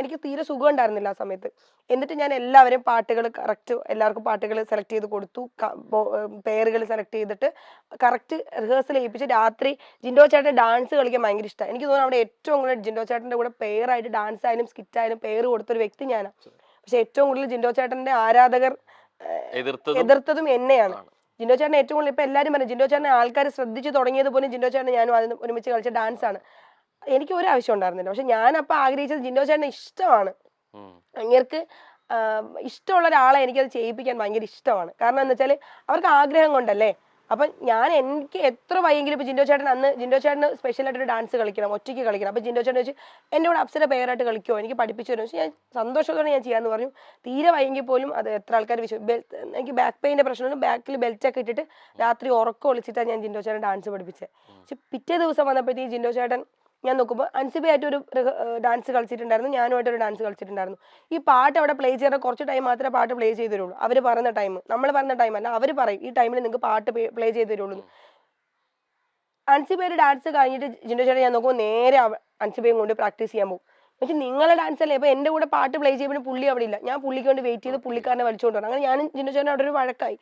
എനിക്ക് തീരെ സുഖം ഉണ്ടായിരുന്നില്ല ആ സമയത്ത്. എന്നിട്ട് ഞാൻ എല്ലാവരും പാട്ടുകൾ കറക്റ്റ്, എല്ലാവർക്കും പാട്ടുകൾ സെലക്ട് ചെയ്ത് കൊടുത്തു, പേരുകൾ സെലക്ട് ചെയ്തിട്ട് കറക്റ്റ് റിഹേഴ്സൽ ചെയ്യിപ്പിച്ച് രാത്രി ജിൻഡോ ചേട്ടൻ ഡാൻസ് കളിക്കാൻ ഭയങ്കര ഇഷ്ടമാണ്. എനിക്ക് തോന്നുന്നു അവിടെ ഏറ്റവും കൂടുതൽ ജിൻഡോ ചേട്ടന്റെ കൂടെ പെയറായിട്ട് ഡാൻസ് ആയാലും സ്കിറ്റ് ആയാലും പേര് കൊടുത്തൊരു വ്യക്തി ഞാനാണ്. പക്ഷെ ഏറ്റവും കൂടുതൽ ജിൻഡോ ചേട്ടന്റെ ആരാധകർ എതിർത്തതും എന്നെയാണ്. ജിൻഡോ ചേട്ടൻ ഏറ്റവും കൂടുതൽ ഇപ്പൊ എല്ലാവരും പറഞ്ഞു ജിൻഡോ ചേട്ടനെ ആൾക്കാർ ശ്രദ്ധിച്ചു തുടങ്ങിയത് പോലും ജിൻഡോ ചേട്ടൻ ഞാനും അതിന് ഒരുമിച്ച് കളിച്ച ഡാൻസ് ആണ്. എനിക്ക് ഒരു ആവശ്യം ഉണ്ടായിരുന്നില്ല. പക്ഷെ ഞാൻ അപ്പൊ ആഗ്രഹിച്ചത് ജിൻഡോ ചേട്ടനെ ഇഷ്ടമാണ്. അങ്ങേർക്ക് ഇഷ്ടമുള്ള ഒരാളെ എനിക്കത് ചെയ്യിപ്പിക്കാൻ ഭയങ്കര ഇഷ്ടമാണ്. കാരണം എന്താ വെച്ചാൽ അവർക്ക് ആഗ്രഹം കൊണ്ടല്ലേ. അപ്പൊ എനിക്ക് എത്ര വയ്യെങ്കിലും ഇപ്പൊ ജിൻഡോ ചേട്ടന് സ്പെഷ്യലായിട്ടൊരു ഡാൻസ് കളിക്കണം, ഒറ്റയ്ക്ക് കളിക്കണം. അപ്പൊ ജിൻഡോ ചേട്ടൻ വെച്ച് എൻ്റെ കൂടെ അപ്സര പേരായിട്ട് കളിക്കുമോ, എനിക്ക് പഠിപ്പിച്ചു തരും. പക്ഷെ ഞാൻ സന്തോഷത്തോടെ ഞാൻ ചെയ്യാന്ന് പറഞ്ഞു. തീരെ വയ്യെങ്കിൽ പോലും അത് എത്ര ആൾക്കാർ എനിക്ക് ബാക്ക് പെയിൻ്റെ പ്രശ്നമുണ്ട്. ബാക്കിൽ ബെൽറ്റൊക്കെ ഇട്ടിട്ട് രാത്രി ഉറക്കം ഒളിച്ചിട്ടാണ് ഞാൻ ജിൻഡോ ചേട്ടൻ ഡാൻസ് പഠിപ്പിച്ചത്. പക്ഷെ പിറ്റേ ദിവസം വന്നപ്പോഴത്തേക്ക് ജിൻഡോ ചേട്ടൻ ഞാൻ നോക്കുമ്പോൾ അൻസിബയായിട്ട് ഒരു ഡാൻസ് കളിച്ചിട്ടുണ്ടായിരുന്നു, ഞാനുമായിട്ടൊരു ഡാൻസ് കളിച്ചിട്ടുണ്ടായിരുന്നു. ഈ പാട്ട് അവിടെ പ്ലേ ചെയ്യുന്ന കുറച്ച് ടൈം മാത്രമേ പാട്ട് പ്ലേ ചെയ്ത് തരുള്ളൂ. അവർ പറയുന്ന ടൈം, നമ്മൾ പറയുന്ന ടൈം അല്ല, അവർ പറയും ഈ ടൈമിൽ നിങ്ങൾക്ക് പാട്ട് പ്ലേ ചെയ്ത് തരുള്ളൂ. അൻസിബയുടെ ഡാൻസ് കഴിഞ്ഞിട്ട് ജിൻഡോ ചേട്ടൻ ഞാൻ നോക്കുമ്പോൾ നേരെ അൻസിബയും കൊണ്ട് പ്രാക്ടീസ് ചെയ്യാൻ പോകും. പക്ഷെ നിങ്ങളെ ഡാൻസ് അല്ലേ. അപ്പോൾ എൻ്റെ കൂടെ പാട്ട് പ്ലേ ചെയ്യുമ്പോൾ പുള്ളി അവിടെ ഇല്ല. ഞാൻ പുള്ളിക്ക് വേണ്ടി വെയിറ്റ് ചെയ്ത് പുള്ളിക്കാരനെ വലിച്ചുകൊണ്ട് വരണം. അങ്ങനെ ഞാനും ജിൻഡോ ചേട്ടൻ അവിടെ ഒരു വഴക്കായി.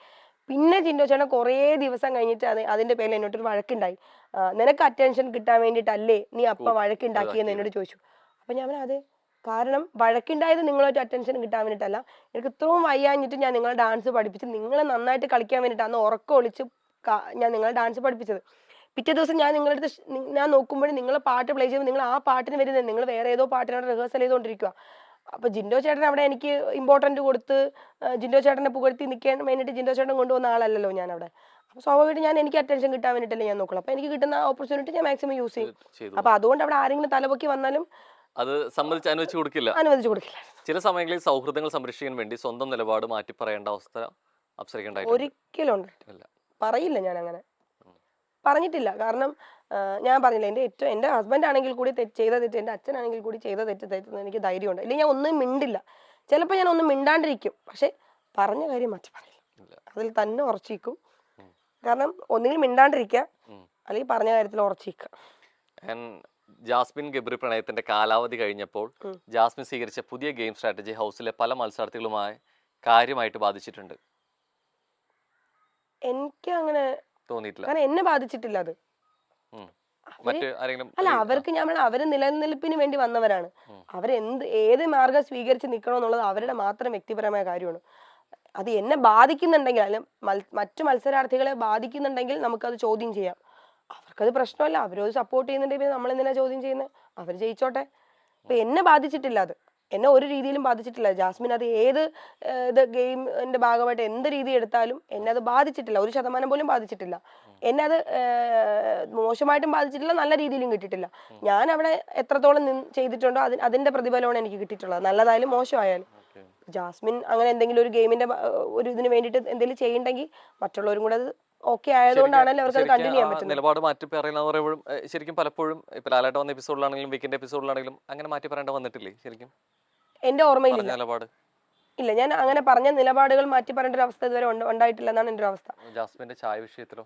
പിന്നെ ജിൻഡോ ചേട്ടൻ കുറേ ദിവസം കഴിഞ്ഞിട്ട് അതിന്റെ പേരിൽ എന്നോട്ടൊരു വഴക്കുണ്ടായി. നിനക്ക് അറ്റൻഷൻ കിട്ടാൻ വേണ്ടിയിട്ടല്ലേ നീ അപ്പ വഴക്കുണ്ടാക്കിയെന്ന് എന്നോട് ചോദിച്ചു. അപ്പൊ ഞാൻ അത് കാരണം വഴക്കുണ്ടായത് നിങ്ങളായിട്ട് അറ്റൻഷൻ കിട്ടാൻ വേണ്ടിയിട്ടല്ല, എനിക്ക് ഇത്രയും വയ്യാഞ്ഞിട്ട് ഞാൻ നിങ്ങളെ ഡാൻസ് പഠിപ്പിച്ച് നിങ്ങളെ നന്നായിട്ട് കളിക്കാൻ വേണ്ടിയിട്ടാണ് ഉറക്കം ഒളിച്ച് ഞാൻ നിങ്ങളെ ഡാൻസ് പഠിപ്പിച്ചത്. പിറ്റേ ദിവസം ഞാൻ നിങ്ങളുടെ അടുത്ത് ഞാൻ നോക്കുമ്പോഴും നിങ്ങൾ പാട്ട് പ്ലേ ചെയ്യുമ്പോൾ നിങ്ങൾ ആ പാട്ടിന് വരുന്നത് നിങ്ങൾ വേറെ ഏതോ പാട്ടിനോട് റിഹേഴ്സൽ ചെയ്തുകൊണ്ടിരിക്കുക. അപ്പൊ ജിൻഡോ ചേട്ടൻ അവിടെ എനിക്ക് ഇമ്പോർട്ടൻറ്റ് കൊടുത്ത് ജിൻഡോ ചേട്ടനെ പുകഴ്ത്തി നിൽക്കാൻ വേണ്ടിയിട്ട് ജിൻഡോ ചേട്ടൻ കൊണ്ടുവന്ന ആളല്ലല്ലോ ഞാൻ അവിടെ. അപ്പൊ സ്വാഭാവികമായിട്ട് എനിക്ക് അറ്റൻഷൻ കിട്ടാൻ വേണ്ടിയിട്ടല്ലേ ഞാൻ നോക്കുള്ളൂ. അപ്പൊ എനിക്ക് കിട്ടുന്ന ഓപ്പർച്യൂണിറ്റി ഞാൻ മാക്സിമം യൂസ് ചെയ്യും. അപ്പൊ അതുകൊണ്ട് അവിടെ ആരെങ്കിലും തലപൊക്കി വന്നാലും അത് അനുവദിച്ചു കൊടുക്കില്ല. ചില സമയങ്ങളിൽ സൗഹൃദങ്ങൾ സംരക്ഷിക്കാൻ വേണ്ടി സ്വന്തം നിലപാട് മാറ്റി പറയേണ്ട അവസ്ഥ അപ്സരയ്ക്കുണ്ടായിട്ടുണ്ട്? ഒരിക്കലും ഉണ്ടായിട്ടില്ല. പറയില്ല, ഞാൻ അങ്ങനെ പറഞ്ഞിട്ടില്ല. കാരണം ഞാൻ പറഞ്ഞില്ല, എൻ്റെ ഹസ്ബൻഡ് ആണെങ്കിൽ കൂടി ചെയ്ത തെറ്റ്, എൻ്റെ അച്ഛനാണെങ്കിൽ കൂടി ചെയ്ത തെറ്റ് എനിക്ക് ധൈര്യമുണ്ട്. ഇല്ലെങ്കിൽ ഞാൻ ഒന്നും മിണ്ടില്ല. ചിലപ്പോൾ ഞാൻ ഒന്നും മിണ്ടാണ്ടിരിക്കും, പക്ഷെ പറഞ്ഞ കാര്യം മാറ്റി പറയില്ല, അതിൽ തന്നെ ഉറച്ചിരിക്കും. കാരണം ഒന്നുകിൽ മിണ്ടാണ്ടിരിക്കുക, അല്ലെങ്കിൽ പറഞ്ഞ കാര്യത്തിൽ ഉറച്ചിരിക്കുക. ജാസ്മിൻ ഗബ്രി പ്രണയത്തിന്റെ കാലാവധി കഴിഞ്ഞപ്പോൾ ജാസ്മിൻ സ്വീകരിച്ച പുതിയ ഗെയിം സ്ട്രാറ്റജി ഹൗസിലെ പല മത്സരാർത്ഥികളുമായി കാര്യമായിട്ട് ബാധിച്ചിട്ടുണ്ട്. എനിക്ക് അങ്ങനെ തോന്നിയിട്ടില്ല, കാരണം എന്നെ ബാധിച്ചിട്ടില്ല അത്. അല്ല, അവർക്ക് അവര് നിലനിൽപ്പിന് വേണ്ടി വന്നവരാണ്. ഏത് മാർഗം സ്വീകരിച്ച് നിൽക്കണമെന്നുള്ളത് അവരുടെ മാത്രം വ്യക്തിപരമായ കാര്യമാണ്. അത് എന്നെ ബാധിക്കുന്നുണ്ടെങ്കിൽ, അല്ലെങ്കിൽ മറ്റു മത്സരാർത്ഥികളെ ബാധിക്കുന്നുണ്ടെങ്കിൽ നമുക്കത് ചോദ്യം ചെയ്യാം. അവർക്കത് പ്രശ്നമല്ല, അവരത് സപ്പോർട്ട് ചെയ്യുന്നുണ്ടെങ്കിൽ നമ്മൾ എന്തിനാ ചോദ്യം ചെയ്യുന്നത്? അവർ ജയിച്ചോട്ടെ. ഇപ്പൊ എന്നെ ബാധിച്ചിട്ടില്ല, അത് എന്നെ ഒരു രീതിയിലും ബാധിച്ചിട്ടില്ല. ജാസ്മിൻ അത് ഏത് ഗെയിമിന്റെ ഭാഗമായിട്ട് എന്ത് രീതി എടുത്താലും എന്നെ അത് ബാധിച്ചിട്ടില്ല, 1% പോലും ബാധിച്ചിട്ടില്ല. എന്നെ അത് മോശമായിട്ടും ബാധിച്ചിട്ടില്ല, നല്ല രീതിയിലും കിട്ടിയിട്ടില്ല. ഞാൻ അവിടെ എത്രത്തോളം ചെയ്തിട്ടുണ്ടോ അതിന്റെ പ്രതിഫലമാണ് എനിക്ക് കിട്ടിയിട്ടുള്ളത്, നല്ലതായാലും മോശമായാലും. ജാസ്മിൻ അങ്ങനെ എന്തെങ്കിലും ഒരു ഗെയിമിന്റെ ഒരു ഇതിന് വേണ്ടിയിട്ട് എന്തെങ്കിലും ചെയ്യണ്ടെങ്കിൽ മറ്റുള്ളവരും കൂടെ അത് ഓക്കെ ആയതുകൊണ്ടാണല്ലോ അവർക്ക് അത് കണ്ടിന്യൂ ചെയ്യാൻ പറ്റുന്നത്. നിലപാട് മാറ്റി പറയുന്ന പറയുമ്പോഴും ശരിക്കും പലപ്പോഴും ഇപ്പൊ ലാലേട്ട വന്ന എപ്പിസോഡിലാണെങ്കിലും വീക്കെൻഡ് എപ്പിസോഡിലാണെങ്കിലും അങ്ങനെ മാറ്റി പറയേണ്ട വന്നിട്ടില്ലേ? ശരിക്കും എന്റെ ഓർമ്മയിലില്ല. ഇല്ല, ഞാൻ അങ്ങനെ പറഞ്ഞ നിലപാടുകൾ മാറ്റി പറയേണ്ട ഒരു അവസ്ഥ ഇതുവരെ ഉണ്ടായിട്ടില്ല എന്നാണ് എന്റെ ഒരു അവസ്ഥ. ജാസ്മിന്റെ ചായ വിഷയത്തിലോ?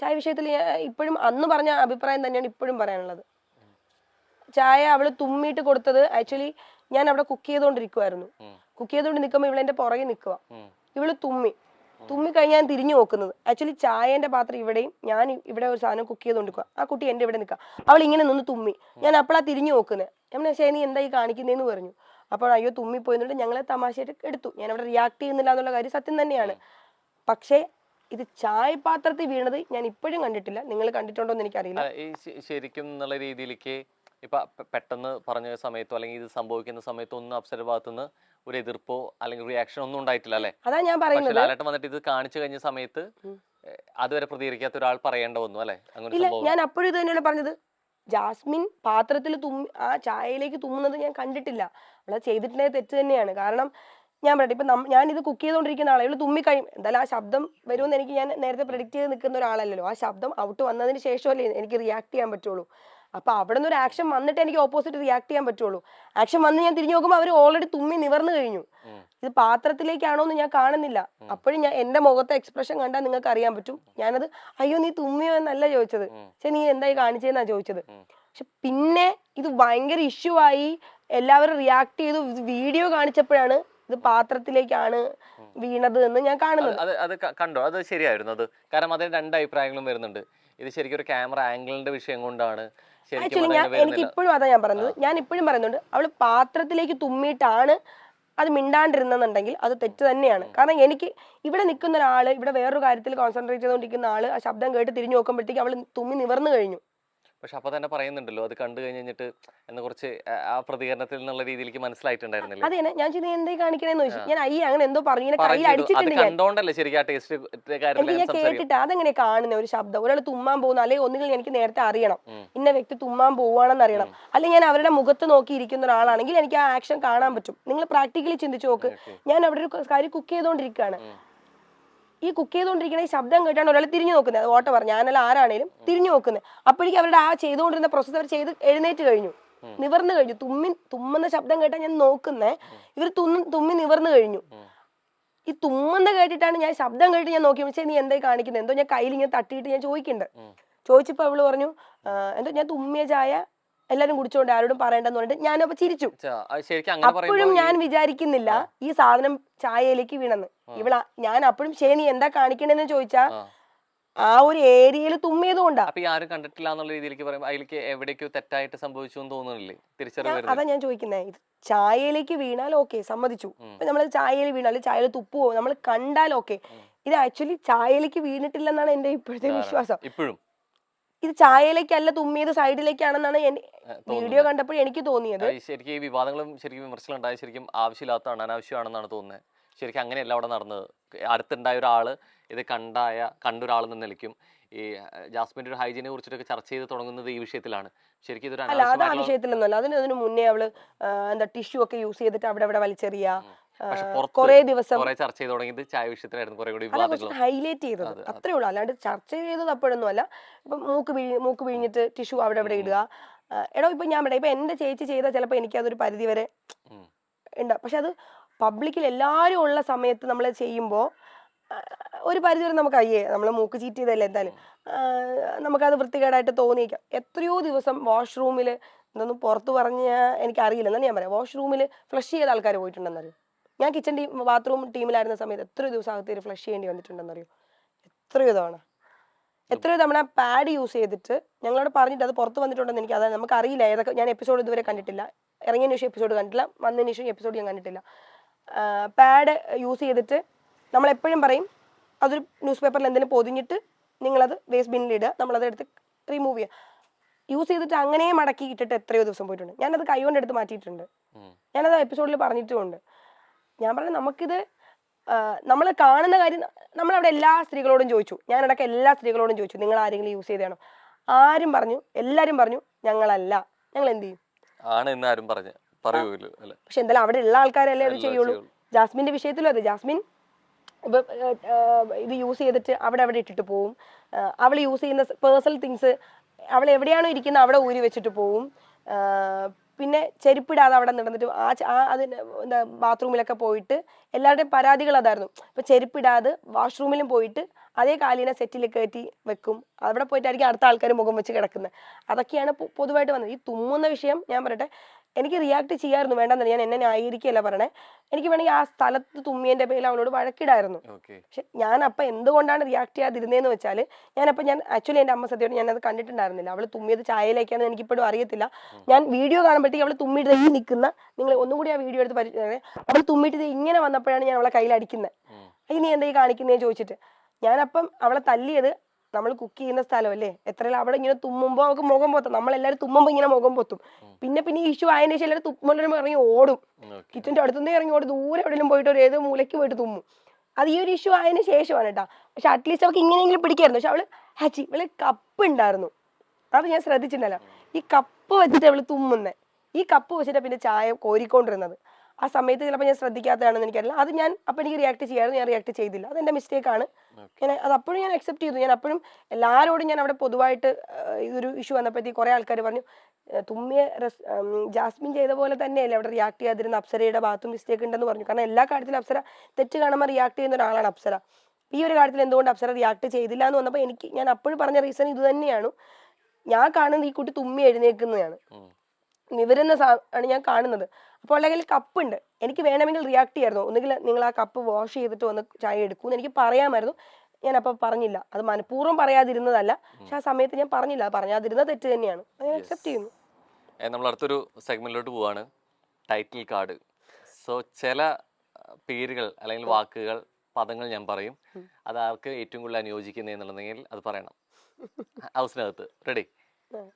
ചായ വിഷയത്തിൽ ഇപ്പോഴും അന്ന് പറഞ്ഞ അഭിപ്രായം തന്നെയാണ് ഇപ്പോഴും പറയാനുള്ളത്. ചായ അവള് തുമ്മിയിട്ട് കൊടുത്തത് ആക്ച്വലി ഞാൻ അവിടെ കുക്ക് ചെയ്തോണ്ടിരിക്കുവായിരുന്നു. കുക്ക് ചെയ്തോണ്ട് നിൽക്കുമ്പോൾ ഇവളെന്റെ പുറകെ നിൽക്കുക. ഇവള് തുമ്മി കഴിഞ്ഞാൽ ഞാൻ തിരിഞ്ഞു നോക്കുന്നത്. ആക്ച്വലി ചായന്റെ പാത്രം ഇവിടെയും, ഞാൻ ഇവിടെ ഒരു സാധനം കുക്ക് ചെയ്തോണ്ടിരിക്കുക. ആ കുട്ടി എന്റെ ഇവിടെ നിൽക്കുക. അവൾ ഇങ്ങനെ നിന്ന് തുമ്മി. ഞാൻ അപ്പോഴാ തിരിഞ്ഞു നോക്കുന്നത്. ഞാൻ ശരി, നീ എന്താ ഈ കാണിക്കുന്നതെന്ന് പറഞ്ഞു. അപ്പോൾ അയ്യോ തുമ്മി പോയെന്നുണ്ട് ഞങ്ങളെ തമാശയായിട്ട് എടുത്തു. ഞാൻ അവിടെ റിയാക്ട് ചെയ്യുന്നില്ല എന്നുള്ള കാര്യം സത്യം തന്നെയാണ്. പക്ഷേ ഇത് ചായപാത്രത്തിൽ വീണത് ഞാൻ ഇപ്പോഴും കണ്ടിട്ടില്ല. നിങ്ങൾ കണ്ടിട്ടുണ്ടോ എന്ന് എനിക്കറിയില്ല. ശരിക്കും എന്നുള്ള രീതിയിലേക്ക് ഇപ്പൊ പെട്ടെന്ന് പറഞ്ഞ സമയത്തോ അല്ലെങ്കിൽ ഇത് സംഭവിക്കുന്ന സമയത്തോ ഒന്നും അപ്സര ഭാഗത്തുനിന്ന് ഒരു എതിർപ്പോ അല്ലെങ്കിൽ റിയാക്ഷൻ ഒന്നും ഉണ്ടായിട്ടില്ല അല്ലെ? അതാ ഞാൻ പറയുന്നത്. ലാലേട്ടൻ വന്നിട്ട് ഇത് കാണിച്ചു കഴിഞ്ഞ സമയത്ത് അതുവരെ പ്രതികരിക്കാത്ത ഒരാൾ പറയേണ്ട വന്നു അല്ലെ? ഇല്ല, ഞാൻ അപ്പോഴും ഇത് തന്നെയാണ് പറഞ്ഞത്. ജാസ്മിൻ പാത്രത്തിൽ ആ ചായയിലേക്ക് തുമ്മുന്നത് ഞാൻ കണ്ടിട്ടില്ല. അവളത് ചെയ്തിട്ടുണ്ടെങ്കിൽ തെറ്റ് തന്നെയാണ്. കാരണം ഞാൻ പറയട്ടെ, ഇപ്പൊ ഞാൻ ഇത് കുക്ക് ചെയ്തുകൊണ്ടിരിക്കുന്ന ആളെ ഇവള് തുമ്മി കഴിയും, എന്തായാലും ആ ശബ്ദം വരുമെന്ന് എനിക്ക്, ഞാൻ നേരത്തെ പ്രെഡിക്റ്റ് ചെയ്ത് നിൽക്കുന്ന ഒരാളല്ലല്ലോ. ആ ശബ്ദം ഔട്ട് വന്നതിന് ശേഷമല്ലേ എനിക്ക് റിയാക്ട് ചെയ്യാൻ പറ്റുള്ളൂ. അപ്പൊ അവിടെ നിന്ന് ഒരു ആക്ഷൻ വന്നിട്ട് എനിക്ക് ഓപ്പോസിറ്റ് റിയാക്ട് ചെയ്യാൻ പറ്റുള്ളൂ. ആക്ഷൻ വന്ന് ഞാൻ തിരിഞ്ഞു നോക്കുമ്പോൾ അവർ ഓൾറെഡി തുമ്മി നിവർന്നു കഴിഞ്ഞു. ഇത് പാത്രത്തിലേക്കാണോ എന്ന് ഞാൻ കാണുന്നില്ല. അപ്പോഴും ഞാൻ എന്റെ മുഖത്തെ എക്സ്പ്രഷൻ കണ്ടാൽ നിങ്ങൾക്ക് അറിയാൻ പറ്റും. ഞാനത് അയ്യോ നീ തുമ്മിയോ എന്നല്ല ചോദിച്ചത്, പക്ഷെ നീ എന്തായി കാണിച്ചതെന്നാ ചോദിച്ചത്. പക്ഷെ പിന്നെ ഇത് ഭയങ്കര ഇഷ്യൂ ആയി, എല്ലാവരും റിയാക്ട് ചെയ്തു. വീഡിയോ കാണിച്ചപ്പോഴാണ് ഇത് പാത്രത്തിലേക്കാണ് വീണത് എന്ന് ഞാൻ കാണുന്നത്. അത് കണ്ടോ, അത് ശരിയായിരുന്നു അത്. കാരണം അതിന് രണ്ട് അഭിപ്രായങ്ങളും വരുന്നുണ്ട്. ഇത് ശരിക്കും ഒരു ക്യാമറ ആംഗിളിന്റെ വിഷയം കൊണ്ടാണ്. ആക്ച്വലി എനിക്ക് ഇപ്പോഴും അതാ ഞാൻ പറയുന്നത്. ഞാൻ ഇപ്പോഴും പറയുന്നുണ്ട്, അവള് പാത്രത്തിലേക്ക് തുമ്മിയിട്ടാണ് അത് മിണ്ടാണ്ടിരുന്നെന്നുണ്ടെങ്കിൽ അത് തെറ്റ് തന്നെയാണ്. കാരണം എനിക്ക് ഇവിടെ നിൽക്കുന്ന ഒരാള്, ഇവിടെ വേറൊരു കാര്യത്തിൽ കോൺസെൻട്രേറ്റ് ചെയ്തുകൊണ്ടിരിക്കുന്ന ആള് ആ ശബ്ദം കേട്ട് തിരിഞ്ഞു നോക്കുമ്പോഴത്തേക്ക് അവള് തുമ്മി നിവർന്നു കഴിഞ്ഞു. പക്ഷെ അപ്പൊ തന്നെ പറയുന്നുണ്ടല്ലോ, അത് കണ്ടു കഴിഞ്ഞിട്ട് എന്നെ കുറച്ച് ആ പ്രതികരണത്തിൽ നിന്നുള്ള രീതിയിലേക്ക് മനസ്സിലായിട്ടുണ്ടായിരുന്നില്ല. അതെ, ഞാൻ ചെയ്ത് എന്തേ കാണിക്കണേന്ന് ചോദിച്ചു. ഞാൻ അയ്യ അങ്ങനെ എന്തോ പറഞ്ഞു, ഇങ്ങനെ കയ്യിൽ അടിച്ചിട്ടുണ്ട്. ഞാൻ കേട്ടിട്ട് അതെങ്ങനെയാ കാണുന്നത്? ഒരു ശബ്ദം, ഒരാൾ തുമ്മാൻ പോകുന്ന, അല്ലെങ്കിൽ ഒന്നുകിൽ എനിക്ക് നേരത്തെ അറിയണം ഇന്ന വ്യക്തി തുമ്മാൻ പോവാണെന്ന് അറിയണം, അല്ലെങ്കിൽ ഞാൻ അവരുടെ മുഖത്ത് നോക്കി ഇരിക്കുന്ന ഒരാളാണെങ്കിൽ എനിക്ക് ആ ആക്ഷൻ കാണാൻ പറ്റും. നിങ്ങൾ പ്രാക്ടിക്കലി ചിന്തിച്ചു നോക്ക്. ഞാൻ അവിടെ ഒരു കാര്യം കുക്ക് ചെയ്തുകൊണ്ടിരിക്കുകയാണ്. ഈ കുക്ക് ചെയ്തുകൊണ്ടിരിക്കുന്ന ഈ ശബ്ദം കേട്ടാണ് ഒരാൾ തിരിഞ്ഞു നോക്കുന്നത്. അത് ഓട്ട പറഞ്ഞു, ഞാനല്ല ആരാണേലും തിരിഞ്ഞു നോക്കുന്നത്. അപ്പോഴേക്കും അവരുടെ ആ ചെയ്തുകൊണ്ടിരുന്ന പ്രോസസ്സ് അവർ ചെയ്ത് എഴുന്നേറ്റ് കഴിഞ്ഞു, നിവർന്നു കഴിഞ്ഞു. തുമ്മുന്ന ശബ്ദം കേട്ടാ ഞാൻ നോക്കുന്നേ, ഇവർ തുമ്മി നിവർന്നു കഴിഞ്ഞു. ഈ തുമ്മുന്ന കേട്ടിട്ടാണ് ഞാൻ ശബ്ദം കേട്ടിട്ട് ഞാൻ നോക്കി, പക്ഷേ നീ എന്തായി കാണിക്കുന്നത്, എന്തോ ഞാൻ കയ്യിൽ ഇങ്ങനെ തട്ടിയിട്ട് ഞാൻ ചോദിച്ചപ്പോ അവള് പറഞ്ഞു എന്തോ ഞാൻ തുമ്മിയ ചായ എല്ലാരും കുടിച്ചോണ്ട് ആരോടും പറയണ്ടെന്ന് പറഞ്ഞിട്ട് ഞാനപ്പോ ചിരിച്ചു. അപ്പോഴും ഞാൻ വിചാരിക്കുന്നില്ല ഈ സാധനം ചായയിലേക്ക് വീണെന്ന്. ഞാൻ അപ്പോഴും ശരി നീ എന്താ കാണിക്കണെന്ന് ചോദിച്ചാ ആ ഒരു ഏരിയയിൽ തുമ്മിയത് കൊണ്ടാ. ആരും കണ്ടിട്ടില്ല എന്നുള്ള രീതിയിലേക്ക് പറയുമ്പോൾ അതിലേക്ക് എവിടേക്കോ തെറ്റായിട്ട് സംഭവിച്ചു എന്ന് തോന്നുന്നില്ലേ? അതാ ഞാൻ ചോദിക്കുന്നത്. ഇത് ചായയിലേക്ക് വീണാൽ ഓക്കെ, സമ്മതിച്ചു. നമ്മള് ചായയിൽ വീണാൽ ചായയിൽ തുപ്പുവോ നമ്മൾ കണ്ടാൽ ഓക്കെ. ഇത് ആക്ച്വലി ചായയിലേക്ക് വീണിട്ടില്ലെന്നാണ് എന്റെ ഇപ്പോഴത്തെ വിശ്വാസം. ഇപ്പോഴും ഇത് ചായയിലേക്കല്ല തുമ്മിയത്, സൈഡിലേക്കാണെന്നാണ് വീഡിയോ കണ്ടപ്പോൾ എനിക്ക് തോന്നിയത്. ശരിക്കും ഈ വിവാദങ്ങളും ശരിക്കും വിമർശനം ഉണ്ടായത് ശരിക്കും ആവശ്യമില്ലാത്തതാണ്, അനാവശ്യമാണെന്നാണ് തോന്നുന്നത്. ശരിക്കും അങ്ങനെയല്ല അവിടെ നടന്നത്. അടുത്തുണ്ടായ ഒരാള് ഇത് കണ്ടൊരാൾ നിലയ്ക്കും ഈ ജാസ്മിന്റെ ഒരു ഹൈജീനെ കുറിച്ചിട്ടൊക്കെ ചർച്ച ചെയ്ത് തുടങ്ങുന്നത് ഈ വിഷയത്തിലാണ്. ശരിക്കും ഇതൊരു അല്ല, അത് ആ വിഷയത്തിലൊന്നുമല്ല. അതിന് മുന്നേ അവള് എന്താ ടിഷ്യൂ ഒക്കെ യൂസ് ചെയ്തിട്ട് അവിടെ വലിച്ചെറിയാ, കുറെ ദിവസം ചർച്ച ചെയ്ത് തുടങ്ങിയത് ചായ വിഷയത്തിലായിരുന്നു. ഹൈലൈറ്റ് ചെയ്തത് അത്രേ ഉള്ളൂ, അല്ലാണ്ട് ചർച്ച ചെയ്തത് അപ്പോഴൊന്നും അല്ല. ഇപ്പൊ മൂക്ക് പിഴിഞ്ഞിട്ട് ടിഷ്യൂ അവിടെ ഇടുക. എടോ ഇപ്പൊ ഞാൻ പറയാം, ഇപ്പൊ എന്റെ ചേച്ചി ചെയ്താൽ ചിലപ്പോ എനിക്ക് അതൊരു പരിധി വരെ ഉണ്ടാവും. പക്ഷെ അത് പബ്ലിക്കിൽ എല്ലാവരും ഉള്ള സമയത്ത് നമ്മൾ ചെയ്യുമ്പോ ഒരു പരിധി വരെ നമുക്ക് അയ്യേ നമ്മൾ മൂക്ക് ചീറ്റ് ചെയ്തല്ലേ, എന്തായാലും നമുക്കത് വൃത്തികേടായിട്ട് തോന്നിയേക്കാം. എത്രയോ ദിവസം വാഷ്റൂമിൽ ഇതൊന്നും പുറത്ത് പറഞ്ഞാൽ എനിക്കറിയില്ല, എന്നാലും ഞാൻ പറയാം, വാഷ്റൂമിൽ ഫ്ലഷ് ചെയ്ത ആൾക്കാർ പോയിട്ടുണ്ടെന്നറിയോ. ഞാൻ കിച്ചൺ ബാത്റൂം ടീമിലായിരുന്ന സമയത്ത് എത്രയോ ദിവസം അകത്തേക്ക് ഫ്ലഷ് ചെയ്യേണ്ടി വന്നിട്ടുണ്ടെന്നറിയോ. എത്രയോ തവണ പാഡ് യൂസ് ചെയ്തിട്ട് ഞങ്ങളോട് പറഞ്ഞിട്ട് അത് പുറത്ത് വന്നിട്ടുണ്ടെന്ന് എനിക്ക് അതാണ് നമുക്കറിയില്ല. ഏതൊക്കെ ഞാൻ എപ്പിസോഡ് ഇതുവരെ കണ്ടിട്ടില്ല, ഇറങ്ങിയതിന് ശേഷം എപ്പിസോഡ് കണ്ടിട്ടില്ല, വന്നതിന് ശേഷം എപ്പിസോഡ് ഞാൻ കണ്ടിട്ടില്ല. പാഡ് യൂസ് ചെയ്തിട്ട് നമ്മളെപ്പോഴും പറയും അതൊരു ന്യൂസ് പേപ്പറിൽ എന്തെങ്കിലും പൊതിഞ്ഞിട്ട് നിങ്ങളത് വേസ്റ്റ് ബിന്നിലിടുക, നമ്മളത് എടുത്ത് റിമൂവ് ചെയ്യുക. യൂസ് ചെയ്തിട്ട് അങ്ങനെ മടക്കി ഇട്ടിട്ട് എത്രയോ ദിവസം പോയിട്ടുണ്ട്. ഞാനത് കൈകൊണ്ട് എടുത്ത് മാറ്റിയിട്ടുണ്ട്, ഞാനത് എപ്പിസോഡിൽ പറഞ്ഞിട്ടുമുണ്ട്. ഞാൻ പറഞ്ഞ നമുക്കിത് നമ്മൾ കാണുന്ന കാര്യം നമ്മളവിടെ എല്ലാ സ്ത്രീകളോടും ചോദിച്ചു, ഞാനടക്കം എല്ലാ സ്ത്രീകളോടും ചോദിച്ചു നിങ്ങൾ ആരെങ്കിലും യൂസ് ചെയ്തതാണോ. എല്ലാരും പറഞ്ഞു ഞങ്ങളല്ല, ഞങ്ങൾ എന്ത് ചെയ്യും പക്ഷെ എന്തായാലും അവിടെ ഉള്ള ആൾക്കാരല്ലേ അത് ചെയ്യുള്ളൂ. ജാസ്മിന്റെ വിഷയത്തിലും അതെ, ജാസ്മിൻ ഇപ്പൊ ഇത് യൂസ് ചെയ്തിട്ട് അവിടെ ഇട്ടിട്ട് പോവും. അവൾ യൂസ് ചെയ്യുന്ന പേഴ്സണൽ തിങ്സ് അവൾ എവിടെയാണോ ഇരിക്കുന്നത് അവിടെ ഊരി വെച്ചിട്ട് പോവും. പിന്നെ ചെരുപ്പിടാതെ അവിടെ നടന്നിട്ട് അതിന് എന്താ ബാത്റൂമിലൊക്കെ പോയിട്ട് എല്ലാവരുടെയും പരാതികൾ അതായിരുന്നു. ഇപ്പൊ ചെരുപ്പിടാതെ വാഷ്റൂമിലും പോയിട്ട് അതേ കാലിനെ സെറ്റിൽ കയറ്റി വെക്കും, അവിടെ പോയിട്ടായിരിക്കും അടുത്ത ആൾക്കാർ മുഖം വെച്ച് കിടക്കുന്നത്. അതൊക്കെയാണ് പൊതുവായിട്ട് വന്നത്. ഈ തുമ്മുന്ന വിഷയം ഞാൻ പറയട്ടെ, എനിക്ക് റിയാക്ട് ചെയ്യായിരുന്നു, വേണ്ടെന്നല്ല, ഞാൻ എന്നെ ന്യായീകരിക്കുകയല്ല പറയണേ. എനിക്ക് വേണമെങ്കിൽ ആ സ്ഥലത്ത് തുമ്മിയതിന്റെ പേരിൽ അവളോട് വഴക്കിടായിരുന്നു. പക്ഷെ ഞാൻ അപ്പൊ എന്തുകൊണ്ടാണ് റിയാക്ട് ചെയ്യാതിരുന്നതെന്ന് വെച്ചാൽ ഞാൻ ആക്ച്വലി എന്റെ അമ്മ സത്യമായിട്ട് ഞാൻ അത് കണ്ടിട്ടുണ്ടായിരുന്നില്ല. അവള് തുമ്മിയത് ചായയിലേക്കാണെന്ന് എനിക്കിപ്പോഴും അറിയത്തില്ല. ഞാൻ വീഡിയോ കാണുമ്പോഴത്തേക്ക് അവള് തുമ്മിയിട്ട് ഈ നിൽക്കുന്ന, നിങ്ങൾ ഒന്നും കൂടി ആ വീഡിയോ എടുത്ത് പരിചയം, അവൾ തുമ്മിയിട്ട് ഇങ്ങനെ വന്നപ്പോഴാണ് ഞാൻ അവളെ കയ്യിൽ അടിക്കുന്നത്. ഈ നീ എന്താ ഈ കാണിക്കുന്നതെന്ന് ചോദിച്ചിട്ട് ഞാനപ്പം അവളെ തല്ലിയത്, നമ്മൾ കുക്ക് ചെയ്യുന്ന സ്ഥലമല്ലേ, എത്രയും അവിടെ ഇങ്ങനെ തുമ്മുമ്പോ അവൾക്ക് മുഖം പൊത്തും, നമ്മളെല്ലാവരും തുമ്മുമ്പോ ഇങ്ങനെ മുഖം പൊത്തും. പിന്നെ ഈ ഇഷ്യൂ ആയതിനു ശേഷം എല്ലാവരും തുമ്മലും ഇറങ്ങി ഓടും, കിച്ചന്റെ അടുത്തുനിന്നേ ഇറങ്ങി ഓടും, ദൂരെ എവിടെയും പോയിട്ട് ഒരു ഏത് മൂലയ്ക്ക് പോയിട്ട് തുമ്മും. അത് ഈ ഒരു ഇഷ്യൂ ആയതിനു ശേഷമാണ് കേട്ടോ. പക്ഷെ അറ്റ്ലീസ്റ്റ് അവൾക്ക് ഇങ്ങനെയെങ്കിലും പിടിക്കായിരുന്നു. പക്ഷെ ഇവള് കപ്പ് ഉണ്ടായിരുന്നു, അത് ഞാൻ ശ്രദ്ധിച്ചിട്ടുണ്ടല്ലോ. ഈ കപ്പ് വെച്ചിട്ട് അവള് തുമ്മുന്നേ, ഈ കപ്പ് വെച്ചിട്ട് പിന്നെ ചായ കോരിക്കൊണ്ടിരുന്നത്. ആ സമയത്ത് ചിലപ്പോൾ ഞാൻ ശ്രദ്ധിക്കാത്തതാണെന്ന് എനിക്കറിയില്ല. അത് ഞാൻ അപ്പം എനിക്ക് റിയാക്ട് ചെയ്യാമായിരുന്നു, ഞാൻ റിയാക്ട് ചെയ്തില്ല. അത് എൻ്റെ മിസ്റ്റേക്കാണ്. ഞാൻ അത് അപ്പോഴും ഞാൻ അക്സെപ്റ്റ് ചെയ്തു. ഞാൻ അപ്പോഴും എല്ലാവരോടും ഞാൻ അവിടെ പൊതുവായിട്ട് ഇതൊരു ഇഷ്യൂ വന്നപ്പോഴത്തേക്ക് കുറേ ആൾക്കാർ പറഞ്ഞു തുമ്മിയ ജാസ്മിൻ ചെയ്ത പോലെ തന്നെയല്ലേ അവിടെ റിയാക്ട് ചെയ്യാതിരുന്ന, അപ്സരയുടെ ഭാഗത്തും മിസ്റ്റേക്ക് ഉണ്ടെന്ന് പറഞ്ഞു. കാരണം എല്ലാ കാര്യത്തിലും അപ്സര തെറ്റ് കാണുമ്പോൾ റിയാക്ട് ചെയ്യുന്ന ഒരാളാണ് അപ്സര. ഈ ഒരു കാര്യത്തിൽ എന്തുകൊണ്ട് അപ്സര റിയാക്ട് ചെയ്തില്ല എന്ന് വന്നപ്പോൾ ഞാൻ അപ്പോഴും പറഞ്ഞ റീസൺ ഇത് തന്നെയാണ്. ഞാൻ കാണുന്നത് ഈ കുട്ടി തുമ്മി എഴുന്നേൽക്കുന്നതാണ്, നിവരുന്ന ആണ് ഞാൻ കാണുന്നത്. അപ്പോൾ അല്ലെങ്കിൽ കപ്പുണ്ട്, എനിക്ക് വേണമെങ്കിൽ റിയാക്ട് ചെയ്യായിരുന്നു. ഒന്നുകിൽ നിങ്ങൾ ആ കപ്പ് വാഷ് ചെയ്തിട്ട് വന്ന് ചായ എടുക്കുമെന്ന് എനിക്ക് പറയാമായിരുന്നു. ഞാൻ അപ്പോൾ പറഞ്ഞില്ല. അത് മനഃപൂർവ്വം പറയാതിരുന്നതല്ല, പക്ഷെ ആ സമയത്ത് ഞാൻ പറഞ്ഞില്ല. പറയാതിരുന്ന തെറ്റ് തന്നെയാണ്, അത് ഞാൻ അക്സെപ്റ്റ് ചെയ്യുന്നു. നമ്മൾ അടുത്തൊരു സെഗ്മെന്റിലോട്ട് പോവാണ്, ടൈറ്റിൽ കാർഡ്. സോ ചില പേരുകൾ അല്ലെങ്കിൽ വാക്കുകൾ, പദങ്ങൾ ഞാൻ പറയും. അത് ആർക്ക് ഏറ്റവും കൂടുതൽ അനുയോജിക്കുന്നതെന്നുണ്ടെങ്കിൽ അത് പറയണം. ഹൗസിനകത്ത് റെഡി?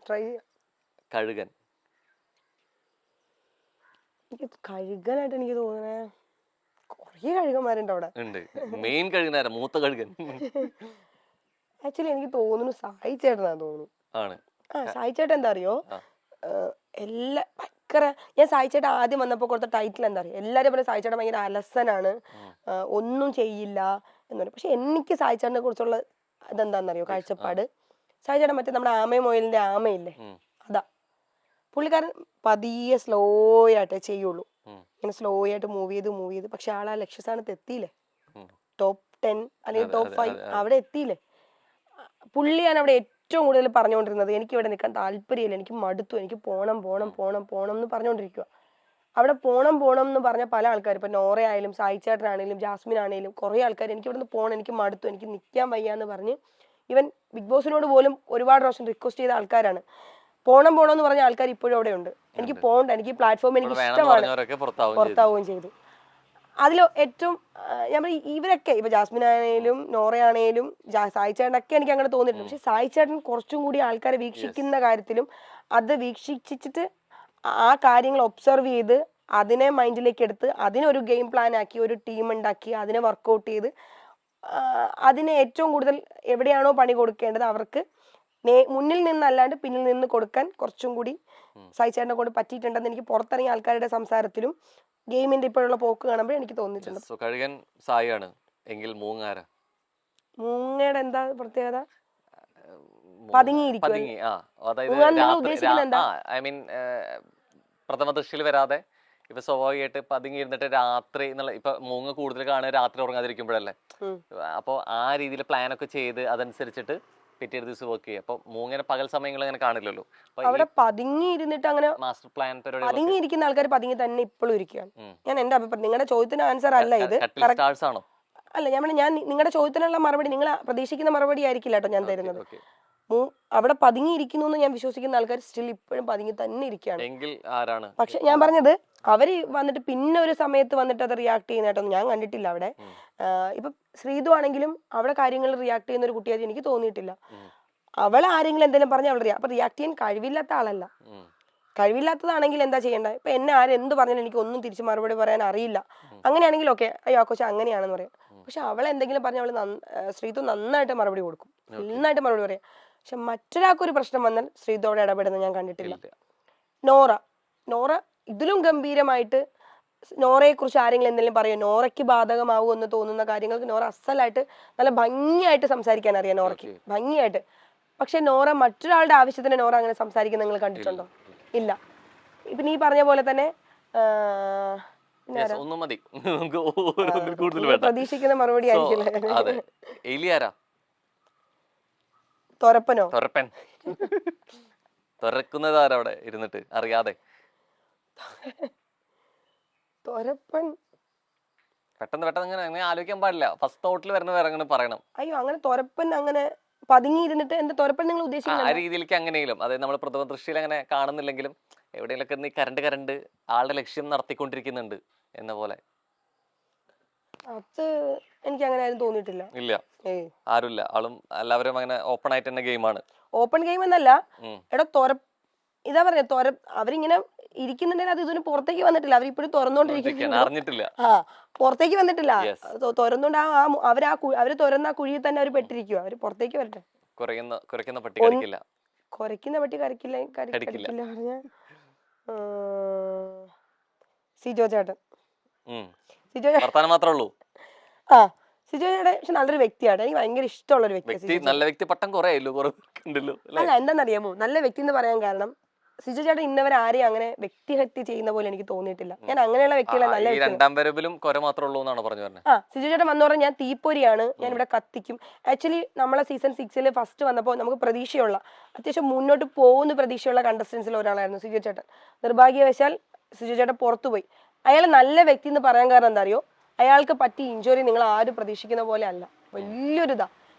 ട്രൈ ചെയ്യാം. കഴുകൻ. എനിക്ക് കഴുകനായിട്ട് എനിക്ക് തോന്നുന്നേ കുറേ കഴുകന്മാരുണ്ട് അവിടെ. ഉണ്ട്. മെയിൻ കഴുകനാരാ? മൂത്ത കഴുകൻ. ആക്ച്വലി എനിക്ക് തോന്നുന്നു സായി ചേട്ടനാന്ന് തോന്നുന്നു. ആണ്. സായി ചേട്ടൻ എന്താ അറിയോ, എല്ലാ ഭയങ്കര, ഞാൻ സായി ചേട്ടൻ ആദ്യം വന്നപ്പോൾ കൊടുത്ത ടൈറ്റിൽ എന്താ അറിയോ, എല്ലാവരും പറഞ്ഞ സായി ചേട്ടൻ ഭയങ്കര അലസനാണ്, ഒന്നും ചെയ്യില്ല എന്ന് പറയും. പക്ഷെ എനിക്ക് സായി ചേട്ടനെ കുറിച്ചുള്ള ഇതെന്താണെന്നറിയോ കാഴ്ചപ്പാട്, സായി ചേട്ടൻ മറ്റേ നമ്മുടെ ആമയും മൊയിലിന്റെ ആമയില്ലേ, അതാ. പുള്ളിക്കാരൻ പതിയെ സ്ലോ ആയിട്ടേ ചെയ്യുള്ളൂ, ഇങ്ങനെ സ്ലോ ആയിട്ട് മൂവ് ചെയ്ത് പക്ഷെ ആൾ ആ ലക്ഷ്യസ്ഥാനത്ത് എത്തിയില്ലേ, ടോപ്പ് 10 അല്ലെങ്കിൽ ടോപ്പ് 5 അവിടെ എത്തിയില്ലേ. പുള്ളിയാണ് അവിടെ ഏറ്റവും കൂടുതൽ പറഞ്ഞുകൊണ്ടിരുന്നത് എനിക്ക് ഇവിടെ നിൽക്കാൻ താല്പര്യമില്ല, എനിക്ക് മടുത്തു, എനിക്ക് പോണം എന്ന് പറഞ്ഞുകൊണ്ടിരിക്കുക. അവിടെ പോണം എന്ന് പറഞ്ഞ പല ആൾക്കാർ, ഇപ്പൊ നോറ ആയാലും സായി ചേട്ടനാണെങ്കിലും ജാസ്മിൻ ആണെങ്കിലും കുറേ ആൾക്കാർ എനിക്ക് ഇവിടുന്ന് പോകണം, എനിക്ക് മടുത്തു, എനിക്ക് നിൽക്കാൻ വയ്യാന്ന് പറഞ്ഞ് ഈവൻ ബിഗ് ബോസിനോട് പോലും ഒരുപാട് പ്രാവശ്യം റിക്വസ്റ്റ് ചെയ്ത ആൾക്കാരാണ്. പോണം എന്ന് പറഞ്ഞ ആൾക്കാർ ഇപ്പോഴും അവിടെ ഉണ്ട്. എനിക്ക് പോകണ്ട, എനിക്ക് പ്ലാറ്റ്ഫോം എനിക്ക് ഇഷ്ടമാണ്, പുറത്താവുകയും ചെയ്തു. അതിൽ ഏറ്റവും ഞാൻ ഇവരൊക്കെ ഇപ്പൊ ജാസ്മിൻ ആണെങ്കിലും നോറയാണേലും സായി ചേട്ടനൊക്കെ എനിക്ക് അങ്ങനെ തോന്നിയിട്ടുണ്ട്. പക്ഷെ സായി ചേട്ടൻ കുറച്ചും കൂടി ആൾക്കാരെ വീക്ഷിക്കുന്ന കാര്യത്തിലും അത് വീക്ഷിച്ചിട്ട് ആ കാര്യങ്ങൾ ഒബ്സർവ് ചെയ്ത് അതിനെ മൈൻഡിലേക്ക് എടുത്ത് അതിനൊരു ഗെയിം പ്ലാൻ ആക്കി ഒരു ടീം ഉണ്ടാക്കി അതിനെ വർക്കൗട്ട് ചെയ്ത് അതിനെ ഏറ്റവും കൂടുതൽ എവിടെയാണോ പണി കൊടുക്കേണ്ടത് അവർക്ക് മുന്നിൽ നിന്നല്ലാണ്ട് പിന്നിൽ നിന്ന് കൊടുക്കാൻ കുറച്ചും കൂടി സായി ചേട്ടനെ കൊണ്ട് പറ്റിയിട്ടുണ്ടെന്ന് എനിക്ക് പുറത്തിറങ്ങിയ ആൾക്കാരുടെ സംസാരത്തിലും ഗെയിമിന്റെ ഇപ്പോഴുള്ള പോക്ക് കാണുമ്പോൾ എനിക്ക് തോന്നിയിട്ടുണ്ട്. കഴുകൻ സായിയാണ് എങ്കിൽ മൂങ്ങാര? മൂങ്ങയുടെ എന്താ പ്രത്യേകത? പതുങ്ങിയിരിക്കും. പ്രഥമ ദൃഷ്ടിയിൽ വരാതെ ഇപ്പൊ സ്വാഭാവികമായിട്ട് പതുങ്ങിയിരുന്നിട്ട് രാത്രി എന്നുള്ള, ഇപ്പൊ മൂങ്ങ കൂടുതൽ കാണുക രാത്രി ഉറങ്ങാതിരിക്കുമ്പോഴല്ലേ, അപ്പൊ ആ രീതിയിൽ പ്ലാൻ ഒക്കെ ചെയ്ത് അതനുസരിച്ചിട്ട് പിറ്റേ ദിവസം വർക്ക് ചെയ്യുക. അപ്പൊ മൂങ്ങനെ പകൽ സമയങ്ങൾ അങ്ങനെ കാണില്ലല്ലോ. അവിടെ പതുങ്ങി ഇരുന്നിട്ട് അങ്ങനെ മാസ്റ്റർ പ്ലാൻ പതുങ്ങിയിരിക്കുന്ന ആൾക്കാർ പതുങ്ങി തന്നെ ഇപ്പോഴും ഇരിക്കുകയാണ്. ഞാൻ എന്റെ അഭിപ്രായം, നിങ്ങളുടെ ചോദ്യത്തിന് ആൻസർ അല്ല ഇത്, ആണോ? അല്ല, ഞാൻ നിങ്ങളുടെ ചോദ്യത്തിനുള്ള മറുപടി നിങ്ങൾ പ്രതീക്ഷിക്കുന്ന മറുപടി ആയിരിക്കില്ല കേട്ടോ ഞാൻ തരുന്നത്. അവിടെ പതുങ്ങിയിരിക്കുന്നു എന്ന് ഞാൻ വിശ്വസിക്കുന്ന ആൾക്കാർ സ്റ്റിൽ ഇപ്പോഴും പതുങ്ങി തന്നെ ഇരിക്കുകയാണ്. പക്ഷെ ഞാൻ പറഞ്ഞത് അവര് വന്നിട്ട് പിന്നെ ഒരു സമയത്ത് വന്നിട്ട് അത് റിയാക്ട് ചെയ്യുന്നതായിട്ടൊന്നും ഞാൻ കണ്ടിട്ടില്ല അവിടെ. ഇപ്പൊ ശ്രീതു ആണെങ്കിലും അവിടെ കാര്യങ്ങൾ റിയാക്ട് ചെയ്യുന്ന ഒരു കുട്ടിയായിട്ട് എനിക്ക് തോന്നിയിട്ടില്ല. അവൾ ആരെങ്കിലും എന്തെങ്കിലും പറഞ്ഞാൽ അവൾ അപ്പൊ റിയാക്ട് ചെയ്യാൻ കഴിവില്ലാത്ത ആളല്ല. കഴിവില്ലാത്തതാണെങ്കിൽ എന്താ ചെയ്യേണ്ടത്? ഇപ്പൊ എന്നെ ആരെന്ത് പറഞ്ഞാലും എനിക്ക് ഒന്നും തിരിച്ച് മറുപടി പറയാൻ അറിയില്ല, അങ്ങനെയാണെങ്കിൽ ഓക്കെ, അയ്യോ കൊച്ചു അങ്ങനെയാണെന്ന് പറയാം. പക്ഷെ അവളെ എന്തെങ്കിലും പറഞ്ഞാൽ അവള് ശ്രീതു നന്നായിട്ട് മറുപടി കൊടുക്കും, നന്നായിട്ട് മറുപടി പറയാം. പക്ഷെ മറ്റൊരാൾക്കൊരു പ്രശ്നം വന്നാൽ ശ്രീതോടെ ഇടപെടുന്നത് ഞാൻ കണ്ടിട്ടില്ല. നോറ ഇതിലും ഗംഭീരമായിട്ട് നോറയെ കുറിച്ച് ആരെങ്കിലും എന്തെങ്കിലും പറയും, നോറയ്ക്ക് ബാധകമാവും എന്ന് തോന്നുന്ന കാര്യങ്ങൾക്ക് നോറ അസലായിട്ട് നല്ല ഭംഗിയായിട്ട് സംസാരിക്കാൻ അറിയാം നോറയ്ക്ക്, ഭംഗിയായിട്ട്. പക്ഷെ നോറ മറ്റൊരാളുടെ ആവശ്യത്തിന് നോറ അങ്ങനെ സംസാരിക്കുന്ന നിങ്ങൾ കണ്ടിട്ടുണ്ടോ? ഇല്ല. ഇപ്പൊ നീ പറഞ്ഞ പോലെ തന്നെ പ്രതീക്ഷിക്കുന്ന മറുപടി ആയിരിക്കില്ലേ. തൊരപ്പനോ? തുറക്കുന്നതാരവിടെ ഇരുന്നിട്ട് അറിയാതെ തൊരപ്പൻ പെട്ടെന്ന് അങ്ങനെ ആലോചിക്കാൻ പാടില്ല. ഫസ്റ്റ് തോട്ടിൽ വരുന്ന വേറെ അങ്ങനെ പറയണം. അയ്യോ, അങ്ങനെ തൊരപ്പൻ അങ്ങനെ പതുങ്ങി ഇരുന്നിട്ട് എന്താ തൊരപ്പൻ നിങ്ങൾ ഉദ്ദേശിക്കുന്നത്? ആ രീതിയിലേക്ക് അങ്ങനെയും, അതായത് നമ്മൾ പ്രഥമ ദൃഷ്ടിയിൽ അങ്ങനെ കാണുന്നില്ലെങ്കിലും എവിടെയെങ്കിലൊക്കെ കരണ്ട് ആളുടെ ലക്ഷ്യം നടത്തിക്കൊണ്ടിരിക്കുന്നുണ്ട് എന്ന പോലെ. അത് എനിക്ക് അങ്ങനെ ആരും തോന്നിയിട്ടില്ല. ഇല്ല, ആരുമില്ല. ആളും എല്ലാവരും അങ്ങനെ ഓപ്പൺ ആയിട്ട് തന്നെ ഗെയിമാണ്. ഓപ്പൺ ഗെയിം എന്നല്ല എടാ, ഇതാ പറഞ്ഞ അവരിങ്ങനെ ഇരിക്കുന്നുണ്ടെങ്കിൽ അത് ഇതിന് പുറത്തേക്ക് വന്നിട്ടില്ല, അവരിപ്പോഴും അറിഞ്ഞിട്ടില്ല. പുറത്തേക്ക് വന്നിട്ടില്ല, തുറന്നുകൊണ്ട് അവര് തുറന്ന ആ കുഴിയിൽ തന്നെ അവർ പെട്ടിരിക്കുക. അവര് പുറത്തേക്ക് വരട്ടെ. കുറയ്ക്കുന്ന പട്ടി കടിക്കില്ല. കുരയ്ക്കുന്ന പട്ടി കരക്കില്ല കടിക്കില്ല. കടിക്കില്ല പറഞ്ഞ സിജോ ചേട്ടൻ. സിജോ വർത്താനം മാത്രമേ ഉള്ളൂ. ആ സിജോ ചേട്ടൻ പക്ഷെ നല്ലൊരു വ്യക്തിയാണ്, എനിക്ക് ഭയങ്കര ഇഷ്ടമുള്ള ഒരു വ്യക്തി വ്യക്തി. നല്ല വ്യക്തി പട്ടം കുറെ ആയല്ലോ, കുറെ കണ്ടല്ലോ അല്ലേ? അല്ല എന്താണെന്നറിയാമോ, നല്ല വ്യക്തി എന്ന് പറയാൻ കാരണം സിജോ ചേട്ടൻ ഇന്നവരെ ആരെയും അങ്ങനെ വ്യക്തിഹത്യ ചെയ്യുന്ന പോലെ എനിക്ക് തോന്നിയിട്ടില്ല. ഞാൻ അങ്ങനെയുള്ള വ്യക്തികളെ നല്ല ഈ വ്യക്തി. രണ്ടാം വരവിലും കുറെ മാത്രമേ ഉള്ളൂ എന്നാണ് പറഞ്ഞു പറഞ്ഞത്. ആ സിജോ ചേട്ടൻ വന്നു പറഞ്ഞാൽ ഞാൻ തീപ്പൊരിയാണ്, ഞാൻ ഇവിടെ കത്തിക്കും. ആക്ച്വലി നമ്മളെ സീസൺ 6 ഫസ്റ്റ് വന്നപ്പോൾ നമുക്ക് പ്രതീക്ഷയുള്ള, അത്യാവശ്യം മുന്നോട്ട് പോകുന്ന പ്രതീക്ഷയുള്ള കണ്ടസ്റ്റൻസിൽ ഒരാളായിരുന്നു സിജോ ചേട്ടൻ. നിർഭാഗ്യവശാൽ സിജോ ചേട്ടൻ പുറത്തുപോയി. അയാൾ നല്ല വ്യക്തി എന്ന് പറയാൻ കാരണം എന്താ അറിയോ, അയാൾക്ക് പറ്റിയ ഇഞ്ചുറി നിങ്ങൾ ആരും പ്രതീക്ഷിക്കുന്ന പോലെ അല്ല, വലിയൊരു ഇതാ.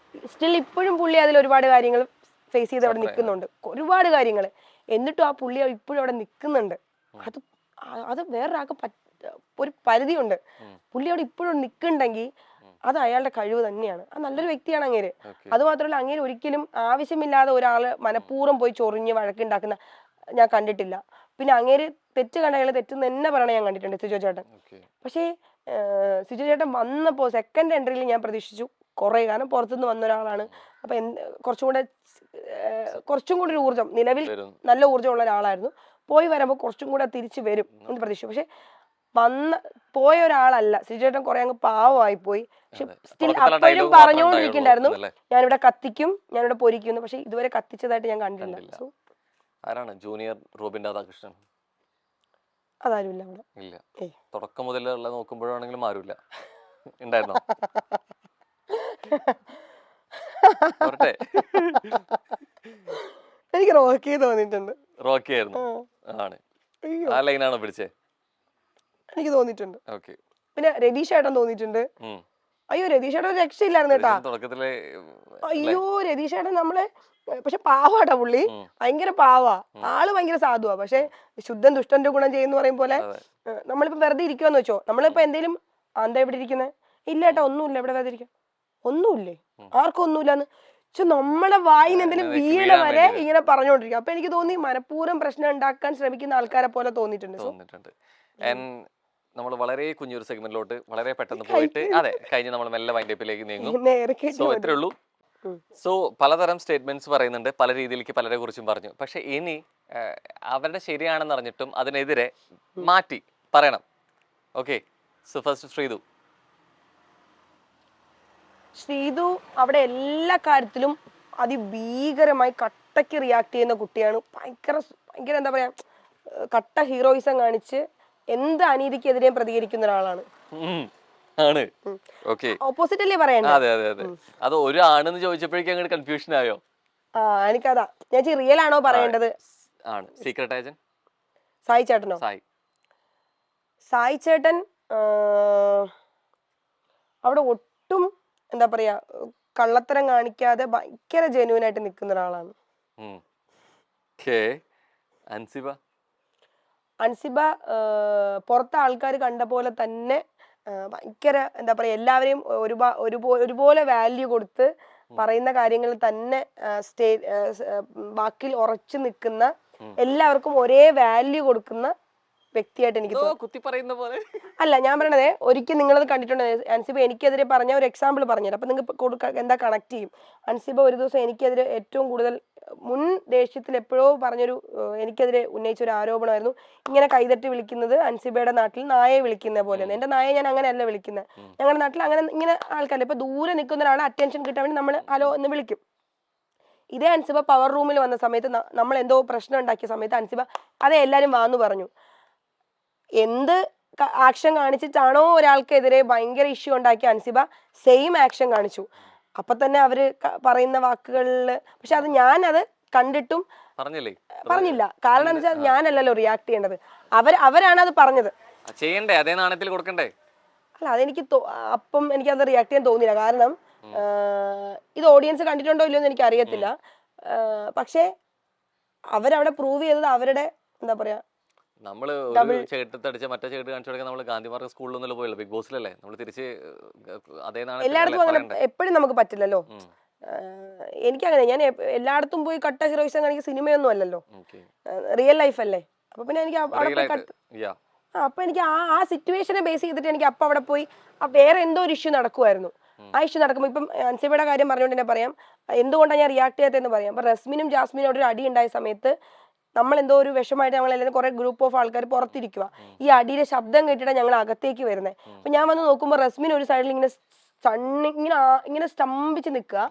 സ്റ്റിൽ ഇപ്പോഴും പുള്ളി അതിൽ ഒരുപാട് കാര്യങ്ങൾ ഫേസ് ചെയ്ത് അവിടെ നിൽക്കുന്നുണ്ട്, ഒരുപാട് കാര്യങ്ങൾ. എന്നിട്ടും ആ പുള്ളി ഇപ്പോഴും അവിടെ നിൽക്കുന്നുണ്ട്. അത് വേറൊരാൾക്ക് ഒരു പരിധിയുണ്ട്. പുള്ളി അവിടെ ഇപ്പോഴും നിൽക്കുന്നുണ്ടെങ്കിൽ അത് അയാളുടെ കഴിവ് തന്നെയാണ്. അത് നല്ലൊരു വ്യക്തിയാണ് അങ്ങേര്. അത് മാത്രമല്ല അങ്ങേര് ഒരിക്കലും ആവശ്യമില്ലാതെ ഒരാള് മനഃപൂർവ്വം പോയി ചൊറിഞ്ഞ് വഴക്കുണ്ടാക്കുന്ന ഞാൻ കണ്ടിട്ടില്ല. പിന്നെ അങ്ങേര് തെറ്റ് കണ്ട അയാൾ തെറ്റെന്ന് തന്നെ പറയണ ഞാൻ കണ്ടിട്ടുണ്ട് സിജോ ചേട്ടൻ. പക്ഷേ സിജോ ചേട്ടൻ വന്നപ്പോൾ സെക്കൻഡ് എൻട്രിയിൽ ഞാൻ പ്രതീക്ഷിച്ചു കുറെ, കാരണം പുറത്തുനിന്ന് വന്ന ഒരാളാണ്. അപ്പൊ കുറച്ചും കൂടി ഒരു ഊർജ്ജം, നിലവിൽ നല്ല ഊർജ്ജമുള്ള ഒരാളായിരുന്നു. പോയി വരുമ്പോൾ കുറച്ചും കൂടെ തിരിച്ചു വരും എന്ന് പ്രതീക്ഷിച്ചു. പക്ഷെ പോയ ഒരാളല്ല സിജോ ചേട്ടൻ, കുറെ അങ്ങ് പാവമായി പോയി. പക്ഷെ സ്റ്റിൽ അപ്പോഴും പറഞ്ഞുകൊണ്ടിരിക്കണ്ടായിരുന്നു ഞാനിവിടെ കത്തിക്കും, ഞാനിവിടെ പൊരിക്കുന്നു. പക്ഷെ ഇതുവരെ കത്തിച്ചതായിട്ട് ഞാൻ കണ്ടില്ല. സോ ആരാണ് ജൂനിയർ റോബിൻ രാധാകൃഷ്ണൻ? അതാരുമില്ല അവിടെ. ഇല്ല, തുടക്കം മുതലുള്ള നോക്കുമ്പോഴാണെങ്കിലും ആരുമില്ല. ഉണ്ടായിരുന്നോ? എനിക്ക് റോക്കി തോന്നിയിട്ടുണ്ട്. റോക്കി ആയിരുന്നു ആണ്, ആ ലൈനാണോ പിടിച്ചേ? എനിക്ക് തോന്നിയിട്ടുണ്ട്. ഓക്കെ. പിന്നെ രതീഷ് ഏട്ടൻ തോന്നിയിട്ടുണ്ട്. അയ്യോ രതീഷ് ഏട്ടൻ രക്ഷയില്ലായിരുന്നു കേട്ടാ. തുടക്കത്തിലെ അയ്യോ രതീഷ് ഏട്ടൻ നമ്മളെ, പക്ഷെ പാവാട്ടാ പുള്ളി, ഭയങ്കര പാവാ ആള്, ഭയങ്കര സാധുവാ. പക്ഷെ ശുദ്ധൻ ദുഷ്ടന്റെ ഗുണം ചെയ്യുന്ന പറയും പോലെ നമ്മളിപ്പോ വെറുതെ ഇരിക്കുവാന്ന് വെച്ചോ, നമ്മളിപ്പോ എന്തേലും എന്താ ഇവിടെ ഇരിക്കുന്നത്, ഇല്ല ഏട്ടാ ഒന്നുമില്ല ഇവിടെ വെറുതെ ഇരിക്കാം, ഒന്നുമില്ലേ ആർക്കും ഒന്നുമില്ലാന്ന് നമ്മുടെ വായിന്ന് എന്തെങ്കിലും വീണ വരെ ഇങ്ങനെ പറഞ്ഞുകൊണ്ടിരിക്കും. അപ്പൊ എനിക്ക് തോന്നി മനഃപൂർവ്വം പ്രശ്നം ഉണ്ടാക്കാൻ ശ്രമിക്കുന്ന ആൾക്കാരെ പോലെ തോന്നിയിട്ടുണ്ട്. നമ്മൾ വളരെ കുഞ്ഞൊരു സെഗ്മെന്റിലോട്ട് വളരെ പെട്ടെന്ന് പോയിട്ട് അതെ കഴിഞ്ഞ് നമ്മൾ മെല്ലെ വൈൻഡപ്പിലേക്ക് നീങ്ങും. സോ ഇത്രേ ഉള്ളൂ. സോ പലതരം സ്റ്റേറ്റ്മെന്റ്സ് പറയുന്നുണ്ട്, പല രീതിയിലേക്ക് പലരെ കുറിച്ചും പറഞ്ഞു. പക്ഷെ ഇനി അവരുടെ ശരിയാണെന്ന് അറിഞ്ഞിട്ടും അതിനെതിരെ മാറ്റി പറയണം. ഓക്കെ, സോ ഫസ്റ്റ് ശ്രീതു അവിടെ എല്ലാ കാര്യത്തിലും അതിഭീകരമായി കട്ടയ്ക്ക് റിയാക്ട് ചെയ്യുന്ന കുട്ടിയാണ്. ഭയങ്കര എന്താ പറയാ, കട്ട ഹീറോയിസം കാണിച്ച് എന്ത് അനീതിക്കെതിരെയും പ്രതികരിക്കുന്ന ഒരാളാണ്. ഓപ്പോസിറ്റ് അല്ലേ പറയണ്ടേ? അതെ അതെ അതെ. അത് ഒരു ആണെന്ന് ചോദിച്ചപ്പോഴേക്കും അങ്ങോട്ട് കൺഫ്യൂഷൻ ആയോ? എനിക്കതാ, ഞാൻ റിയൽ ആണോ പറയേണ്ടത്? ആണ് സീക്രട്ട് ഏജന്റ് സായി ചേട്ടനോ? സായി ചേട്ടൻ അവിടെ ഒട്ടും എന്താ പറയാ കള്ളത്തരം കാണിക്കാതെ ഭയങ്കര ജെന്യൂൻ ആയിട്ട് നിൽക്കുന്ന ഒരാളാണ്. അൻസിബ പുറത്തെ ആൾക്കാർ കണ്ട പോലെ തന്നെ ഭയങ്കര എന്താ പറയാ എല്ലാവരെയും ഒരുപോലെ വാല്യൂ കൊടുത്ത് പറയുന്ന കാര്യങ്ങളിൽ തന്നെ വാക്കിൽ ഉറച്ചു നിൽക്കുന്ന, എല്ലാവർക്കും ഒരേ വാല്യൂ കൊടുക്കുന്ന വ്യക്തിയായിട്ട് എനിക്ക് അല്ല ഞാൻ പറയണതേ. ഒരിക്കൽ നിങ്ങളത് കണ്ടിട്ടുണ്ട്, അൻസിബ എനിക്കെതിരെ പറഞ്ഞ ഒരു എക്സാമ്പിൾ പറഞ്ഞുതരാം, അപ്പൊ നിങ്ങൾക്ക് എന്താ കണക്ട് ചെയ്യും. അൻസിബ ഒരു ദിവസം എനിക്കെതിരെ ഏറ്റവും കൂടുതൽ മുൻ ദേഷ്യത്തിൽ എപ്പോഴോ പറഞ്ഞൊരു എനിക്കെതിരെ ഉന്നയിച്ച ഒരു ആരോപണമായിരുന്നു, ഇങ്ങനെ കൈതട്ടി വിളിക്കുന്നത് അൻസിബയുടെ നാട്ടിൽ നായയെ വിളിക്കുന്ന പോലെ. എന്റെ നായയെ ഞാൻ അങ്ങനെയല്ല വിളിക്കുന്നത്, ഞങ്ങളുടെ നാട്ടിൽ അങ്ങനെ ഇങ്ങനെ ആൾക്കാരല്ല, ഇപ്പൊ ദൂരെ നിൽക്കുന്ന ഒരാളെ അറ്റൻഷൻ കിട്ടാൻ വേണ്ടി നമ്മൾ ഹലോ എന്ന് വിളിക്കും. ഇതേ അൻസിബ പവർ റൂമിൽ വന്ന സമയത്ത് നമ്മൾ എന്തോ പ്രശ്നം ഉണ്ടാക്കിയ സമയത്ത് അൻസിബ അതെ എല്ലാരും വാന്നു പറഞ്ഞു. എന്ത് ആക്ഷൻ കാണിച്ചിട്ടാണോ ഒരാൾക്കെതിരെ ഭയങ്കര ഇഷ്യൂ ഉണ്ടാക്കിയ അൻസിബ സെയിം ആക്ഷൻ കാണിച്ചു. അപ്പൊ തന്നെ അവര് പറയുന്ന വാക്കുകളില്, പക്ഷെ അത് ഞാനത് കണ്ടിട്ടും പറഞ്ഞില്ല. കാരണം എന്താ വെച്ചാൽ ഞാനല്ലല്ലോ റിയാക്ട് ചെയ്യേണ്ടത്, അവരാണ് അത് പറഞ്ഞത്. അല്ല അതെനിക്ക് അപ്പം എനിക്കത് റിയാക്ട് ചെയ്യാൻ തോന്നിയില്ല. കാരണം ഇത് ഓഡിയൻസ് കണ്ടിട്ടുണ്ടോ ഇല്ലയോ എന്ന് എനിക്ക് അറിയത്തില്ല. പക്ഷെ അവരവിടെ പ്രൂവ് ചെയ്തത് അവരുടെ എന്താ പറയാ, നമ്മള് ചേട്ടത്തടിച്ച മറ്റേ ചേട്ട് കാണിച്ചു കൊടുക്കാൻ നമ്മൾ ഗാന്ധിമാർക്ക് സ്കൂളിലൊന്നും പോയല്ലോ, ബിഗ് ബോസിലല്ലേ നമ്മൾ തിരിച്ച് എല്ലായിടത്തും അങ്ങനെ എപ്പോഴും നമുക്ക് പറ്റില്ലല്ലോ. എനിക്കങ്ങനെ ഞാൻ എല്ലായിടത്തും പോയി കട്ട ഹീറോയിസം കാണിക്കുന്ന സിനിമയൊന്നും അല്ലല്ലോ, റിയൽ ലൈഫ് അല്ലേ. അപ്പൊ പിന്നെ എനിക്ക് അപ്പൊ എനിക്ക് ആ സിറ്റുവേഷനെ ബേസ് ചെയ്തിട്ട് എനിക്ക് അപ്പൊ അവിടെ പോയി വേറെ എന്തോ ഒരു ഇഷ്യൂ നടക്കുമായിരുന്നു. ആ ഇഷ്യൂ നടക്കുമ്പോൾ ഇപ്പം അൻസിബയുടെ കാര്യം പറഞ്ഞുകൊണ്ട് തന്നെ പറയാം എന്തുകൊണ്ടാണ് ഞാൻ റിയാക്ട് ചെയ്യാത്തതെന്ന് പറയാം. അപ്പൊ റസ്മിനും ജാസ്മിനും അവിടെ ഒരു അടി ഉണ്ടായ സമയത്ത് നമ്മൾ എന്തോ ഒരു വിഷമായിട്ട് നമ്മളെല്ലാവരും കുറെ ഗ്രൂപ്പ് ഓഫ് ആൾക്കാർ പുറത്തിരിക്കുക. ഈ അടിയുടെ ശബ്ദം കേട്ടിട്ടാണ് ഞങ്ങൾ അകത്തേക്ക് വരുന്നത്. അപ്പൊ ഞാൻ വന്ന് നോക്കുമ്പോൾ റസ്മിൻ ഒരു സൈഡിൽ ഇങ്ങനെ ഇങ്ങനെ സ്തംഭിച്ച് നിൽക്കുക,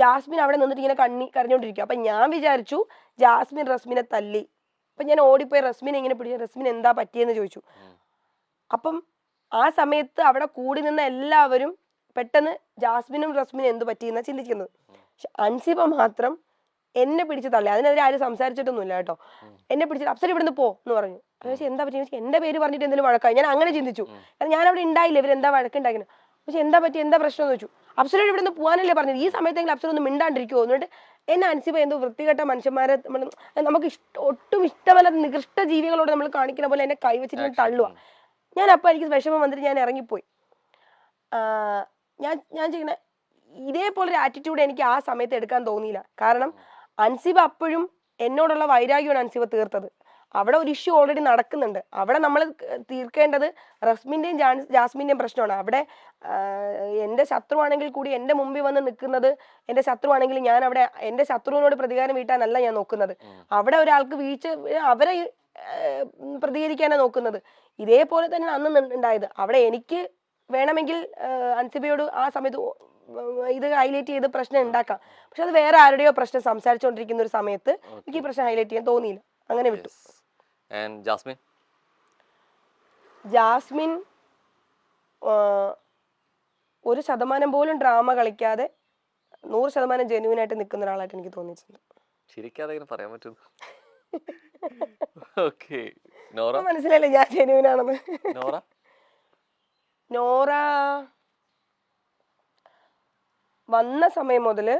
ജാസ്മിൻ അവിടെ നിന്നിട്ട് ഇങ്ങനെ കരഞ്ഞോണ്ടിരിക്കുക. അപ്പൊ ഞാൻ വിചാരിച്ചു ജാസ്മിൻ റസ്മിനെ തല്ലി. അപ്പൊ ഞാൻ ഓടിപ്പോയി റസ്മിനെ ഇങ്ങനെ പിടിച്ചു, റസ്മിൻ എന്താ പറ്റിയെന്ന് ചോദിച്ചു. അപ്പം ആ സമയത്ത് അവിടെ കൂടി നിന്ന എല്ലാവരും പെട്ടെന്ന് ജാസ്മിനും റസ്മിനും എന്ത് പറ്റിയെന്നാ ചിന്തിക്കുന്നത്. പക്ഷെ അൻസിബ മാത്രം എന്നെ പിടിച്ച് തള്ളി. അതിനെതിരെ ആരും സംസാരിച്ചിട്ടൊന്നുമില്ല കേട്ടോ. എന്നെ പിടിച്ചിട്ട് അപ്സര ഇവിടുന്ന് പോ എന്ന് പറഞ്ഞു. പക്ഷെ എന്താ പറ്റിയെന്ന് എന്റെ പേര് പറഞ്ഞിട്ട് എന്തെങ്കിലും വഴക്കായി, ഞാൻ അങ്ങനെ ചിന്തിച്ചു. കാരണം ഞാൻ അവിടെ ഉണ്ടായില്ല, ഇവരെന്താ വഴക്കുണ്ടാക്കുന്നത്. പക്ഷെ എന്താ പറ്റി, എന്താ പ്രശ്നം എന്ന് ചോദിച്ചു. അപ്സര ഇവിടുന്ന് പോകാനല്ലേ പറഞ്ഞത്, ഈ സമയത്തെങ്കിലും അപ്സര ഒന്ന് മിണ്ടാണ്ടിരിക്കുമോ എന്നിട്ട് എന്നെ അൻസിബ എന്തോ വൃത്തികെട്ട മനുഷ്യന്മാരെ നമുക്ക് ഒട്ടും ഇഷ്ടമല്ലാത്ത നികൃഷ്ട ജീവികളോട് നമ്മൾ കാണിക്കുന്ന പോലെ എന്നെ കൈവച്ചിട്ട് തള്ളുക. ഞാൻ അപ്പം എനിക്ക് വിഷമം വന്നിട്ട് ഞാൻ ഇറങ്ങിപ്പോയി. ഞാൻ ചെയ്യുന്ന ഇതേപോലൊരു ആറ്റിറ്റ്യൂഡ് എനിക്ക് ആ സമയത്ത് എടുക്കാൻ തോന്നിയില്ല. കാരണം അൻസിബ അപ്പോഴും എന്നോടുള്ള വൈരാഗ്യമാണ് അൻസിബ തീർത്തത്. അവിടെ ഒരു ഇഷ്യൂ ഓൾറെഡി നടക്കുന്നുണ്ട്. അവിടെ നമ്മൾ തീർക്കേണ്ടത് റസ്മിന്റെയും ജാസ്മിന്റെയും പ്രശ്നമാണ്. അവിടെ എൻ്റെ ശത്രുവാണെങ്കിൽ കൂടി എൻ്റെ മുമ്പിൽ വന്ന് നിൽക്കുന്നത് എൻ്റെ ശത്രുവാണെങ്കിൽ ഞാൻ അവിടെ എൻ്റെ ശത്രുവിനോട് പ്രതികാരം വീട്ടാനല്ല ഞാൻ നോക്കുന്നത്. അവിടെ ഒരാൾക്ക് വീഴ്ച അവരെ പ്രതികരിക്കാനാണ് നോക്കുന്നത്. ഇതേപോലെ തന്നെ അന്ന് ഉണ്ടായത്. അവിടെ എനിക്ക് വേണമെങ്കിൽ അൻസിബയോട് ആ സമയത്ത് ഇത് ഹൈലൈറ്റ് ചെയ്ത് പ്രശ്നം ഉണ്ടാക്കാം. പക്ഷെ അത് വേറെ ആരുടെയോ പ്രശ്നം സംസാരിച്ചുകൊണ്ടിരിക്കുന്ന ഒരു സമയത്ത് എനിക്ക് ഈ പ്രശ്നം ഹൈലൈറ്റ് ചെയ്യാൻ തോന്നിയില്ല, അങ്ങനെ വിട്ടു. ജാസ്മിൻ 1% പോലും ഡ്രാമ കളിക്കാതെ 100% ജെന്യൂൻ ആയിട്ട് നിൽക്കുന്ന ഒരാളായിട്ട് എനിക്ക് തോന്നിയിട്ടുണ്ട്. മനസ്സിലായില്ലേ ഞാൻ ജെന്യൂൻ ആണെന്ന്. നോറ വന്ന സമയം മുതല്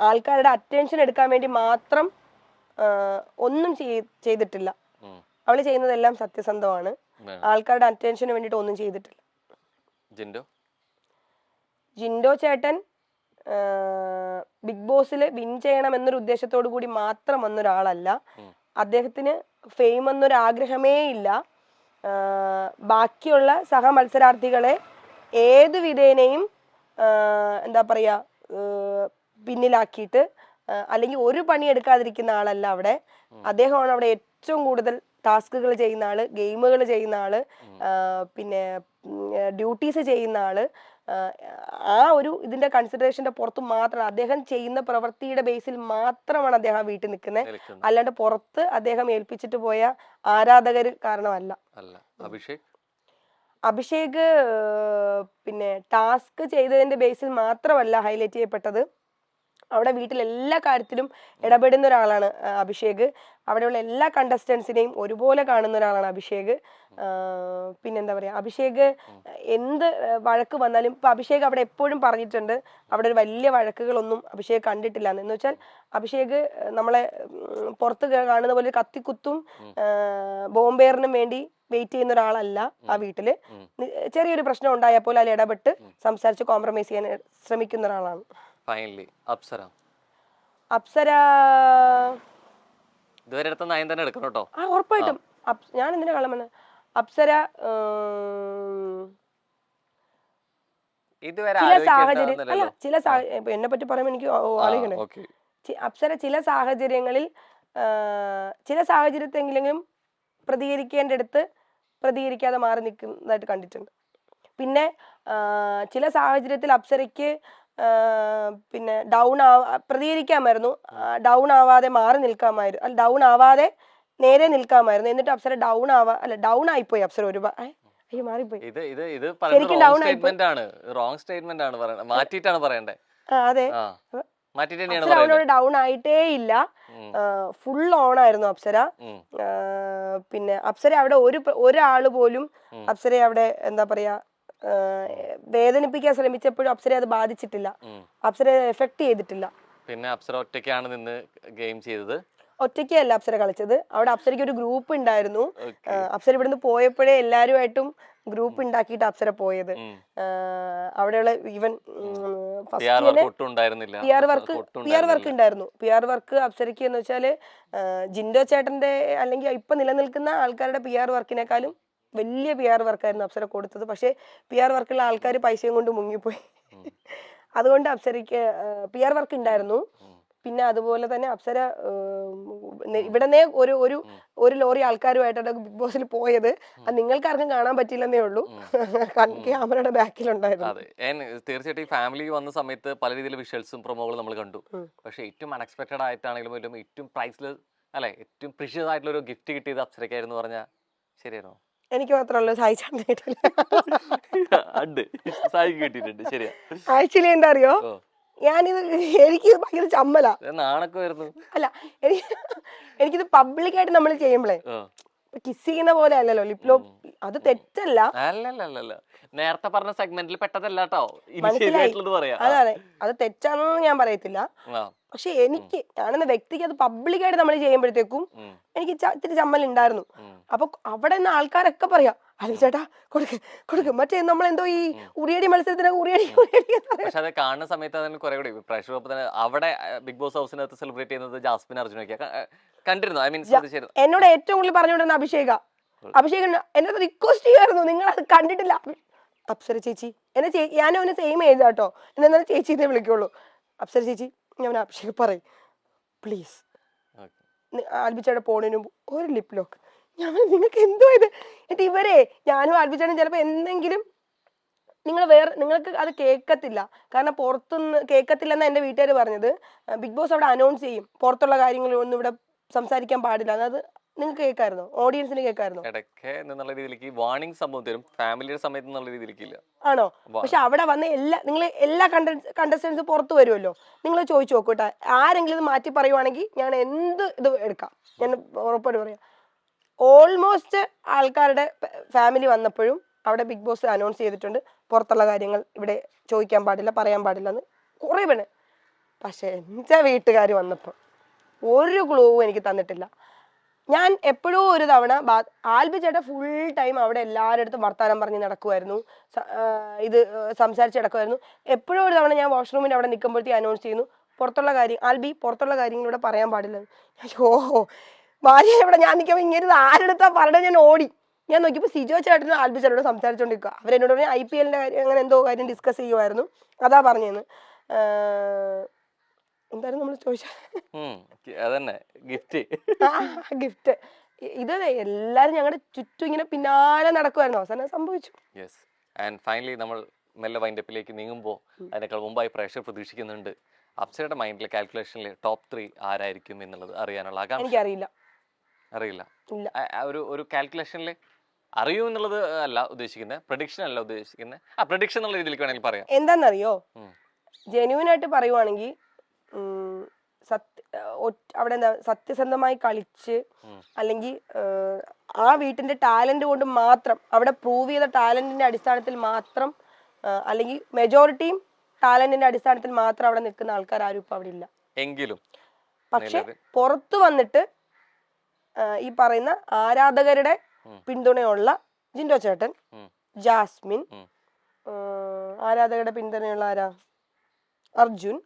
ആൾക്കാരുടെ അറ്റൻഷൻ എടുക്കാൻ വേണ്ടി മാത്രം ഒന്നും ചെയ്തിട്ടില്ല. അവള് ചെയ്യുന്നതെല്ലാം സത്യസന്ധമാണ്. ആൾക്കാരുടെ അറ്റൻഷന് വേണ്ടിട്ട് ഒന്നും ചെയ്തിട്ടില്ല. ജിൻഡോ ചേട്ടൻ ബിഗ് ബോസിൽ വിൻ ചെയ്യണം എന്നൊരു ഉദ്ദേശത്തോടു കൂടി മാത്രം വന്നൊരാളല്ല. അദ്ദേഹത്തിന് ഫെയിം എന്നൊരു ആഗ്രഹമേ ഇല്ല. ബാക്കിയുള്ള സഹമത്സരാർത്ഥികളെ ഏത് വിധേനയും എന്താ പറയാ പിന്നിലാക്കിയിട്ട് അല്ലെങ്കിൽ ഒരു പണി എടുക്കാതിരിക്കുന്ന ആളല്ല അവിടെ. അദ്ദേഹമാണ് അവിടെ ഏറ്റവും കൂടുതൽ ടാസ്കുകൾ ചെയ്യുന്ന ആള്, ഗെയിമുകൾ ചെയ്യുന്ന ആള്, പിന്നെ ഡ്യൂട്ടീസ് ചെയ്യുന്ന ആള്. ആ ഒരു ഇതിന്റെ കൺസിഡറേഷന്റെ പുറത്ത് മാത്രമാണ് അദ്ദേഹം ചെയ്യുന്ന പ്രവൃത്തിയുടെ ബേസിൽ മാത്രമാണ് അദ്ദേഹം വീട്ടിൽ നിൽക്കുന്നത്. അല്ലാണ്ട് പുറത്ത് അദ്ദേഹം ഏൽപ്പിച്ചിട്ട് പോയ ആരാധകർ കാരണമല്ല. അഭിഷേക് പിന്നെ ടാസ്ക് ചെയ്തതിന്റെ ബേസിൽ മാത്രമല്ല ഹൈലൈറ്റ് ചെയ്യപ്പെട്ടത്. അവിടെ വീട്ടിൽ എല്ലാ കാര്യത്തിലും ഇടപെടുന്ന ഒരാളാണ് അഭിഷേക്. അവിടെയുള്ള എല്ലാ കണ്ടസ്റ്റൻസിനെയും ഒരുപോലെ കാണുന്ന ഒരാളാണ് അഭിഷേക്. പിന്നെന്താ പറയാ, അഭിഷേക് എന്ത് വഴക്ക് വന്നാലും ഇപ്പൊ അഭിഷേക് അവിടെ എപ്പോഴും പറഞ്ഞിട്ടുണ്ട് അവിടെ ഒരു വലിയ വഴക്കുകളൊന്നും അഭിഷേക് കണ്ടിട്ടില്ല എന്ന് വെച്ചാൽ അഭിഷേക് നമ്മളെ പുറത്ത് കാണുന്ന പോലെ കത്തിക്കുത്തും ബോംബേറിനും വേണ്ടി വെയിറ്റ് ചെയ്യുന്ന ഒരാളല്ല. ആ വീട്ടില് ചെറിയൊരു പ്രശ്നം ഉണ്ടായാൽ പോലും അതിൽ ഇടപെട്ട് സംസാരിച്ച് കോംപ്രമൈസ് ചെയ്യാൻ ശ്രമിക്കുന്ന ഒരാളാണ്. അപ്സര ഉറപ്പായിട്ടും ഞാൻ എന്തിനാ കള്ളം പറഞ്ഞത്. അപ്സര ചില സാഹചര്യം അല്ല ചില എന്നെ പറ്റി പറയുമ്പോൾ എനിക്ക് ആലോചിക്കണേ. അപ്സര ചില സാഹചര്യത്തെങ്കിലും പ്രതികരിക്കേണ്ടടുത്ത് പ്രതികരിക്കാതെ മാറി നിൽക്കുന്നതായിട്ട് കണ്ടിട്ടുണ്ട്. പിന്നെ ചില സാഹചര്യത്തിൽ അപ്സരയ്ക്ക് പിന്നെ പ്രതികരിക്കാമായിരുന്നു, ഡൗൺ ആവാതെ മാറി നിൽക്കാമായിരുന്നു, അല്ല ഡൗൺ ആവാതെ നേരെ നിൽക്കാമായിരുന്നു. എന്നിട്ട് അപ്സര ഡൗൺ ആയിപ്പോയി. അപ്സര ഒരുപാട് മാറിപ്പോയി. അതെ, അവനോട് ഡൗൺ ആയിട്ടേ ഇല്ല, ഫുൾ ഓൺ ആയിരുന്നു അപ്സര. പിന്നെ അപ്സര അവിടെ ഒരാള് പോലും അപ്സരയെ അവിടെ എന്താ പറയാ വേദനിപ്പിക്കാൻ ശ്രമിച്ചപ്പോഴും അപ്സര അത് ബാധിച്ചിട്ടില്ല, അപ്സര എഫക്ട് ചെയ്തിട്ടില്ല. പിന്നെ അപ്സര ഒറ്റയ്ക്കാണ് നിന്ന് ഗെയിം ചെയ്തത്. ഒറ്റയ്ക്കല്ല അപ്സര കളിച്ചത്, അവിടെ അപ്സരയ്ക്ക് ഒരു ഗ്രൂപ്പ് ഉണ്ടായിരുന്നു. അപ്സര ഇവിടുന്ന് പോയപ്പോഴേ എല്ലാരുമായിട്ടും ഗ്രൂപ്പ് ഉണ്ടാക്കിയിട്ട് അപ്സര പോയത്. അവിടെയുള്ള ഈവൻ PR വർക്ക് ഉണ്ടായിരുന്നു. PR വർക്ക് അപ്സരയ്ക്ക് എന്ന് വെച്ചാല് ജിൻഡോ ചേട്ടന്റെ അല്ലെങ്കിൽ ഇപ്പൊ നിലനിൽക്കുന്ന ആൾക്കാരുടെ PR വർക്കിനേക്കാളും വലിയ PR വർക്കായിരുന്നു അപ്സര കൊടുത്തത്. പക്ഷെ PR വർക്കുള്ള ആൾക്കാർ പൈസയും കൊണ്ട് മുങ്ങിപ്പോയി. അതുകൊണ്ട് അപ്സരയ്ക്ക് PR വർക്ക് ഉണ്ടായിരുന്നു. പിന്നെ അതുപോലെ തന്നെ അപ്സര ഇവിടനെ ഒരു ലോറി ആൾക്കാരുമായിട്ടാണ് ബിഗ് ബോസിൽ പോയത്. അത് നിങ്ങൾക്കാർക്കും കാണാൻ പറ്റില്ലെന്നേ ഉള്ളൂ. ക്യാമറയുടെ ബാക്കിലുണ്ടായിരുന്നു. അതെ, തീർച്ചയായിട്ടും ഈ ഫാമിലി വന്ന സമയത്ത് പല രീതിയിലുള്ള വിഷ്വൽസും പ്രൊമോകളും നമ്മൾ കണ്ടു. പക്ഷെ ഏറ്റവും അൺഎക്സ്പെക്ടഡ് ആയിട്ടാണെങ്കിലും ഏറ്റവും പ്രൈസ്ലെസ് അല്ലെ, ഏറ്റവും പ്രീഷ്യസ് ആയിട്ടുള്ള ഒരു ഗിഫ്റ്റ് കിട്ടിയത് അപ്സരയ്ക്കായിരുന്നു പറഞ്ഞാൽ ശരിയാണോ? എനിക്ക് മാത്രമല്ല, സായിച്ചാണ്ട് കിട്ടില്ല. കിട്ടിയിട്ടുണ്ട്. ശരിയാ. ആക്ച്വലി എന്താ അറിയോ, എനിക്ക് ഭയങ്കര ചമ്മല. നാണൊക്കെ വരുന്നു. അല്ല, എനിക്കിത് പബ്ലിക്കായിട്ട് നമ്മൾ ചെയ്യുമ്പോഴേ കിസ് ചെയ്യുന്ന പോലെ അല്ലല്ലോ ലിപ്ലോ. അത് തെറ്റല്ല. അല്ലല്ല, നേരത്തെ പറഞ്ഞ സെഗ്മെന്റിൽ പെട്ടതല്ല കേട്ടോ. അതെ, അത് തെറ്റാണെന്ന് ഞാൻ പറയത്തില്ല. പക്ഷെ ഞാനെന്ന വ്യക്തിക്ക് അത് പബ്ലിക്കായിട്ട് നമ്മൾ ചെയ്യുമ്പോഴത്തേക്കും എനിക്ക് ഇത്തിരി ചമ്മൽ ഉണ്ടായിരുന്നു. അപ്പൊ അവിടെ നിന്ന് ആൾക്കാരൊക്കെ പറയാ, അല്ല ചേട്ടാ കൊടുക്ക് മറ്റേ നമ്മളെന്തോ ഈ ഉറിയടി മത്സരത്തിന് ഉറിയടി. പക്ഷെ അത് കാണുന്ന സമയത്ത് അതിന് കുറെ കൂടി പ്രേക്ഷകർ അവിടെ ബിഗ് ബോസ് ഹൗസിനകത്ത് സെലിബ്രേറ്റ് ചെയ്യുന്നത് ജാസ്മിൻ അർജുനൊക്കെ കണ്ടിരുന്നു. ഐ മീൻ എന്നോട് ഏറ്റവും കൂടുതൽ പറഞ്ഞുകൊണ്ടിരുന്ന അഭിഷേക് എന്നെ റിക്വസ്റ്റ് ചെയ്യായിരുന്നു, നിങ്ങൾ അത് കണ്ടിട്ടില്ല. അപ്സര ചേച്ചി ഞാനും അവന് സെയിം ഏജ് ആട്ടോ, എന്നാലും ചേച്ചിനെ വിളിക്കുള്ളൂ. അപ്സര ചേച്ചി, ഞാൻ അഭിഷേക് പറയും പ്ലീസ് ആൽബിച്ചയുടെ പോണിന് ഒരു ലിപ് ലോക്ക്. നിങ്ങൾക്ക് എന്തോ ഇത് എന്നിട്ട് ഞാനും ആൽബിച്ചേട്ടനും ചിലപ്പോ എന്തെങ്കിലും നിങ്ങൾക്ക് അത് കേൾക്കത്തില്ല. കാരണം പുറത്തുനിന്ന് കേൾക്കത്തില്ലെന്നാണ് എൻ്റെ വീട്ടുകാർ പറഞ്ഞത്. ബിഗ് ബോസ് അവിടെ അനൗൺസ് ചെയ്യും പുറത്തുള്ള കാര്യങ്ങളൊന്നും ഇവിടെ സംസാരിക്കാൻ പാടില്ല. അത് നിങ്ങൾക്ക് കേൾക്കായിരുന്നോ? ഓഡിയൻസിന് കേൾക്കായിരുന്നോ? എന്നുള്ള രീതിയിലേക്ക് വാർണിംഗ് സംഭവം തരും, ഫാമിലിയുടെ സമയത്ത് എന്നുള്ള രീതിയിലേക്കില്ല. ആണോ? പക്ഷെ അവിടെ വന്ന് എല്ലാ കണ്ടസ്റ്റൻസും പുറത്ത് വരുമല്ലോ. നിങ്ങൾ ചോദിച്ചു നോക്കൂട്ടെ, ആരെങ്കിലും ഇത് മാറ്റി പറയുവാണെങ്കിൽ ഞാൻ എന്ത് ഇത് എടുക്കാം, ഞാൻ ഉറപ്പായിട്ട് പറയാം. ഓൾമോസ്റ്റ് ആൾക്കാരുടെ ഫാമിലി വന്നപ്പോഴും അവിടെ ബിഗ് ബോസ് അനൗൺസ് ചെയ്തിട്ടുണ്ട് പുറത്തുള്ള കാര്യങ്ങൾ ഇവിടെ ചോദിക്കാൻ പാടില്ല, പറയാൻ പാടില്ല എന്ന് കുറേ പേര്. പക്ഷെ എൻ്റെ വീട്ടുകാർ വന്നപ്പോൾ ഒരു ക്ലൂവും എനിക്ക് തന്നിട്ടില്ല. ഞാൻ എപ്പോഴും ഒരു തവണ ആൽബി ചേട്ടൻ ഫുൾ ടൈം അവിടെ എല്ലാവരുടെ അടുത്തും വർത്താനം പറഞ്ഞ് നടക്കുമായിരുന്നു, ഇത് സംസാരിച്ച് നടക്കുമായിരുന്നു. എപ്പോഴും ഒരു തവണ ഞാൻ വാഷ്റൂമിൻ്റെ അവിടെ നിൽക്കുമ്പോഴത്തേക്ക് അനൗൺസ് ചെയ്യുന്നു പുറത്തുള്ള കാര്യങ്ങളിവിടെ പറയാൻ പാടില്ല. ഓഹോ, ഭാര്യ ഇവിടെ ഞാൻ നിൽക്കുമ്പോൾ ഇങ്ങനെ ആരെടുത്താ പറഞ്ഞത്. ഞാൻ ഓടി നോക്കിയപ്പോൾ സിജോ ചേട്ടനും ആൽബി ചേട്ടനോട് സംസാരിച്ചുകൊണ്ടിരിക്കുക. അവരെന്നോട് പറഞ്ഞാൽ IPL-ന്റെ കാര്യം അങ്ങനെ എന്തോ കാര്യം ഡിസ്കസ് ചെയ്യുമായിരുന്നു. അതാ പറഞ്ഞതെന്ന്. എന്തായാലും നമ്മൾ ഗിഫ്റ്റ് ഇത് എല്ലാരും ഞങ്ങളുടെ ചുറ്റും ഇങ്ങനെ പിന്നാലെ നടക്കുമായിരുന്നു. അവസാനം സംഭവിച്ചു. ഫൈനലി നമ്മൾ മെല്ലെ വൈൻഡപ്പിലേക്ക് നീങ്ങുമ്പോൾ അതിനേക്കാൾ മുമ്പായി പ്രേക്ഷകർ പ്രതീക്ഷിക്കുന്നുണ്ട് അപ്സരയുടെ മൈൻഡിലെ കാൽക്കുലേഷനിൽ ടോപ്പ് 3 ആരായിരിക്കും എന്നുള്ളത് അറിയാനുള്ള എനിക്കറിയില്ല. അറിയില്ല. ഒരു കാൽക്കുലേഷനിൽ അറിയൂ എന്നുള്ളത് അല്ല ഉദ്ദേശിക്കുന്നത്, പ്രഡിക്ഷൻ അല്ല ഉദ്ദേശിക്കുന്നത്. പ്രഡിക്ഷൻ എന്നുള്ള രീതിയിലേക്ക് വേണമെങ്കിൽ പറയാം. എന്താണെന്നറിയോ, ജെന്യൂൻ ആയിട്ട് പറയുവാണെങ്കിൽ അവിടെ എന്താ സത്യസന്ധമായി കളിച്ച് അല്ലെങ്കിൽ ആ വീട്ടിന്റെ ടാലന്റ് കൊണ്ട് മാത്രം അവിടെ പ്രൂവ് ചെയ്ത ടാലന്റിന്റെ അടിസ്ഥാനത്തിൽ മാത്രം അല്ലെങ്കിൽ മെജോറിറ്റിയും ടാലന്റിന്റെ അടിസ്ഥാനത്തിൽ മാത്രം അവിടെ നിൽക്കുന്ന ആൾക്കാർ ആരും ഇപ്പൊ അവിടെ ഇല്ല. എങ്കിലും പക്ഷെ പുറത്തു വന്നിട്ട് ഈ പറയുന്ന ആരാധകരുടെ പിന്തുണയുള്ള ജിൻഡോ ചേട്ടൻ, ജാസ്മിൻ, ആരാധകരുടെ പിന്തുണയുള്ള ആരാ, അർജുൻ,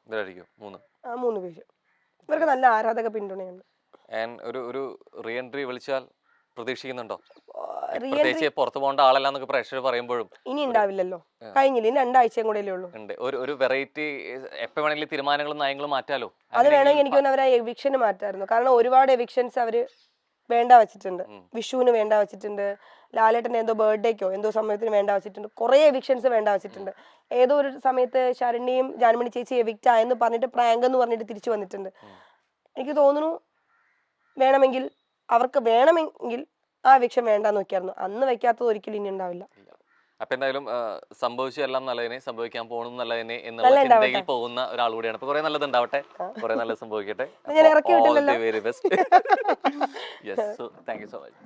3 പേര്. ഇവർക്ക് നല്ല ആരാധക പിന്തുണയുണ്ട്. ഒരു റീ എൻട്രി വിളിച്ചാൽ പ്രതീക്ഷിക്കുന്നുണ്ടോ? പുറത്തു പോകേണ്ട ആളല്ല പ്രേക്ഷകർ പറയുമ്പോഴും ഇനി ഉണ്ടാവില്ലല്ലോ, കഴിഞ്ഞില്ല, 2 ആഴ്ചയും കൂടെ ഉള്ളൂ. ഒരു വെറൈറ്റി എപ്പോ വേണമെങ്കിലും തീരുമാനങ്ങളും നയങ്ങളും മാറ്റാലോ. അത് വേണമെങ്കിൽ എനിക്ക് അവരെ എവിക്ഷന് മാറ്റായിരുന്നു. കാരണം ഒരുപാട് എവിക്ഷൻസ് അവര് വേണ്ട വെച്ചിട്ടുണ്ട്. വിഷുവിന് വേണ്ട വെച്ചിട്ടുണ്ട്, ലാലേട്ടന്റെ എന്തോ ബർത്ത്ഡേക്കോ എന്തോ സമയത്തിന് വേണ്ട വെച്ചിട്ടുണ്ട്, കുറെ എവിക്ഷൻസ് വേണ്ട വെച്ചിട്ടുണ്ട്. ഏതോ ഒരു സമയത്ത് ശരണ്യയും ജാൻമണി ചേച്ചി എവിക്റ്റ് ആയെന്ന് പറഞ്ഞിട്ട് പ്രാങ്ക് എന്ന് പറഞ്ഞിട്ട് തിരിച്ചു വന്നിട്ടുണ്ട്. എനിക്ക് തോന്നുന്നു അവർക്ക് വേണമെങ്കിൽ ആ എവിക്ഷൻ വേണ്ടാന്ന് വെക്കായിരുന്നു. അന്ന് വെക്കാത്തത് ഒരിക്കലും ഇനി ഉണ്ടാവില്ല. അപ്പൊ എന്തായാലും സംഭവിച്ചെല്ലാം നല്ലതിനെ, സംഭവിക്കാൻ പോകണം നല്ലതിനെ എന്നുള്ള പോകുന്ന ഒരാൾ കൂടിയാണ്. അപ്പൊ കുറെ നല്ലത് ഉണ്ടാവട്ടെ, കുറെ നല്ലത് സംഭവിക്കട്ടെ. Very best. Yes, so thank you so much.